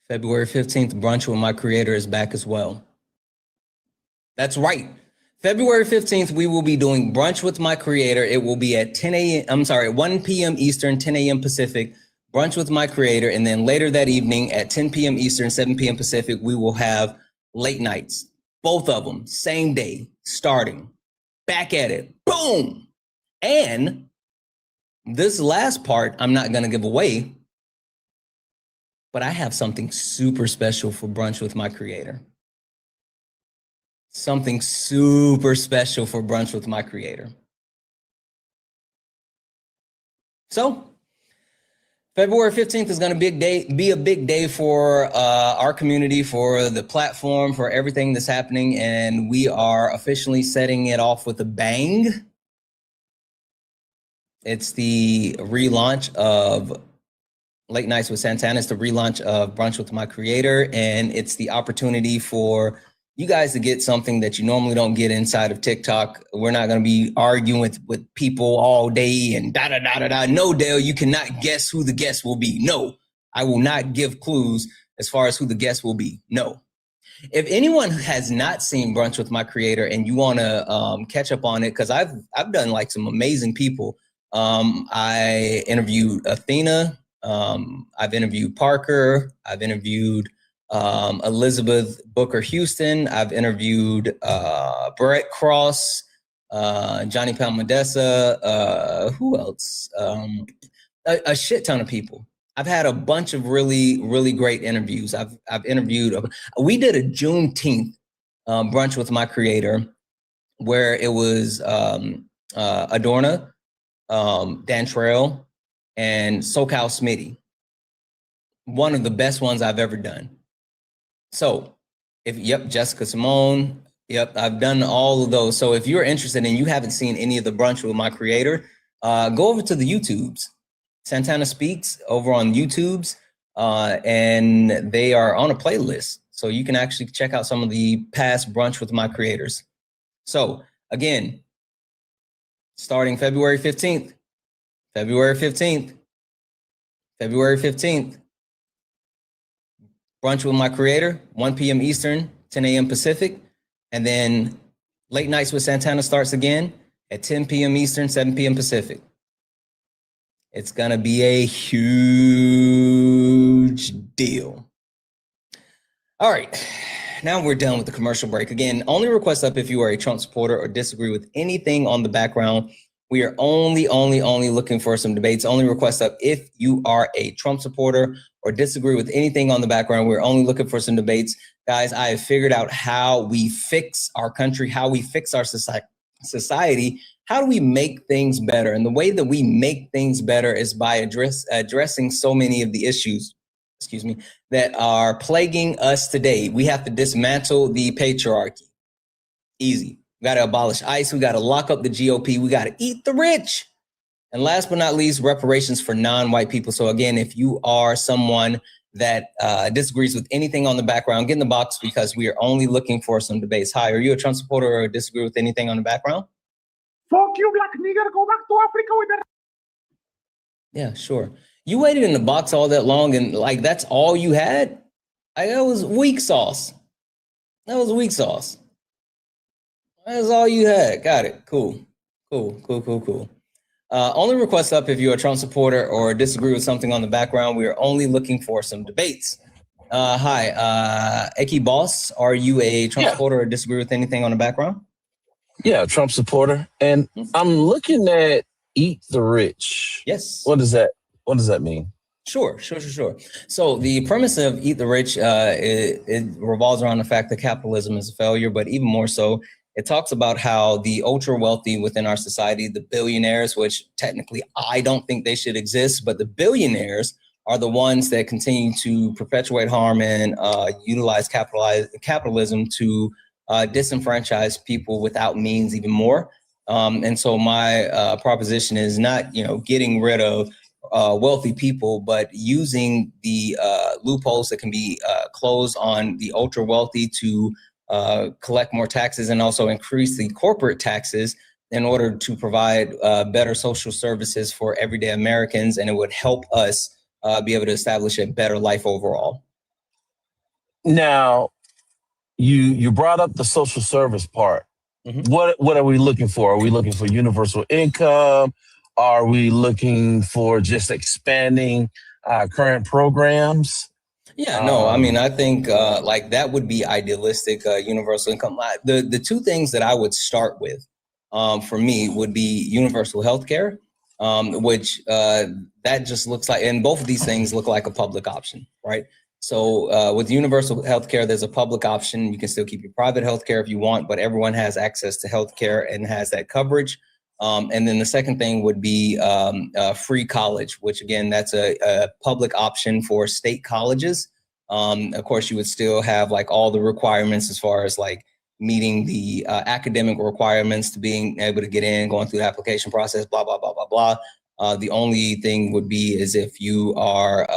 February 15th, Brunch with My Creator is back as well. That's right. February 15th, we will be doing Brunch with My Creator. It will be at 1 p.m. Eastern, 10 a.m. Pacific, Brunch with My Creator. And then later that evening at 10 p.m. Eastern, 7 p.m. Pacific, we will have Late Nights. Both of them, same day, starting. Back at it. Boom! And this last part, I'm not going to give away, but I have something super special for Brunch with My Creator. Something super special for Brunch with My Creator. So, February 15th is going to be a big day for our community, for the platform, for everything that's happening, and we are officially setting it off with a bang. It's the relaunch of Late Nights with Santana. It's the relaunch of Brunch with My Creator, and it's the opportunity for you guys to get something that you normally don't get inside of TikTok. We're not going to be arguing with people all day and da-da-da-da-da. No, Dale, you cannot guess who the guest will be. No, I will not give clues as far as who the guest will be. No. If anyone has not seen Brunch with My Creator and you want to catch up on it, because I've done like some amazing people. I interviewed Athena. I've interviewed Parker. I've interviewed Elizabeth Booker Houston. I've interviewed Brett Cross, Johnny Palmadessa, who else? A shit ton of people. I've had a bunch of really, really great interviews. I've interviewed. We did a Juneteenth brunch with my creator, where it was Adorna, Dan Trail, and SoCal Smitty. One of the best ones I've ever done. So, Jessica Simone. Yep, I've done all of those. So if you're interested and you haven't seen any of the brunch with my creator, go over to the YouTubes. Santana Speaks over on YouTubes, and they are on a playlist. So you can actually check out some of the past brunch with my creators. So again, starting February 15th, brunch with my creator, 1 p.m. Eastern, 10 a.m. Pacific. And then Late Nights with Santana starts again at 10 p.m. Eastern, 7 p.m. Pacific. It's going to be a huge deal. All right. Now we're done with the commercial break. Again, only request up if you are a Trump supporter or disagree with anything on the background. We are only looking for some debates. Only request up if you are a Trump supporter or disagree with anything on the background. We're only looking for some debates. Guys, I have figured out how we fix our country, how we fix our society. How do we make things better? And the way that we make things better is by addressing so many of the issues, that are plaguing us today. We have to dismantle the patriarchy. Easy. We got to abolish ICE. We got to lock up the GOP. We got to eat the rich. And last but not least, reparations for non-white people. So again, if you are someone that disagrees with anything on the background, get in the box, because we are only looking for some debates. Hi, are you a Trump supporter or disagree with anything on the background? Fuck you, black nigger. Go back to Africa with that. Yeah, sure. You waited in the box all that long, and like that's all you had? That was weak sauce. That was all you had. Got it. Cool. Only request up if you're a Trump supporter or disagree with something on the background. We are only looking for some debates. Hi, Eki Boss. Are you a Trump supporter or disagree with anything on the background? Yeah, Trump supporter. And I'm looking at Eat the Rich. Yes. What does that mean? Sure. So the premise of Eat the Rich, it revolves around the fact that capitalism is a failure, but even more so, it talks about how the ultra wealthy within our society, the billionaires, which technically I don't think they should exist, but the billionaires are the ones that continue to perpetuate harm and utilize capitalism to disenfranchise people without means even more. And so my proposition is not, getting rid of wealthy people, but using the loopholes that can be closed on the ultra wealthy to collect more taxes and also increase the corporate taxes in order to provide better social services for everyday Americans. And it would help us be able to establish a better life overall. Now, you brought up the social service part. Mm-hmm. What are we looking for? Are we looking for universal income? Are we looking for just expanding current programs? Yeah, no, I mean, I think like that would be idealistic, universal income. The two things that I would start with for me would be universal health care, which that just looks like, and both of these things look like a public option, right? So with universal health care, there's a public option. You can still keep your private health care if you want, but everyone has access to health care and has that coverage. And then the second thing would be free college, which again, that's a public option for state colleges. Of course, you would still have like all the requirements as far as like meeting the academic requirements to being able to get in, going through the application process, blah, blah, blah, blah, blah. The only thing would be is if you are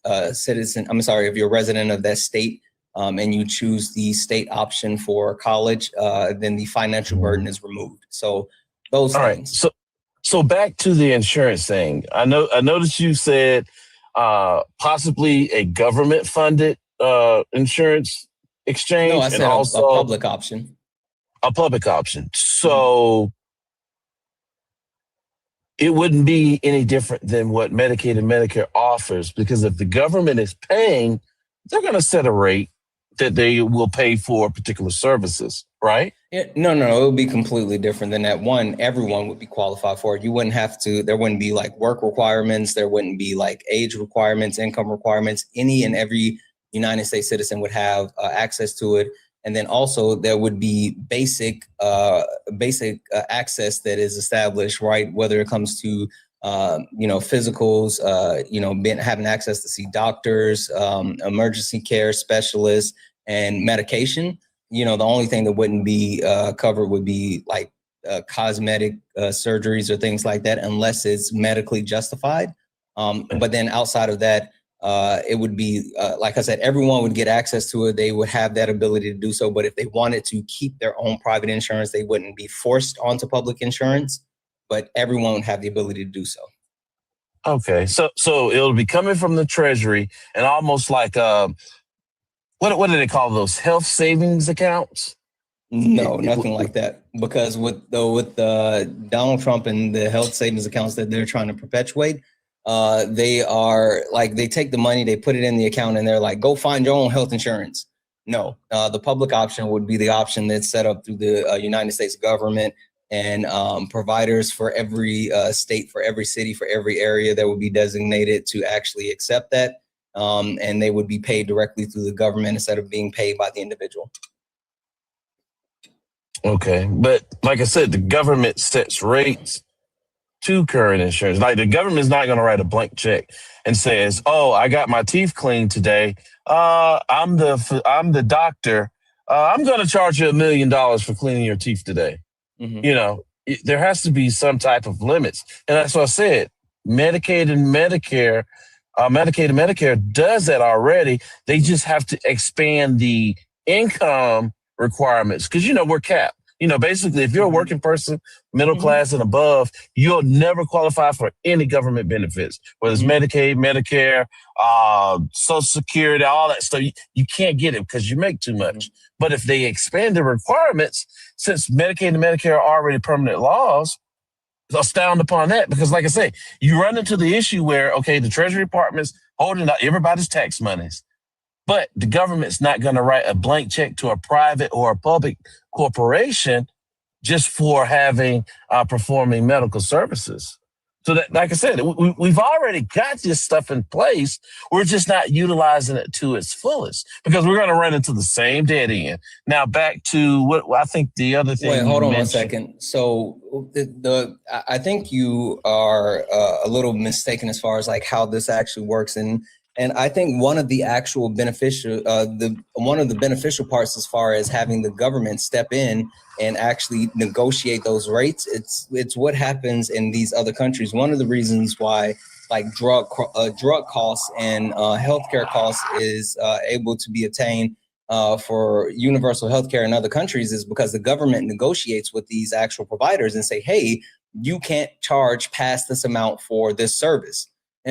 a citizen, if you're a resident of that state and you choose the state option for college, then the financial burden is removed. So those things. Right. So back to the insurance thing. I noticed you said possibly a government funded insurance exchange. No, I said also a public option. A public option. So it wouldn't be any different than what Medicaid and Medicare offers, because if the government is paying, they're going to set a rate that they will pay for particular services, right? Yeah, no, it would be completely different than that. One, everyone would be qualified for it. You wouldn't have to, there wouldn't be like work requirements. There wouldn't be like age requirements, income requirements. Any and every United States citizen would have access to it. And then also there would be basic access that is established, right? Whether it comes to, physicals, having access to see doctors, emergency care specialists, and medication. The only thing that wouldn't be covered would be like cosmetic surgeries or things like that, unless it's medically justified. But then outside of that, it would be, like I said, everyone would get access to it. They would have that ability to do so. But if they wanted to keep their own private insurance, they wouldn't be forced onto public insurance, but everyone would have the ability to do so. Okay, so it'll be coming from the Treasury and almost like what do they call those, health savings accounts? No, nothing like that. Because with Donald Trump and the health savings accounts that they're trying to perpetuate, they are like, they take the money, they put it in the account, and they're like, go find your own health insurance. No, the public option would be the option that's set up through the United States government, and providers for every state, for every city, for every area that would be designated to actually accept that. And they would be paid directly through the government instead of being paid by the individual. Okay, but like I said, the government sets rates to current insurance. Like the government's not going to write a blank check and says, "Oh, I got my teeth cleaned today. I'm the doctor. I'm going to charge you $1 million for cleaning your teeth today." Mm-hmm. There has to be some type of limits, and that's what I said. Medicaid and Medicare does that already. They just have to expand the income requirements because, we're capped. Basically, if you're a working person, middle class and above, you'll never qualify for any government benefits, whether it's Medicaid, Medicare, Social Security, all that stuff. You can't get it because you make too much. But if they expand the requirements, since Medicaid and Medicare are already permanent laws, astound upon that, because like I say, you run into the issue where, okay, the Treasury Department's holding out everybody's tax monies, but the government's not going to write a blank check to a private or a public corporation just for having performing medical services. So that, like I said, we've already got this stuff in place. We're just not utilizing it to its fullest because we're going to run into the same dead end. Now back to what I think the other thing. Wait, hold on 1 second. So I think you are a little mistaken as far as like how this actually works, and I think one of the actual beneficial parts as far as having the government step in and actually negotiate those rates, it's what happens in these other countries. One of the reasons why like drug costs and healthcare costs is able to be obtained for universal healthcare in other countries is because the government negotiates with these actual providers and say, hey, you can't charge past this amount for this service.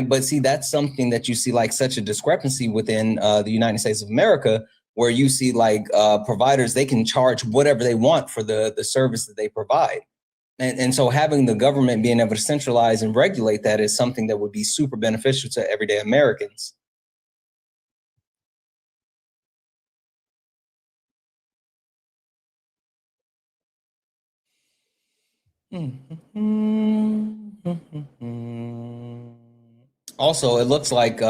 But see, that's something that you see like such a discrepancy within the United States of America, where you see like providers, they can charge whatever they want for the service that they provide. And so having the government being able to centralize and regulate that is something that would be super beneficial to everyday Americans. Also, it looks like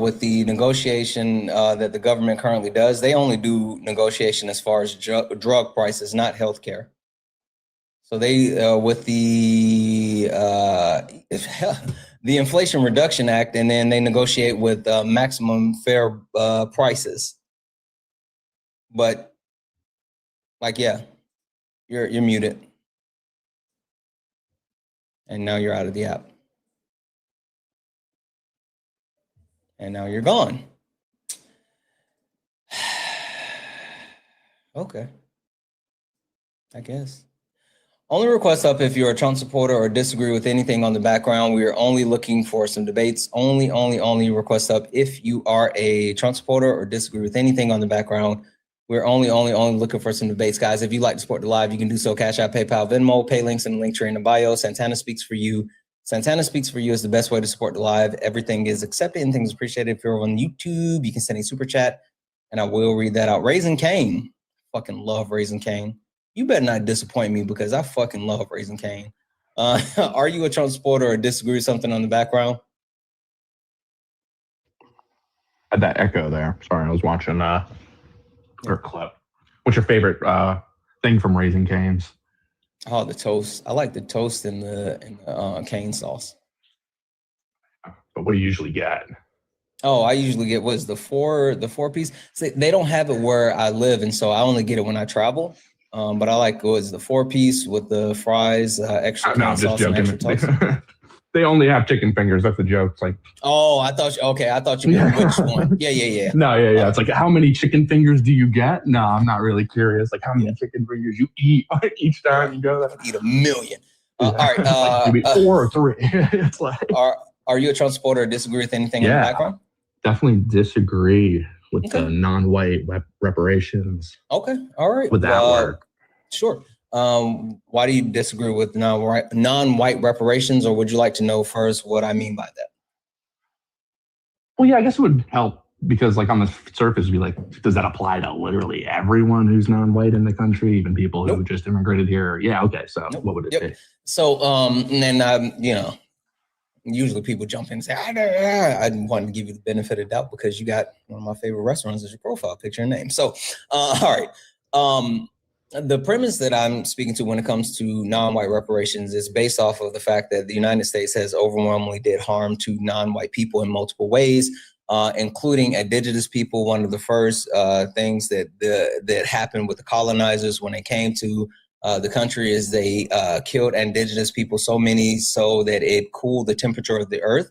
with the negotiation that the government currently does, they only do negotiation as far as drug prices, not healthcare. So they, with the Inflation Reduction Act, and then they negotiate with maximum fair prices. But like, yeah, you're muted. And now you're out of the app. And now you're gone. Okay. I guess. Only request up if you're a Trump supporter or disagree with anything on the background. We are only looking for some debates. Only request up if you are a Trump supporter or disagree with anything on the background. We're only looking for some debates, guys. If you'd like to support the live, you can do so. Cash App, PayPal, Venmo, pay links in the link tree in the bio. Santana Speaks For You. Santana Speaks For You is the best way to support the live. Everything is accepted. Anything is appreciated. If you're on YouTube, you can send a super chat, and I will read that out. Raising Cane. Fucking love Raising Cane. You better not disappoint me because I fucking love Raising Cane. Are you a Trump supporter or disagree with something on the background? Had that echo there. Sorry, I was watching her clip. What's your favorite thing from Raising Cane's? Oh, the toast. I like the toast and the cane sauce. But what do you usually get? Oh, I usually get the four piece. See, they don't have it where I live, and so I only get it when I travel. But I like the 4-piece with the fries, extra cane sauce, and extra toast. They only have chicken fingers. That's the joke. It's like, oh, I thought you meant which one. Yeah. No, yeah. It's like, how many chicken fingers do you get? No, I'm not really curious. Like, how many chicken fingers you eat each time you go there? Eat 1,000,000. All right. Maybe 4 or 3. It's like, are you a Trump supporter or disagree with anything in the background? Definitely disagree with the non-white reparations. Okay. All right. Would that work? Sure. Why do you disagree with non-white reparations, or would you like to know first what I mean by that? Well, yeah, I guess it would help because, like, on the surface, it'd be like, does that apply to literally everyone who's non-white in the country, even people who just immigrated here? Yeah. Okay. So, what would it be? So, and then usually people jump in and say, I wanted to give you the benefit of the doubt because you got one of my favorite restaurants as your profile picture and name. So, all right. The premise that I'm speaking to when it comes to non-white reparations is based off of the fact that the United States has overwhelmingly did harm to non-white people in multiple ways, including indigenous people. One of the first things that happened with the colonizers when they came to the country is they killed indigenous people, so many so that it cooled the temperature of the earth.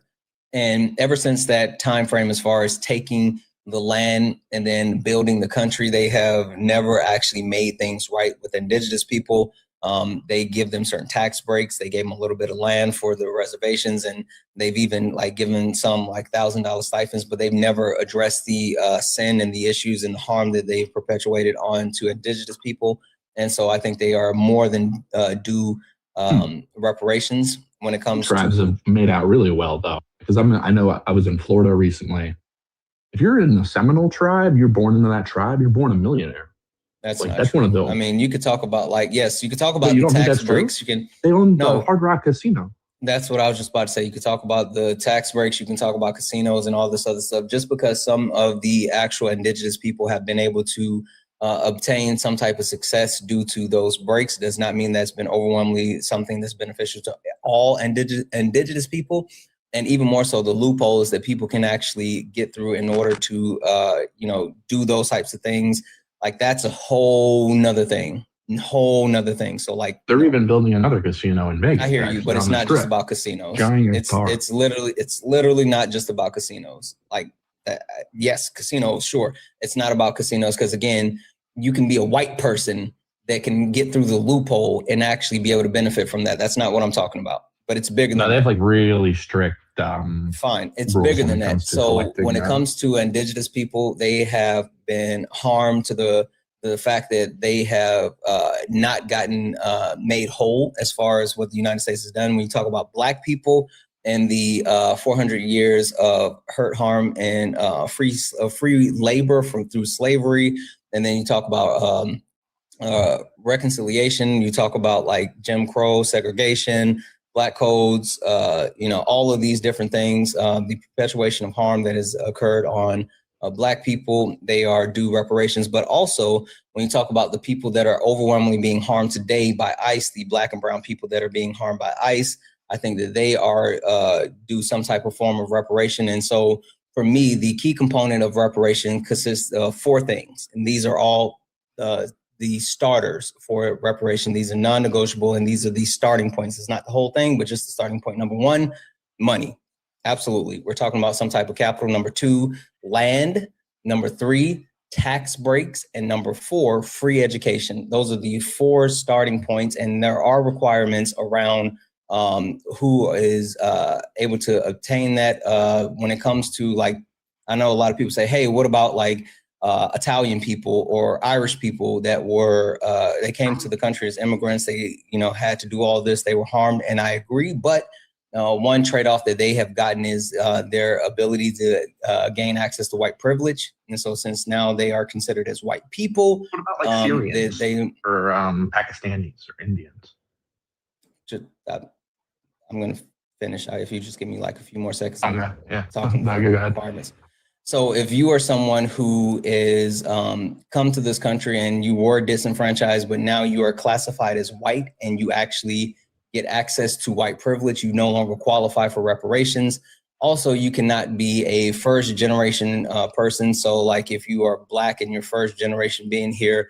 And ever since that time frame, as far as taking the land and then building the country, they have never actually made things right with indigenous people. They give them certain tax breaks. They gave them a little bit of land for the reservations, and they've even given some $1,000 stipends, but they've never addressed the sin and the issues and the harm that they've perpetuated on to indigenous people. And so I think they are more than due reparations when it comes tribes have made out really well, though, because I know I was in Florida recently. If you're in the Seminole tribe, you're born into that tribe, you're born a millionaire. That's that's one of those. I mean, you could talk about you could talk about the tax breaks. They own the Hard Rock Casino. That's what I was just about to say. You could talk about the tax breaks. You can talk about casinos and all this other stuff. Just because some of the actual indigenous people have been able to obtain some type of success due to those breaks does not mean that's been overwhelmingly something that's beneficial to all indigenous people. And even more so, the loopholes that people can actually get through in order to, do those types of things. Like, that's a whole nother thing. So they're even building another casino in Vegas. I hear you, but it's not just about casinos. It's literally not just about casinos. Like, yes, casinos, sure. It's not about casinos because, again, you can be a white person that can get through the loophole and actually be able to benefit from that. That's not what I'm talking about. But it's bigger than that. They have really strict fine. It's bigger than that. So when it comes to indigenous people, they have been harmed to the fact that they have not gotten made whole as far as what the United States has done. When you talk about Black people and the 400 years of hurt, harm, and free labor through slavery, and then you talk about reconciliation, you talk about Jim Crow, segregation, Black codes, all of these different things, the perpetuation of harm that has occurred on Black people, they are due reparations. But also, when you talk about the people that are overwhelmingly being harmed today by ICE, the Black and brown people that are being harmed by ICE, I think that they are due some type of form of reparation. And so for me, the key component of reparation consists of 4 things. And these are all the starters for reparation. These are non-negotiable, and these are the starting points. It's not the whole thing, but just the starting point. Number 1, money. Absolutely. We're talking about some type of capital. Number 2, land. Number 3, tax breaks. And number 4, free education. Those are the 4 starting points. And there are requirements around who is able to obtain that when it comes to, I know a lot of people say, hey, what about Italian people or Irish people that were they came to the country as immigrants? They had to do all this. They were harmed, and I agree. But One trade-off that they have gotten is their ability to gain access to white privilege. And so since now they are considered as white people, what about like Syrians or Pakistanis or Indians? I'm going to finish if you just give me like a few more seconds. Okay, yeah. Talking No, about go ahead. requirements. So if you are someone who is come to this country and you were disenfranchised, but now you are classified as white and you actually get access to white privilege, you no longer qualify for reparations. Also, you cannot be a first generation person. So like if you are Black and your first generation being here,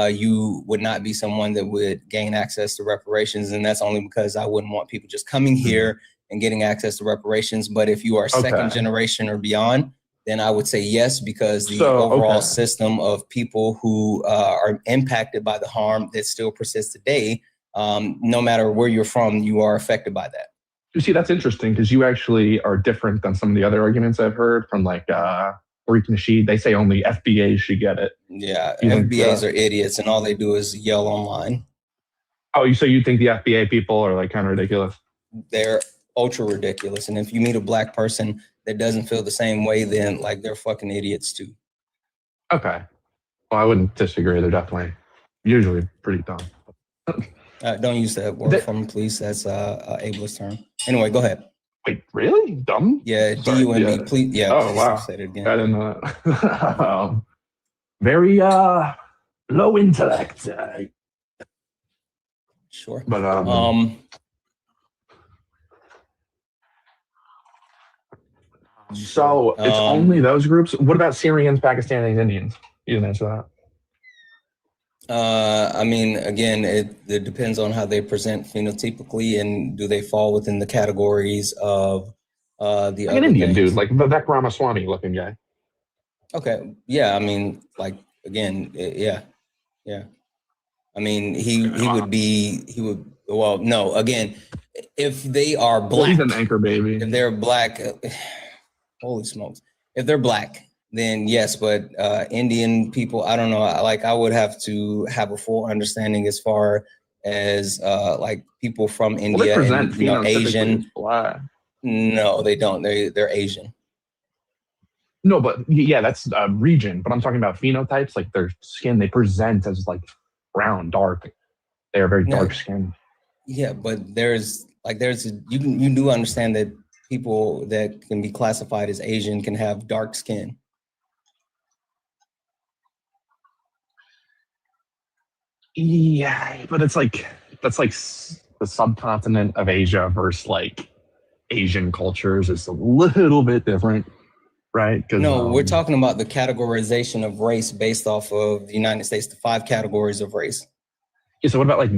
you would not be someone that would gain access to reparations. And that's only because I wouldn't want people just coming here and getting access to reparations. But if you are second generation or beyond, then I would say yes, because the overall system of people who are impacted by the harm that still persists today, no matter where you're from, you are affected by that. You see, that's interesting because you actually are different than some of the other arguments I've heard from like Tariq Nasheed. They say only FBAs should get it. Yeah, FBAs are idiots and all they do is yell online. Oh, so you think the FBA people are like kind of ridiculous? They're ultra ridiculous. And if you meet a Black person that doesn't feel the same way, then like they're fucking idiots too. Okay. Well, I wouldn't disagree. They're definitely usually pretty dumb. Don't use that word for me, please. That's a ableist term. Anyway, go ahead. Wait, really? Dumb? Yeah, D-U-M-B, please. Yeah. Oh, wow. Say it again. I didn't know that. Very low intellect. Sure. But so it's only those groups. What about Syrians, Pakistanis, Indians? You didn't answer that. I mean, again, it depends on how they present phenotypically, and do they fall within the categories of the Like an Indian dude, like Vivek Ramaswamy looking guy. Okay, yeah, I mean, like again, yeah. I mean, he would. Well, no, again, if they are Black, well, he's an anchor baby. If they're Black, holy smokes, if they're Black, then yes, but Indian people, I don't know. Like I would have to have a full understanding as far as like people from India and Asian. Black. No, they don't. They're Asian. No, but yeah, that's a region. But I'm talking about phenotypes, like their skin. They present as like brown, dark. They are very dark skinned. Yeah, but you do understand that people that can be classified as Asian can have dark skin. Yeah, but it's like that's like the subcontinent of Asia versus like Asian cultures is a little bit different, right? No, we're talking about the categorization of race based off of the United States, the 5 categories of race. Yeah, so what about like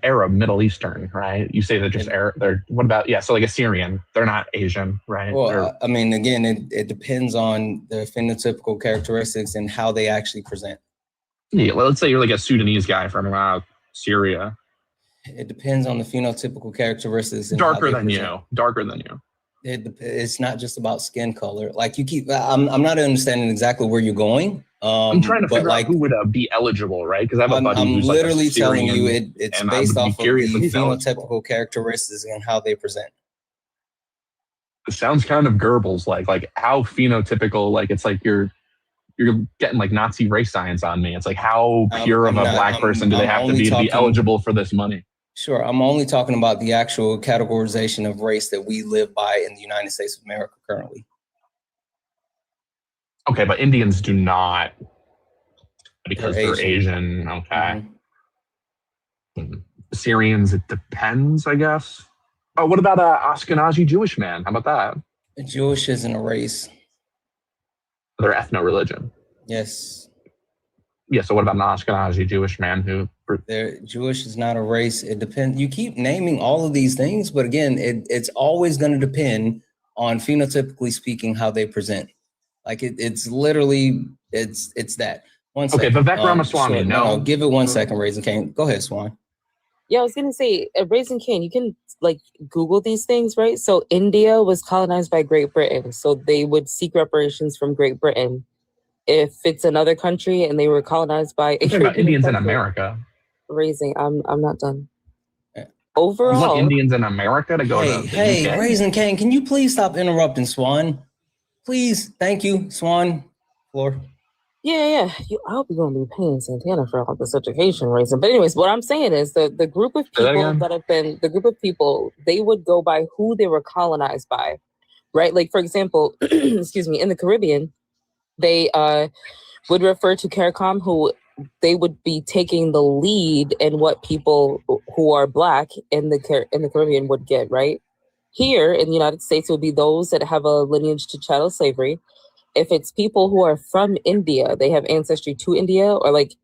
Arab, Middle Eastern, right? You say they're just Arab. What about so like a Syrian? They're not Asian, right? Well, I mean, again, it depends on the phenotypical characteristics and how they actually present. Yeah, well, let's say you're like a Sudanese guy from Syria. It depends on the phenotypical characteristics. And darker than you. Darker than you. It's not just about skin color. Like you keep, I'm not understanding exactly where you're going. I'm trying to figure out who would be eligible, right? Because I have a buddy who's literally like a Syrian, telling you it's based off of the phenotypical characteristics and how they present. It sounds kind of Goebbels like how phenotypical, like it's like you're getting like Nazi race science on me. It's like how pure of a Black person do they have to be eligible for this money? Sure, I'm only talking about the actual categorization of race that we live by in the United States of America currently. Okay, but Indians do not because they're Asian. Okay. Mm-hmm. Syrians, it depends, I guess. Oh, what about Ashkenazi Jewish man? How about that? Jewish isn't a race. They're ethno-religion. Yes. Yeah, so what about an Ashkenazi Jewish man who... Jewish is not a race. It depends. You keep naming all of these things, but again, it's always going to depend on phenotypically speaking how they present. Like it's literally, it's that. One second. Okay, Vivek Ramaswamy, no. Give it 1 second, Raising Cane. Go ahead, Swan. Yeah, I was gonna say, Raising Cane, you can like Google these things, right? So India was colonized by Great Britain, so they would seek reparations from Great Britain. If it's another country and they were colonized by about Indians in America. I'm not done. You want overall, Indians in America to go to the Hey, UK? Raising Cane, can you please stop interrupting Swan? Please, thank you, Swan. Floor. yeah. I hope you're gonna be paying Santana for all this education raising. But anyways, what I'm saying is the group of Say that people again? that have been the group of people, they would go by who they were colonized by, right? Like for example, excuse me, in the Caribbean, they would refer to CARICOM, who they would be taking the lead in what people who are Black in the Caribbean would get, right? Here in the United States, it would be those that have a lineage to chattel slavery. If it's people who are from India, they have ancestry to India, or like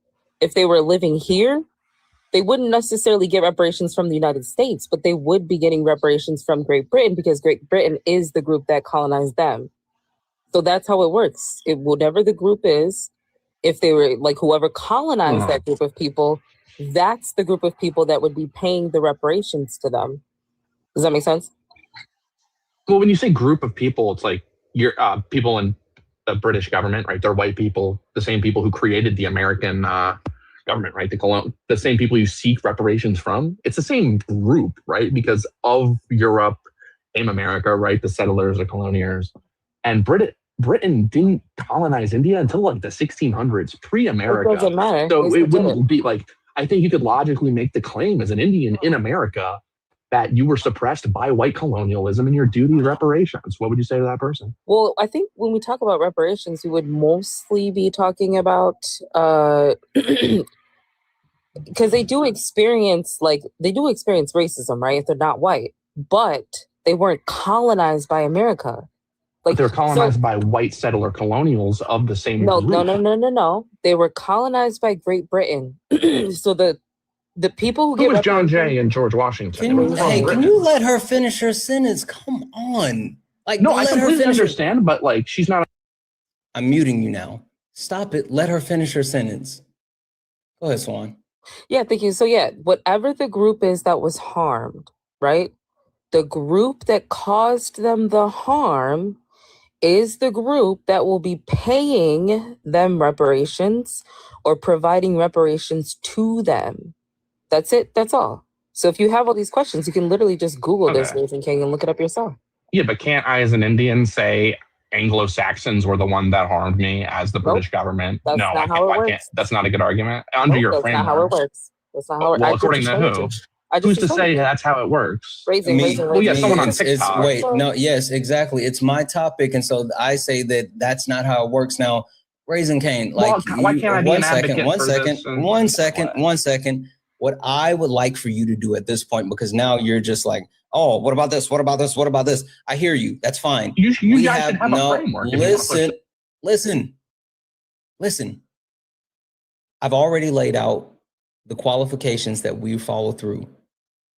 if they were living here, they wouldn't necessarily get reparations from the United States, but they would be getting reparations from Great Britain because Great Britain is the group that colonized them. So that's how it works. Whatever the group is, if they were like whoever colonized that group of people, that's the group of people that would be paying the reparations to them. Does that make sense? Well, when you say group of people, it's like you're people in the British government, right? They're white people, the same people who created the American government, right? The same people you seek reparations from. It's the same group, right? Because of Europe came America, right? The settlers, the coloniers, and Britain didn't colonize India until like the 1600s, pre-America. It doesn't matter. So it wouldn't be like, I think you could logically make the claim as an Indian in America that you were suppressed by white colonialism and your duty is reparations. What would you say to that person? Well, I think when we talk about reparations, we would mostly be talking about because they do experience racism, right? If they're not white, but they weren't colonized by America. Like they're colonized by white settler colonials of the same group. No. They were colonized by Great Britain. So the people who Who was John Jay and George Washington? Can you let her finish her sentence? Come on. Like, no, I completely understand, but like she's not. I'm muting you now. Stop it. Let her finish her sentence. Go ahead, Swan. Yeah, thank you. So yeah, whatever the group is that was harmed, right? The group that caused them the harm is the group that will be paying them reparations or providing reparations to them. That's it. That's all. So if you have all these questions, you can literally just Google this, Nathan King, and look it up yourself. Yeah, but can't I, as an Indian, say Anglo-Saxons were the one that harmed me as the British government? That's no, not how it works. Can't. That's not a good argument. Under your framework. That's not how it works. That's not how it works. Well, according to who? Who's to say that's how it works? Well, yeah, someone on TikTok. Yes, exactly. It's my topic, and so I say that's not how it works. Now, Raising Cane, like, why can't I be an advocate one for second, this? One second. What I would like for you to do at this point, because now you're just like, oh, what about this? What about this? What about this? I hear you. That's fine. You guys should have a framework. Listen. I've already laid out the qualifications that we follow through.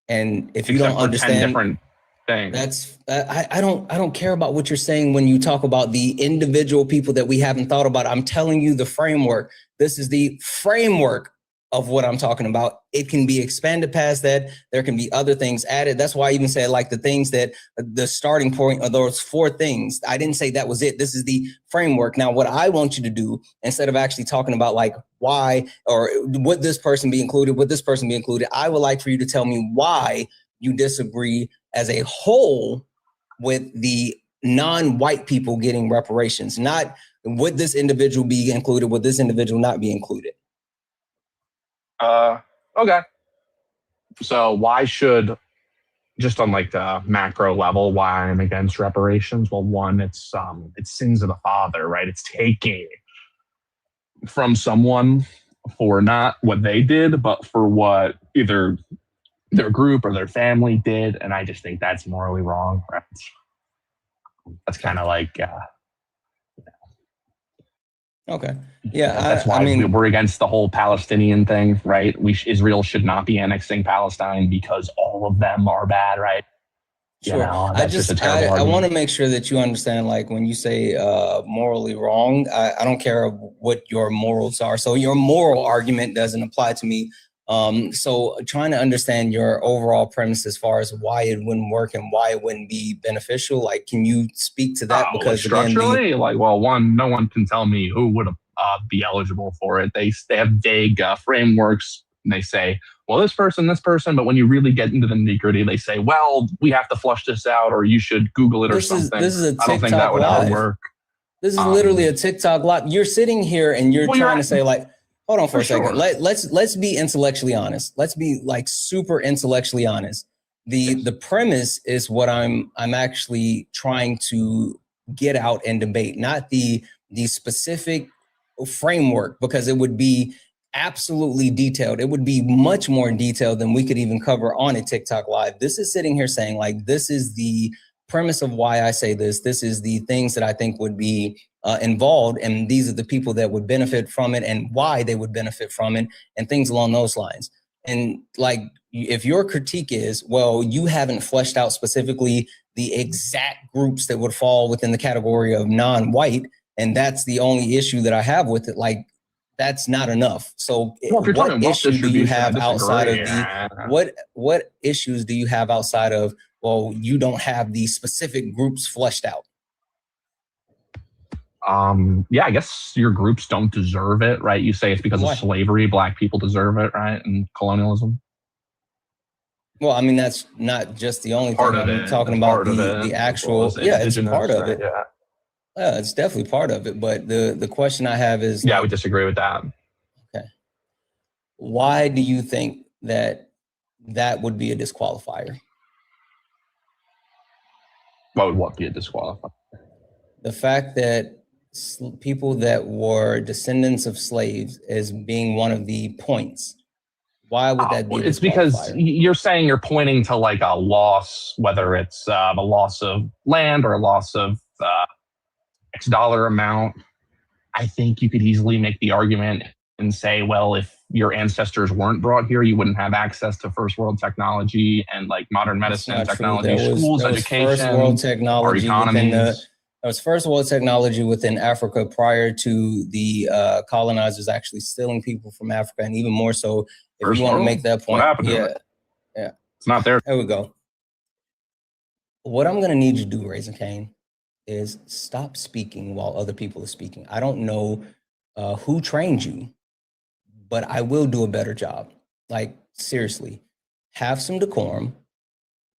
And if you don't understand different things, that's I don't care about what you're saying when you talk about the individual people that we haven't thought about. I'm telling you the framework. This is the framework of what I'm talking about. It can be expanded past that. There can be other things added. That's why I even say like the things that the starting point of those 4 things. I didn't say that was it. This is the framework. Now, what I want you to do, instead of actually talking about like why or would this person be included, would this person be included, I would like for you to tell me why you disagree as a whole with the non-white people getting reparations. Not would this individual be included, would this individual not be included? Okay. So why should, just on like the macro level, why I'm against reparations? Well, one, it's sins of the father, right? It's taking from someone for not what they did, but for what either their group or their family did. And I just think that's morally wrong. Right? That's kind of like, okay. Yeah. That's why we're against the whole Palestinian thing, right? Israel should not be annexing Palestine because all of them are bad, right? Sure. You know, that's just a terrible I argument. want to make sure that you understand, like when you say morally wrong, I don't care what your morals are. So your moral argument doesn't apply to me. So trying to understand your overall premise as far as why it wouldn't work and why it wouldn't be beneficial. Like, can you speak to that? Because structurally, one, no one can tell me who would be eligible for it. They have vague frameworks And they say, well, this person, but when you really get into the nitty-gritty, they say, well, we have to flush this out, or you should Google it or something. This is a I don't think that TikTok would live. ever work. This is literally a TikTok live. You're sitting here and you're trying to say, like, hold on for a second. Let's be intellectually honest. Let's be like super intellectually honest. The premise is what I'm actually trying to get out and debate, not the specific framework, because it would be absolutely detailed. It would be much more detailed than we could even cover on a TikTok live. This is sitting here saying, like, this is the premise of why I say this. This is the things that I think would be involved, and these are the people that would benefit from it and why they would benefit from it, and things along those lines. And like, if your critique is, well, you haven't fleshed out specifically the exact groups that would fall within the category of non-white, and that's the only issue that I have with it, like, that's not enough. So what issue do you have outside of what issues do you have outside of, well, you don't have these specific groups fleshed out? Yeah, I guess your groups don't deserve it, right? You say it's because of slavery, black people deserve it, right? And colonialism. Well, I mean, that's not just the only thing. I'm talking about the actual, it's part of it. Yeah, it's definitely part of it. But the question I have is, I would disagree with that. Okay. Why do you think that would be a disqualifier? What would be a disqualifier? The fact that people that were descendants of slaves as being one of the points. Why would that be? It's because you're saying you're pointing to like a loss, whether it's the loss of land or a loss of X dollar amount. I think you could easily make the argument and say, well, if your ancestors weren't brought here, you wouldn't have access to first world technology and like modern medicine, technology, schools, education, first world technology our economies. There was first world technology within Africa prior to the colonizers actually stealing people from Africa, and even more so, if you want to make that point. What happened to it? Yeah. It's not there. There we go. What I'm going to need you to do, Raising Cane, is stop speaking while other people are speaking. I don't know who trained you, but I will do a better job. Like, seriously, have some decorum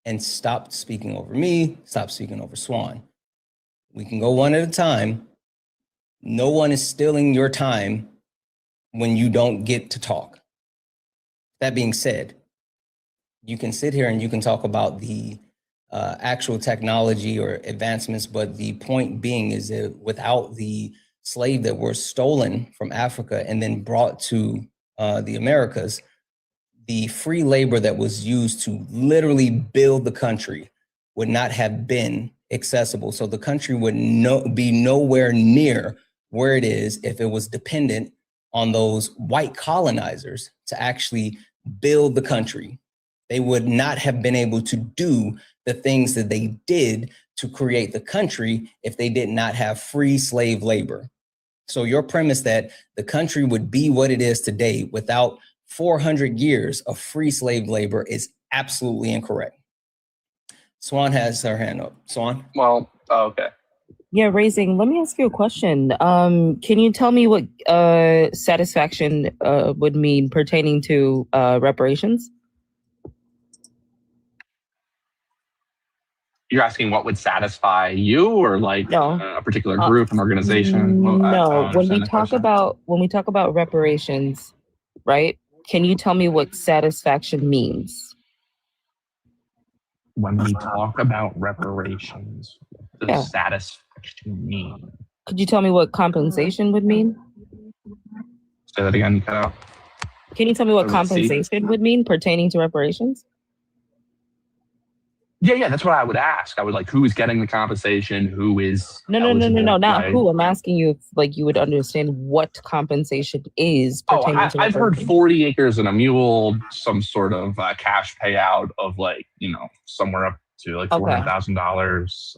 and stop speaking over me, stop speaking over Swan. We can go one at a time. No one is stealing your time when you don't get to talk. That being said, you can sit here and you can talk about the actual technology or advancements, but the point being is that without the slave that were stolen from Africa and then brought to the Americas, the free labor that was used to literally build the country would not have been accessible. So the country would be nowhere near where it is if it was dependent on those white colonizers to actually build the country. They would not have been able to do the things that they did to create the country if they did not have free slave labor. So your premise that the country would be what it is today without 400 years of free slave labor is absolutely incorrect. Swan has her hand up. Swan? Well, okay. Yeah, Raising, let me ask you a question. Can you tell me what satisfaction would mean pertaining to reparations? You're asking what would satisfy you, or like a particular group, an organization? No, when we talk about reparations, right? Can you tell me what satisfaction means? When we talk about reparations, what does satisfaction mean? Could you tell me what compensation would mean? Say that again, cut out. Can you tell me what compensation would mean pertaining to reparations? Yeah, that's what I would ask. I would like, who is getting the compensation? Who is No, not who. I'm asking you if like you would understand what compensation is pertaining to reparations. I've heard 40 acres and a mule, some sort of cash payout of like, somewhere up to like $400,000.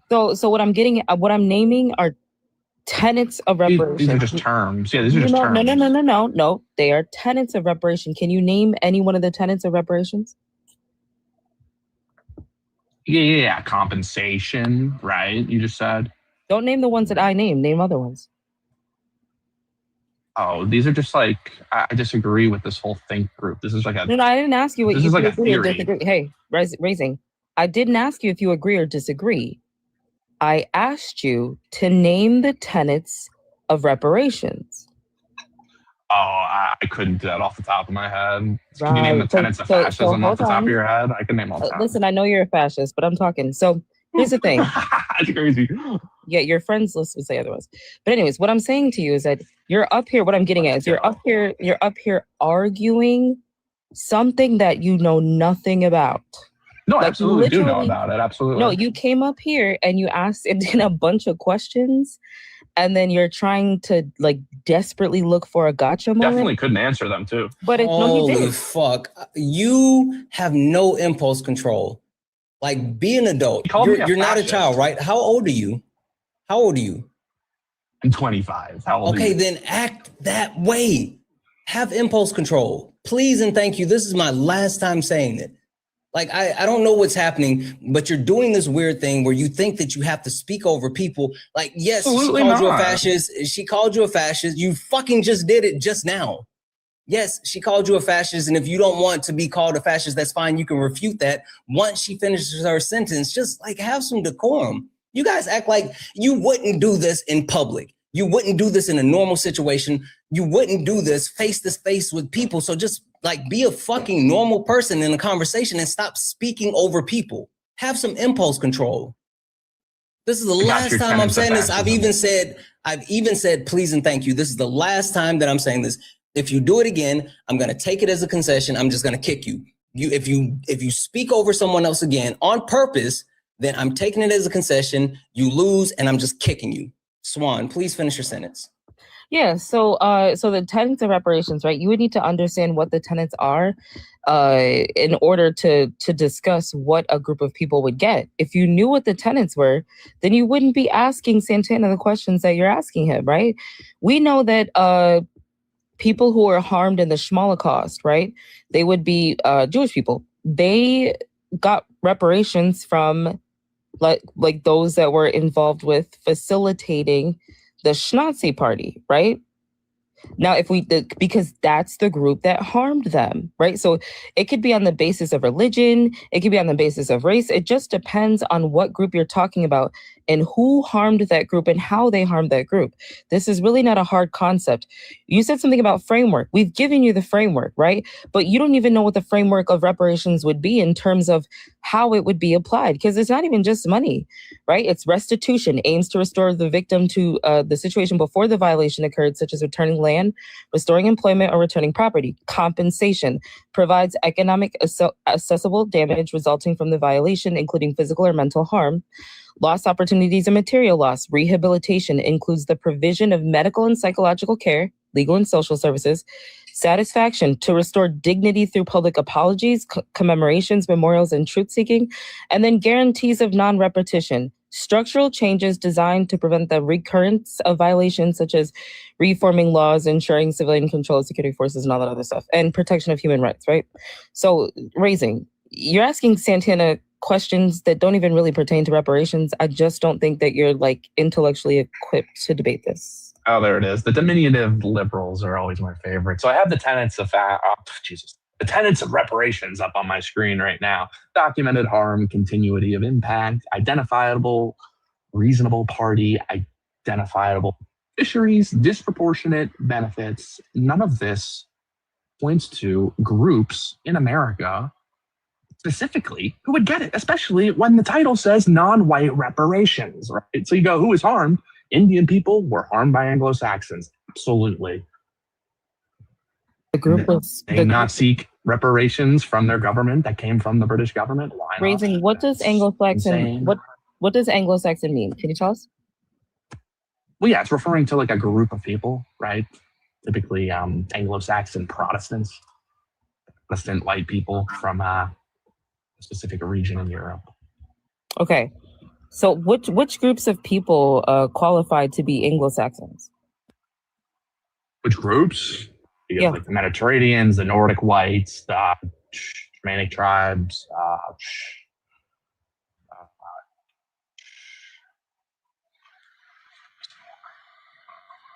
So what I'm naming are tenets of reparation. These are just terms. Yeah, these are just terms. No. They are tenets of reparation. Can you name any one of the tenets of reparations? Yeah, compensation, right? You just said. Don't name the ones that I named. Name other ones. Oh, these are just like I disagree with this whole think group. This is like a No, I didn't ask you what this you is like a agree or theory. disagree. Hey, raising. I didn't ask you if you agree or disagree. I asked you to name the tenets of reparations. Oh, I couldn't do that off the top of my head. Can you name the Right. tenets of fascism off the top of your head? I can name all 10. Listen, I know you're a fascist, but I'm talking. So here's the thing. That's crazy. Yeah, your friends list would say otherwise. But anyways, what I'm saying to you is that you're up here. What I'm getting at is you're up here arguing something that you know nothing about. No, I Like, absolutely do know literally- about it. Absolutely. No, you came up here and you asked in a bunch of questions, and then you're trying to like desperately look for a gotcha moment. Definitely couldn't answer them too. But no, you Holy did. fuck. You have no impulse control. Like, be an adult. You're not a child, right? How old are you? How old are you? I'm 25. How old are Okay, you? then act that way. Have impulse control. Please and thank you. This is my last time saying it. Like, I don't know what's happening, but you're doing this weird thing where you think that you have to speak over people. Like, yes, Absolutely she called you a not. fascist. She called you a fascist. You fucking just did it just now. Yes, she called you a fascist. And if you don't want to be called a fascist, that's fine. You can refute that once she finishes her sentence. Just like have some decorum. You guys act like you wouldn't do this in public. You wouldn't do this in a normal situation. You wouldn't do this face to face with people. So just like be a fucking normal person in a conversation and stop speaking over people. Have some impulse control. This is the last time I'm saying this. I've even said please and thank you. This is the last time that I'm saying this. If you do it again, I'm gonna take it as a concession. I'm just gonna kick you. If you speak over someone else again on purpose, then I'm taking it as a concession. You lose, and I'm just kicking you. Swan, please finish your sentence. Yeah, so the tenets of reparations, right? You would need to understand what the tenets are in order to discuss what a group of people would get. If you knew what the tenets were, then you wouldn't be asking Santana the questions that you're asking him, right? We know that people who are harmed in the Holocaust, right? They would be Jewish people. They got reparations from like those that were involved with facilitating the Nazi party, right? Now, because that's the group that harmed them, right? So it could be on the basis of religion, it could be on the basis of race. It just depends on what group you're talking about and who harmed that group and how they harmed that group. This is really not a hard concept. You said something about framework. We've given you the framework, right? But you don't even know what the framework of reparations would be in terms of how it would be applied, because it's not even just money, right? It's restitution, aims to restore the victim to the situation before the violation occurred, such as returning land, restoring employment, or returning property. Compensation provides economic accessible damage resulting from the violation, including physical or mental harm. Lost opportunities and material loss. Rehabilitation includes the provision of medical and psychological care, legal and social services. Satisfaction, to restore dignity through public apologies, commemorations, memorials, and truth-seeking. And then guarantees of non-repetition. Structural changes designed to prevent the recurrence of violations, such as reforming laws, ensuring civilian control of security forces, and all that other stuff. And protection of human rights, right? So, raising, you're asking Santana questions that don't even really pertain to reparations. I just don't think that you're like intellectually equipped to debate this. Oh, there it is. The diminutive liberals are always my favorite. So I have the tenets of the tenets of reparations up on my screen right now. Documented harm, continuity of impact, identifiable, reasonable party, identifiable fisheries, disproportionate benefits. None of this points to groups in America specifically who would get it, especially when the title says non-white reparations, right? So you go, who is harmed? Indian people were harmed by Anglo-Saxons. Absolutely. The group was they not seek reparations from their government that came from the British government. Why not? Raising, what does Anglo-Saxon what does Anglo-Saxon mean? Can you tell us? Well, yeah, it's referring to like a group of people, right? Typically Anglo-Saxon Protestants, Protestant white people from a specific region in Europe. Okay. So which groups of people qualified to be Anglo-Saxons? Which groups? You have like the Mediterraneans, the Nordic whites, the Germanic tribes,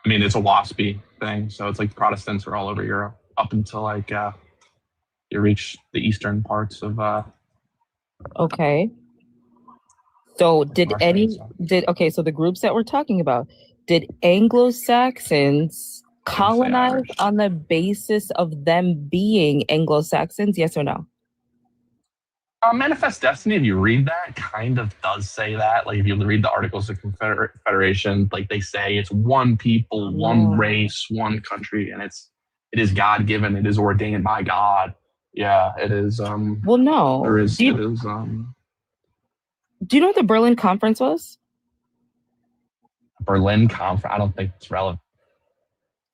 I mean, it's a WASPy thing, so it's like Protestants are all over Europe up until like you reach the eastern parts of. Okay. So did Russia any and stuff. okay, so the groups that we're talking about, did Anglo-Saxons colonize Irish. on the basis of them being Anglo-Saxons? Yes or no? Manifest Destiny, if you read that, kind of does say that. Like if you read the Articles of Confederation, like they say it's one people, one race, one country, and it is God given, it is ordained by God. Yeah, it is. Well, no. There is. Do you know what the Berlin Conference was? Berlin Conference. I don't think it's relevant.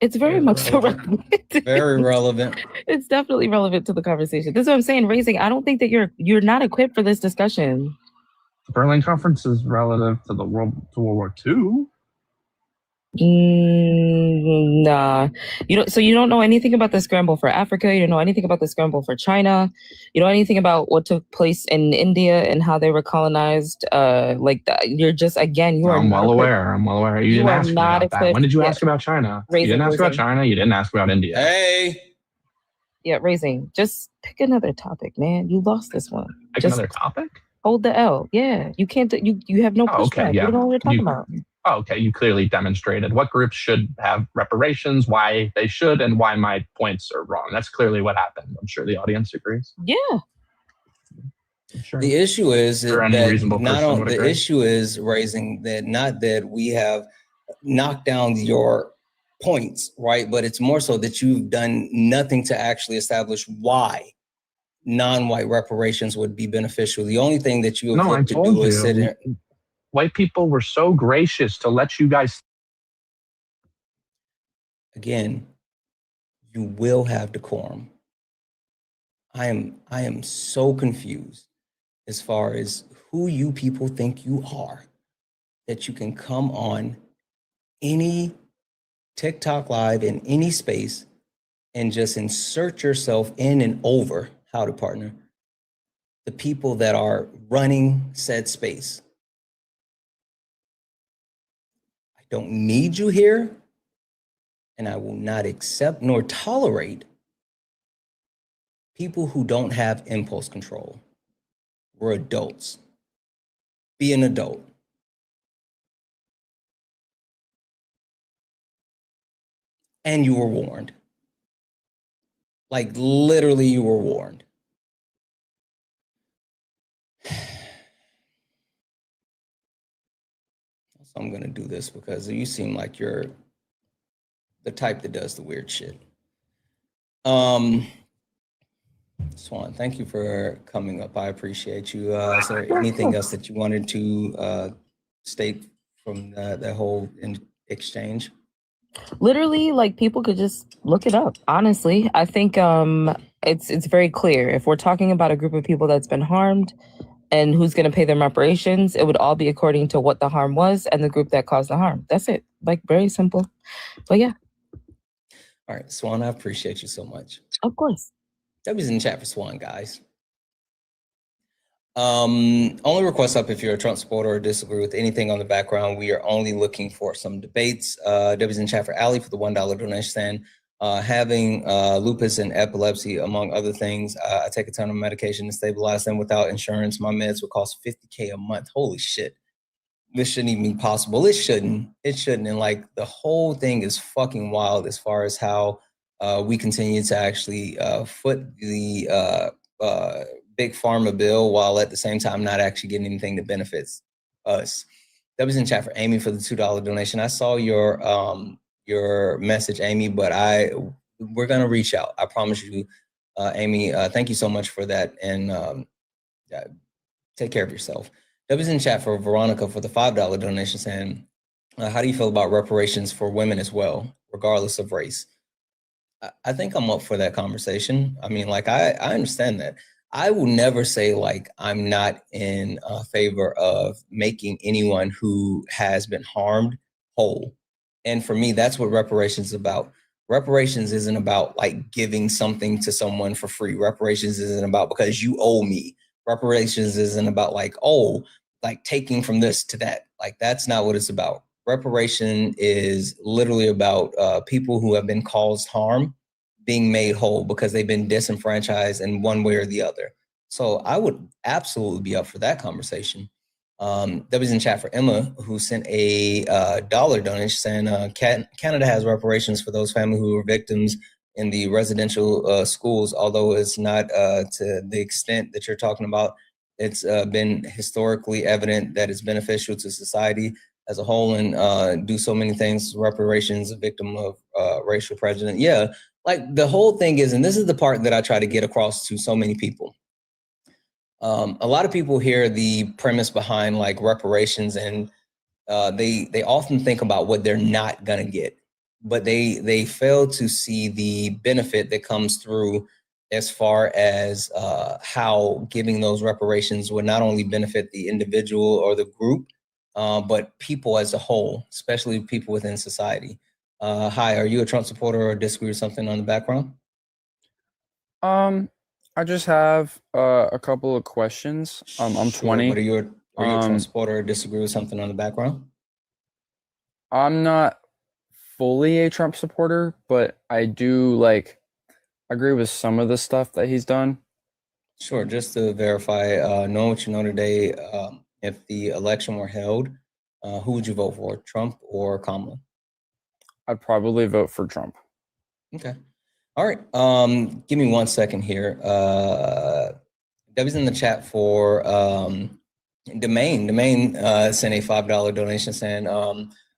It's very much so relevant. Very relevant. It's definitely relevant to the conversation. This is what I'm saying, Raising. I don't think that you're not equipped for this discussion. The Berlin Conference is relative to World War II. Nah. So you don't know anything about the scramble for Africa. You don't know anything about the scramble for China. You know anything about what took place in India and how they were colonized. Like that. You're just, again, you are. I'm well aware. I'm well aware. You didn't ask me about that. When did you ask about China? You didn't ask about China. You didn't ask about India. Hey. Yeah, Raising. Just pick another topic, man. You lost this one. Pick another topic. Hold the L. Yeah, you can't. You have no pushback. Okay, yeah. You don't know what you're talking about. Oh, okay. You clearly demonstrated what groups should have reparations, why they should, and why my points are wrong. That's clearly what happened. I'm sure the audience agrees. Yeah. Sure. The issue is that the issue is Raising that not that we have knocked down your points, right? But it's more so that you've done nothing to actually establish why non-white reparations would be beneficial. The only thing that you have to do is sit here. White people were so gracious to let you guys. Again, you will have decorum. I am so confused as far as who you people think you are, that you can come on any TikTok live in any space and just insert yourself in and over how to partner the people that are running said space. I don't need you here, and I will not accept nor tolerate people who don't have impulse control. We're adults. Be an adult. And you were warned. Like literally you were warned. So I'm gonna do this because you seem like you're the type that does the weird shit. Swan, thank you for coming up. I appreciate you. Is there anything else that you wanted to state from that whole exchange? Literally, like, people could just look it up. Honestly, I think it's very clear. If we're talking about a group of people that's been harmed and who's going to pay them reparations, it would all be according to what the harm was and the group that caused the harm. That's it. Like, very simple. But yeah. All right, Swan, I appreciate you so much. Of course. W's in the chat for Swan, guys. Only request up if you're a Trump supporter or disagree with anything on the background. We are only looking for some debates. W's in chat for Ali for the $1 donation stand. Having lupus and epilepsy, among other things. I take a ton of medication to stabilize them. Without insurance, my meds would cost $50K a month. Holy shit. This shouldn't even be possible. It shouldn't. It shouldn't. And like the whole thing is fucking wild as far as how we continue to actually foot the big pharma bill while at the same time not actually getting anything that benefits us. That was in chat for Amy for the $2 donation. I saw your message, Amy, but we're gonna reach out. I promise you, Amy. Thank you so much for that, and take care of yourself. That was in chat for Veronica for the $5 donation, saying, how do you feel about reparations for women as well, regardless of race? I think I'm up for that conversation. I mean, like, I understand that. I will never say, like, I'm not in favor of making anyone who has been harmed whole. And for me, that's what reparations is about. Reparations isn't about, like, giving something to someone for free. Reparations isn't about because you owe me. Reparations isn't about, like, oh, like taking from this to that. Like, that's not what it's about. reparation is literally about people who have been caused harm being made whole because they've been disenfranchised in one way or the other. So I would absolutely be up for that conversation. That was in chat for Emma, who sent a dollar donation saying Canada has reparations for those families who were victims in the residential schools, although it's not to the extent that you're talking about. It's been historically evident that it's beneficial to society as a whole and do so many things. Reparations, a victim of racial prejudice. Yeah, like the whole thing is, and this is the part that I try to get across to so many people. A lot of people hear the premise behind like reparations and they often think about what they're not gonna get, but they fail to see the benefit that comes through as far as how giving those reparations would not only benefit the individual or the group, but people as a whole, especially people within society. Hi, are you a Trump supporter or disagree with something on the background? I just have a couple of questions. I'm Sure, 20. but are you a Trump supporter or disagree with something on the background? I'm not fully a Trump supporter, but I do agree with some of the stuff that he's done. Sure, just to verify, know what you know today, if the election were held, who would you vote for, Trump or Kamala? I'd probably vote for Trump. Okay. All right. Give me 1 second here. Debbie's in the chat for Domain. Domain sent a $5 donation saying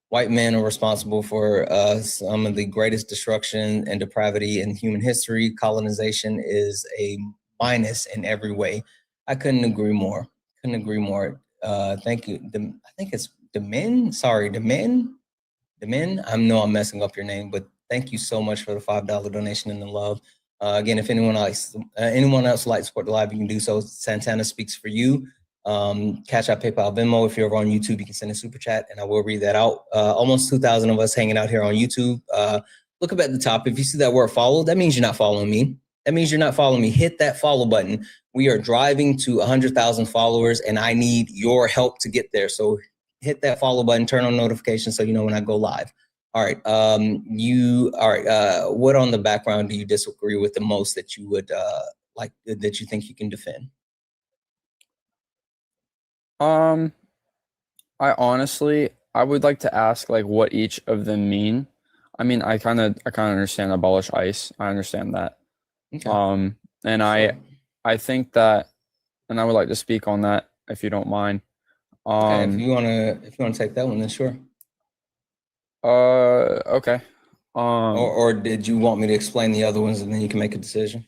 white men are responsible for some of the greatest destruction and depravity in human history. Colonization is a minus in every way. I couldn't agree more. Couldn't agree more. Thank you. I think it's Domain. Sorry, Domain. Domain. I know I'm messing up your name, but thank you so much for the $5 donation and the love. Again, if anyone else would like to support the live, you can do so. Santana speaks for you. Cash App, PayPal, Venmo. If you're over on YouTube, you can send a super chat and I will read that out. Almost 2,000 of us hanging out here on YouTube. Look up at the top. If you see that word follow, that means you're not following me. That means you're not following me. Hit that follow button. We are driving to 100,000 followers and I need your help to get there. So hit that follow button, turn on notifications so you know when I go live. All right. What on the background do you disagree with the most that you would that you think you can defend? I would like to ask what each of them mean. I mean, I kind of understand abolish ICE. I understand that. Okay. And Sure. I think that, and I would like to speak on that if you don't mind. Okay, if you wanna take that one, then sure. Okay. Or did you want me to explain the other ones and then you can make a decision?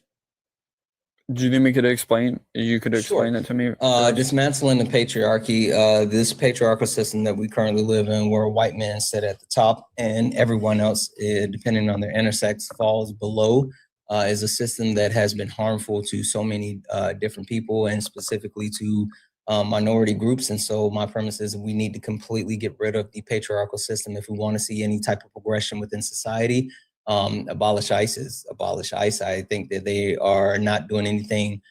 Do you think we could explain? You could explain Sure. it to me. Dismantling the patriarchy. This patriarchal system that we currently live in, where white men sit at the top and everyone else, depending on their intersex, falls below, is a system that has been harmful to so many different people and specifically to minority groups. And so my premise is we need to completely get rid of the patriarchal system if we want to see any type of progression within society. Abolish ICE. I think that they are not doing anything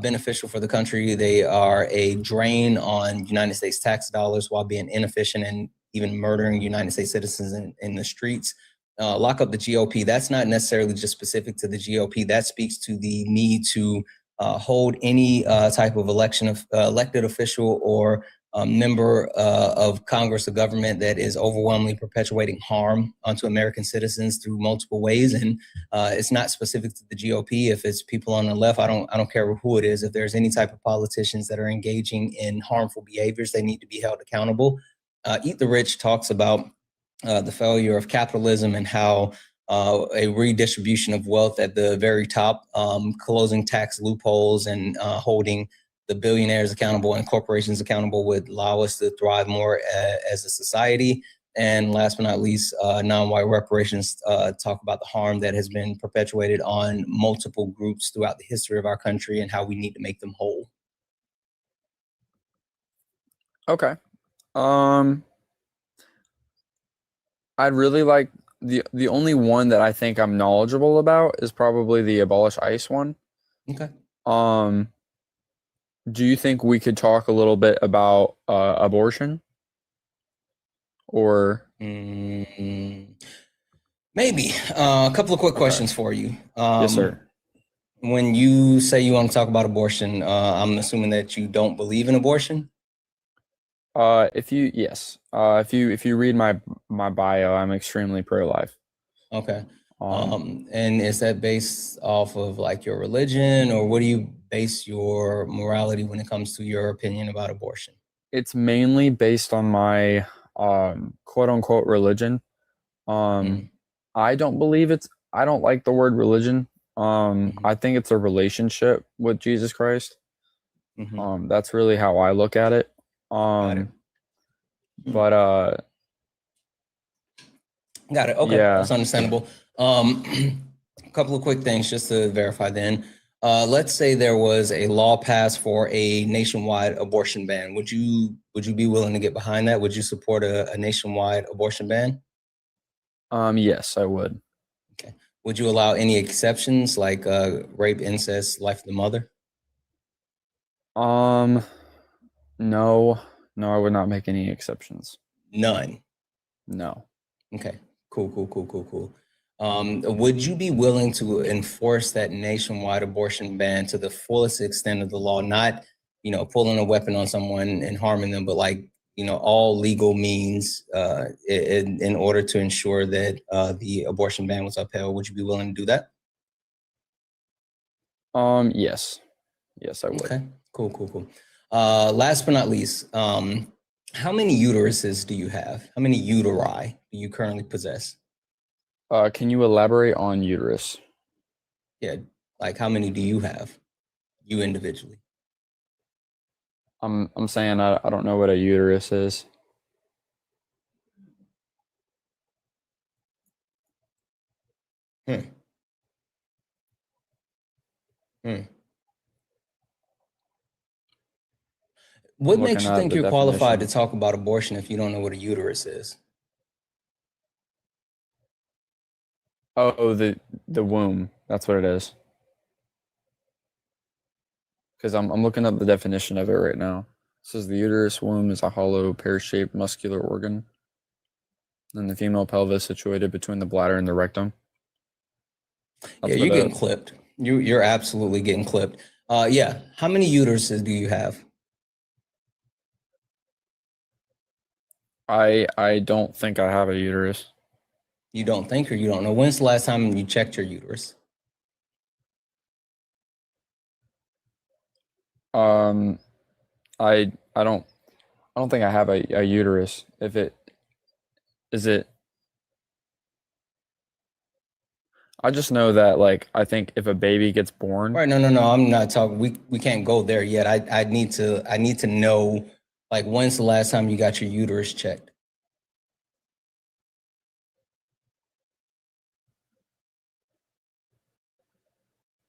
beneficial for the country. They are a drain on United States tax dollars while being inefficient and even murdering United States citizens in the streets. Lock up the GOP. That's not necessarily just specific to the GOP. That speaks to the need to hold any type of elected official or member of Congress or government that is overwhelmingly perpetuating harm onto American citizens through multiple ways. And it's not specific to the GOP. If it's people on the left, I don't care who it is. If there's any type of politicians that are engaging in harmful behaviors, they need to be held accountable. Eat the Rich talks about the failure of capitalism and how a redistribution of wealth at the very top, closing tax loopholes and holding the billionaires accountable and corporations accountable would allow us to thrive more as a society. And last but not least, non-white reparations talk about the harm that has been perpetuated on multiple groups throughout the history of our country and how we need to make them whole. Okay. I'd really like the only one that I think I'm knowledgeable about is probably the Abolish ICE one. Okay. Do you think we could talk a little bit about abortion? or maybe a couple of quick questions for you. Yes, sir. When you say you want to talk about abortion, I'm assuming that you don't believe in abortion. If you read my bio, I'm extremely pro-life. Okay. And is that based off of like your religion, or what do you base your morality when it comes to your opinion about abortion? It's mainly based on my quote unquote religion. I don't believe I don't like the word religion. I think it's a relationship with Jesus Christ. That's really how I look at it. But got it. Okay, yeah. that's understandable. A couple of quick things just to verify then. Let's say there was a law passed for a nationwide abortion ban. Would you be willing to get behind that? Would you support a nationwide abortion ban? Yes, I would. Okay. Would you allow any exceptions like rape, incest, life of the mother? No, I would not make any exceptions. None. No. Okay. Cool. Would you be willing to enforce that nationwide abortion ban to the fullest extent of the law? Not, pulling a weapon on someone and harming them, but like, all legal means in order to ensure that the abortion ban was upheld. Would you be willing to do that? Yes, I would. Okay. Cool. Last but not least, how many uteruses do you have? How many uteri do you currently possess? Can you elaborate on uterus? Yeah, like how many do you have, you individually? I'm saying I don't know what a uterus is. What makes you think you're qualified to talk about abortion if you don't know what a uterus is? Oh, the womb. That's what it is. Because I'm looking up the definition of it right now. It says the uterus womb is a hollow, pear-shaped muscular organ, and the female pelvis situated between the bladder and the rectum. Yeah, you're getting clipped. You're absolutely getting clipped. Yeah. How many uteruses do you have? I don't think I have a uterus. You don't think, or you don't know? When's the last time you checked your uterus? I don't think I have a uterus. If it is it I just know that, like, I think if a baby gets born. Right. No. I'm not talking. We can't go there yet. I need to know, like, when's the last time you got your uterus checked?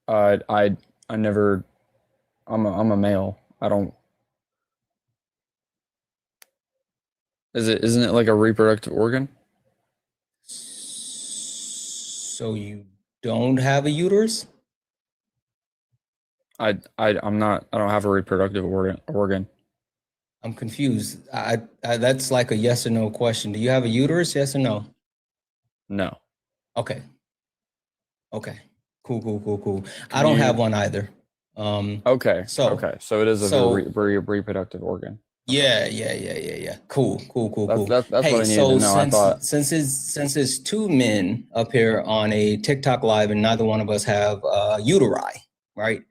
I never. I'm a male. I don't. Isn't it like a reproductive organ? So you don't have a uterus? I'm not. I don't have a reproductive organ. I'm confused. I that's like a yes or no question. Do you have a uterus? Yes or no? No. Okay. Cool. I don't have one either. Okay. So it is a reproductive organ. Yeah. Cool. That's Hey, what I needed to know. Since it's two men up here on a TikTok live and neither one of us have uteri, right?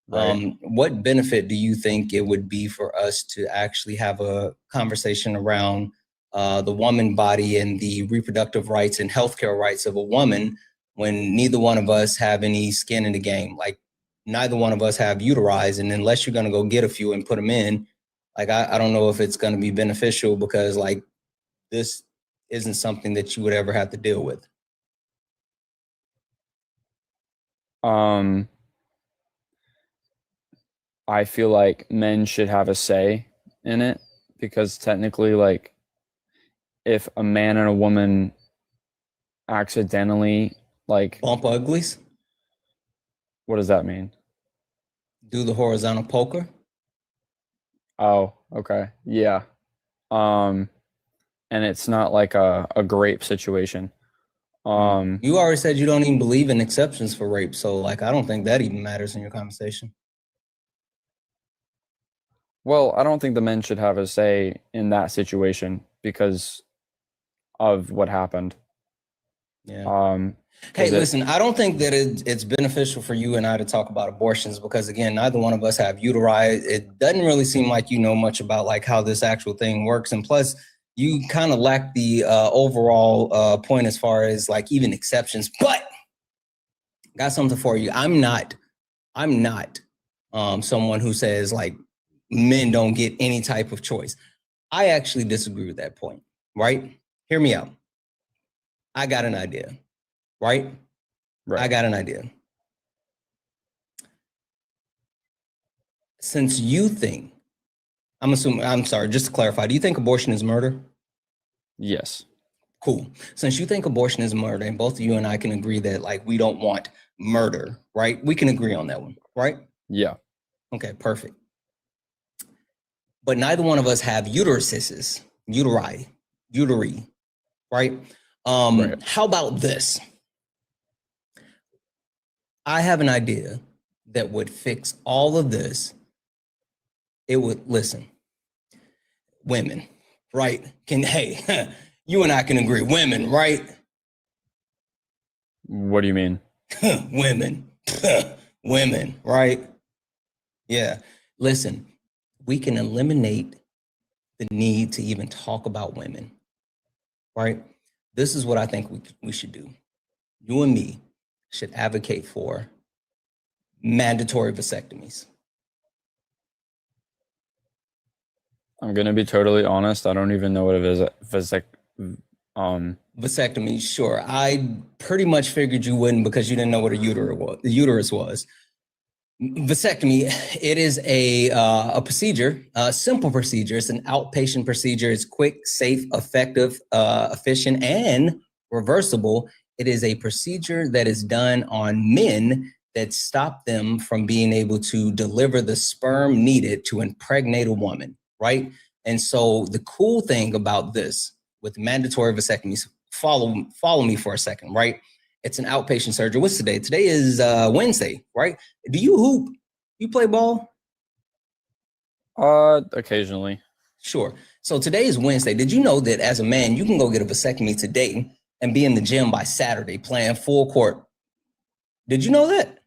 What benefit do you think it would be for us to actually have a conversation around the woman body and the reproductive rights and healthcare rights of a woman when neither one of us have any skin in the game? Like, neither one of us have uteri, and unless you're going to go get a few and put them in, like, I don't know if it's going to be beneficial, because like this isn't something that you would ever have to deal with. I feel like men should have a say in it, because technically, like, if a man and a woman accidentally, like, bump uglies. What does that mean? Do the horizontal poker. Oh, okay. Yeah. And and it's not like a grape situation. You already said you don't even believe in exceptions for rape, so like I don't think that even matters in your conversation. Well, I don't think the men should have a say in that situation because of what happened. Yeah. Hey, listen, I don't think that it's beneficial for you and I to talk about abortions because, again, neither one of us have uteri. It doesn't really seem like you know much about like how this actual thing works. And plus, you kind of lack the overall point as far as like even exceptions. But got something for you. I'm not someone who says like men don't get any type of choice. I actually disagree with that point, right? Hear me out. I got an idea. Right? I got an idea. Since you think, I'm sorry, just to clarify, do you think abortion is murder? Yes. Cool. Since you think abortion is murder, and both of you and I can agree that like we don't want murder, right? We can agree on that one, right? Yeah. Okay, perfect. But neither one of us have uteri, right? How about this? I have an idea that would fix all of this. It would, listen, women, right? Hey, you and I can agree, women, right? What do you mean? Women, women, right? Yeah. Listen, we can eliminate the need to even talk about women, right? This is what I think we should do. You and me should advocate for mandatory vasectomies. I'm gonna be totally honest. I don't even know what a vasectomy. Sure, I pretty much figured you wouldn't because you didn't know what a uterus was. Vasectomy, it is a procedure, a simple procedure. It's an outpatient procedure. It's quick, safe, effective, efficient, and reversible. It is a procedure that is done on men that stop them from being able to deliver the sperm needed to impregnate a woman, right? And so the cool thing about this with mandatory vasectomies, follow me for a second, right? It's an outpatient surgery. What's today? Today is Wednesday, right? Do you hoop? You play ball? Occasionally. Sure. So today is Wednesday. Did you know that as a man, you can go get a vasectomy today and be in the gym by Saturday playing full court? Did you know that?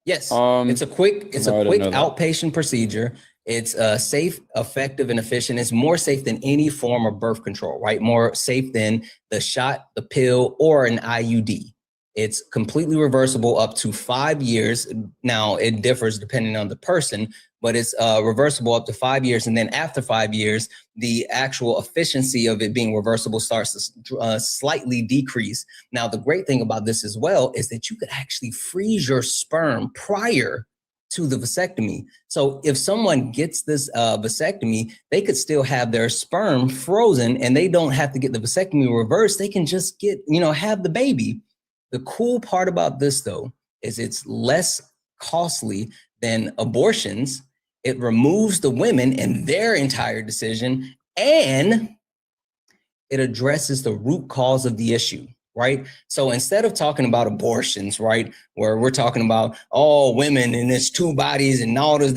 Yes. It's a quick outpatient procedure. It's safe, effective, and efficient. It's more safe than any form of birth control, right? More safe than the shot, the pill, or an IUD. It's completely reversible up to 5 years. Now, it differs depending on the person, but it's reversible up to 5 years. And then after 5 years, the actual efficiency of it being reversible starts to slightly decrease. Now, the great thing about this as well is that you could actually freeze your sperm prior to the vasectomy. So if someone gets this vasectomy, they could still have their sperm frozen and they don't have to get the vasectomy reversed. They can just get, have the baby. The cool part about this, though, is it's less costly than abortions. It removes the women and their entire decision, and it addresses the root cause of the issue, right? So instead of talking about abortions, right, where we're talking about all women and it's two bodies and all this,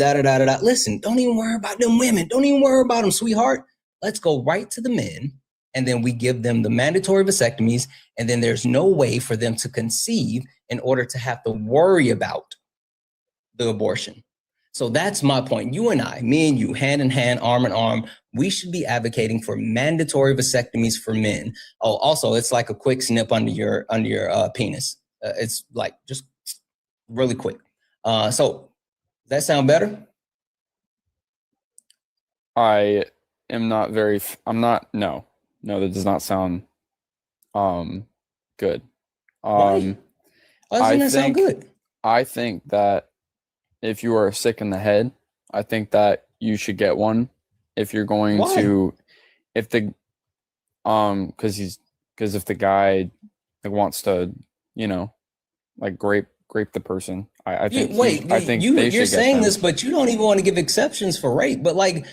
listen, don't even worry about them women. Don't even worry about them, sweetheart. Let's go right to the men. And then we give them the mandatory vasectomies, and then there's no way for them to conceive in order to have to worry about the abortion. So that's my point. You and I, me and you, hand in hand, arm in arm, we should be advocating for mandatory vasectomies for men. Oh, also, it's like a quick snip under your penis. It's like just really quick. So does that sound better? I am not very. I'm not. No. No, that does not sound good. Why? Why doesn't that sound good? I think that if you are sick in the head, I think that you should get one. If you're going to, if the because if the guy wants to, like grape the person, I think. Wait, I think you're get saying them. this, but you don't even want to give exceptions for rape. But like,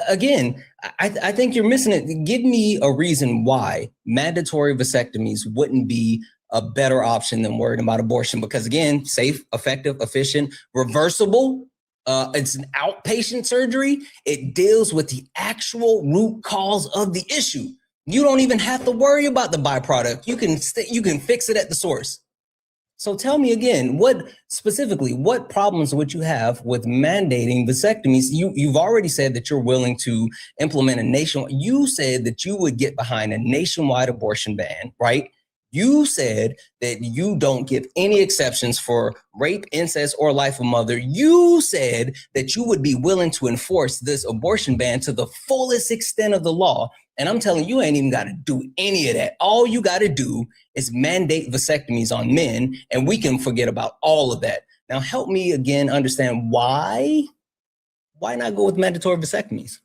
again, I think you're missing it. Give me a reason why mandatory vasectomies wouldn't be a better option than worrying about abortion. Because again, safe, effective, efficient, reversible. It's an outpatient surgery. It deals with the actual root cause of the issue. You don't even have to worry about the byproduct. You can fix it at the source. So tell me again, what problems would you have with mandating vasectomies? You've already said that you're willing to implement a nationwide. You said that you would get behind a nationwide abortion ban, right? You said that you don't give any exceptions for rape, incest, or life of mother. You said that you would be willing to enforce this abortion ban to the fullest extent of the law. And I'm telling you, you ain't even got to do any of that. All you got to do is mandate vasectomies on men, and we can forget about all of that. Now, help me again understand why not go with mandatory vasectomies?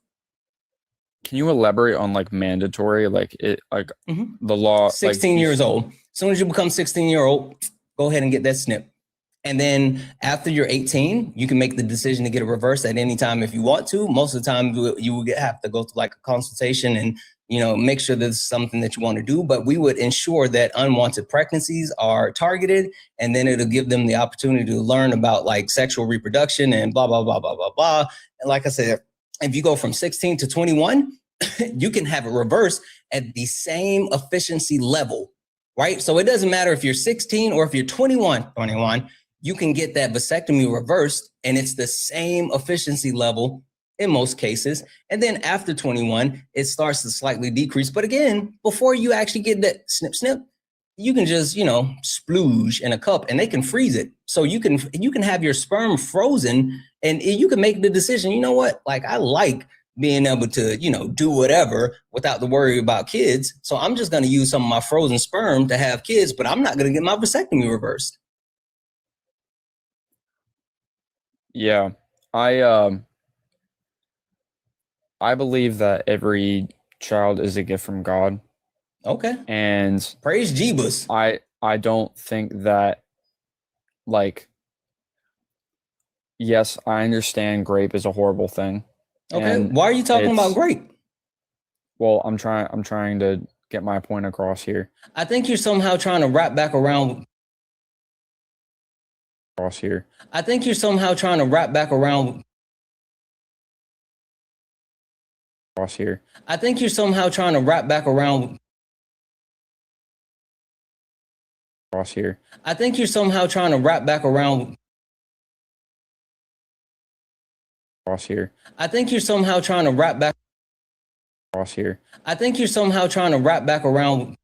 Can you elaborate on like mandatory, like it, like the law? 16 years old. As soon as you become 16-year-old, go ahead and get that snip. And then after you're 18, you can make the decision to get it reversed at any time if you want to. Most of the time, you will have to go through like a consultation and make sure that it's something that you want to do. But we would ensure that unwanted pregnancies are targeted, and then it'll give them the opportunity to learn about like sexual reproduction and blah, blah, blah, blah, blah, blah. And like I said, if you go from 16 to 21, you can have it reversed at the same efficiency level, right? So it doesn't matter if you're 16 or if you're 21, you can get that vasectomy reversed, and it's the same efficiency level in most cases. And then after 21, it starts to slightly decrease. But again, before you actually get that snip, you can just, splooge in a cup and they can freeze it. So you can have your sperm frozen, and you can make the decision, you know what, like I like being able to, do whatever without the worry about kids. So I'm just going to use some of my frozen sperm to have kids, but I'm not going to get my vasectomy reversed. Yeah, I believe that every child is a gift from God. Okay. And praise Jeebus. I don't think that, like, yes, I understand grape is a horrible thing. Okay. Why are you talking about grape? Well, I'm trying to get my point across here. I think you're somehow trying to wrap back around. I think you're somehow trying to wrap back around. I think you're somehow trying to wrap back around. I think you're somehow trying to wrap back around. I think you're somehow trying to wrap back. I think you're somehow trying to wrap back around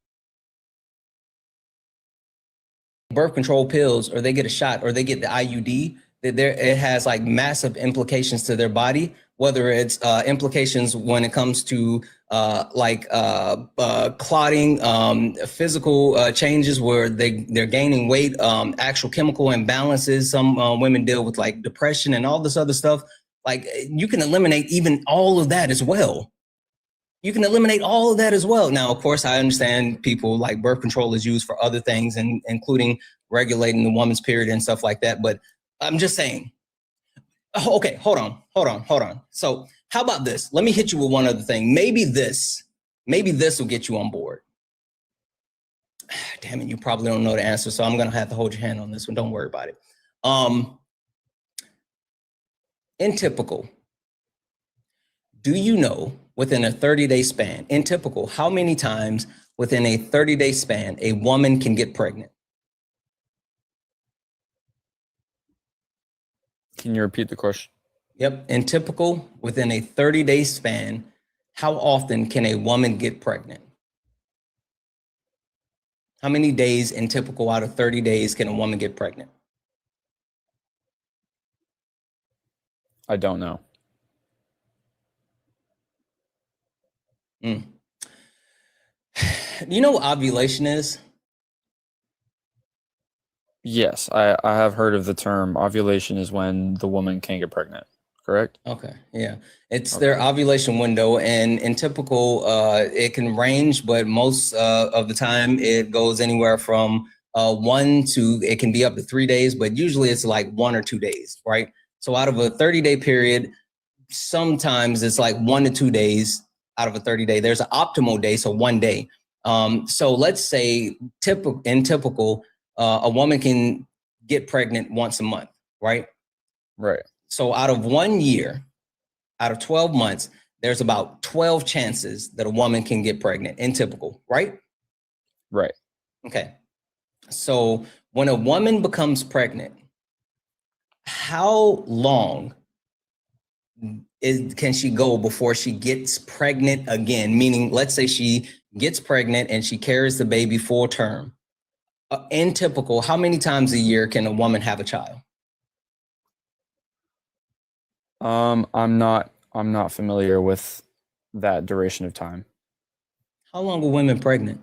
birth control pills, or they get a shot, or they get the IUD. It has like massive implications to their body, whether it's implications when it comes to clotting, physical changes where they're gaining weight, actual chemical imbalances. Some women deal with like depression and all this other stuff. Like you can eliminate even all of that as well. You can eliminate all of that as well. Now, of course, I understand people like birth control is used for other things, and including regulating the woman's period and stuff like that. But I'm just saying. Okay, hold on. So how about this? Let me hit you with one other thing. Maybe this will get you on board. Damn it, you probably don't know the answer, so I'm gonna have to hold your hand on this one. Don't worry about it. In typical, do you know within a 30-day span, in typical, how many times within a 30-day span a woman can get pregnant? Can you repeat the question? Yep. In typical, within a 30-day span, how often can a woman get pregnant? How many days in typical out of 30 days can a woman get pregnant? I don't know. You know what ovulation is? Yes, I have heard of the term. Ovulation is when the woman can't get pregnant, correct? Okay, yeah. It's their ovulation window, and in typical, it can range, but most of the time it goes anywhere from it can be up to 3 days, but usually it's like 1 or 2 days, right? So out of a 30-day period, sometimes it's like 1 to 2 days out of a 30-day. There's an optimal day, so 1 day. So let's say typical, a woman can get pregnant once a month, right? Right. So out of 1 year, out of 12 months, there's about 12 chances that a woman can get pregnant in typical, right? Right. Okay. So when a woman becomes pregnant, how long can she go before she gets pregnant again? Meaning, let's say she gets pregnant and she carries the baby full term. In typical, how many times a year can a woman have a child? I'm not familiar with that duration of time. How long are women pregnant?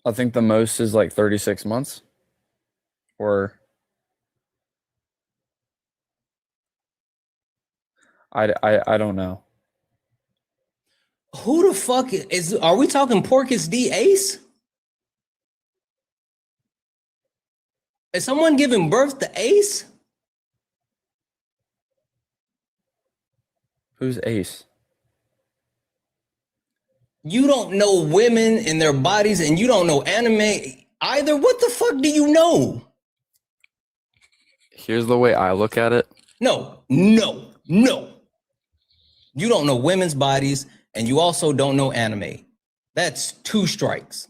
I think the most is like 36 months. Or I don't know. Who the fuck are we talking Porcus D Ace? Is someone giving birth to Ace? Who's Ace? You don't know women and their bodies, and you don't know anime either. What the fuck do you know? Here's the way I look at it. No. You don't know women's bodies, and you also don't know anime. That's 2 strikes.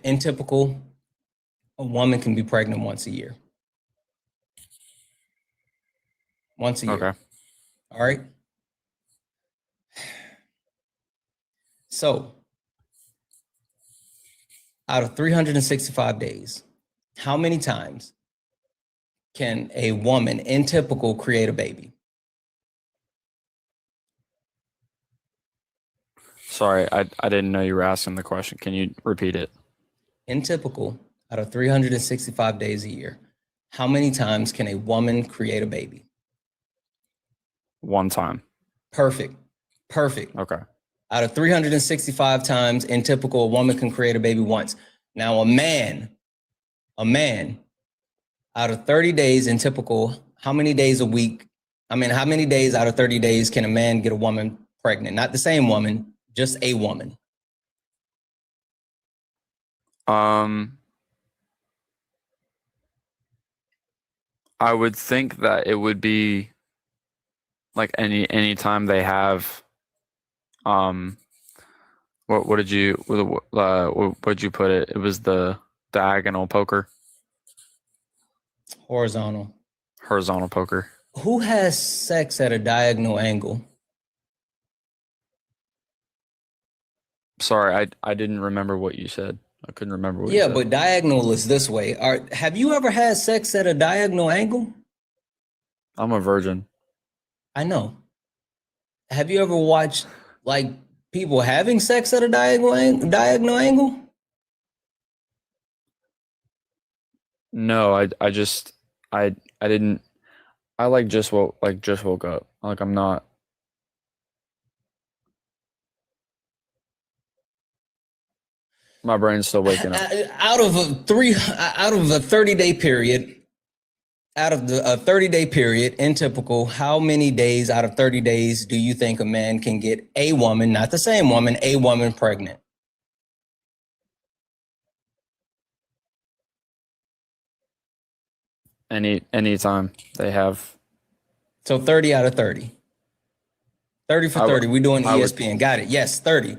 In typical, a woman can be pregnant once a year. Once a year. Okay. All right. So, out of 365 days, how many times can a woman in typical create a baby? Sorry, I didn't know you were asking the question. Can you repeat it? In typical, out of 365 days a year, how many times can a woman create a baby? 1 time. Perfect. Okay. Out of 365 times in typical, a woman can create a baby once. Now, a man, out of 30 days in typical, how many days a week? How many days out of 30 days can a man get a woman pregnant? Not the same woman, just a woman. I would think that it would be like any time they have what did you put it? It was the diagonal poker. Horizontal poker. Who has sex at a diagonal angle? Sorry, I didn't remember what you said. I couldn't remember what you said. But diagonal is this way. Have you ever had sex at a diagonal angle? I'm a virgin. I know. Have you ever watched like people having sex at a diagonal angle? No, I didn't. I just woke up. Like I'm not. My brain's still waking up. Out of a 30-day period, out of a 30-day period in typical, how many days out of 30 days do you think a man can get a woman, not the same woman, a woman pregnant? Anytime they have. So 30 out of 30. 30 for 30. We're doing ESPN. Got it. Yes, 30.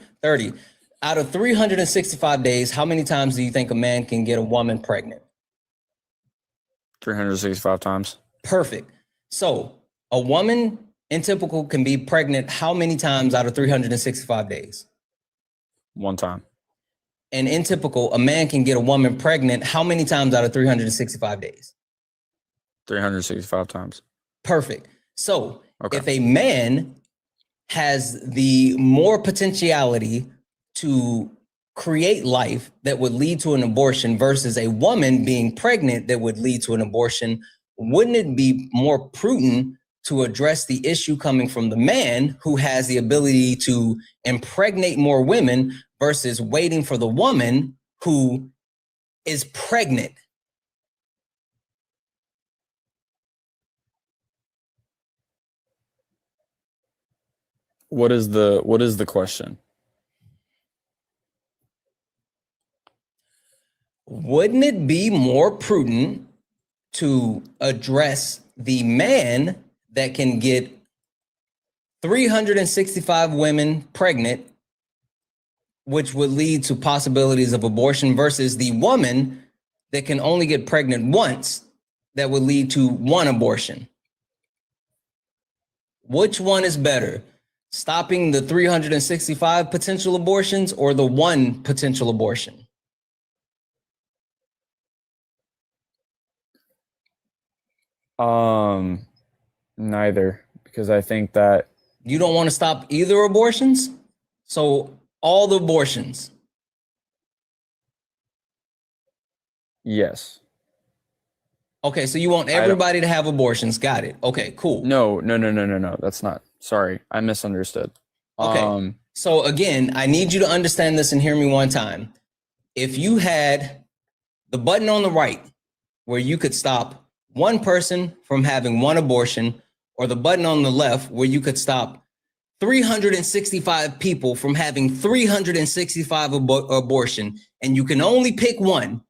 Out of 365 days, how many times do you think a man can get a woman pregnant? 365 times. Perfect. So a woman in typical can be pregnant how many times out of 365 days? 1 time. And in typical, a man can get a woman pregnant how many times out of 365 days? 365 times. Perfect. So if a man has the more potentiality to create life that would lead to an abortion versus a woman being pregnant that would lead to an abortion, wouldn't it be more prudent to address the issue coming from the man who has the ability to impregnate more women versus waiting for the woman who is pregnant. What is the question? Wouldn't it be more prudent to address the man that can get 365 women pregnant, which would lead to possibilities of abortion, versus the woman that can only get pregnant once, that would lead to one abortion? Which one is better? Stopping the 365 potential abortions or the one potential abortion? Neither, because I think that you don't want to stop either abortions. So all the abortions. Yes. Okay, so you want everybody to have abortions. Got it. Okay, cool. No. That's not. Sorry, I misunderstood. Okay. So again, I need you to understand this and hear me one time. If you had the button on the right where you could stop one person from having one abortion, or the button on the left where you could stop 365 people from having 365 abortion, and you can only pick one,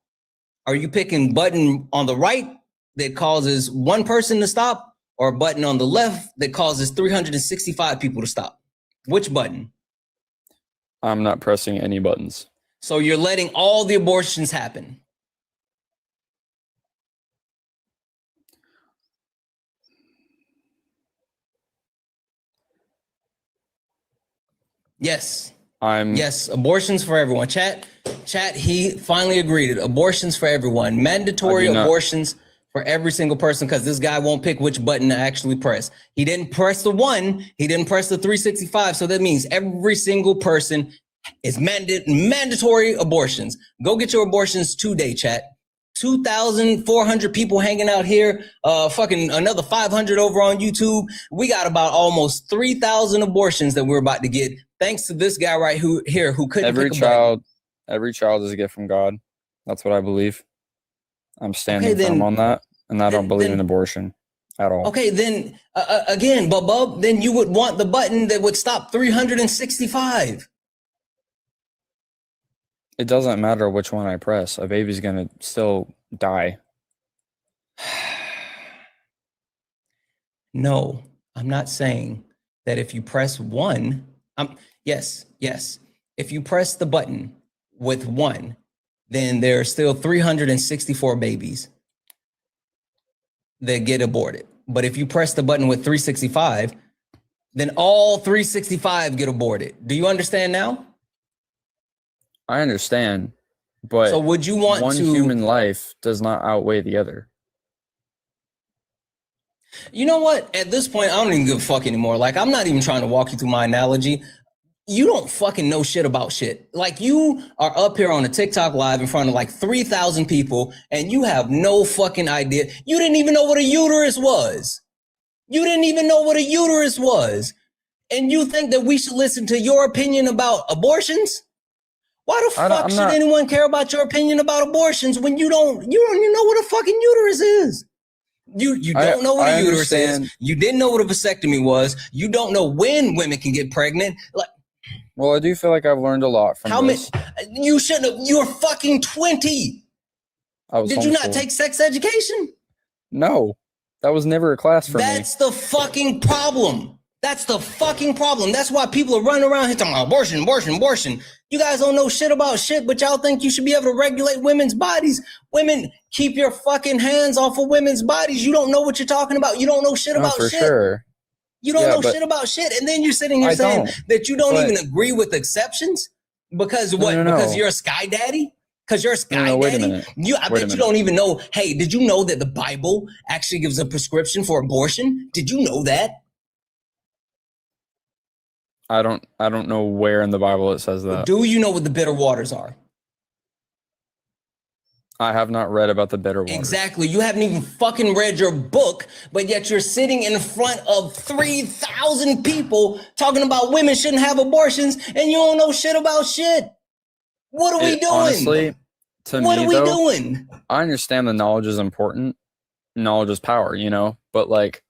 are you picking button on the right that causes one person to stop, or a button on the left that causes 365 people to stop? Which button? I'm not pressing any buttons. So you're letting all the abortions happen. Yes. Yes, abortions for everyone. Chat, he finally agreed it. Abortions for everyone. Mandatory abortions for every single person, because this guy won't pick which button to actually press. He didn't press the one, he didn't press the 365. So that means every single person is mandatory abortions. Go get your abortions today, chat. 2,400 people hanging out here, fucking another 500 over on YouTube. We got about almost 3,000 abortions that we're about to get, thanks to this guy right here who couldn't pick a button. Every child is a gift from God. That's what I believe. I'm standing firm on that, and I don't believe in abortion at all. Okay, then again, Bub, then you would want the button that would stop 365. It doesn't matter which one I press. A baby's gonna still die. No, I'm not saying that if you press one, yes. If you press the button with one, then there are still 364 babies that get aborted. But if you press the button with 365, then all 365 get aborted. Do you understand now? I understand, but so would you want one human life does not outweigh the other? You know what? At this point, I don't even give a fuck anymore. Like, I'm not even trying to walk you through my analogy. You don't fucking know shit about shit. Like, you are up here on a TikTok live in front of like 3,000 people, and you have no fucking idea. You didn't even know what a uterus was. You didn't even know what a uterus was. And you think that we should listen to your opinion about abortions? Why the fuck should anyone care about your opinion about abortions when you don't even know what a fucking uterus is? You don't know what a uterus is. You didn't know what a vasectomy was. You don't know when women can get pregnant. Like, well, I do feel like I've learned a lot from this. You shouldn't have. You were fucking 20. Did you not take sex education? No, that was never a class for me. That's the fucking problem. That's the fucking problem. That's why people are running around here talking about abortion. You guys don't know shit about shit, but y'all think you should be able to regulate women's bodies. Women, keep your fucking hands off of women's bodies. You don't know what you're talking about. You don't know shit about shit. Sure. You don't know shit about shit. And then you're sitting here saying that you don't even agree with exceptions because what? No. Because you're a sky daddy? Because you're a sky daddy? Wait a minute. I bet you don't even know. Hey, did you know that the Bible actually gives a prescription for abortion? Did you know that? I don't know where in the Bible it says that. Do you know what the bitter waters are? I have not read about the bitter waters. Exactly. You haven't even fucking read your book, but yet you're sitting in front of 3,000 people talking about women shouldn't have abortions, and you don't know shit about shit. What are we doing? Honestly, to what me, are we though, doing? I understand the knowledge is important. Knowledge is power, you know? But, like,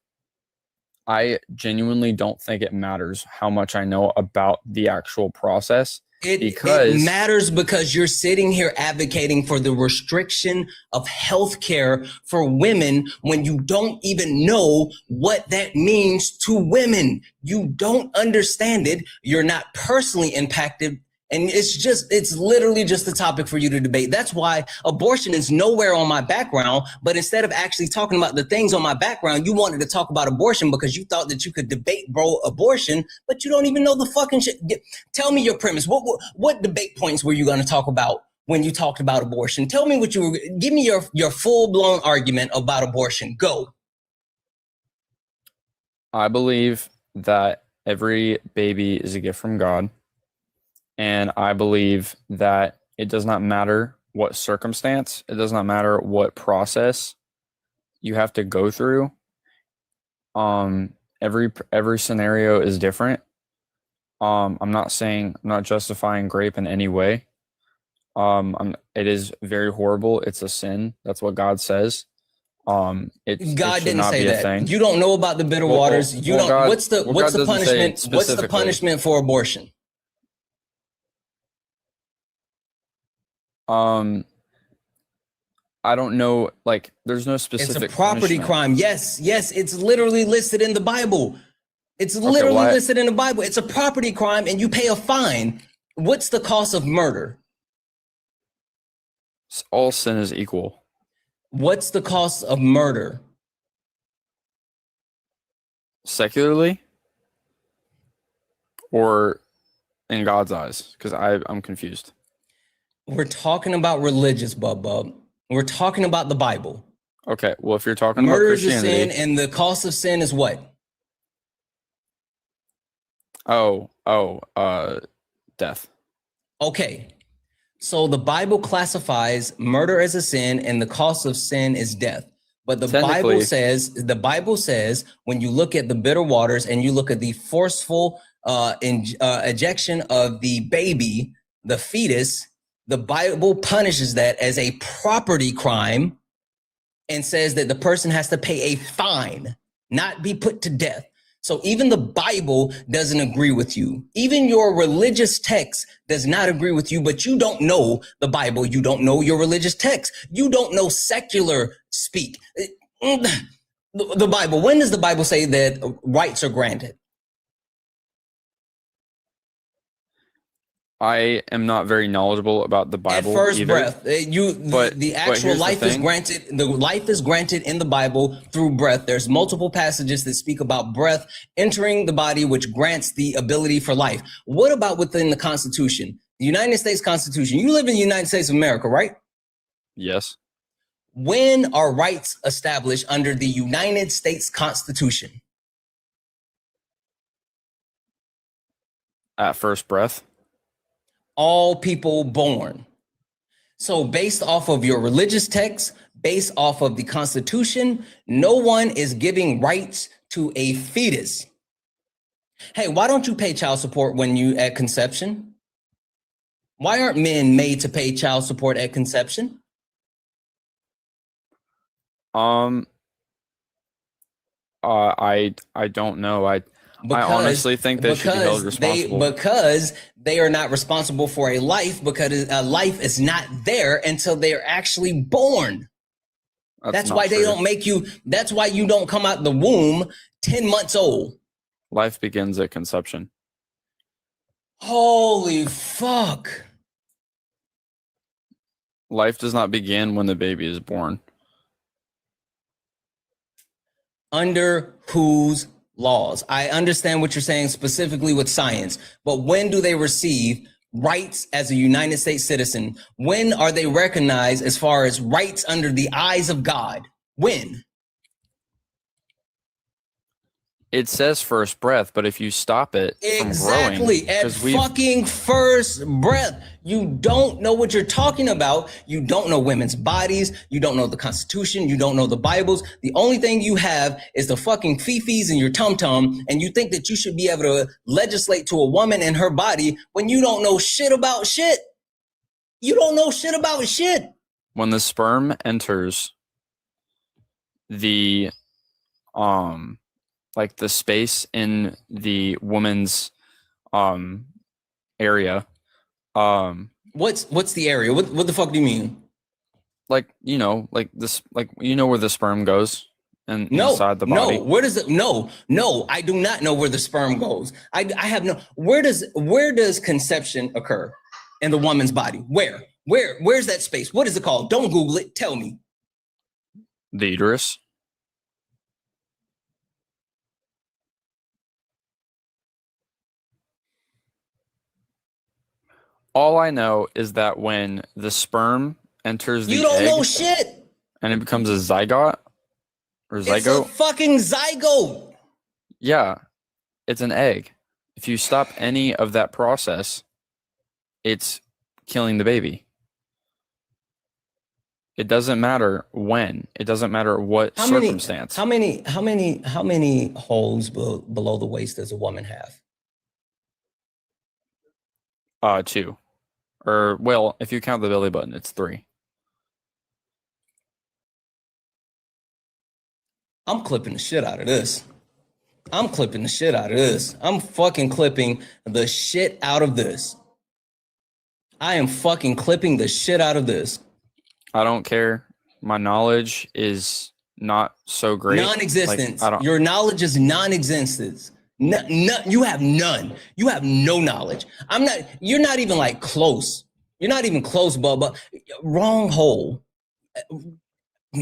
I genuinely don't think it matters how much I know about the actual process. It matters because you're sitting here advocating for the restriction of health care for women when you don't even know what that means to women. You don't understand it. You're not personally impacted. And it's literally just a topic for you to debate. That's why abortion is nowhere on my background. But instead of actually talking about the things on my background, you wanted to talk about abortion because you thought that you could debate abortion, but you don't even know the fucking shit. Tell me your premise. What debate points were you going to talk about when you talked about abortion? Tell me give me your full blown argument about abortion. Go. I believe that every baby is a gift from God. And I believe that it does not matter what circumstance, it does not matter what process you have to go through. Every scenario is different. I'm not justifying rape in any way. It is very horrible. It's a sin. That's what God says. God didn't say that. You don't know about the bitter waters. What's the punishment? What's the punishment for abortion? I don't know, like, there's no specific. It's a property crime. Yes, it's literally listed in the Bible. It's literally listed in the Bible. It's a property crime and you pay a fine. What's the cost of murder? All sin is equal. What's the cost of murder? Secularly? Or in God's eyes? Because I'm confused. We're talking about religious, bub. We're talking about the Bible. Okay, well, if you're talking murder about Christianity, is a sin, Christianity, and the cost of sin is what? Death. Okay, so the Bible classifies murder as a sin, and the cost of sin is death. But the Bible says when you look at the bitter waters and you look at the forceful ejection of the baby, the fetus, the Bible punishes that as a property crime and says that the person has to pay a fine, not be put to death. So even the Bible doesn't agree with you. Even your religious text does not agree with you, but you don't know the Bible. You don't know your religious text. You don't know secular speak. The Bible, when does the Bible say that rights are granted? I am not very knowledgeable about the Bible. At first either. breath, the actual life is granted. The life is granted in the Bible through breath. There's multiple passages that speak about breath entering the body, which grants the ability for life. What about within the Constitution, the United States Constitution? You live in the United States of America, right? Yes. When are rights established under the United States Constitution? At first breath. All people born. So based off of your religious text, based off of the Constitution, no one is giving rights to a fetus. Hey, why don't you pay child support when you at conception? Why aren't men made to pay child support at conception? I don't know. I honestly think they should be held responsible. Because they are not responsible for a life, because a life is not there until they are actually born. That's why they don't make you, that's why you don't come out the womb 10 months old. Life begins at conception. Holy fuck. Life does not begin when the baby is born. Under whose laws? I understand what you're saying specifically with science, but when do they receive rights as a United States citizen? When are they recognized as far as rights under the eyes of God? When? It says first breath, but if you stop it Exactly. from growing, At fucking first breath. You don't know what you're talking about. You don't know women's bodies. You don't know the Constitution. You don't know the Bibles. The only thing you have is the fucking fifis in your tum-tum, and you think that you should be able to legislate to a woman and her body when you don't know shit about shit. You don't know shit about shit. When the sperm enters the like the space in the woman's area, what's the area? What the fuck do you mean? Like, you know, like this, like, you know where the sperm goes and No, inside the body. no. Where does it? No, I do not know where the sperm goes. I have no. Where does conception occur in the woman's body? Where's that space? What is it called? Don't Google it. Tell me. The uterus. All I know is that when the sperm enters the egg, you don't know shit, and it becomes a zygote or zygote. It's a fucking zygote. Yeah, it's an egg. If you stop any of that process, it's killing the baby. It doesn't matter when. It doesn't matter what circumstance. How many holes below the waist does a woman have? 2. Or, well, if you count the belly button, it's 3. I'm clipping the shit out of this. I'm clipping the shit out of this. I'm fucking clipping the shit out of this. I am fucking clipping the shit out of this. I don't care. My knowledge is not so great. Non-existence. Like, Your knowledge is non-existence. You have none. You have no knowledge. You're not even like close. You're not even close, Bubba. Wrong hole.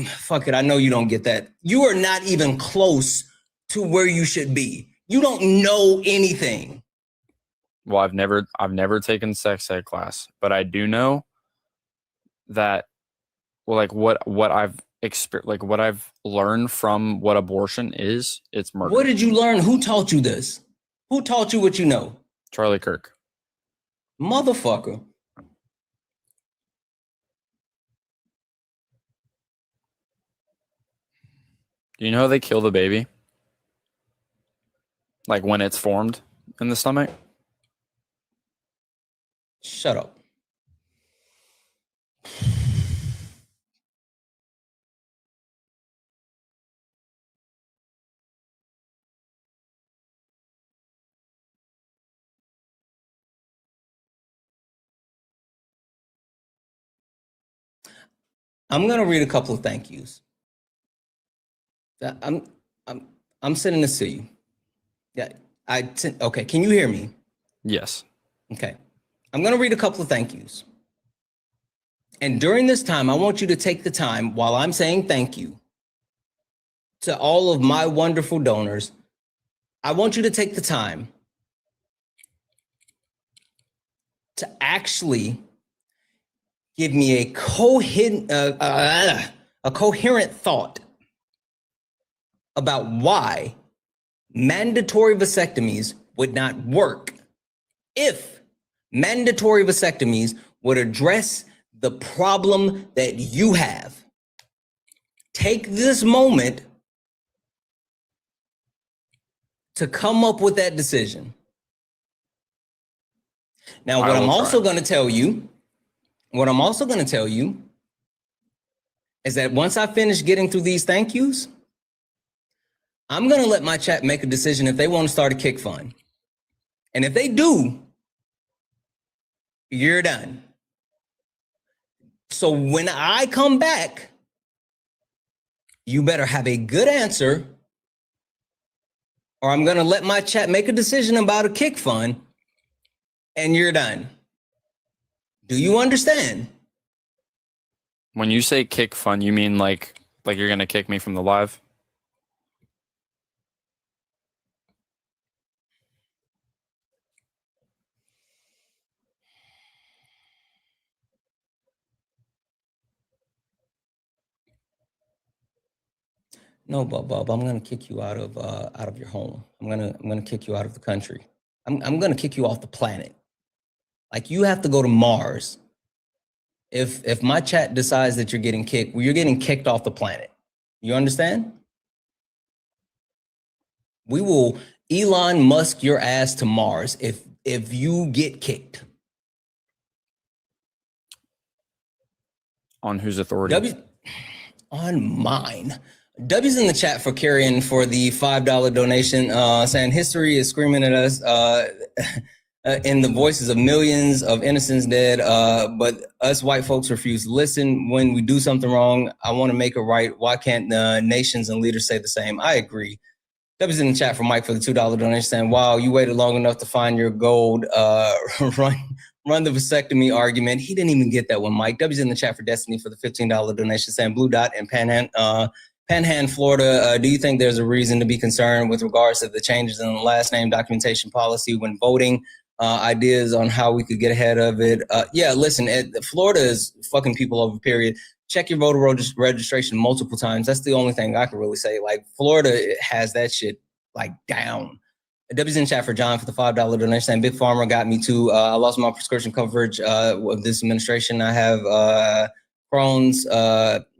Fuck it. I know you don't get that. You are not even close to where you should be. You don't know anything. Well, I've never taken sex ed class, but I do know that, well, like what I've experienced, like what I've learned from what abortion is, it's murder. What did you learn? Who taught you this? Who taught you what you know? Charlie Kirk. Motherfucker. Do you know how they kill the baby? Like when it's formed in the stomach? Shut up. I'm gonna read a couple of thank yous. I'm sending this to you. Yeah, okay. Can you hear me? Yes. Okay. I'm gonna read a couple of thank yous. And during this time, I want you to take the time while I'm saying thank you to all of my wonderful donors. I want you to take the time to actually give me a coherent thought about why mandatory vasectomies would not work if mandatory vasectomies would address the problem that you have. Take this moment to come up with that decision. Now, what I'm also going to tell you is that once I finish getting through these thank yous, I'm going to let my chat make a decision if they want to start a kick fund. And if they do, you're done. So when I come back, you better have a good answer, or I'm going to let my chat make a decision about a kick fund, and you're done. Do you understand? When you say kick fund, you mean like you're going to kick me from the live? No, Bob, I'm gonna kick you out of your home. I'm gonna kick you out of the country. I'm gonna kick you off the planet. Like, you have to go to Mars. If my chat decides that you're getting kicked, well, you're getting kicked off the planet. You understand? We will Elon Musk your ass to Mars if you get kicked. On whose authority? On mine. W's in the chat for carrying for the $5 donation, saying history is screaming at us in the voices of millions of innocents dead, but us white folks refuse to listen. When we do something wrong, I want to make it right. Why can't nations and leaders say the same? I agree. W's in the chat for Mike for the $2 donation, saying, wow, you waited long enough to find your gold. Run the vasectomy argument. He didn't even get that one, Mike. W's in the chat for Destiny for the $15 donation, saying Blue Dot in Panhandle, Florida. Do you think there's a reason to be concerned with regards to the changes in the last name documentation policy when voting? Ideas on how we could get ahead of it. Yeah, listen, Florida is fucking people over, period. Check your voter registration multiple times. That's the only thing I can really say. Like, Florida has that shit like down. W's in chat for John for the $5 donation, saying Big Pharma got me too. I lost my prescription coverage with this administration. I have Crohn's,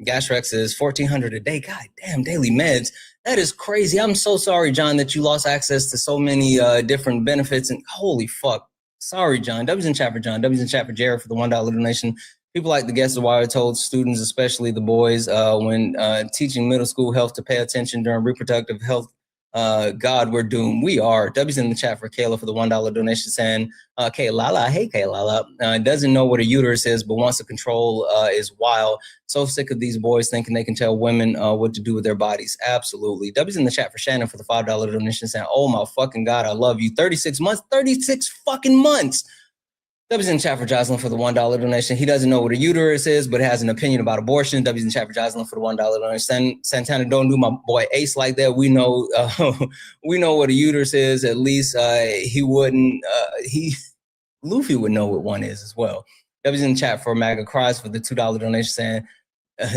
Gastrex is $1,400 a day. God damn, daily meds. That is crazy. I'm so sorry, John, that you lost access to so many different benefits. And holy fuck. Sorry, John. W's in chat for John. W's in chat for Jared for the $1 donation. People like the guests of why I told students, especially the boys, when teaching middle school health to pay attention during reproductive health. God, we're doomed. We are. W's in the chat for Kayla for the $1 donation, saying, Kaylala, hey Kaylala, doesn't know what a uterus is, but wants to control is wild. So sick of these boys thinking they can tell women what to do with their bodies. Absolutely. W's in the chat for Shannon for the $5 donation, saying, oh my fucking God, I love you. 36 months, 36 fucking months. W's in chat for Jocelyn for the $1 donation. He doesn't know what a uterus is, but has an opinion about abortion. W's in chat for Jocelyn for the $1 donation. Santana, don't do my boy Ace like that. We know what a uterus is. At least he wouldn't. Luffy would know what one is as well. W's in chat for MAGA Cries for the $2 donation, saying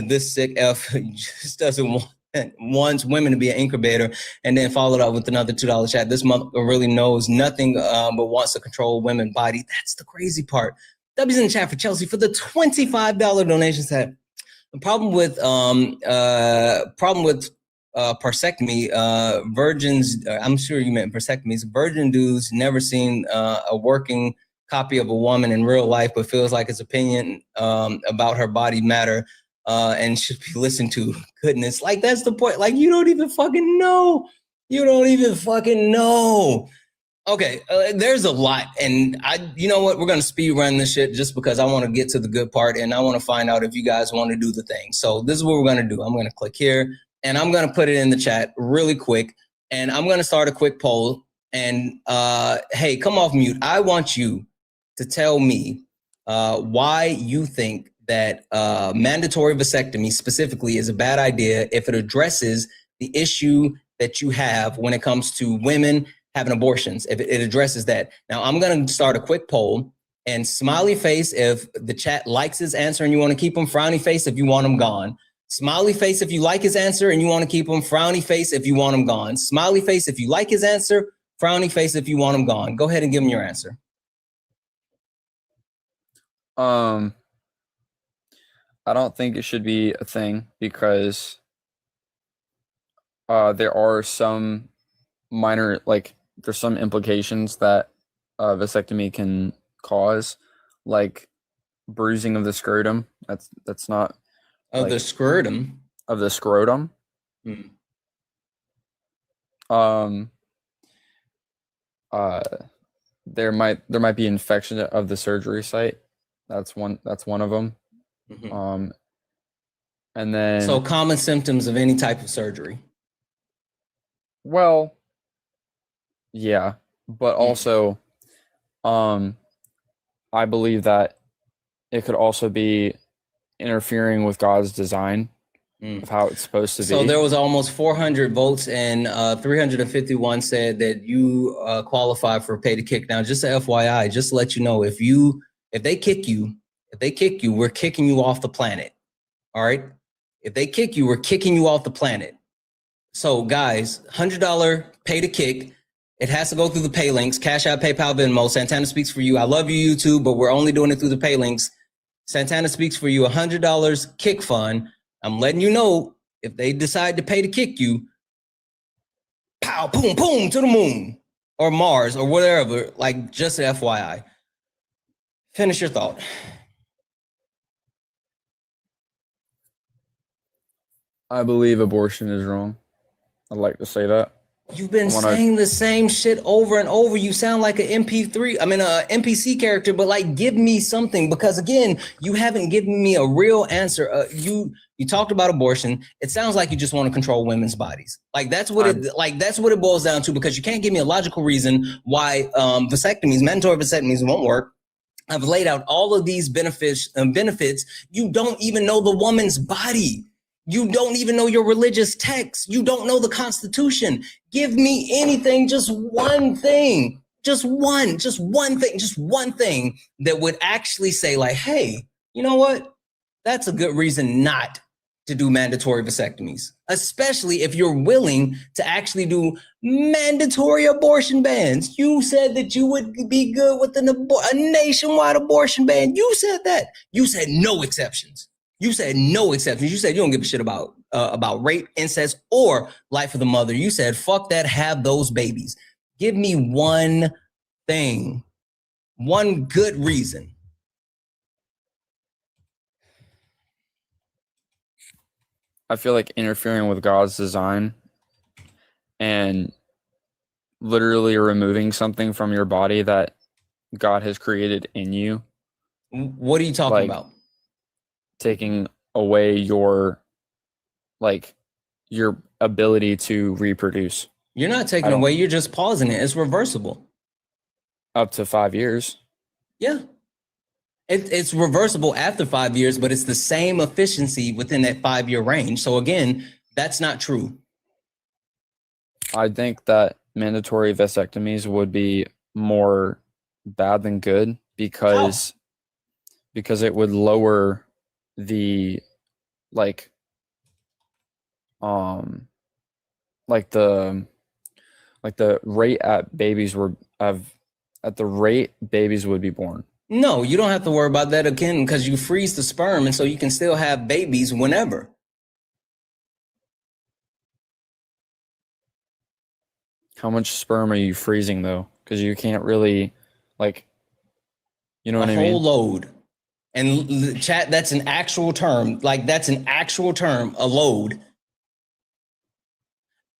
this sick F just doesn't wants women to be an incubator, and then followed up with another $2 chat. This mother really knows nothing but wants to control women's body. That's the crazy part. W's in the chat for Chelsea for the $25 donation set. The problem with parsectomy, virgins, I'm sure you meant vasectomies. Virgin dudes never seen a working copy of a woman in real life, but feels like his opinion about her body matter and should be listened to. Goodness, like, that's the point. Like, you don't even fucking know. You don't even fucking know. Okay, there's a lot, and you know what? We're gonna speed run this shit just because I want to get to the good part, and I want to find out if you guys want to do the thing. So this is what we're gonna do. I'm gonna click here, and I'm gonna put it in the chat really quick, and I'm gonna start a quick poll. And hey, come off mute. I want you to tell me why you think that mandatory vasectomy specifically is a bad idea if it addresses the issue that you have when it comes to women having abortions, if it addresses that. Now, I'm going to start a quick poll, and smiley face if the chat likes his answer and you want to keep him, frowny face if you want him gone. Smiley face if you like his answer and you want to keep him, frowny face if you want him gone. Smiley face if you like his answer, frowny face if you want him gone. Go ahead and give him your answer. I don't think it should be a thing because there are some minor, like, there's some implications that vasectomy can cause, like bruising of the scrotum. That's not of the scrotum. Of the scrotum. Hmm. There might be infection of the surgery site. That's one of them. Mm-hmm. And then, so common symptoms of any type of surgery. Well, yeah, but also, I believe that it could also be interfering with God's design of how it's supposed to be. So there was almost 400 votes, and 351 said that you qualify for pay to kick. Now, just a FYI, just to let you know, if they kick you, we're kicking you off the planet. All right. If they kick you, we're kicking you off the planet. So guys, $100 pay to kick. It has to go through the pay links. Cash App, PayPal, Venmo. Santana Speaks for You. I love you, YouTube, but we're only doing it through the pay links. Santana Speaks for You, $100 kick fund. I'm letting you know if they decide to pay to kick you, pow, boom, boom, to the moon or Mars or whatever. Like, just FYI. Finish your thought. I believe abortion is wrong. I'd like to say that. You've been saying the same shit over and over. You sound like an NPC character, but like, give me something, because again, you haven't given me a real answer. You talked about abortion. It sounds like you just want to control women's bodies. Like that's what it boils down to, because you can't give me a logical reason why mandatory vasectomies won't work. I've laid out all of these benefits. You don't even know the woman's body. You don't even know your religious texts. You don't know the Constitution. Give me anything, just one thing, just one thing that would actually say like, hey, you know what? That's a good reason not to do mandatory vasectomies, especially if you're willing to actually do mandatory abortion bans. You said that you would be good with a nationwide abortion ban. You said that. You said no exceptions. You said no exceptions. You said you don't give a shit about rape, incest, or life of the mother. You said, fuck that, have those babies. Give me one thing, one good reason. I feel like interfering with God's design and literally removing something from your body that God has created in you. What are you talking about? Taking away your ability to reproduce. You're not taking away, you're just pausing it. It's reversible. Up to 5 years. Yeah. It's reversible after 5 years, but it's the same efficiency within that 5-year range. So again, that's not true. I think that mandatory vasectomies would be more bad than good because it would lower the the rate at babies at the rate babies would be born. No, you don't have to worry about that again, because you freeze the sperm, and so you can still have babies whenever. How much sperm are you freezing though? Because you can't really you know what I mean? A whole load. And chat, that's an actual term. That's an actual term, a load.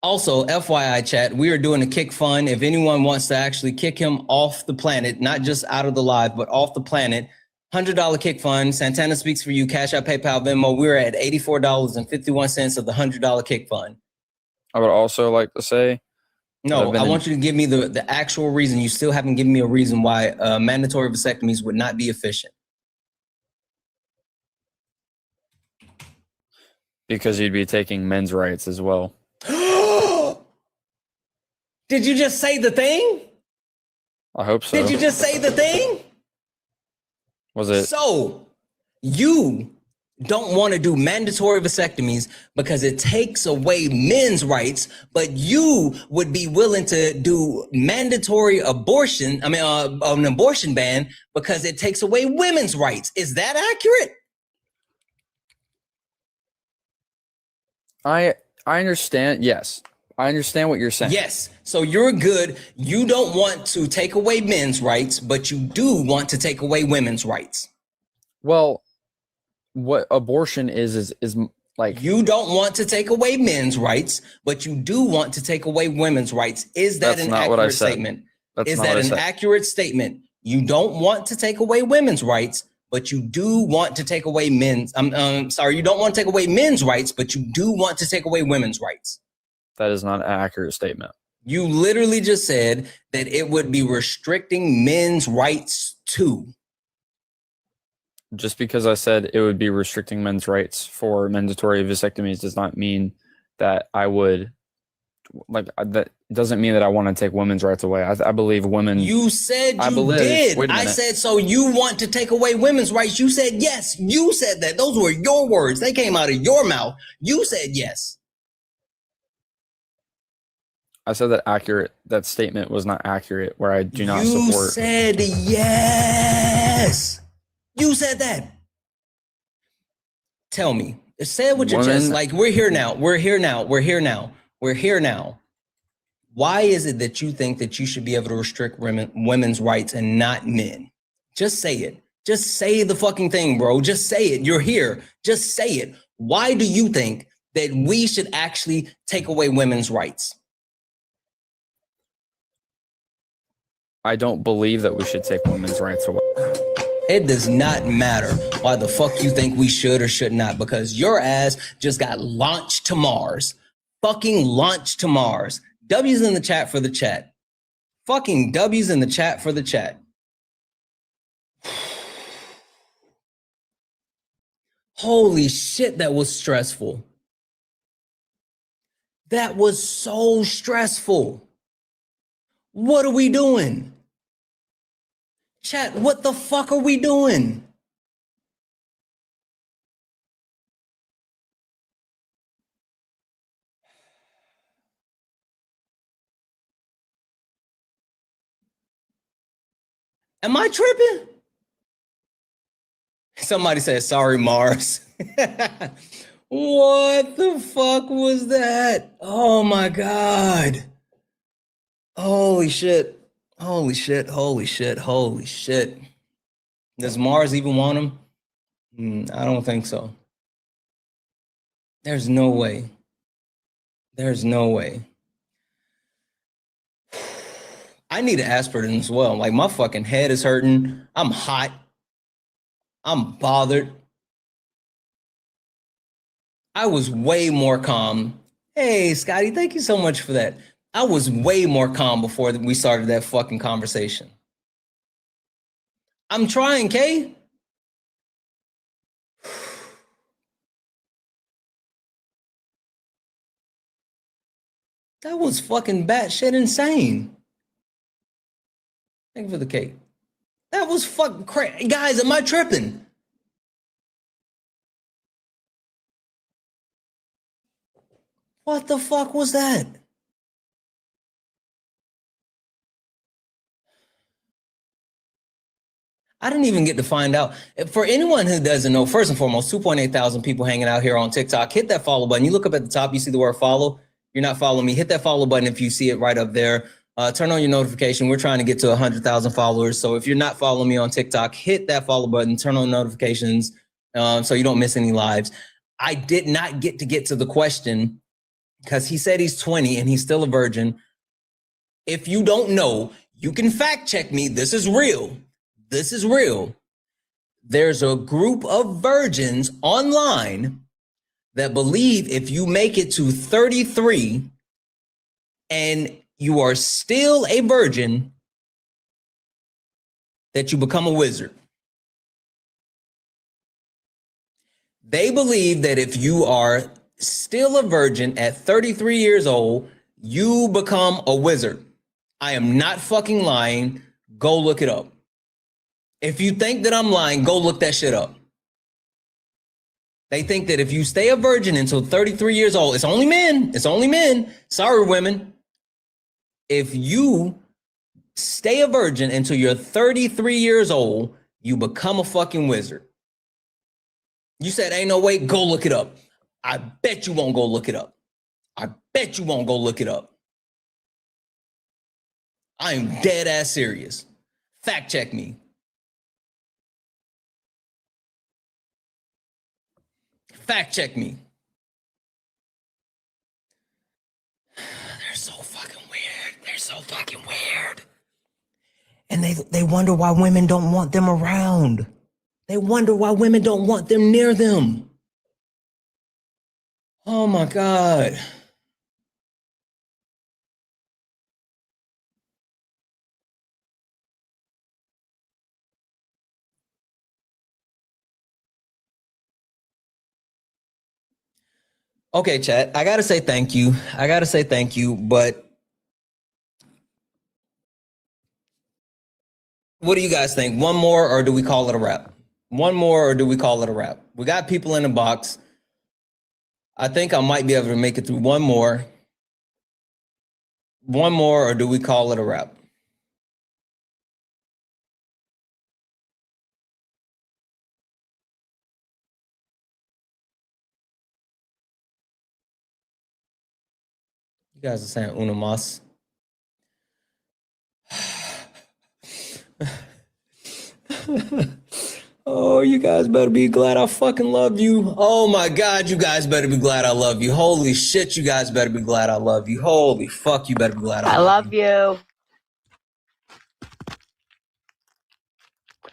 Also, FYI chat, we are doing a kick fund. If anyone wants to actually kick him off the planet, not just out of the live, but off the planet, $100 kick fund. Santana Speaks for You, Cash App, PayPal, Venmo. We're at $84.51 of the $100 kick fund. I would also like to say, no, I want you to give me the actual reason. You still haven't given me a reason why mandatory vasectomies would not be efficient. Because you'd be taking men's rights as well. Did you just say the thing? I hope so. Did you just say the thing? Was it? So you don't want to do mandatory vasectomies because it takes away men's rights, but you would be willing to do mandatory abortion, an abortion ban, because it takes away women's rights. Is that accurate? I understand. Yes. I understand what you're saying. Yes. So you're good. You don't want to take away men's rights, but you do want to take away women's rights. Well, what abortion is like, you don't want to take away men's rights, but you do want to take away women's rights. Is that an accurate statement? Is that an accurate statement? You don't want to take away women's rights, but you do want to take away men's. You don't want to take away men's rights, but you do want to take away women's rights. That is not an accurate statement. You literally just said that it would be restricting men's rights too. Just because I said it would be restricting men's rights for mandatory vasectomies does not mean that I would that doesn't mean that I want to take women's rights away. I believe women. You said you did. I said, so you want to take away women's rights. You said yes. You said that. Those were your words. They came out of your mouth. You said yes. I said that statement was not accurate, where I do not You support. said yes. You said that. Tell me. Say it with your chest. Like, we're here now. We're here now. We're here now. We're here now. Why is it that you think that you should be able to restrict women's rights and not men? Just say it. Just say the fucking thing, bro. Just say it. You're here. Just say it. Why do you think that we should actually take away women's rights? I don't believe that we should take women's rights away. It does not matter why the fuck you think we should or should not, because your ass just got launched to Mars. Fucking launched to Mars. W's in the chat for the chat. Fucking W's in the chat for the chat. Holy shit, that was stressful. That was so stressful. What are we doing? Chat, what the fuck are we doing? Am I tripping? Somebody said, sorry, Mars. What the fuck was that? Oh my God. Holy shit. Holy shit. Holy shit. Holy shit. Does Mars even want him? I don't think so. There's no way. There's no way. I need an aspirin as well. Like, my fucking head is hurting. I'm hot. I'm bothered. I was way more calm. Hey, Scotty, thank you so much for that. I was way more calm before we started that fucking conversation. I'm trying, Kay. That was fucking batshit insane. Thank you for the cake. That was fucking crazy. Guys, am I tripping? What the fuck was that? I didn't even get to find out. For anyone who doesn't know, first and foremost, 2.8 thousand people hanging out here on TikTok. Hit that follow button. You look up at the top, you see the word follow. You're not following me. Hit that follow button if you see it right up there. Turn on your notification. We're trying to get to 100,000 followers. So if you're not following me on TikTok, hit that follow button, turn on notifications so you don't miss any lives. I did not get to the question because he said he's 20 and he's still a virgin. If you don't know, you can fact check me. This is real. This is real. There's a group of virgins online that believe if you make it to 33 and you are still a virgin, that you become a wizard. They believe that if you are still a virgin at 33 years old, you become a wizard. I am not fucking lying. Go look it up. If you think that I'm lying, go look that shit up. They think that if you stay a virgin until 33 years old, it's only men. It's only men. Sorry, women. If you stay a virgin until you're 33 years old, you become a fucking wizard. You said, ain't no way, go look it up. I bet you won't go look it up. I bet you won't go look it up. I am dead ass serious. Fact check me. Fact check me. They're so fucking weird. They're so fucking weird. And they wonder why women don't want them around. They wonder why women don't want them near them. Oh my God. Okay, chat. I gotta say thank you. But what do you guys think? One more, or do we call it a wrap? One more, or do we call it a wrap? We got people in the box. I think I might be able to make it through one more. one more, or do we call it a wrap? You guys are saying uno mas. Oh, you guys better be glad I fucking love you. Oh my God, you guys better be glad I love you. Holy shit, you guys better be glad I love you. Holy fuck, you better be glad I love you.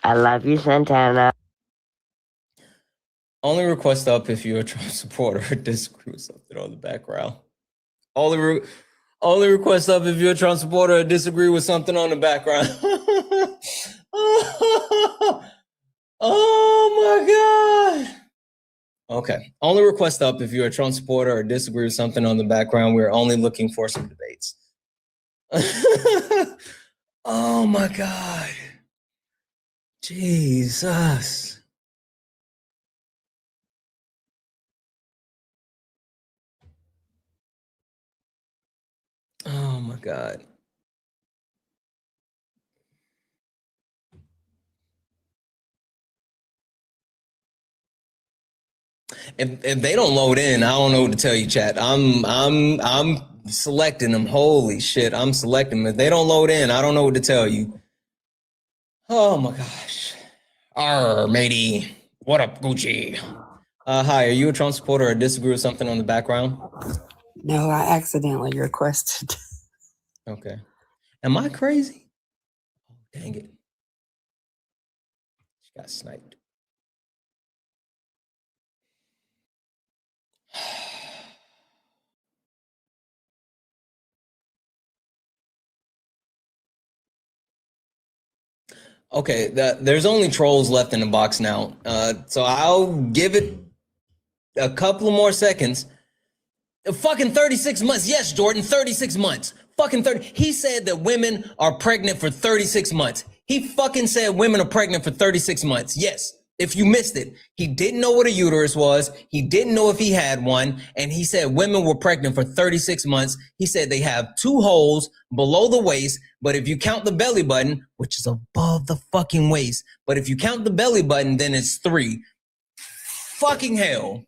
I love you, Santana. Only request up if you're a Trump supporter or disagree with something on the background. Only request up if you're a Trump supporter or disagree with something on the background. Oh my God. Okay. Only request up if you're a Trump supporter or disagree with something on the background. We're only looking for some debates. Oh my God. Jesus. Oh my God. If they don't load in, I don't know what to tell you, chat. I'm selecting them. Holy shit, I'm selecting them. If they don't load in, I don't know what to tell you. Oh my gosh. Arr, matey. What up, Gucci? Hi, are you a Trump supporter or disagree with something on the background? No, I accidentally requested. Okay. Am I crazy? Dang it. She got sniped. Okay, there's only trolls left in the box now. So I'll give it a couple of more seconds. Fucking 36 months. Yes, Jordan, 36 months. Fucking 30. He said that women are pregnant for 36 months. He fucking said women are pregnant for 36 months. Yes. If you missed it, he didn't know what a uterus was. He didn't know if he had one. And he said women were pregnant for 36 months. He said they have 2 holes below the waist. But if you count the belly button, which is above the fucking waist, but if you count the belly button, then it's 3. Fucking hell.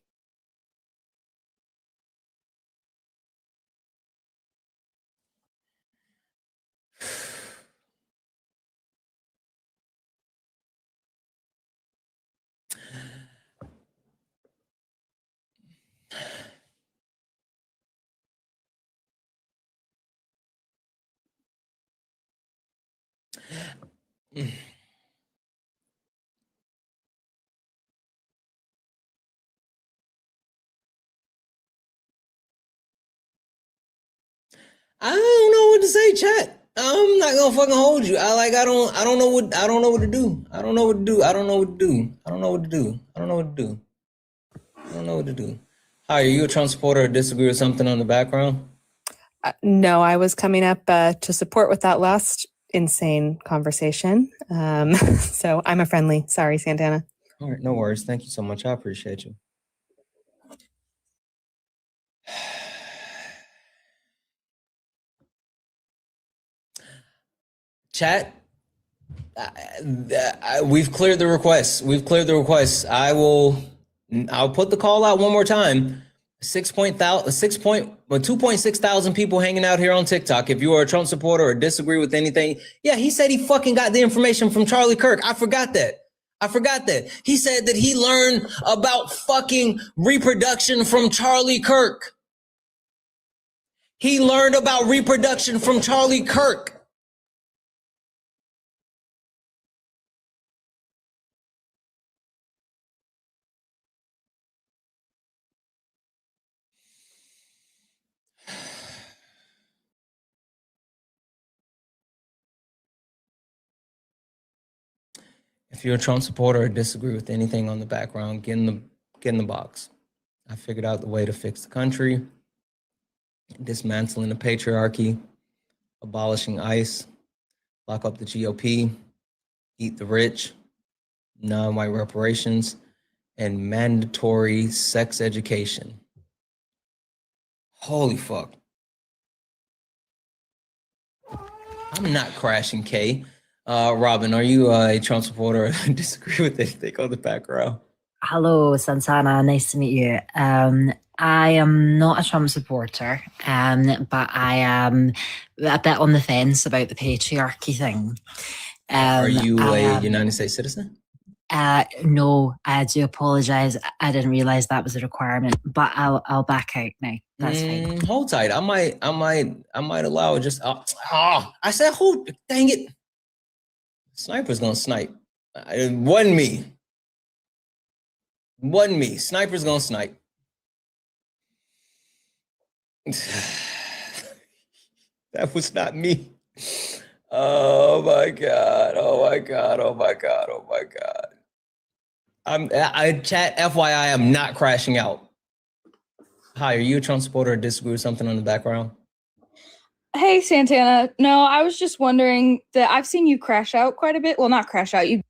I don't know what to say, chat. I'm not gonna fucking hold you. I don't know what to do. I don't know what to do. I don't know what to do. I don't know what to do. I don't know what to do. I don't know what to do. Hi, are you a Trump supporter or disagree with something on the background? No, I was coming up to support with that last insane conversation. So I'm a friendly. Sorry, Santana. All right, no worries. Thank you so much. I appreciate you. Chat, we've cleared the requests. We've cleared the requests. I'll put the call out one more time. 2.6 thousand people hanging out here on TikTok. If you are a Trump supporter or disagree with anything, yeah, he said he fucking got the information from Charlie Kirk. I forgot that. He said that he learned about fucking reproduction from Charlie Kirk. He learned about reproduction from Charlie Kirk. If you're a Trump supporter or disagree with anything on the background, get in the box. I figured out the way to fix the country, dismantling the patriarchy, abolishing ICE, lock up the GOP, eat the rich, non-white reparations, and mandatory sex education. Holy fuck. I'm not crashing, Kay. Robin, are you a Trump supporter or disagree with anything on the background? Hello, Santana. Nice to meet you. I am not a Trump supporter, but I am a bit on the fence about the patriarchy thing. Are you a United States citizen? No, I do apologize. I didn't realize that was a requirement, but I'll back out now. That's fine. Hold tight. I might allow it. Just I said hold. Dang it! Sniper's gonna snipe. It wasn't me. Wasn't me. Sniper's gonna snipe. That was not me. Oh my god. Oh my god. Oh my god. Oh my god. I chat FYI, I'm not crashing out. Hi, are you a Trump supporter or disagree with something on the background? Hey, Santana. No, I was just wondering that I've seen you crash out quite a bit. Well, not crash out. You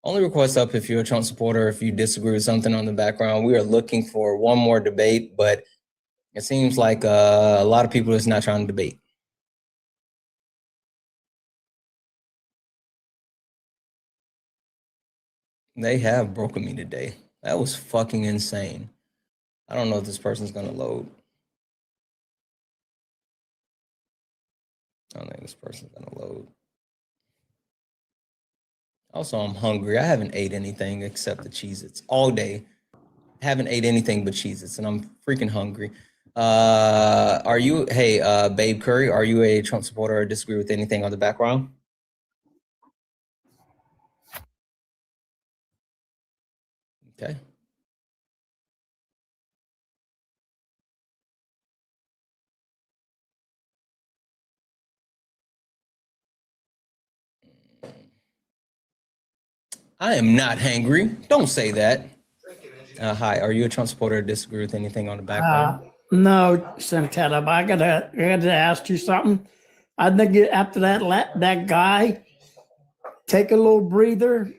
only request up if you're a Trump supporter, if you disagree with something on the background. We are looking for one more debate, but it seems like a lot of people is not trying to debate. They have broken me today. That was fucking insane. I don't know if this person's gonna load. I don't think this person's gonna load. Also, I'm hungry. I haven't ate anything except the Cheez-Its all day. Haven't ate anything but Cheez-Its, and I'm freaking hungry. Are you, hey, Babe Curry, are you a Trump supporter or disagree with anything on the background? Okay. I am not hangry. Don't say that. Hi, are you a Trump supporter or disagree with anything on the background? No, Santana, but I gotta ask you something. I think after that guy, take a little breather,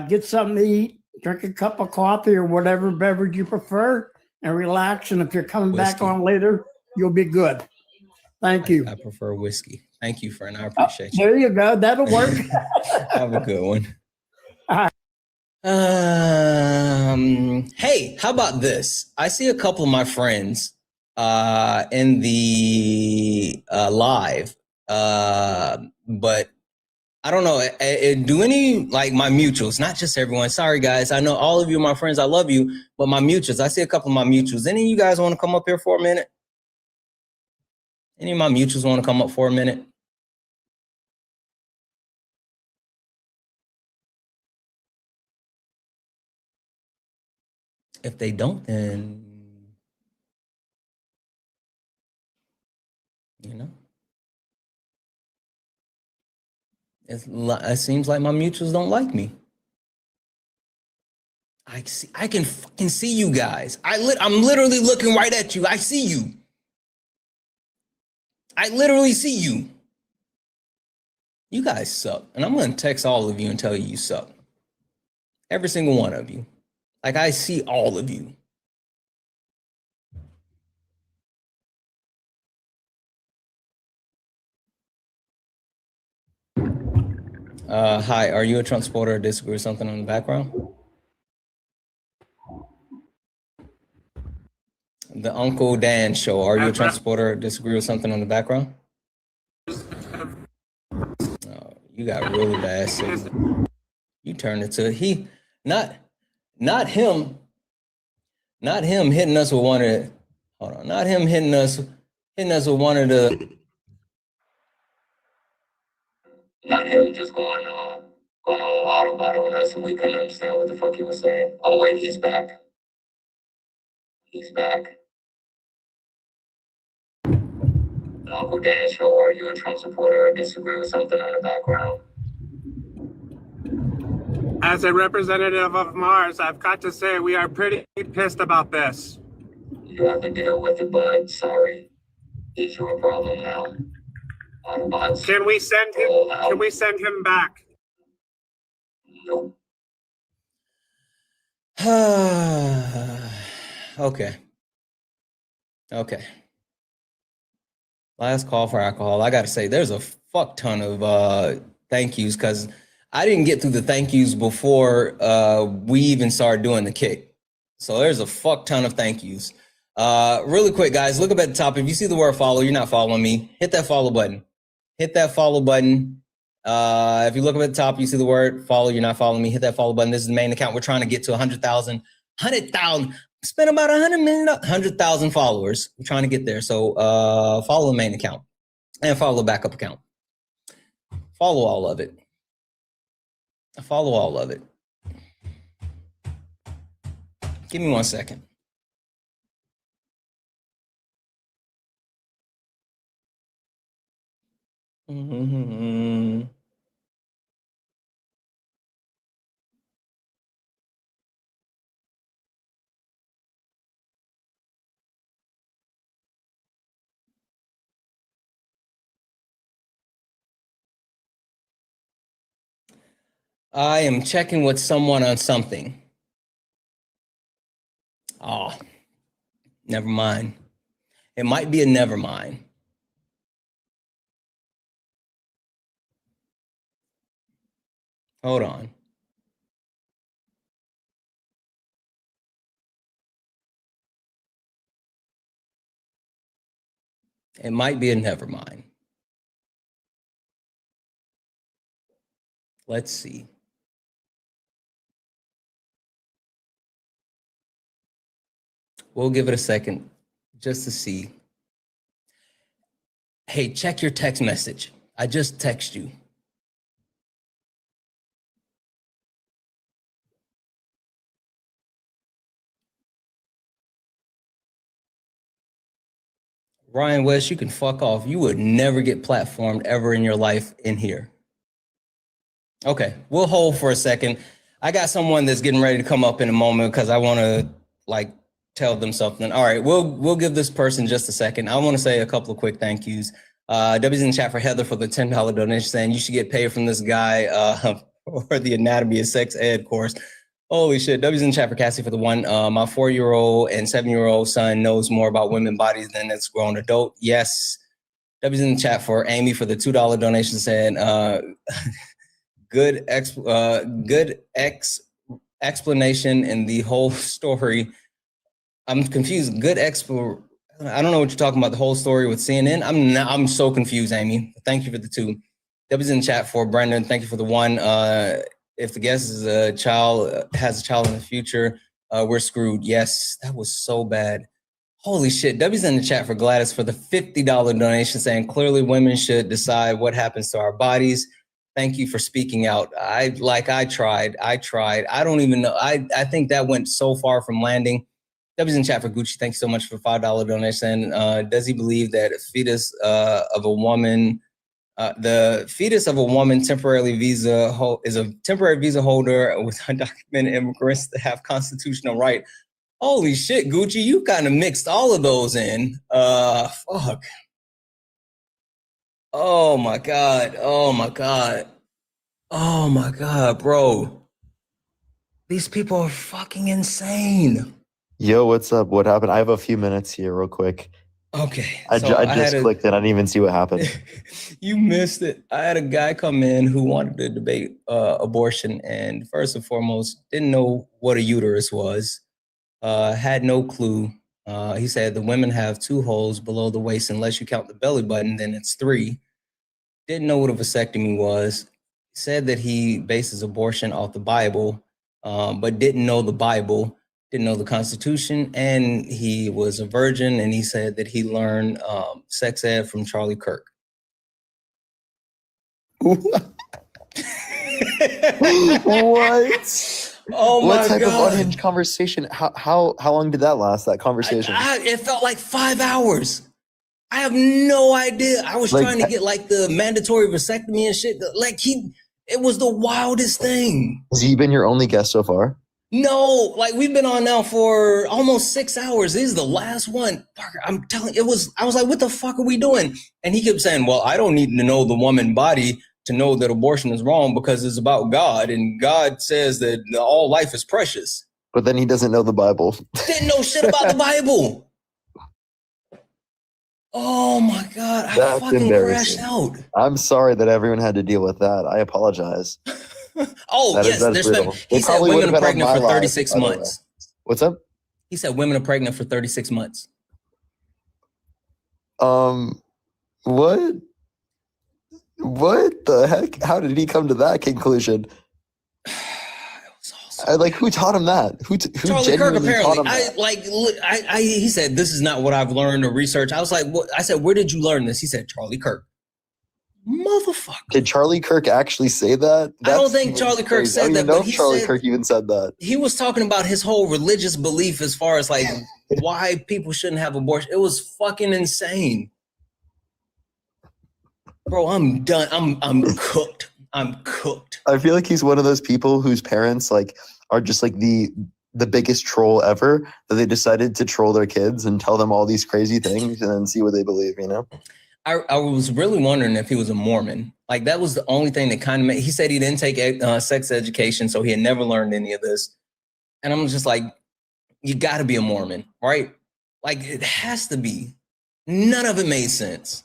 get something to eat, drink a cup of coffee or whatever beverage you prefer, and relax. And if you're coming back on later, you'll be good. Thank you. I prefer whiskey. Thank you, friend. I appreciate you. There you go. That'll work. Have a good one. Hey, how about this? I see a couple of my friends in the live, but I don't know. Do any, like my mutuals, not just everyone. Sorry, guys. I know all of you are my friends. I love you, but my mutuals, I see a couple of my mutuals. Any of you guys want to come up here for a minute? Any of my mutuals want to come up for a minute? If they don't, then, you know, it seems like my mutuals don't like me. I can fucking see you guys. I'm literally looking right at you. I see you. I literally see you. You guys suck. And I'm going to text all of you and tell you you suck. Every single one of you. Like, I see all of you. Hi, are you a Trump supporter or disagree with something on the background? The Uncle Dan Show, are you a Trump supporter or disagree with something on the background? Oh, you got really bad signal. You turned it to not him hitting us with one of the, hold on, not him hitting us with one of the. Not him just going all automatic on us and we couldn't understand what the fuck he was saying. Oh wait, he's back. He's back. The Uncle Dan Show, are you a Trump supporter or disagree with something in the background? As a representative of Mars, I've got to say we are pretty pissed about this. You have to deal with it, bud. Sorry. Is your problem now? Can we send him? Can we send him back? Nope. Okay. Last call for alcohol. I gotta say, there's a fuck ton of thank yous because I didn't get through the thank yous before we even started doing the kick. So there's a fuck ton of thank yous. Really quick, guys, look up at the top. If you see the word follow, you're not following me. Hit that follow button. Hit that follow button. If you look up at the top, you see the word follow, you're not following me. Hit that follow button. This is the main account. We're trying to get to 100,000. 100,000. Spent about 100,000 followers. We're trying to get there. So follow the main account and follow the backup account. Follow all of it. Follow all of it. Give me 1 second. I am checking with someone on something. Oh, never mind. It might be a never mind. Hold on. It might be a never mind. Let's see. We'll give it a second just to see. Hey, check your text message. I just text you. Ryan West, you can fuck off. You would never get platformed ever in your life in here. Okay, we'll hold for a second. I got someone that's getting ready to come up in a moment because I want to like tell them something. All right, we'll give this person just a second. I want to say a couple of quick thank yous. W's in the chat for Heather for the $10 donation saying you should get paid from this guy for the anatomy of sex ed course. Holy shit. W's in the chat for Cassie for the one. My 4-year-old and 7-year-old son knows more about women bodies than its grown adult. Yes. W's in the chat for Amy for the $2 donation saying good explanation in the whole story. I'm confused. I don't know what you're talking about. The whole story with CNN. I'm so confused, Amy. Thank you for the 2. W's in the chat for Brendan. Thank you for the 1. If the guest is has a child in the future, we're screwed. Yes, that was so bad. Holy shit. W's in the chat for Gladys for the $50 donation saying clearly women should decide what happens to our bodies. Thank you for speaking out. I tried. I don't even know. I think that went so far from landing. W's in chat for Gucci. Thank you so much for the $5 donation. Does he believe that the fetus of a woman temporary visa is a temporary visa holder with undocumented immigrants that have constitutional right? Holy shit, Gucci, you kind of mixed all of those in. Fuck. Oh my God. Oh my God. Oh my God, bro. These people are fucking insane. Yo, what's up? What happened? I have a few minutes here real quick. Okay. I just clicked it. I didn't even see what happened. You missed it. I had a guy come in who wanted to debate abortion and first and foremost, didn't know what a uterus was, had no clue. He said the women have 2 holes below the waist. Unless you count the belly button, then it's 3. Didn't know what a vasectomy was. Said that he bases abortion off the Bible, but didn't know the Bible. Didn't know the Constitution, and he was a virgin, and he said that he learned sex ed from Charlie Kirk. What? Oh my what type God. of unhinged conversation? How long did that last? That conversation? It felt like 5 hours. I have no idea. I was trying to get like the mandatory vasectomy and shit. It was the wildest thing. Has he been your only guest so far? No, like we've been on now for almost 6 hours. This is the last one. Parker, I'm telling you, I was like, what the fuck are we doing? And he kept saying, well, I don't need to know the woman body to know that abortion is wrong because it's about God. And God says that all life is precious. But then he doesn't know the Bible. Didn't know shit about the Bible. Oh my God, I That's fucking crashed embarrassing. out. I'm sorry that everyone had to deal with that. I apologize. Oh, That yes, is there's brutal. been, They he said probably would women have are been on pregnant my for live, 36 by the way. months. What's up? He said women are pregnant for 36 months. What? What the heck? How did he come to that conclusion? Like, who taught him that? Who Charlie Kirk, genuinely taught apparently. him that? He said, this is not what I've learned or researched. I was like, what? I said, where did you learn this? He said, Charlie Kirk. Motherfucker. Did Charlie Kirk actually say that? I don't think Charlie Kirk crazy. I said don't that, even know but if Charlie Kirk even said that. he was talking about his whole religious belief as far as like why people shouldn't have abortion. It was fucking insane. Bro, I'm done. I'm cooked. I'm cooked. I feel like he's one of those people whose parents like are just like the biggest troll ever, that they decided to troll their kids and tell them all these crazy things and then see what they believe, you know? I was really wondering if he was a Mormon. Like, that was the only thing that kind of made, he said he didn't take sex education, so he had never learned any of this. And I'm just like, you got to be a Mormon, right? Like, it has to be. None of it made sense.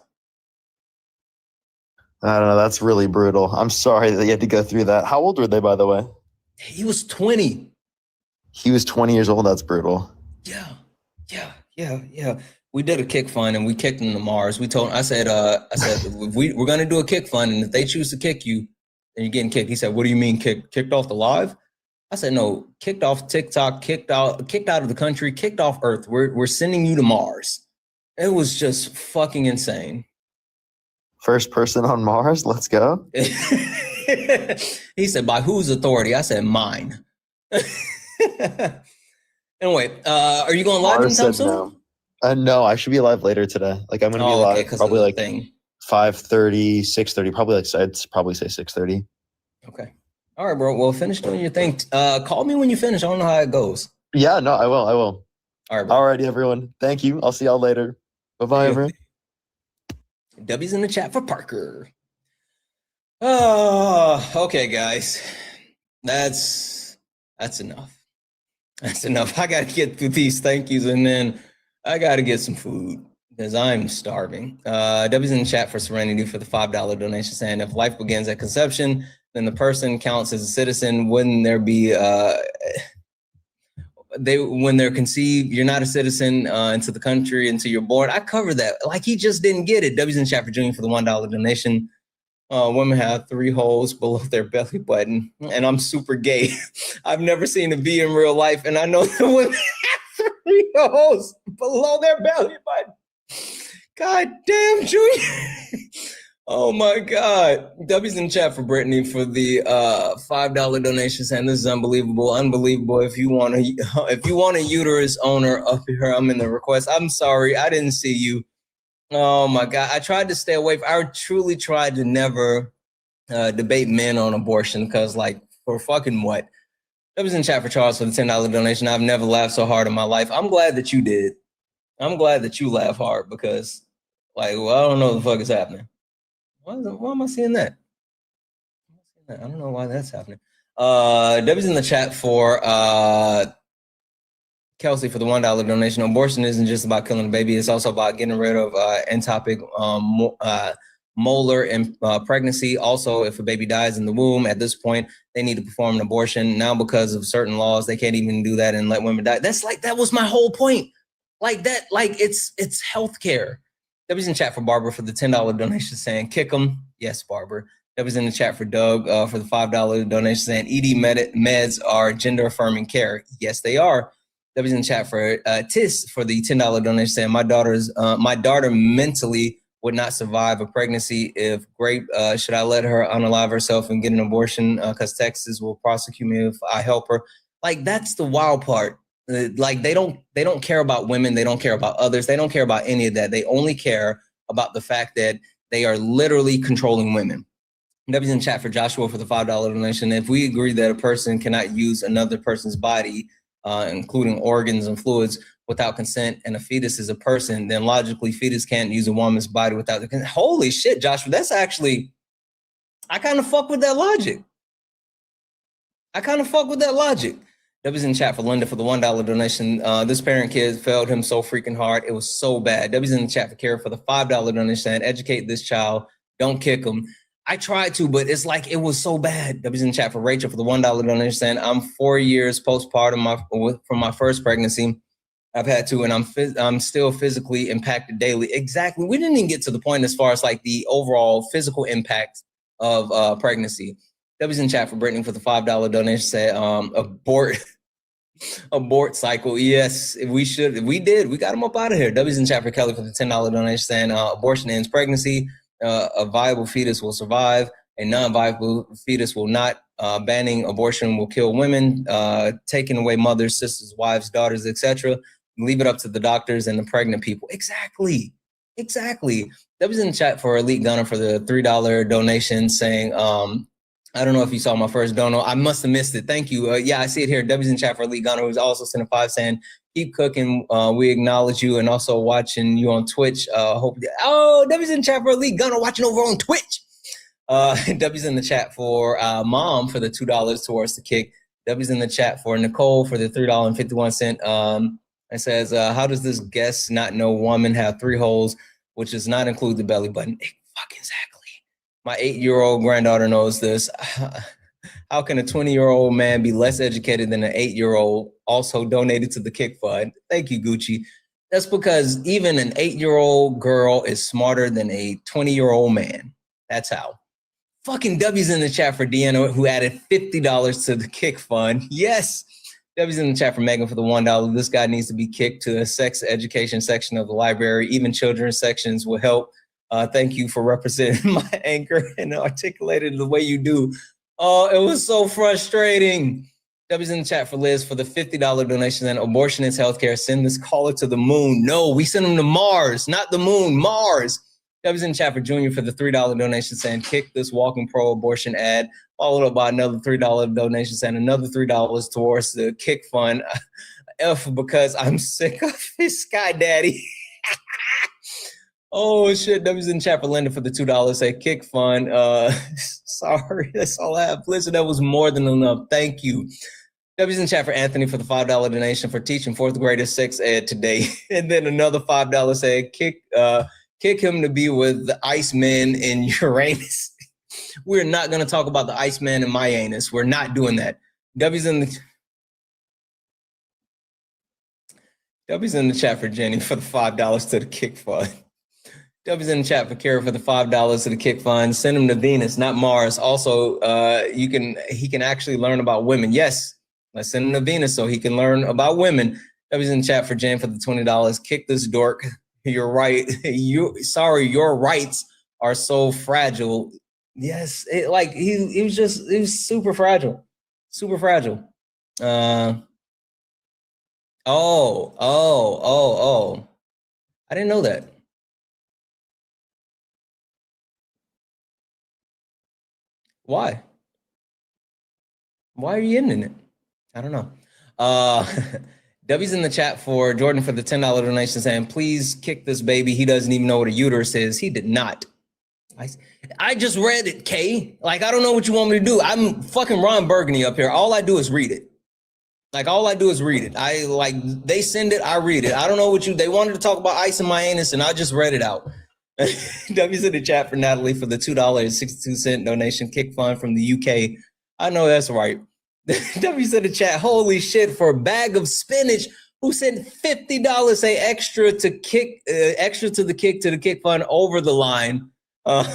I don't know. That's really brutal. I'm sorry that you had to go through that. How old were they, by the way? He was 20. He was 20 years old. That's brutal. Yeah. We did a kick fund and we kicked him to Mars. I said, we're going to do a kick fund. And if they choose to kick you, then you're getting kicked. He said, what do you mean kicked off the live? I said, no, kicked off TikTok, kicked out of the country, kicked off Earth. We're sending you to Mars. It was just fucking insane. First person on Mars. Let's go. He said, by whose authority? I said, mine. Anyway, are you going live anytime soon? No. No, I should be live later today. Like, I'm going to be live probably like 5:30, 6:30. Probably like, I'd probably say 6:30. Okay. All right, bro. Well, finish doing your thing. Call me when you finish. I don't know how it goes. Yeah, no, I will. All right, bro. All righty, everyone. Thank you. I'll see y'all later. Bye-bye, everyone. W's in the chat for Parker. Oh, okay, guys. That's enough. That's enough. I got to get through these thank yous and then I got to get some food because I'm starving. W's in the chat for Serenity for the $5 donation saying if life begins at conception, then the person counts as a citizen. Wouldn't there be when they're conceived, you're not a citizen into the country until you're born. I covered that. Like, he just didn't get it. W's in the chat for Junior for the $1 donation. Women have 3 holes below their belly button, and I'm super gay. I've never seen a V in real life, and I know that women have 3 holes below their belly button. God damn, Junior. Oh my God. W's in the chat for Brittany for the $5 donation saying this is unbelievable. Unbelievable. If you want a uterus owner up here, I'm in the request. I'm sorry, I didn't see you. Oh my God. I tried to stay away. I truly tried to never debate men on abortion because, like, for fucking what? W's in the chat for Charles for the $10 donation. I've never laughed so hard in my life. I'm glad that you did. I'm glad that you laugh hard because, like, well, I don't know what the fuck is happening. Why am I seeing that? I don't know why that's happening. W's in the chat for Kelsey for the $1 donation. Abortion isn't just about killing a baby. It's also about getting rid of ectopic molar and pregnancy. Also, if a baby dies in the womb, at this point, they need to perform an abortion. Now, because of certain laws, they can't even do that and let women die. That was my whole point. Like that, like it's healthcare. W's in chat for Barbara for the $10 donation saying, kick them. Yes, Barbara. W's in the chat for Doug for the $5 donation saying, ED meds are gender affirming care. Yes, they are. W's in the chat for Tis for the $10 donation saying, my daughter mentally would not survive a pregnancy if Grape, should I let her unalive herself and get an abortion because Texas will prosecute me if I help her. Like, that's the wild part. Like, they don't care about women. They don't care about others. They don't care about any of that. They only care about the fact that they are literally controlling women. W's in chat for Joshua for the $5 donation. If we agree that a person cannot use another person's body, including organs and fluids, without consent, and a fetus is a person, then logically fetus can't use a woman's body without the consent. Holy shit, Joshua, that's actually, I kind of fuck with that logic. W's in chat for Linda for the $1 donation. This parent kid failed him so freaking hard. It was so bad. W's in the chat for Kara for the $5 donation. Educate this child. Don't kick him. I tried to, but it's like it was so bad. W's in the chat for Rachel for the $1 donation. I'm 4 years postpartum from my first pregnancy. I've had to, and I'm still physically impacted daily. Exactly. We didn't even get to the point as far as like the overall physical impact of pregnancy. W's in chat for Brittany for the $5 donation. Said abort cycle. Yes, we should. We did. We got him up out of here. W's in chat for Kelly for the $10 donation. Saying abortion ends pregnancy. A viable fetus will survive. A non-viable fetus will not. Banning abortion will kill women. Taking away mothers, sisters, wives, daughters, etc. Leave it up to the doctors and the pregnant people. Exactly. That was in the chat for Elite Gunner for the $3 donation saying, I don't know if you saw my first dono. I must have missed it. Thank you. Yeah, I see it here. W's in chat for Elite Gunner, who's also sent a 5 saying, keep cooking. We acknowledge you and also watching you on Twitch. W's in chat for Elite Gunner watching over on Twitch. W's in the chat for Mom for the $2 towards the kick. W's in the chat for Nicole for the $3.51. It says, how does this guest not know woman have 3 holes, which does not include the belly button? Fuck exactly. My 8-year-old granddaughter knows this. How can a 20-year-old man be less educated than an 8-year-old also donated to the Kick Fund? Thank you, Gucci. That's because even an 8-year-old girl is smarter than a 20-year-old man. That's how. Fucking W's in the chat for Deanna, who added $50 to the Kick Fund. Yes. W's in the chat for Megan for the $1. This guy needs to be kicked to the sex education section of the library. Even children's sections will help. Thank you for representing my anger and articulating the way you do. Oh, it was so frustrating. W's in the chat for Liz for the $50 donation. And abortion is healthcare. Send this caller to the moon. No, we send him to Mars, not the moon, Mars. W's in the chat for Junior for the $3 donation saying, kick this walking pro-abortion ad. Followed up by another $3 donation saying another $3 towards the Kick Fund. F because I'm sick of his Sky Daddy. Oh shit, W's in the chat for Linda for the $2. Say Kick Fund. Sorry, that's all I have. Listen, that was more than enough. Thank you. W's in the chat for Anthony for the $5 donation for teaching 4th graders sex ed today. And then another $5 say kick him to be with the Iceman in Uranus. We're not going to talk about the Iceman in my anus. We're not doing that. W's in the chat for Jenny for the $5 to the Kick Fund. W's in the chat for Kara for the $5 to the Kick Fund. Send him to Venus, not Mars. Also, he can actually learn about women. Yes, let's send him to Venus so he can learn about women. W's in the chat for Jen for the $20. Kick this dork. You're right. Your rights are so fragile. Yes, he was super fragile. Super fragile. Oh. I didn't know that. Why? Why are you in it? I don't know. W's in the chat for Jordan for the $10 donation saying, please kick this baby. He doesn't even know what a uterus is. He did not. I just read it, Kay. Like, I don't know what you want me to do. I'm fucking Ron Burgundy up here. All I do is read it. They send it, I read it. I don't know what they wanted to talk about ice in my anus, and I just read it out. W's in the chat for Natalie for the $2.62 donation Kick Fund from the UK. I know that's right. W's in the chat, holy shit, for a bag of spinach, who sent $50 say extra to the Kick Fund over the line. How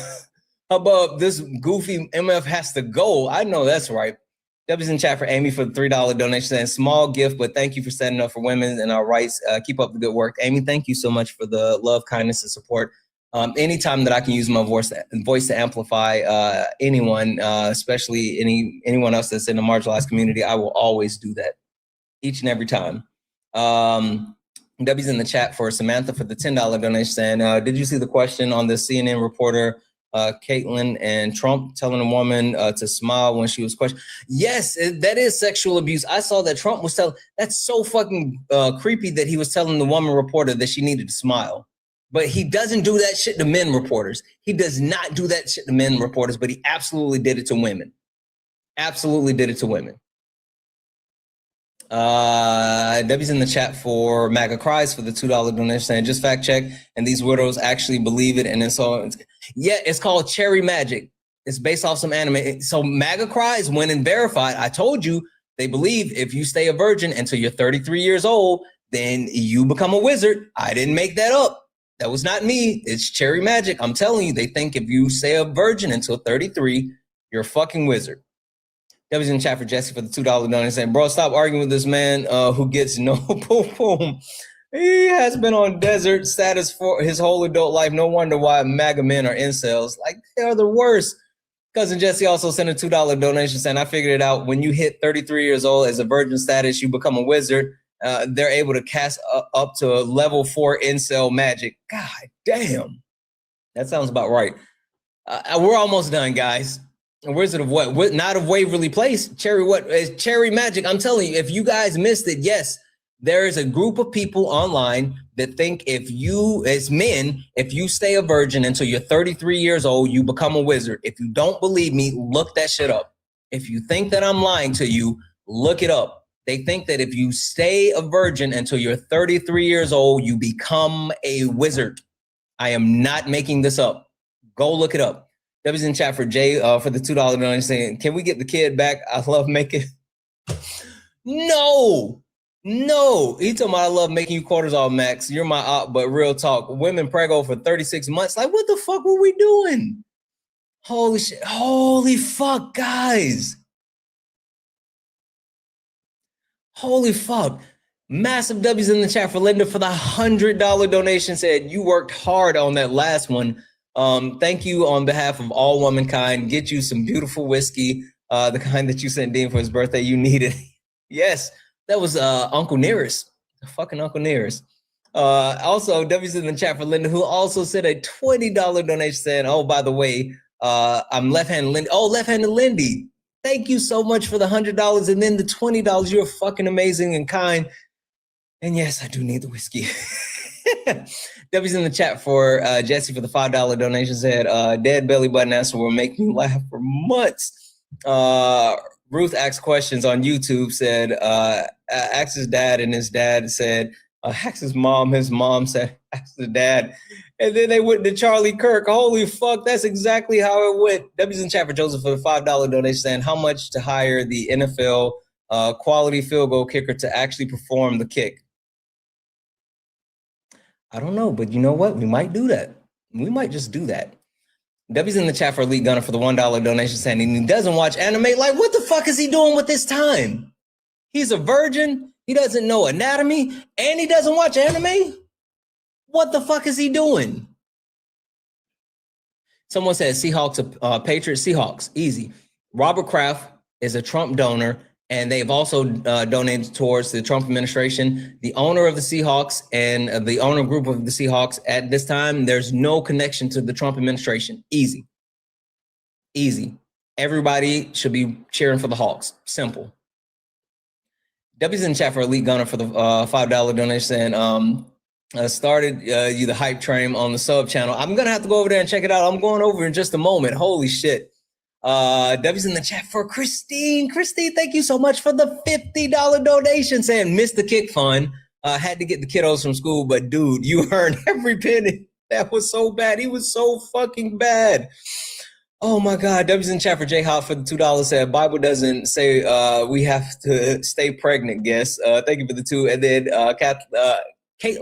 about this goofy MF has to go? I know that's right. W's in chat for Amy for the $3 donation saying small gift, but thank you for standing up for women and our rights. Keep up the good work. Amy, thank you so much for the love, kindness, and support. Anytime that I can use my voice to amplify anyone, especially anyone else that's in the marginalized community, I will always do that each and every time. W's in the chat for Samantha for the $10 donation saying, did you see the question on the CNN reporter, Caitlin and Trump telling a woman to smile when she was questioned? Yes, that is sexual abuse. I saw that Trump was telling, that's so fucking creepy that he was telling the woman reporter that she needed to smile. But he doesn't do that shit to men reporters. He does not do that shit to men reporters, but he absolutely did it to women. Absolutely did it to women. Debbie's in the chat for MAGA Cries for the $2 donation saying just fact check, and these widows actually believe it. And then so yeah, it's called Cherry Magic. It's based off some anime. So MAGA Cries went and verified. I told you they believe if you stay a virgin until you're 33 years old, then you become a wizard. I didn't make that up. That was not me. It's Cherry Magic. I'm telling you, they think if you stay a virgin until 33, you're a fucking wizard. Debbie's in chat for Jesse for the $2 donation saying, bro, stop arguing with this man who gets no boom boom. He has been on desert status for his whole adult life. No wonder why MAGA men are incels. Like, they are the worst. Cousin Jesse also sent a $2 donation saying, I figured it out. When you hit 33 years old as a virgin status, you become a wizard. They're able to cast up to a level 4 incel magic. God damn. That sounds about right. We're almost done, guys. A wizard of what? Not of Waverly Place. Cherry what? Cherry Magic. I'm telling you, if you guys missed it, yes, there is a group of people online that think if you, as men, if you stay a virgin until you're 33 years old, you become a wizard. If you don't believe me, look that shit up. If you think that I'm lying to you, look it up. They think that if you stay a virgin until you're 33 years old, you become a wizard. I am not making this up. Go look it up. Debbie's in chat for Jay for the $2 donation saying, can we get the kid back? I love making. No. He told me I love making you quarters all max. You're my op, but real talk. Women preggo for 36 months. Like, what the fuck were we doing? Holy shit. Holy fuck, guys. Holy fuck. Massive W's in the chat for Linda for the $100 donation said, you worked hard on that last one. Thank you on behalf of all womankind. Get you some beautiful whiskey, the kind that you sent Dean for his birthday. You needed. Yes, that was Uncle Nearest, fucking Uncle Nearest. Also, W's in the chat for Linda, who also said a $20 donation saying, oh, by the way, I'm left-handed Lindy. Oh, left-handed Lindy. Thank you so much for the $100 and then the $20. You're fucking amazing and kind. And yes, I do need the whiskey. W's in the chat for Jesse for the $5 donation said, dead belly button answer will make me laugh for months. Ruth asked questions on YouTube, said, asked his dad, and his dad said, asked his mom said, asked the dad. And then they went to Charlie Kirk. Holy fuck, that's exactly how it went. W's in chat for Joseph for the $5 donation saying, how much to hire the NFL quality field goal kicker to actually perform the kick? I don't know, but you know what? We might do that. We might just do that. W's in the chat for Elite Gunner for the $1 donation saying he doesn't watch anime. Like, what the fuck is he doing with his time? He's a virgin. He doesn't know anatomy, and he doesn't watch anime. What the fuck is he doing? Someone said Seahawks, Patriots, Seahawks, easy. Robert Kraft is a Trump donor, and they've also donated towards the Trump administration. The owner of the Seahawks and the owner group of the Seahawks at this time, there's no connection to the Trump administration. Easy. Easy. Everybody should be cheering for the Hawks. Simple. W's in chat for Elite Gunner for the $5 donation saying, started you the hype train on the sub channel. I'm going to have to go over there and check it out. I'm going over in just a moment. Holy shit. W's in the chat for Christine. Christine, thank you so much for the $50 donation saying missed the kick fund. Had to get the kiddos from school, but dude, you earned every penny. That was so bad. He was so fucking bad. Oh my God. W's in chat for J Hop for the $2 said Bible doesn't say we have to stay pregnant, guess. Thank you for the $2. And then Kate,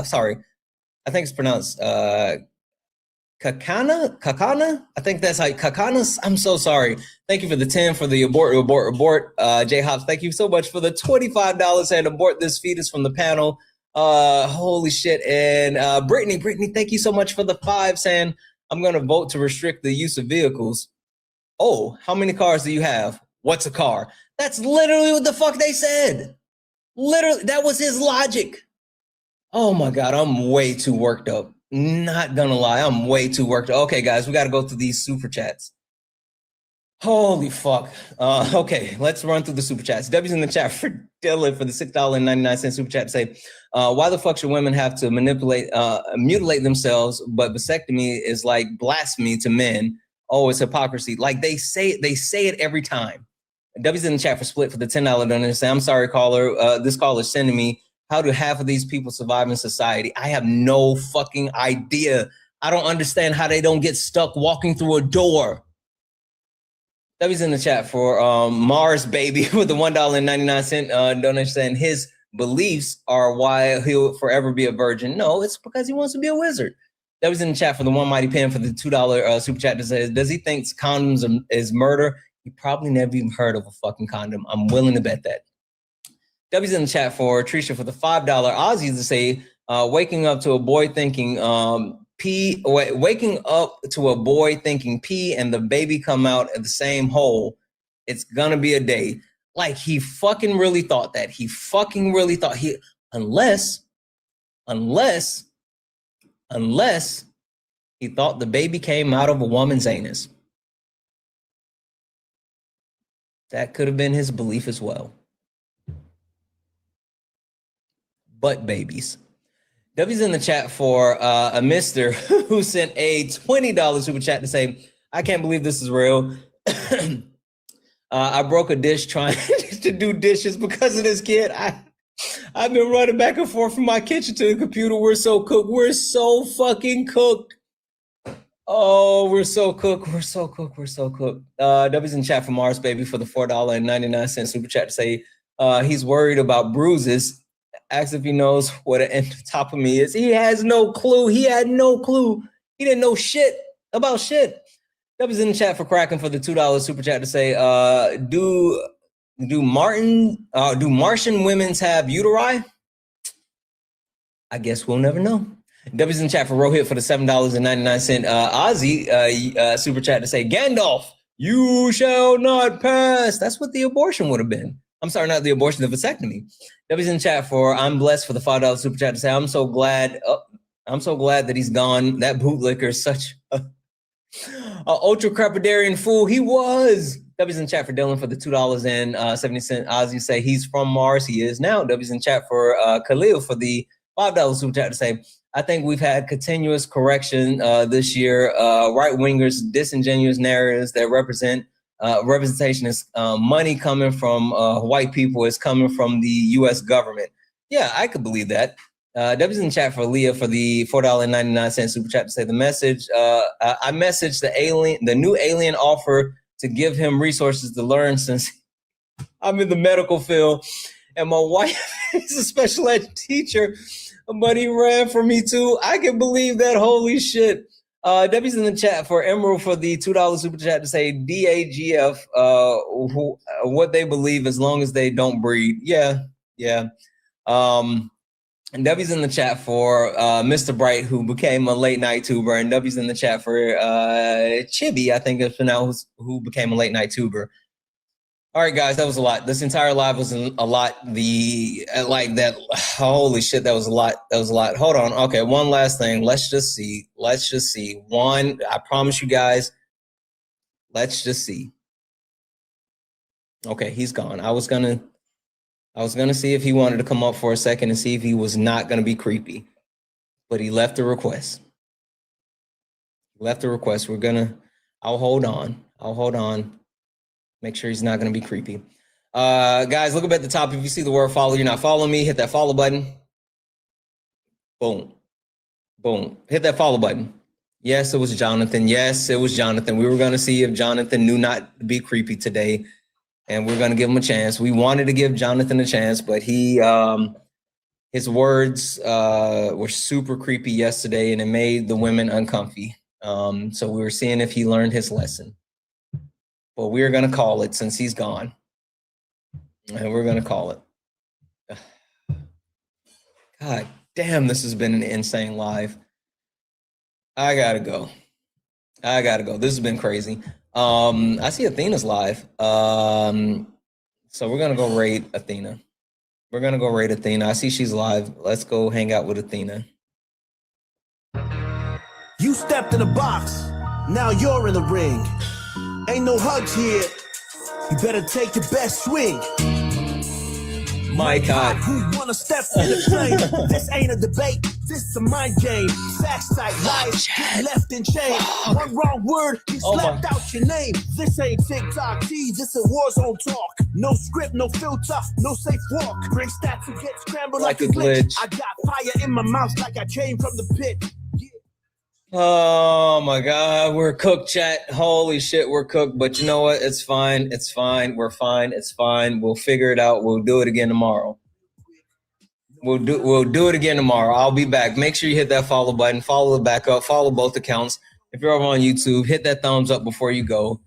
sorry, I think it's pronounced Kakana? I think that's like Kakana. I'm so sorry. Thank you for the 10 for the abort. J Hops, thank you so much for the $25 and abort this fetus from the panel. Holy shit. And Brittany, thank you so much for the 5 saying I'm going to vote to restrict the use of vehicles. Oh, how many cars do you have? What's a car? That's literally what the fuck they said. Literally, that was his logic. Oh my God, I'm way too worked up. Not gonna lie, I'm way too worked up. Okay, guys, we got to go through these super chats. Holy fuck. Okay, let's run through the super chats. W's in the chat for Dylan for the $6.99 super chat to say, why the fuck should women have to mutilate themselves, but vasectomy is like blasphemy to men? Oh, it's hypocrisy. Like they say it every time. W's in the chat for Split for the $10 donation. Say, I'm sorry, caller. This caller's sending me, how do half of these people survive in society? I have no fucking idea. I don't understand how they don't get stuck walking through a door. W's in the chat for Mars Baby with the $1.99 donation, saying his beliefs are why he'll forever be a virgin. No, it's because he wants to be a wizard. That was in the chat for the One Mighty Pen for the $2 super chat that says, does he think condoms is murder? He probably never even heard of a fucking condom. I'm willing to bet that. W's in the chat for Trisha for the $5 Aussies to say, waking up to a boy thinking waking up to a boy thinking pee and the baby come out at the same hole. It's gonna be a day. Like he fucking really thought that. He fucking really thought unless he thought the baby came out of a woman's anus. That could have been his belief as well. Butt babies. W's in the chat for a mister who sent a $20 super chat to say, I can't believe this is real. I broke a dish trying to do dishes because of this kid. I've been running back and forth from my kitchen to the computer. We're so cooked. We're so fucking cooked. Oh, we're so cooked. We're so cooked. We're so cooked. W's in chat for Mars Baby for the $4.99 super chat to say he's worried about bruises. Asks if he knows what an end top of me is. He has no clue. He had no clue. He didn't know shit about shit. W's in the chat for Kraken for the $2 super chat to say, do Martian women's have uteri? I guess we'll never know. W's in the chat for Rohit for the $7.99 Aussie super chat to say, Gandalf, you shall not pass. That's what the abortion would have been. I'm sorry, not the abortion, the vasectomy. W's in the chat for I'm blessed for the $5 super chat to say, I'm so glad that he's gone. That bootlicker is such a ultra crepidarian fool. He was. W's in chat for Dylan for the $2.70 Aussie say he's from Mars. He is now. W's in chat for Khalil for the $5 super chat to say, I think we've had continuous correction this year. Right-wingers, disingenuous narratives that representation is money coming from white people is coming from the U.S. government. Yeah, I could believe that. W's in the chat for Leah for the $4.99 super chat to say the message. I messaged the new alien offer to give him resources to learn since I'm in the medical field and my wife is a special ed teacher, but he ran for me too. I can believe that. Holy shit. W's in the chat for Emerald for the $2 super chat to say DAGF, what they believe as long as they don't breed. Yeah. And W's in the chat for Mr. Bright, who became a late night tuber, and W's in the chat for Chibi, I think it's pronounced, who became a late night tuber. All right, guys, that was a lot. This entire live was a lot. Holy shit, that was a lot. Hold on. Okay, one last thing. Let's just see. One, I promise you guys, let's just see. Okay, he's gone. I was gonna see if he wanted to come up for a second and see if he was not gonna be creepy, but he left a request. I'll hold on. Make sure he's not going to be creepy. Guys, look up at the top. If you see the word follow, you're not following me, hit that follow button. Boom. Hit that follow button. Yes, it was Jonathan. We were going to see if Jonathan knew not to be creepy today, and we're going to give him a chance. We wanted to give Jonathan a chance, but his words were super creepy yesterday, and it made the women uncomfy. So we were seeing if he learned his lesson. But we're going to call it since he's gone. And we're going to call it. God damn, this has been an insane live. I got to go. This has been crazy. I see Athena's live. So we're going to go raid Athena. I see she's live. Let's go hang out with Athena. You stepped in the box. Now you're in the ring. Ain't no hugs here. You better take your best swing. My God. Who wanna step in the flame? This ain't a debate. This is a mind game. Facts type lies get left in chain. One wrong word, you slapped out your name. This ain't TikTok T, this is Warzone talk. No script, no filter, no safe walk. Bring stats and get scrambled like a glitch. I got fire in my mouth like I came from the pit. Oh my God, we're cooked, chat. Holy shit, we're cooked. But you know what? It's fine. It's fine. We're fine. It's fine. We'll figure it out. We'll do it again tomorrow. We'll do it again tomorrow. I'll be back. Make sure you hit that follow button. Follow the backup. Follow both accounts. If you're over on YouTube, hit that thumbs up before you go.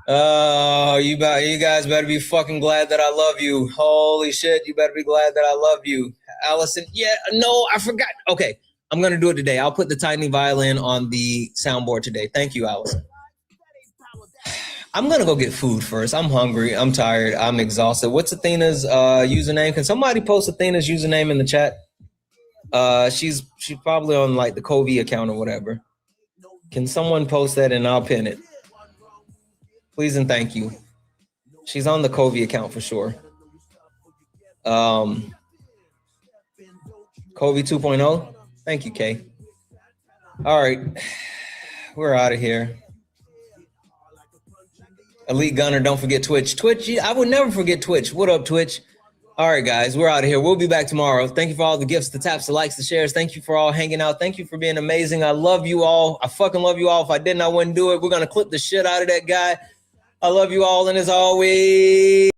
You guys better be fucking glad that I love you. Holy shit, you better be glad that I love you. Allison, yeah, no, I forgot. Okay, I'm going to do it today. I'll put the tiny violin on the soundboard today. Thank you, Allison. I'm going to go get food first. I'm hungry. I'm tired. I'm exhausted. What's Athena's username? Can somebody post Athena's username in the chat? She's probably on like the Covey account or whatever. Can someone post that and I'll pin it? Please and thank you. She's on the Covey account for sure. Covey 2.0. Thank you, Kay. All right. We're out of here. Elite Gunner, don't forget Twitch. Twitch, I would never forget Twitch. What up, Twitch? All right, guys, we're out of here. We'll be back tomorrow. Thank you for all the gifts, the taps, the likes, the shares. Thank you for all hanging out. Thank you for being amazing. I love you all. I fucking love you all. If I didn't, I wouldn't do it. We're going to clip the shit out of that guy. I love you all. And as always,